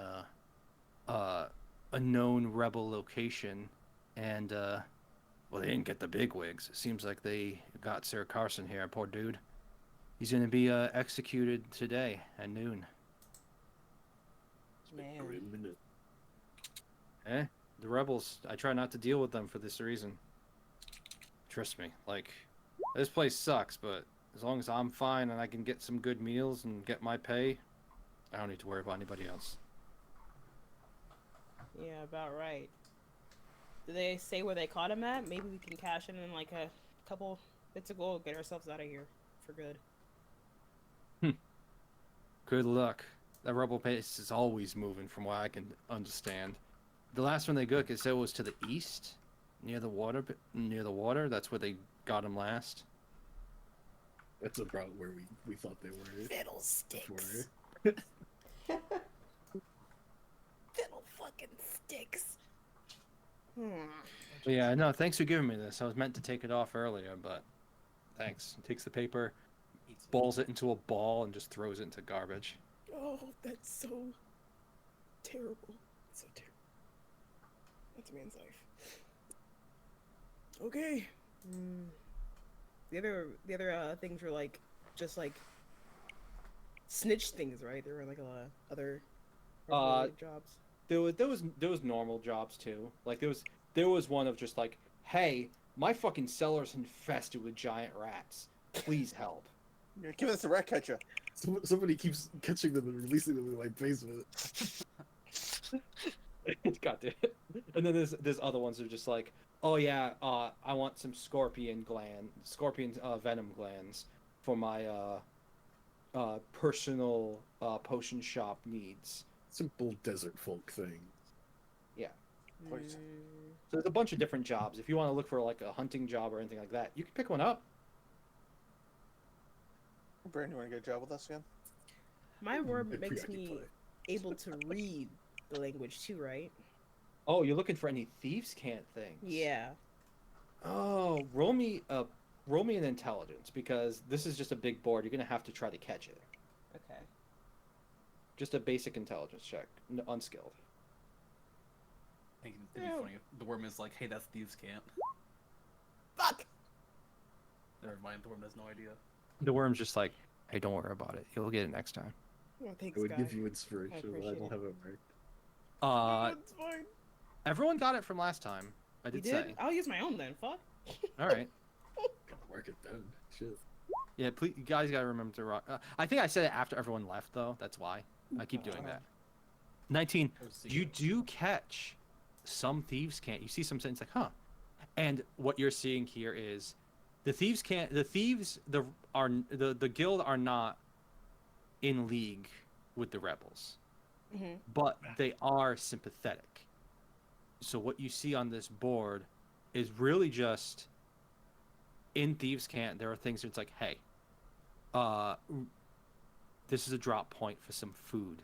a known rebel location, and well, they didn't get the bigwigs. It seems like they got Sir Carson here, poor dude. He's gonna be executed today at noon. Man. Grim, innit? The rebels, I try not to deal with them for this reason. Trust me, like, this place sucks, but as long as I'm fine and I can get some good meals and get my pay, I don't need to worry about anybody else. Yeah, about right. Did they say where they caught him at? Maybe we can cash in like a couple bits of gold, get ourselves out of here for good. Good luck. That rebel base is always moving from what I can understand. The last one they got, it said was to the east, near the water. Near the water. That's where they got him last. That's about where we thought they were. Fiddlesticks. Before. Fiddle fucking sticks. But yeah, no, thanks for giving me this. I was meant to take it off earlier, but thanks. Takes the paper, balls it into a ball, and just throws it into garbage. Oh, that's so terrible. So terrible. That's a man's life. Okay. The other things were like just like snitch things, right? There were like a lot of other jobs. There was normal jobs too. Like there was one of just like, hey, my fucking cellar's infested with giant rats. Please help. Yeah, give us a rat catcher. Somebody keeps catching them and releasing them in my basement. God damn it. And then there's other ones that are just like, oh yeah, I want some scorpion venom glands for my personal potion shop needs. Simple desert folk thing. Yeah. Poison. So there's a bunch of different jobs. If you want to look for like a hunting job or anything like that, you can pick one up. Brandon, you want to get a job with us again? My worm I'd makes preoccupy. me able to read the language too, right? Oh, you're looking for any thieves' cant things? Yeah. Oh, roll me an intelligence, because this is just a big board. You're gonna have to try to catch it. Okay. Just a basic intelligence check, unskilled. I think it'd be funny if the worm is like, hey, that's thieves' camp. Fuck. Never mind, the worm has no idea. The worm's just like, hey, don't worry about it. You'll get it next time. Oh, thanks, I would guy. give you inspiration, but I appreciate don't it. have it marked. Uh, It's fine. everyone got it from last time. I You did did? say. I'll use my own then. Fuck. All right. Gotta mark it down. Shit. Yeah, please, you guys gotta remember to rock. I think I said it after everyone left, though. That's why I keep doing that. 19. You do catch some thieves can't. You see some things like, huh? And what you're seeing here is the thieves can't. The thieves the guild are not in league with the rebels, but they are sympathetic. So what you see on this board is really just in thieves can't. There are things that's like, hey, this is a drop point for some food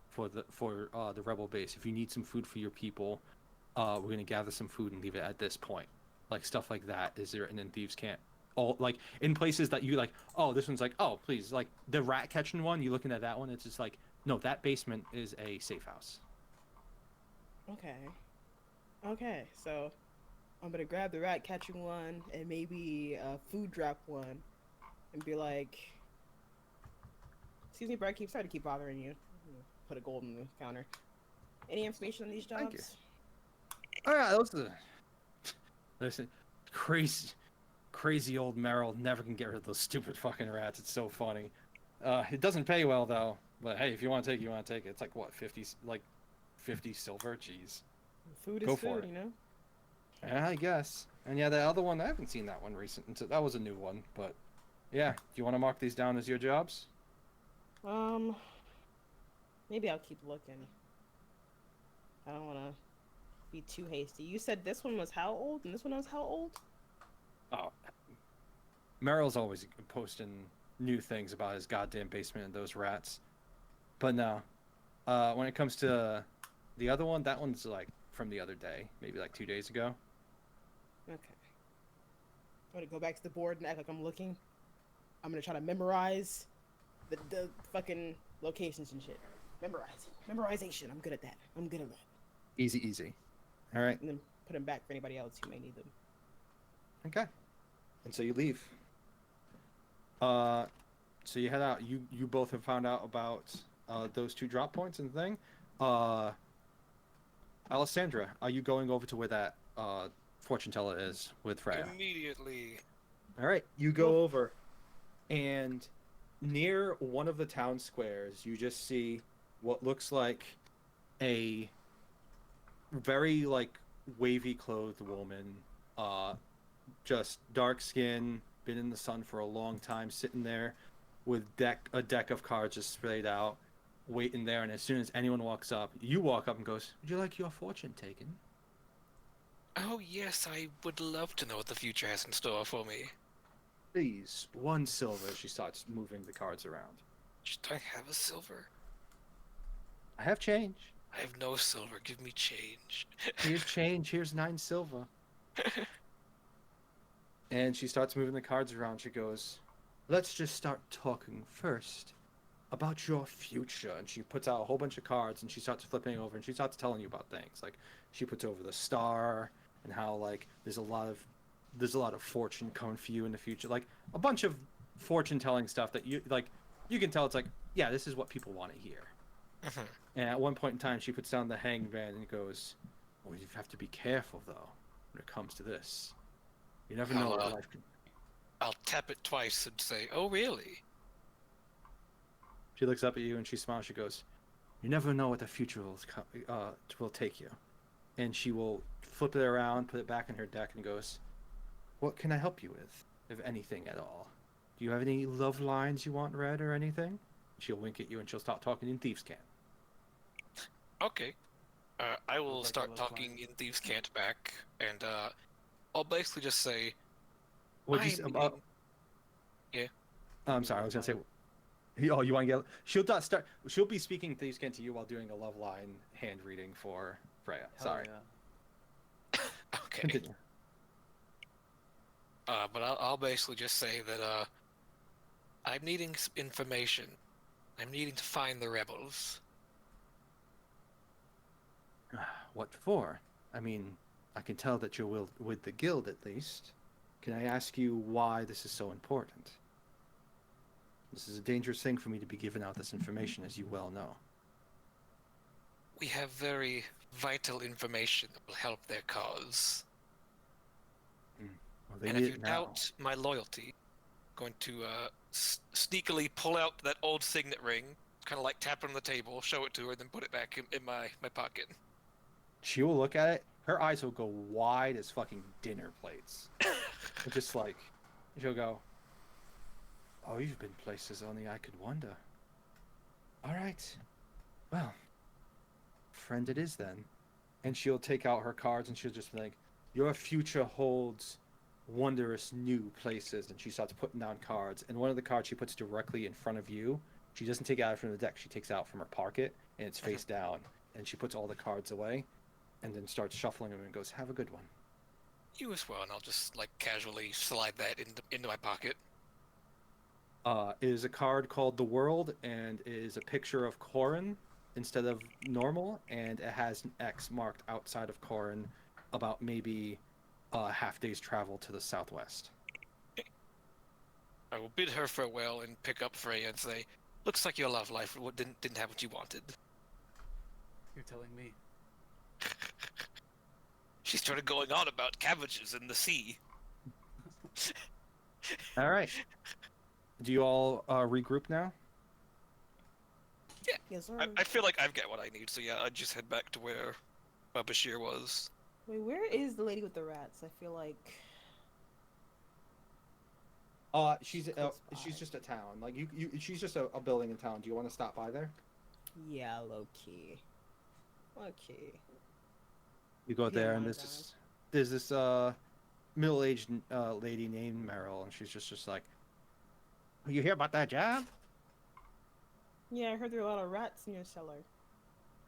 for the rebel base. If you need some food for your people, we're gonna gather some food and leave it at this point. Like stuff like that is there, and then thieves can't. All like in places that you like. Oh, this one's like, oh please, like the rat catching one. You looking at that one? It's just like, no, that basement is a safe house. Okay. Okay, so I'm gonna grab the rat catching one and maybe a food drop one, and be like, "Excuse me, Brett. Sorry to keep bothering you." Put a gold in the counter. Any information on these jobs? Thank you. Oh yeah, those are. Listen, crazy old Merrill never can get rid of those stupid fucking rats. It's so funny. It doesn't pay well though. But hey, if you want to take it, you want to take it. It's like what, 50 silver? Jeez. Food Go is for food, it. you know. Yeah, I guess. And yeah, the other one, I haven't seen that one recent. That was a new one, but yeah. Do you want to mark these down as your jobs? Maybe I'll keep looking. I don't want to be too hasty. You said this one was how old, and this one was how old? Oh, Merrill's always posting new things about his goddamn basement and those rats. But no, when it comes to the other one, that one's like from the other day, maybe like 2 days ago. Okay. I'm gonna go back to the board and act like I'm looking. I'm gonna try to memorize the fucking locations and shit. Memorization. I'm good at that. Easy. All right. And then put them back for anybody else who may need them. Okay. And so you leave. So you head out. You both have found out about those two drop points and thing. Alessandra, are you going over to where that fortune teller is with Freya? Immediately. All right, you go over, and near one of the town squares, you just see what looks like a very like wavy clothed woman, just dark skin, been in the sun for a long time, sitting there with a deck of cards just sprayed out, waiting there, and as soon as anyone walks up, you walk up and goes, "Would you like your fortune taken?" Oh yes, I would love to know what the future has in store for me. Please, 1 silver. She starts moving the cards around. Should I have a silver? I have change. I have no silver. Give me change. Here's change. Here's 9 silver. And she starts moving the cards around. She goes, "Let's just start talking first about your future." And she puts out a whole bunch of cards and she starts flipping over and she starts telling you about things. Like she puts over the star and how like there's a lot of fortune coming for you in the future. Like a bunch of fortune telling stuff that you like you can tell it's like, yeah, this is what people want to hear. And at one point in time she puts down the hangman and goes, "Well, you have to be careful though when it comes to this. You never know what life can." I'll tap it twice and say, "Oh, really?" She looks up at you and she smiles. She goes, "You never know what the future will take you." And she will flip it around, put it back in her deck, and goes, "What can I help you with, if anything at all? Do you have any love lines you want read or anything?" She'll wink at you and she'll start talking in Thieves' Cant. Okay. I will Like a start love talking line. in Thieves' Cant back, and I'll basically just say, What'd you say I'm about? Yeah. I'm sorry. I was gonna say. Oh, you want to get? She'll be speaking Thieves' Cant to you while doing a love line hand reading for Freya. Hell Sorry. yeah. okay. Continue. But I'll basically just say that I'm needing information. I'm needing to find the rebels. What for? I mean, I can tell that you're with the guild at least. Can I ask you why this is so important? This is a dangerous thing for me to be giving out this information, as you well know. We have very vital information that will help their cause. Well, they And need if you it now. doubt my loyalty, I'm going to sneakily pull out that old signet ring, kind of like tap it on the table, show it to her, then put it back in my pocket. She will look at it. Her eyes will go wide as fucking dinner plates. And just like, she'll go, "Oh, you've been places only I could wonder. All right. Well, friend it is then." And she'll take out her cards and she'll just be like, "Your future holds wondrous new places." And she starts putting down cards. And one of the cards she puts directly in front of you. She doesn't take it out from the deck. She takes it out from her pocket and it's face down. And she puts all the cards away and then starts shuffling them and goes, "Have a good one." You as well, and I'll just like casually slide that into my pocket. It is a card called The World, and it is a picture of Corin instead of normal, and it has an X marked outside of Corin, about maybe a half day's travel to the southwest. I will bid her farewell and pick up Freya and say, "Looks like your love life didn't have what you wanted." You're telling me. She started going on about cabbages in the sea. All right. Do you all regroup now? Yes, sir. I feel like I've got what I need, so yeah, I'd just head back to where Bashir was. Wait, where is the lady with the rats? I feel like. She's Close she's by. just a town. Like she's just a building in town. Do you want to stop by there? Yeah, low key. Okay. You go Yeah, there, and my there's this middle-aged lady named Meryl, and she's just like, "You hear about that job? Yeah, I heard there are a lot of rats in your cellar.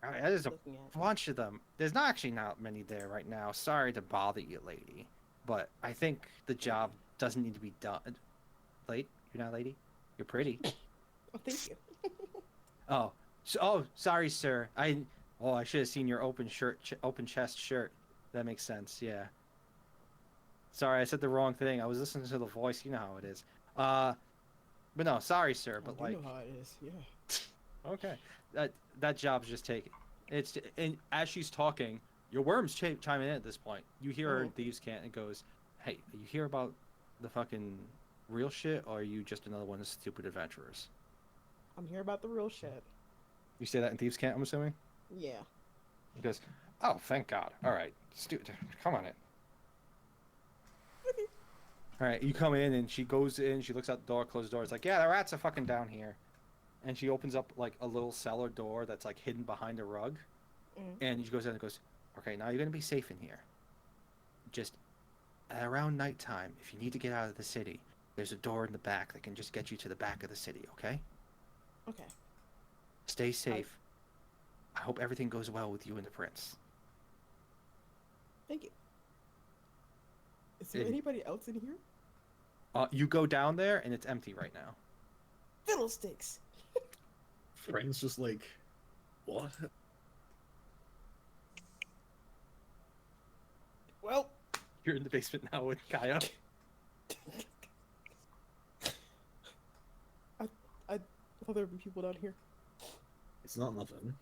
There's a Looking at. bunch of them. There's not actually not many there right now. Sorry to bother you, lady, but I think the job doesn't need to be done." Late? You're not a lady? You're pretty. Oh, thank you. Sorry, sir. I should have seen your open chest shirt. That makes sense. Yeah. Sorry, I said the wrong thing. I was listening to the voice. You know how it is. But no, sorry, sir. But I like, do know how it is. Yeah. okay, that job's just taken. And as she's talking, your worm's chiming in at this point. You hear her in Thieves' Cant and goes, "Hey, you hear about the fucking real shit, or are you just another one of the stupid adventurers?" I'm here about the real shit. You say that in Thieves' Cant, I'm assuming? Yeah. He goes, "Oh, thank God. All right. Come on in." All right, you come in, and she goes in, she looks out the door, closed the door. It's like, "Yeah, the rats are fucking down here." and she opens up like a little cellar door that's like hidden behind a rug, and she goes in and goes, "Okay, now you're gonna be safe in here. Just at around nighttime, if you need to get out of the city, there's a door in the back that can just get you to the back of the city. Okay? Okay. Stay safe. I hope everything goes well with you and the prince." Thank you. Is there And- anybody else in here? You go down there and it's empty right now. Fiddlesticks. Friends just like, what? Well, You're in the basement now with Kaya. I thought there would be people down here. It's not nothing.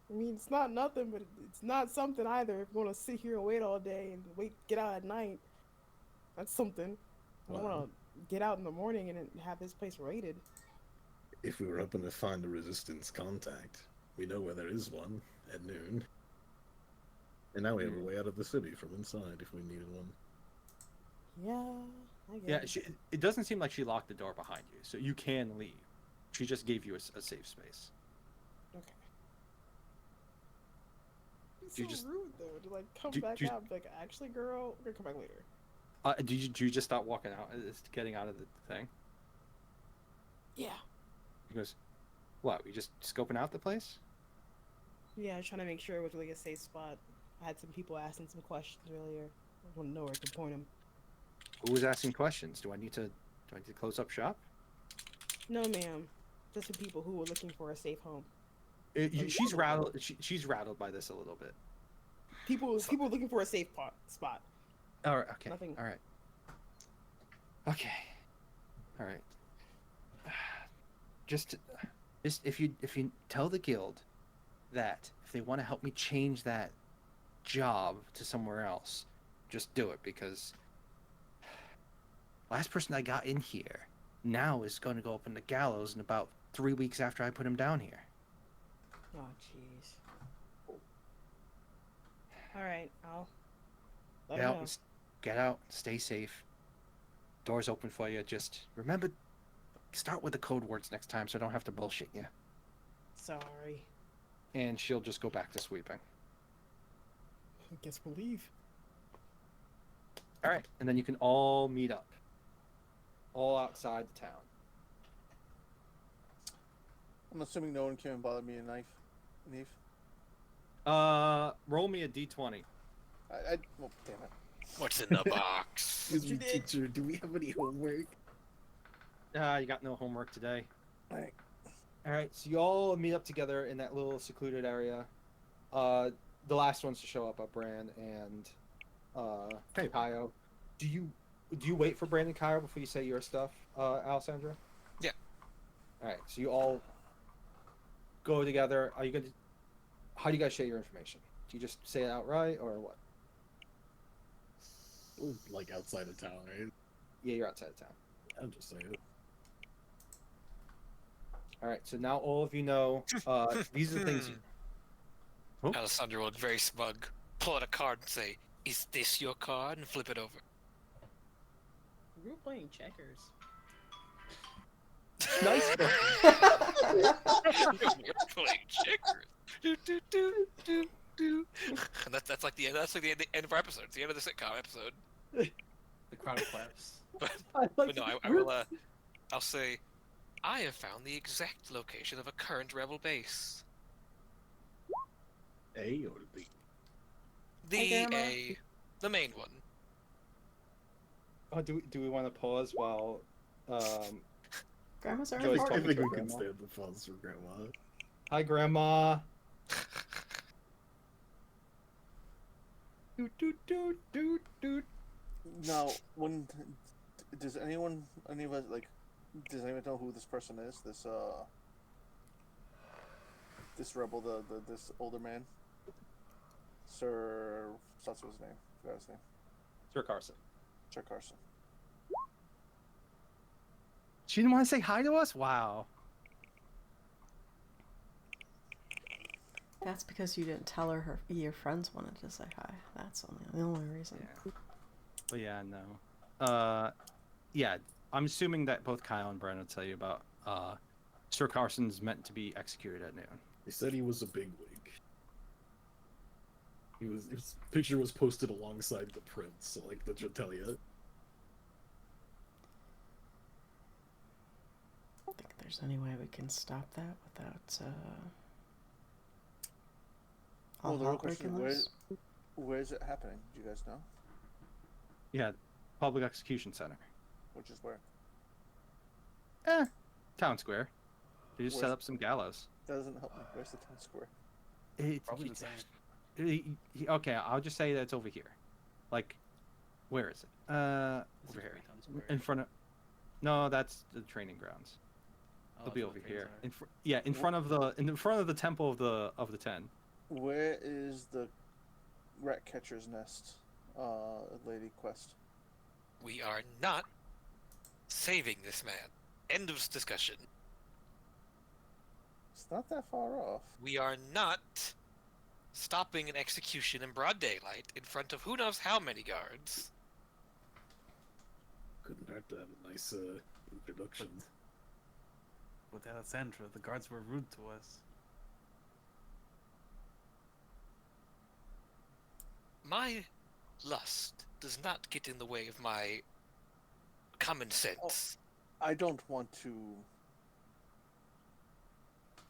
I mean, it's not nothing, but it's not something either. If you want to sit here and wait all day and get out at night, that's something. I Well, want to get out in the morning and have this place raided. if we were hoping to find a resistance contact, we know where there is one at noon. And now we have a way out of the city from inside if we needed one. Yeah, I Yeah, guess. it doesn't seem like she locked the door behind you, so you can leave. She just gave you a safe space. Okay. It's You so just- rude though to like come do- back do you- out and be like, actually, girl, we're gonna come back later. Do you just start walking out, getting out of the thing? Yeah. He goes, "What? We just scoping out the place?" Yeah, I was trying to make sure it was really a safe spot. I had some people asking some questions earlier. I want to know where to point them. Who was asking questions? Do I need to close up shop? No, ma'am. Just the people who were looking for a safe home. She's rattled. She's rattled by this a little bit. People looking for a safe spot. All right. Okay. Nothing. All right. Okay. All right. Just if you tell the guild that if they want to help me change that job to somewhere else, just do it, because last person I got in here now is going to go up in the gallows in about 3 weeks after I put him down here. Oh, jeez. All right, I'll let Get her out, know. and get out, stay safe. Doors open for you. Just remember, start with the code words next time so I don't have to bullshit you. Sorry. And she'll just go back to sweeping. I guess we'll leave. All right, and then you can all meet up, all outside the town. I'm assuming no one came and bothered me a knife. Neve? Roll me a d20. Well, damn it. What's in the box? Excuse me, teacher, do we have any homework? You got no homework today. Alright. All right, so you all meet up together in that little secluded area. The last ones to show up are Bran and Kaio. Do you wait for Bran and Kaio before you say your stuff, Alessandra? Yeah. All right, so you all go together. Are you going to? How do you guys share your information? Do you just say it outright or what? We're like outside of town, right? Yeah, you're outside of town. I'm just saying. All right, so now all of you know. These are the things. Oh. Alessandro will look very smug, pull out a card and say, "Is this your card?" and flip it over. We were playing checkers. Nice. We're playing checkers. Do, do, do, do, do. And that's like the end. That's like the end of our episode. It's the end of the sitcom episode. The crowd claps. But no, I will. I'll say, I have found the exact location of a current rebel base. A or B? The main one. Oh, do we want to pause while Grandma's Joy's already I talking think to we her can grandma. stand the pause for Grandma. Hi, Grandma. Do do do do do. Now, does anyone, any of us, like, does anyone know who this person is? This rebel, this older man? Sir, that's his name. Forgot his name. Sir Carson. Sir Carson. She didn't want to say hi to us? Wow. That's because you didn't tell her your friends wanted to say hi. That's the only reason. Yeah. But yeah, no. Yeah, I'm assuming that both Kyle and Bren will tell you about Sir Carson's meant to be executed at noon. They said he was a bigwig. His picture was posted alongside the prince, so like that should tell you. I don't think there's any way we can stop that without all Well, the real hell question breaking is, loose. where is it happening? Do you guys know? Yeah, public execution center. Which is where? Town square. They just set Where's- up some gallows. That doesn't help me. Where's the town square? Probably the same. Okay, I'll just say that it's over here. Like, where is it? Over here. Town Square. In front of. No, that's the training grounds. Oh, It'll be that's over where here. things In front of the temple of the 10. Where is the rat catcher's nest, lady quest? We are not saving this man. End of discussion. It's not that far off. We are not stopping an execution in broad daylight in front of who knows how many guards. Couldn't hurt to have a nice introduction. With Alessandra, the guards were rude to us. My lust does not get in the way of my common sense. I don't want to.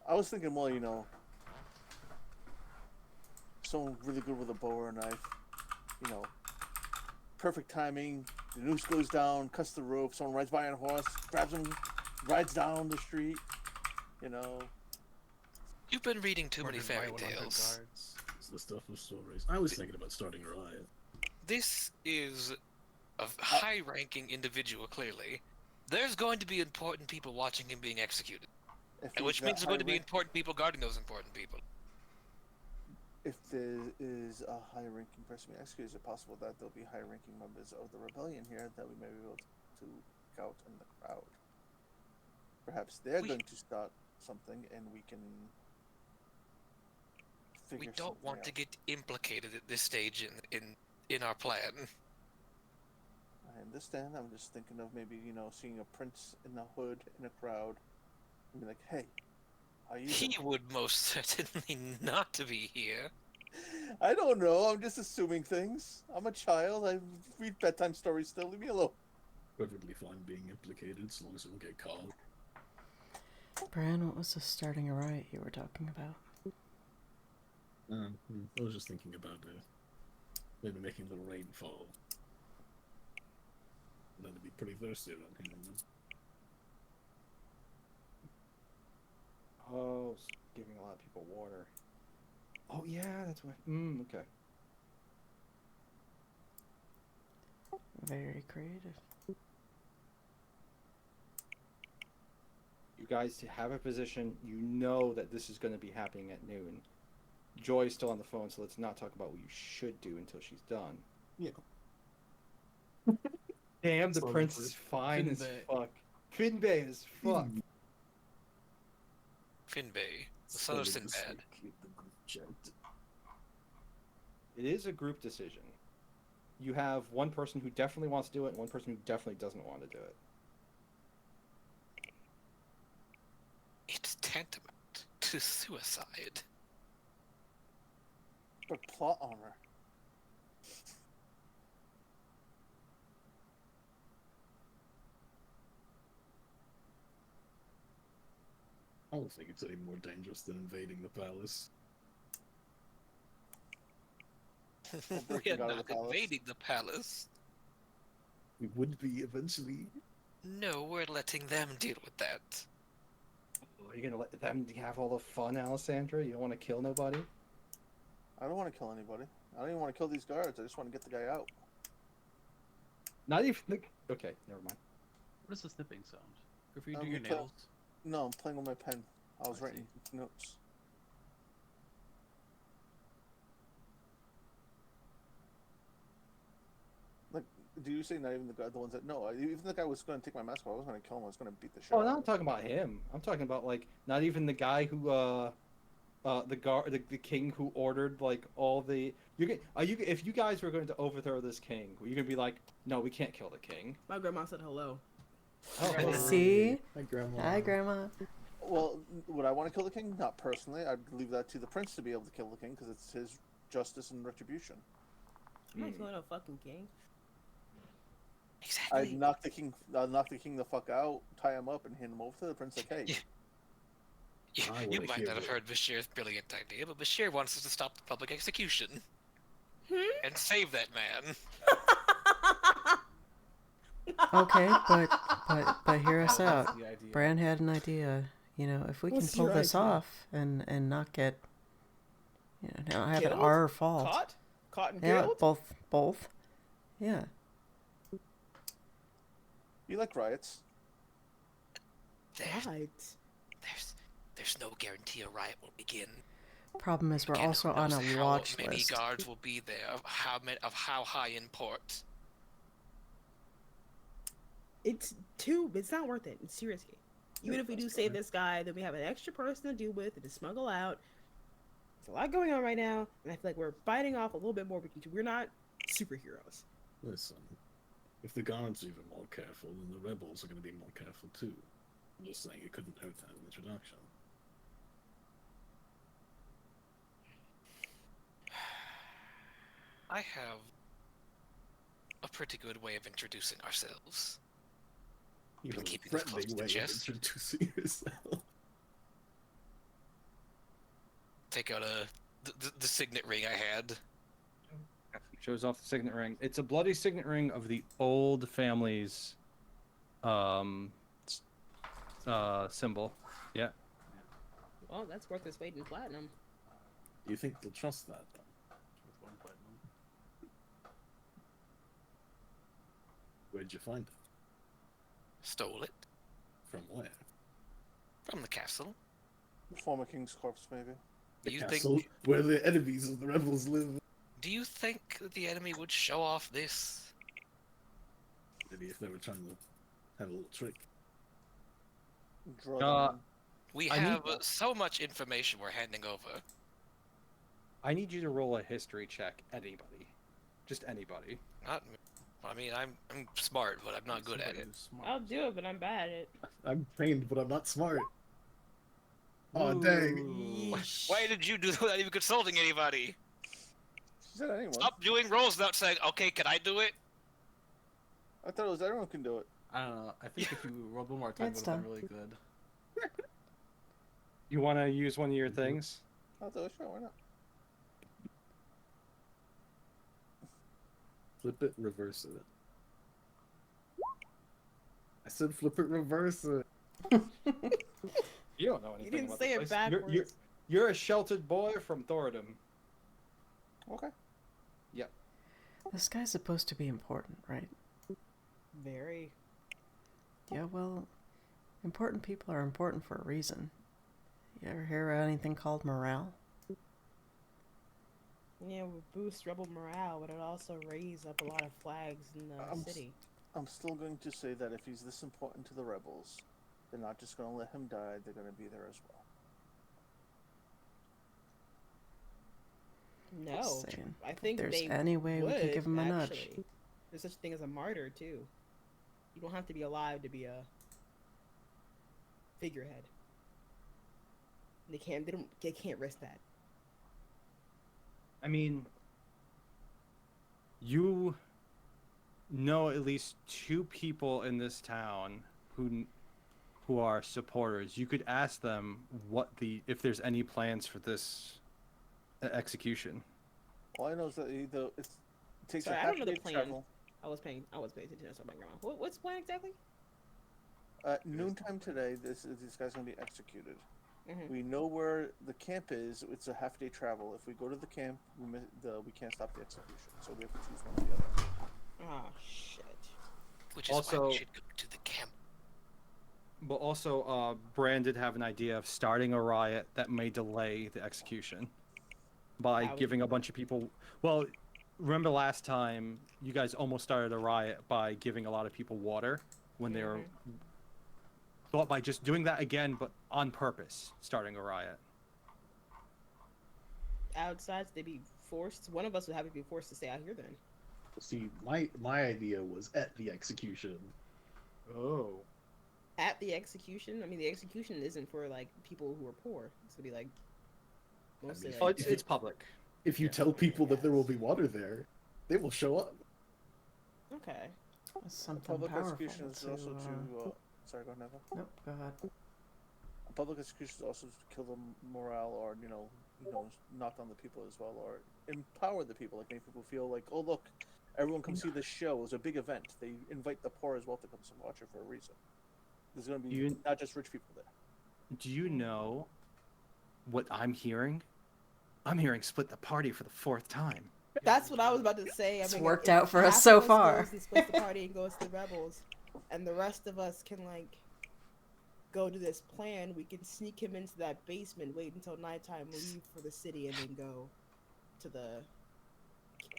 I was thinking more, you know, someone really good with a bow or a knife. You know, perfect timing. The noose goes down, cuts the rope. Someone rides by on a horse, grabs him, rides down the street. You know. You've been reading too many Murdered by fairy 100 tales. guards. It's the stuff of stories. I was thinking about starting a riot. This is a high-ranking individual, clearly. There's going to be important people watching him being executed. If And which he's means there's that going to be high-rank- important people guarding those important people. If there is a high-ranking person being executed, is it possible that there'll be high-ranking members of the rebellion here that we may be able to pick out in the crowd? Perhaps they're We- going to start something, and we can figure We don't something want out. to get implicated at this stage in our plan. I understand. I'm just thinking of maybe, you know, seeing a prince in a hood in a crowd and be like, hey, how you He doing? would most certainly not to be here. I don't know. I'm just assuming things. I'm a child. I read bedtime stories still. Leave me alone. Perfectly fine being implicated as long as it won't get caught. Bran, what was the starting a riot you were talking about? I was just thinking about maybe making a little rainfall. And then it'd be pretty thirsty around here. Oh, giving a lot of people water. Oh yeah, that's what. Okay. Very creative. You guys have a position. You know that this is going to be happening at noon. Joy's still on the phone, so let's not talk about what you should do until she's done. Yeah. Damn, the Sorry, prince Chris. is fine as Finbay. fuck. Finbay is fuck. Finbay, the son of Sinbad. It is a group decision. You have one person who definitely wants to do it, and one person who definitely doesn't want to do it. It's tantamount to suicide. But plot armor. I don't think it's any more dangerous than invading the palace. We breaking are out of not the palace. invading the palace. We would be eventually. No, we're letting them deal with that. Are you gonna let them have all the fun, Alessandra? You don't want to kill nobody? I don't want to kill anybody. I don't even want to kill these guards. I just want to get the guy out. Not even the... Okay, never mind. What is the snipping sound? If you Um, do your we play- nails. No, I'm playing with my pen. I was I writing notes. Like, do you say not even the guy, the ones that no? Even the guy was going to take my mask off. I was going to kill him. I was going to beat the shit. Oh, out no, of I'm him. talking about him. I'm talking about, like, not even the guy who, the king who ordered, like, all the... if you guys were going to overthrow this king, were you going to be like, no, we can't kill the king? My grandma said hello. Oh, See? Hi, Grandma. Hi, Grandma. Well, would I want to kill the king? Not personally. I'd leave that to the prince to be able to kill the king because it's his justice and retribution. I'm not killing a fucking king. Exactly. I'd knock the king the fuck out, tie him up, and hand him over to the prince. Like, hey, You might not have heard Bashir's brilliant idea, but Bashir wants us to stop the public execution and save that man. Okay, but hear us That's out. the idea. Bran had an idea. You know, if we What's can pull your this idea? off and not get, not have it Killed? our fault. Caught and Yeah, killed? both. Yeah. you like riots? Right. There's no guarantee a riot will begin. Problem is, we're Again, also who on knows a how watch many list. guards will be there, of how high import. It's not worth it. It's too risky. Even if we do save this guy, then we have an extra person to deal with and to smuggle out. There's a lot going on right now, and I feel like we're biting off a little bit more because we're not superheroes. Listen, if the guards are even more careful, then the rebels are going to be more careful too. I'm just saying it couldn't hurt to have an introduction. I have a pretty good way of introducing ourselves. You Been have a keeping this close threatening to way of chest. introducing yourself. Take out the signet ring I had. Shows off the signet ring. It's a bloody signet ring of the old family's symbol. Yeah. Well, that's worth its weight in platinum. Do you think they'll trust that? Then? With one platinum. Where'd you find it? Stole it From where? from the castle. The former king's corpse, maybe. Do you Castle, think? where the enemies of the rebels live. Do you think that the enemy would show off this? Maybe if they were trying to have a little trick. Draw them in. We I have need- so much information we're handing over. I need you to roll a history check. Anybody, just anybody. Not, I mean, I'm smart, but I'm not good at Somebody it. who's smart. I'll do it, but I'm bad at it. I'm trained, but I'm not smart. Oh dang! Ooh. Why did you do that without even consulting anybody? She said anyone. Stop doing rolls without saying, okay, can I do it? I thought it was everyone can do it. I don't know. I think if you rolled one more time, it It's would have been done. really good. You want to use one of your things? I'll do it. Sure, why not? Flip it, reverse it. I said flip it, reverse it. You don't know anything. You didn't about say the it place. backwards. You're a sheltered boy from Thoradum. Okay. This guy's supposed to be important, right? Very. Yeah, well, important people are important for a reason. You ever hear of anything called morale? Yeah, we boost rebel morale, but it also raise up a lot of flags in the I'm city. I'm still going to say that if he's this important to the rebels, they're not just going to let him die. They're going to be there as well. No, Just saying. I think There's they any way we would, could give him a nudge. actually. There's such a thing as a martyr too. You don't have to be alive to be a figurehead. They can't risk that. I mean, you know at least two people in this town who are supporters. You could ask them if there's any plans for this execution. All I know is that it takes Sorry, a I half don't know day the plan. travel. I was paying attention to my grandma. What's the plan exactly? At noontime today, this guy's going to be executed. Mhm. We know where the camp is. It's a half day travel. If we go to the camp, we can't stop the execution. So we have to choose one or the other. Oh shit. Which is why Also- we should go to the camp. But also, Bran did have an idea of starting a riot that may delay the execution by How? giving a bunch of people. Well, remember last time you guys almost started a riot by giving a lot of people water when they were. Thought by just doing that again, but on purpose, starting a riot. Outside, they'd be forced. One of us would have to be forced to stay out here then. See, my idea was at the execution. Oh. at the execution. I mean, the execution isn't for like people who are poor. It's gonna be like mostly. mean, Oh, like, it's public. If you tell people that there will be water there, they will show up. okay. Something Public powerful execution is to, also to. Sorry, go ahead, Neville. Nope, go ahead. A public execution is also to kill the morale, or knock down the people as well, or empower the people. Like make people feel like, oh look, everyone come see this show. It's a big event. They invite the poor as well to come and watch it for a reason. There's going to be not just rich people there. Do you know what I'm hearing? I'm hearing split the party for the 4th time. That's what I was about to say. I It's mean, worked if out for half us so of far. Goes and splits the party and goes to the rebels, and the rest of us can like go to this plan. We can sneak him into that basement, wait until nighttime, leave for the city, and then go to the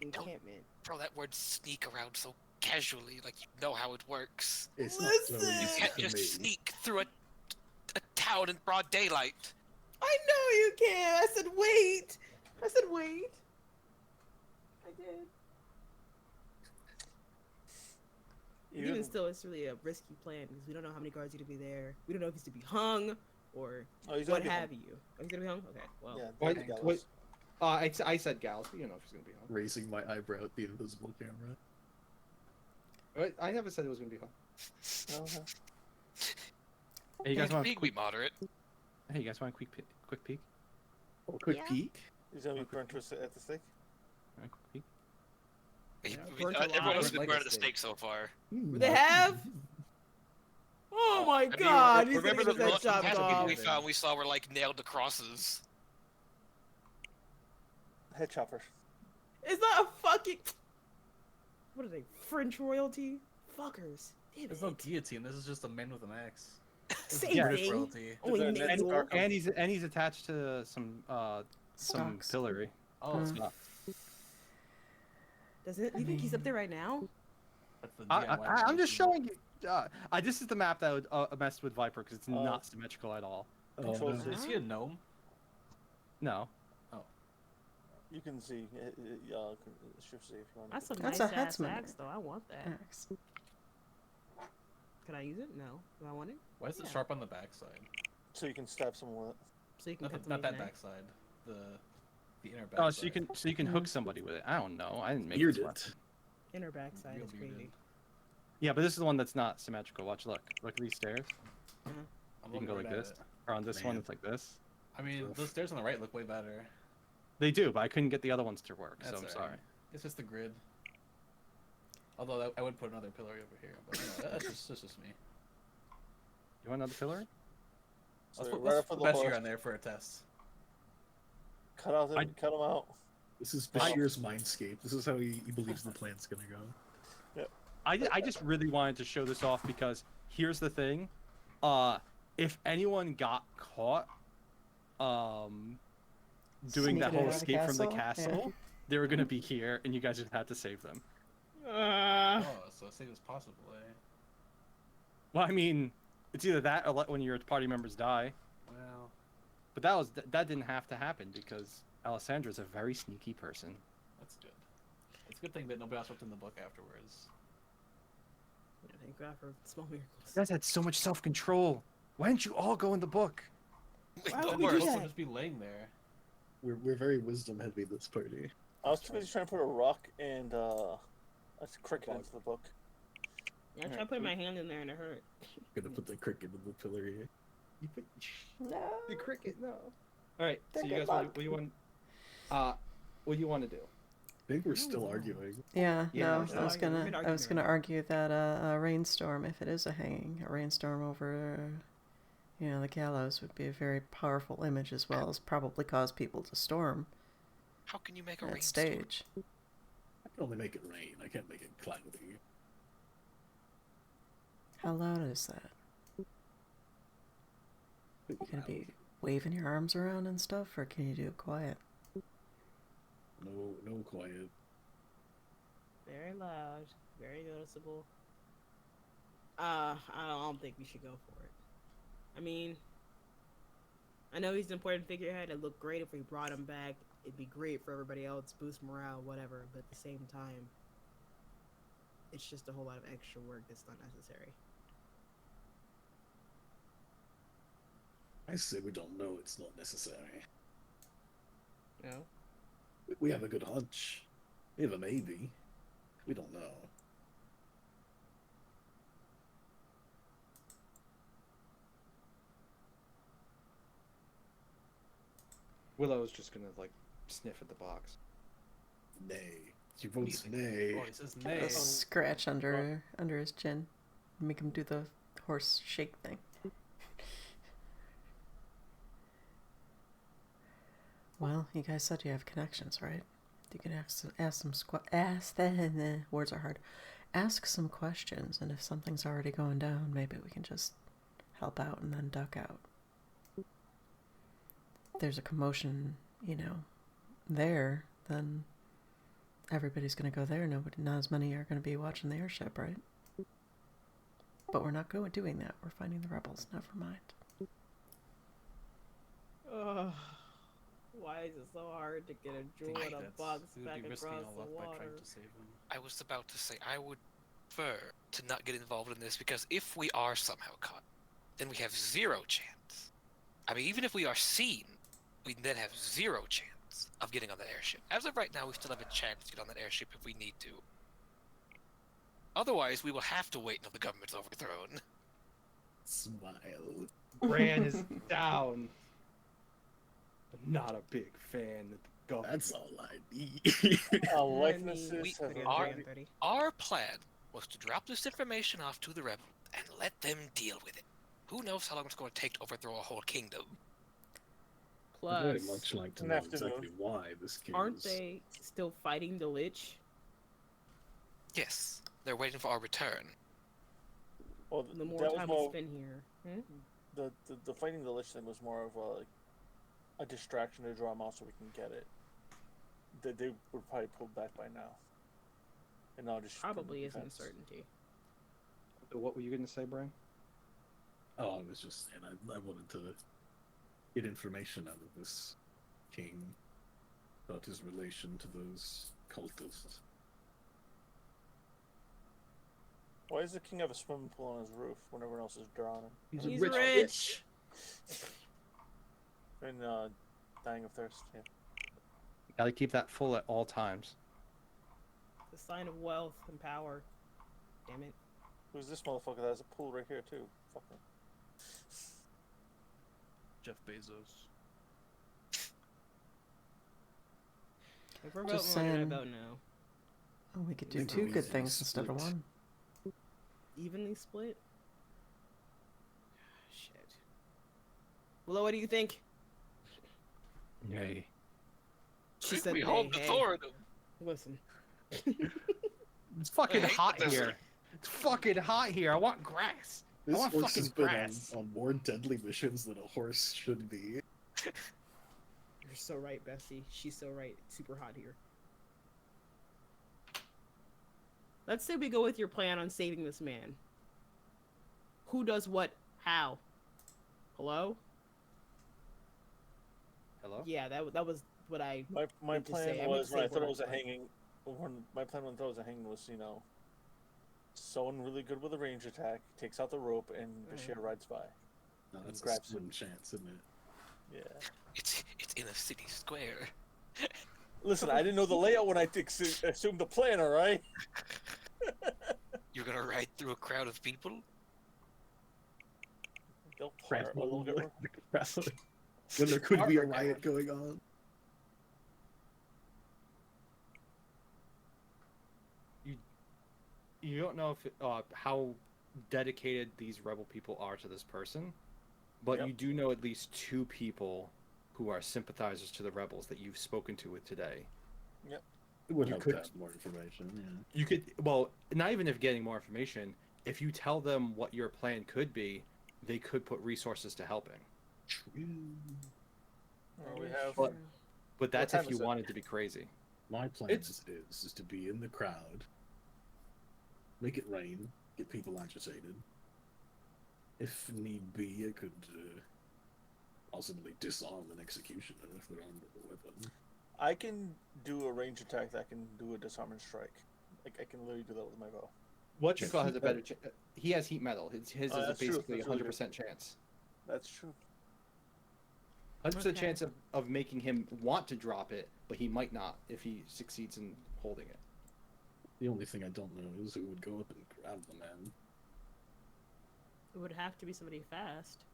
encampment. Throw that word "sneak" around so casually, like you know how it works. It's not so Listen! You easy can't to just me. sneak through a town in broad daylight. I know you can. I said wait. I said wait. I did. Even still, it's really a risky plan because we don't know how many guards are gonna be there. We don't know if he's to be hung or he's what gonna be have hung. you. Oh, he's gonna be hung. Okay. Well. Yeah, Why- the gallows. wait, I said gals, but you know if he's gonna be hung. Raising my eyebrow at the invisible camera. Wait, I never said it was gonna be hung. Uh-huh. Hey, you guys want a Being quick? moderate. Hey, you guys want a quick peek? Oh, quick Yeah. peek. He's gonna be burnt at the stake. A quick peek? burnt alive. Everyone has been Like burned a at the steak. stake so far. They have. Oh my I mean, God! He's gonna remember get the his head chopped people off. we found? We saw were like nailed to crosses. Head chopper. It's not a fucking. What are they? French royalty? Fuckers. Damn There's it. no guillotine. This is just a man with an axe. Same Yeah, British thing. royalty. Only And- medieval. And he's attached to some Stocks. pillory. Oh, Hmm. stuff. Doesn't it? You think he's up there right now? that's the I'm DIY just guillotine. showing you. This is the map that would mess with Viper because it's not symmetrical at all. Oh, Control no. C. Is he a gnome? No. You can see. Shift C if you want. That's a That's nice a ass headsman. axe, though. I want that. Axe. Can I use it? No. Do I want it? Why is it Yeah. sharp on the backside? So you can stab someone with it. So you can Not, cut the, not them that in backside. The inner backside. Oh, so you can hook somebody with it. I don't know. I didn't make Beard this it. weapon. Inner backside Real is bearded. crazy. Yeah, but this is the one that's not symmetrical. Watch, look at these stairs. I'm You can go looking like right this, at it. or on this one Man. it's like this. I mean, those stairs on the right look way better. They do, but I couldn't get the other ones to work, so That's I'm all sorry. right. It's just the grid. Although I would put another pillar over here, but that's just me. You want another pillar? So Let's put, right let's up for put the Bashir horse. on there for a test. Cut out him. I- Cut him out. This is Bashir's mindscape. This is how he believes the plan's gonna go. I just really wanted to show this off because here's the thing. If anyone got caught doing that Sneaking whole out of the escape from the castle? Yeah. castle, they were gonna be here and you guys just had to save them. Uh, Oh, so as safe as possible, eh? Well, I mean, it's either that or let when your party members die. Well, But that didn't have to happen because Alessandra's a very sneaky person. that's good. It's a good thing that nobody else looked in the book afterwards. thank God for small miracles. You guys had so much self-control. Why didn't you all go in the book? Why The would we do worst. that? Will just be laying there. We're very wisdom heavy this party. I was too busy trying to put a rock and a cricket into the book. I tried putting my hand in there and it hurt. Gonna put the cricket in the pillory. You put No. the cricket. No. All right. So They're you good guys, luck. what do you want? What do you want to do? I think we're still arguing. Yeah, Yeah, no, we're still I was arguing. gonna, Good I was argument. gonna argue that a rainstorm, if it is a hanging, a rainstorm over, the gallows would be a very powerful image as well as probably cause people to storm How can you make a that rainstorm? stage. I can only make it rain. I can't make it cloudy. How loud is that? You gonna be waving your arms around and stuff, or can you do it quiet? No quiet. Very loud, very noticeable. I don't think we should go for it. I mean, I know he's an important figurehead. It'd look great if we brought him back. It'd be great for everybody else, boost morale, whatever. But at the same time, it's just a whole lot of extra work that's not necessary. I say we don't know. It's not necessary. No. We have a good hunch. We have a maybe. We don't know. Willow's just gonna like sniff at the box. Nay. She votes nay. Oh, he says nay. A scratch under his chin. Make him do the horse shake thing. Well, you guys said you have connections, right? You can ask some words are hard. Ask some questions, and if something's already going down, maybe we can just help out and then duck out. If there's a commotion, there, then everybody's gonna go there. Not as many are gonna be watching the airship, right? But we're not doing that. We're fighting the rebels. Never mind. Ugh. Why is it so hard to get a jewel in a box back across the water? I was about to say, I would prefer to not get involved in this, because if we are somehow caught, then we have zero chance. I mean, even if we are seen, we then have zero chance of getting on that airship. As of right now, we still have a chance to get on that airship if we need to. Otherwise, we will have to wait until the government's overthrown. Smile. Bran is down. I'm not a big fan of the government. That's all I need. Likenesses have Our plan was to drop this information off to the rebels and let them deal with it. Who knows how long it's going to take to overthrow a whole kingdom? I'd very Plus, much like to An know afternoon. exactly why this king aren't is... they still fighting the Lich? Yes, they're waiting for our return. Well, The more that was time more, we spend here. the fighting the Lich thing was more of a distraction to draw them out so we can get it. They would probably pull back by now. And now just Probably is defense. uncertainty. What were you gonna say, Brian? Oh, I was just saying, I wanted to get information out of this king about his relation to those cultists. Why does the king have a swimming pool on his roof when everyone else is drowning? He's He's rich. rich. And dying of thirst. Yeah. Gotta keep that full at all times. The sign of wealth and power. Damn it. Who's this motherfucker that has a pool right here too? Fuck him. Jeff Bezos. If we're Just voting on it, I saying. vote no. Oh, we could I do think two we're good easily things instead of split. one. Evenly split? Shit. Willow, what do you think? Yay. She said we nay, hold the hey. authority. Listen. It's fucking I hate hot this. here. It's fucking hot here. I want grass. I This want horse has fucking been grass. on more deadly missions than a horse should be. You're so right, Bessie. She's so right. It's super hot here. Let's say we go with your plan on saving this man. Who does what? How? Hello? Hello? Yeah, that was what I. My Meant to say- I plan meant was to when say I thought it we're was a not hanging. My plan when I thought it was a hanging was, someone really good with a range attack takes out the rope and Bashir rides by. No, that's a grabs slim him. chance, isn't it? Yeah. It's in a city square. Listen, I didn't know the layout when I assumed the plan. All right. You're gonna ride through a crowd of people? They'll Right, part a little bit. when there could be a riot going on. You don't know if how dedicated these rebel people are to this person, but Yep. you do know at least two people who are sympathizers to the rebels that you've spoken to with today. It would You help could- to have more information, yeah. You could, well, not even if getting more information, if you tell them what your plan could be, they could put resources to helping. True. Well, we have. But- But that's time if you is it? wanted to be crazy. My plan It's- is to be in the crowd, make it rain, get people agitated. If need be, I could possibly disarm an executioner if they're armed with a weapon. I can do a range attack that can do a disarming strike. I can literally do that with my bow. What you call has a better chance. He has heat metal. His is That's true. basically That's really 100% chance. That's true. 100% Okay. chance of making him want to drop it, but he might not if he succeeds in holding it. The only thing I don't know is who would go up and grab the man. It would have to be somebody fast.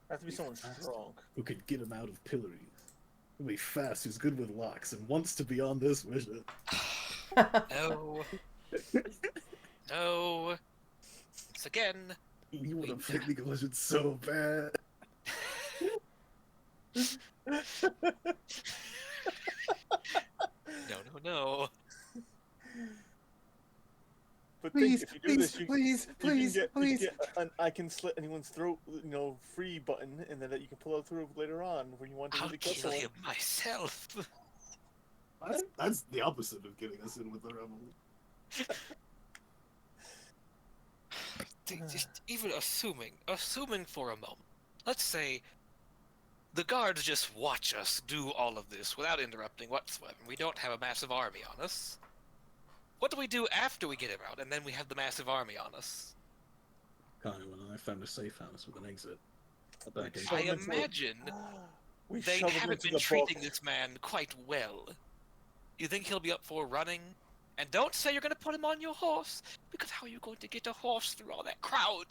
Have to be someone strong. Who could get him out of pillories. Who'll be fast, who's good with locks, and wants to be on this mission. No. No. Once again. You want to play League of Legends so bad. No. But Please, think, if you do this, you, please, you can get an I can slit anyone's throat, free button, and then that you can pull out through later on when you want to I'll really kill kill someone. him myself. That's the opposite of getting us in with the rebel. Just even assuming for a moment, let's say the guards just watch us do all of this without interrupting whatsoever. We don't have a massive army on us. What do we do after we get him out, and then we have the massive army on us? Kyle and I found a safe house with an exit. Back in I imagine We they shove him haven't into been the treating book. this man quite well. You think he'll be up for running? And don't say you're going to put him on your horse, because how are you going to get a horse through all that crowd?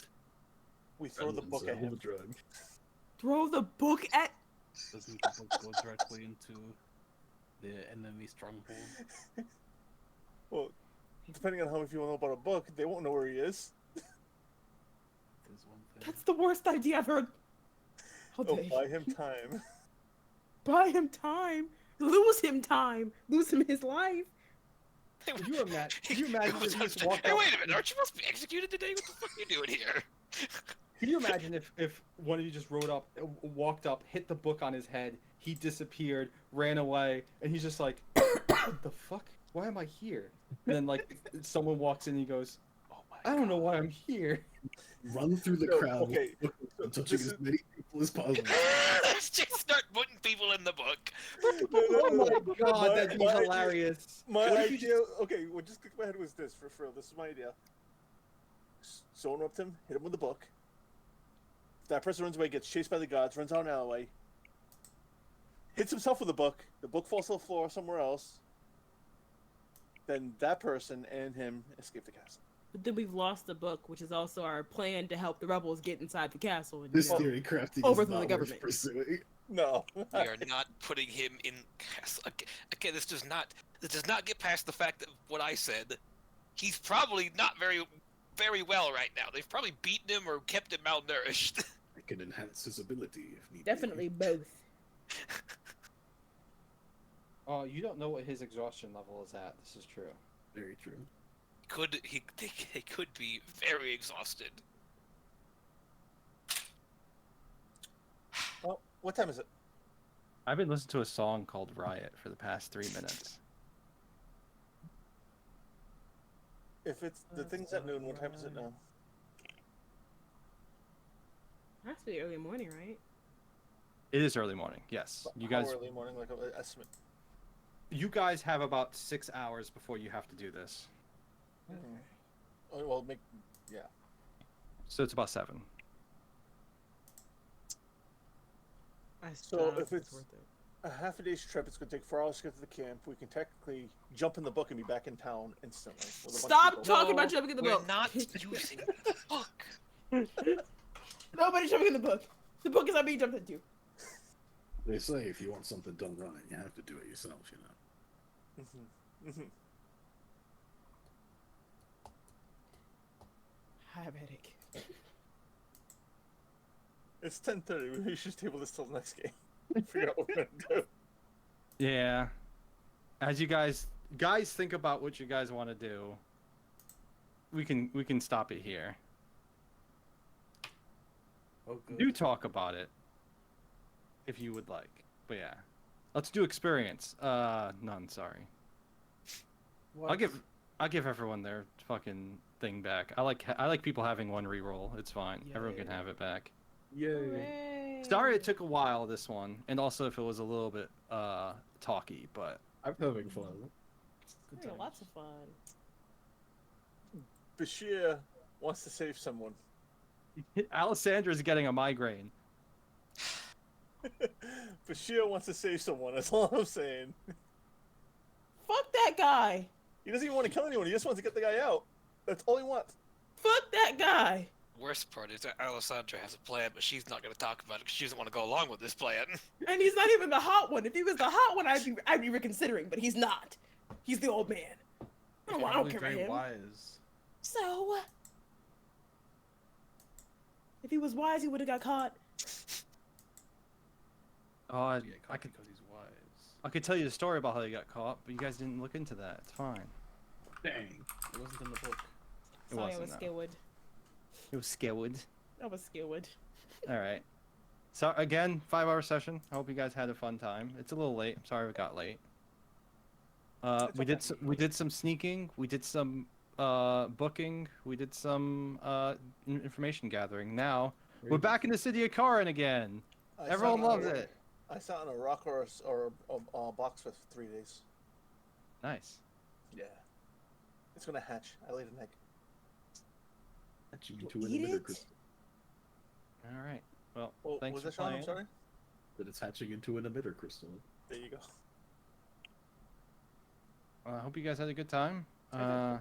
We throw the book at him. Drug. Throw the book at. Doesn't the book go directly into the enemy stronghold? Well, depending on how much you know about a book, they won't know where he is. There's one thing. That's the worst idea I've heard. How Oh, dare you. buy him time. Buy him time. Lose him time. Lose him his life. Could you imagine? Could you imagine if he just walked Hey, up? wait a minute, aren't you supposed to be executed today? What the fuck are you doing here? Can you imagine if one of you just walked up, hit the book on his head, he disappeared, ran away, and he's just like, what the fuck? Why am I here? And then like someone walks in and he goes, Oh my I don't know why I'm here. Run through the No, crowd, okay, touching this as is- many people as possible. Let's just start putting people in the book. Oh my god, that'd be My- hilarious. My What if you idea, okay, what just clicked in my head was this, for real, this is my idea. Someone up to him, hit him with the book. If that person runs away, gets chased by the gods, runs out an alleyway, hits himself with the book falls to the floor somewhere else, then that person and him escape the castle. But then we've lost the book, which is also our plan to help the rebels get inside the castle. And This theory crafting Overthrow is the not worth government. pursuing. No. We are not putting him in castle. Okay, this does not get past the fact that what I said. He's probably not very well right now. They've probably beaten him or kept him malnourished. It can enhance his ability if need Definitely both. Oh, you don't know what his exhaustion level is at. This is true. be. Very true. They could be very exhausted. Well, what time is it? I've been listening to a song called Riot for the past 3 minutes. If it's the thing's at noon, what time is it now? Has to be early morning, right? It is early morning, yes. You How guys early morning, like an estimate. You guys have about 6 hours before you have to do this. Oh, well, yeah. So it's about 7. So if it's a half a day's trip, it's going to take 4 hours to get to the camp. We can technically jump in the book and be back in town instantly. With a bunch of Stop people. talking about jumping in the book. We're not using the book. Nobody's jumping in the book. The book is not being jumped into. They say if you want something done right, you have to do it yourself, you know. Mhm. I have a headache. It's 10:30. We should table this till the next game. Figure out what we're going to do. Yeah. As you guys think about what you guys want to do, we can stop it here. Oh, good. Do talk about it if you would like. But yeah. Let's do experience. None, sorry. What? I'll give everyone their fucking thing back. I like people having one reroll. It's fine. Everyone can Yay. have it back. Yay. Sorry it took a while this one, and also if it was a little bit talky, but I'm having fun. Good Yeah, times. lots of fun. Bashir wants to save someone. Alessandra's getting a migraine. Bashir wants to save someone. That's all I'm saying. Fuck that guy. He doesn't even want to kill anyone. He just wants to get the guy out. That's all he wants. Fuck that guy. Worst part is that Alessandra has a plan, but she's not going to talk about it because she doesn't want to go along with this plan. And he's not even the hot one. If he was the hot one, I'd be reconsidering, but he's not. He's the old man. I don't care about very him. wise. So, if he was wise, he would have got caught. Oh, I Yeah, could because he's wise. I could tell you the story about how he got caught, but you guys didn't look into that. It's fine. Dang. It wasn't in the book. It Sorry, I wasn't, was no. scared. It was scared. I was scared. All right. So again, 5-hour session. I hope you guys had a fun time. It's a little late. I'm sorry we got late. We did some sneaking. We did some booking. We did some information gathering. Now we're back in the city of Karin again. Everyone loves it. I sat on a rock or a box for 3 days. Nice. Yeah. It's gonna hatch. I laid an egg. Hatching into an Eat emitter it? crystal. All right. Well, Oh, thanks was for that Sean? I'm playing. sorry. That it's hatching into an emitter crystal. There you go. I hope you guys had a good time. I did.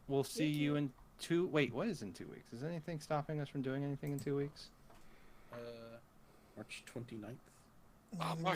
We'll see Thank you you. in 2. Wait, what is in 2 weeks? Is anything stopping us from doing anything in 2 weeks? March 29th. March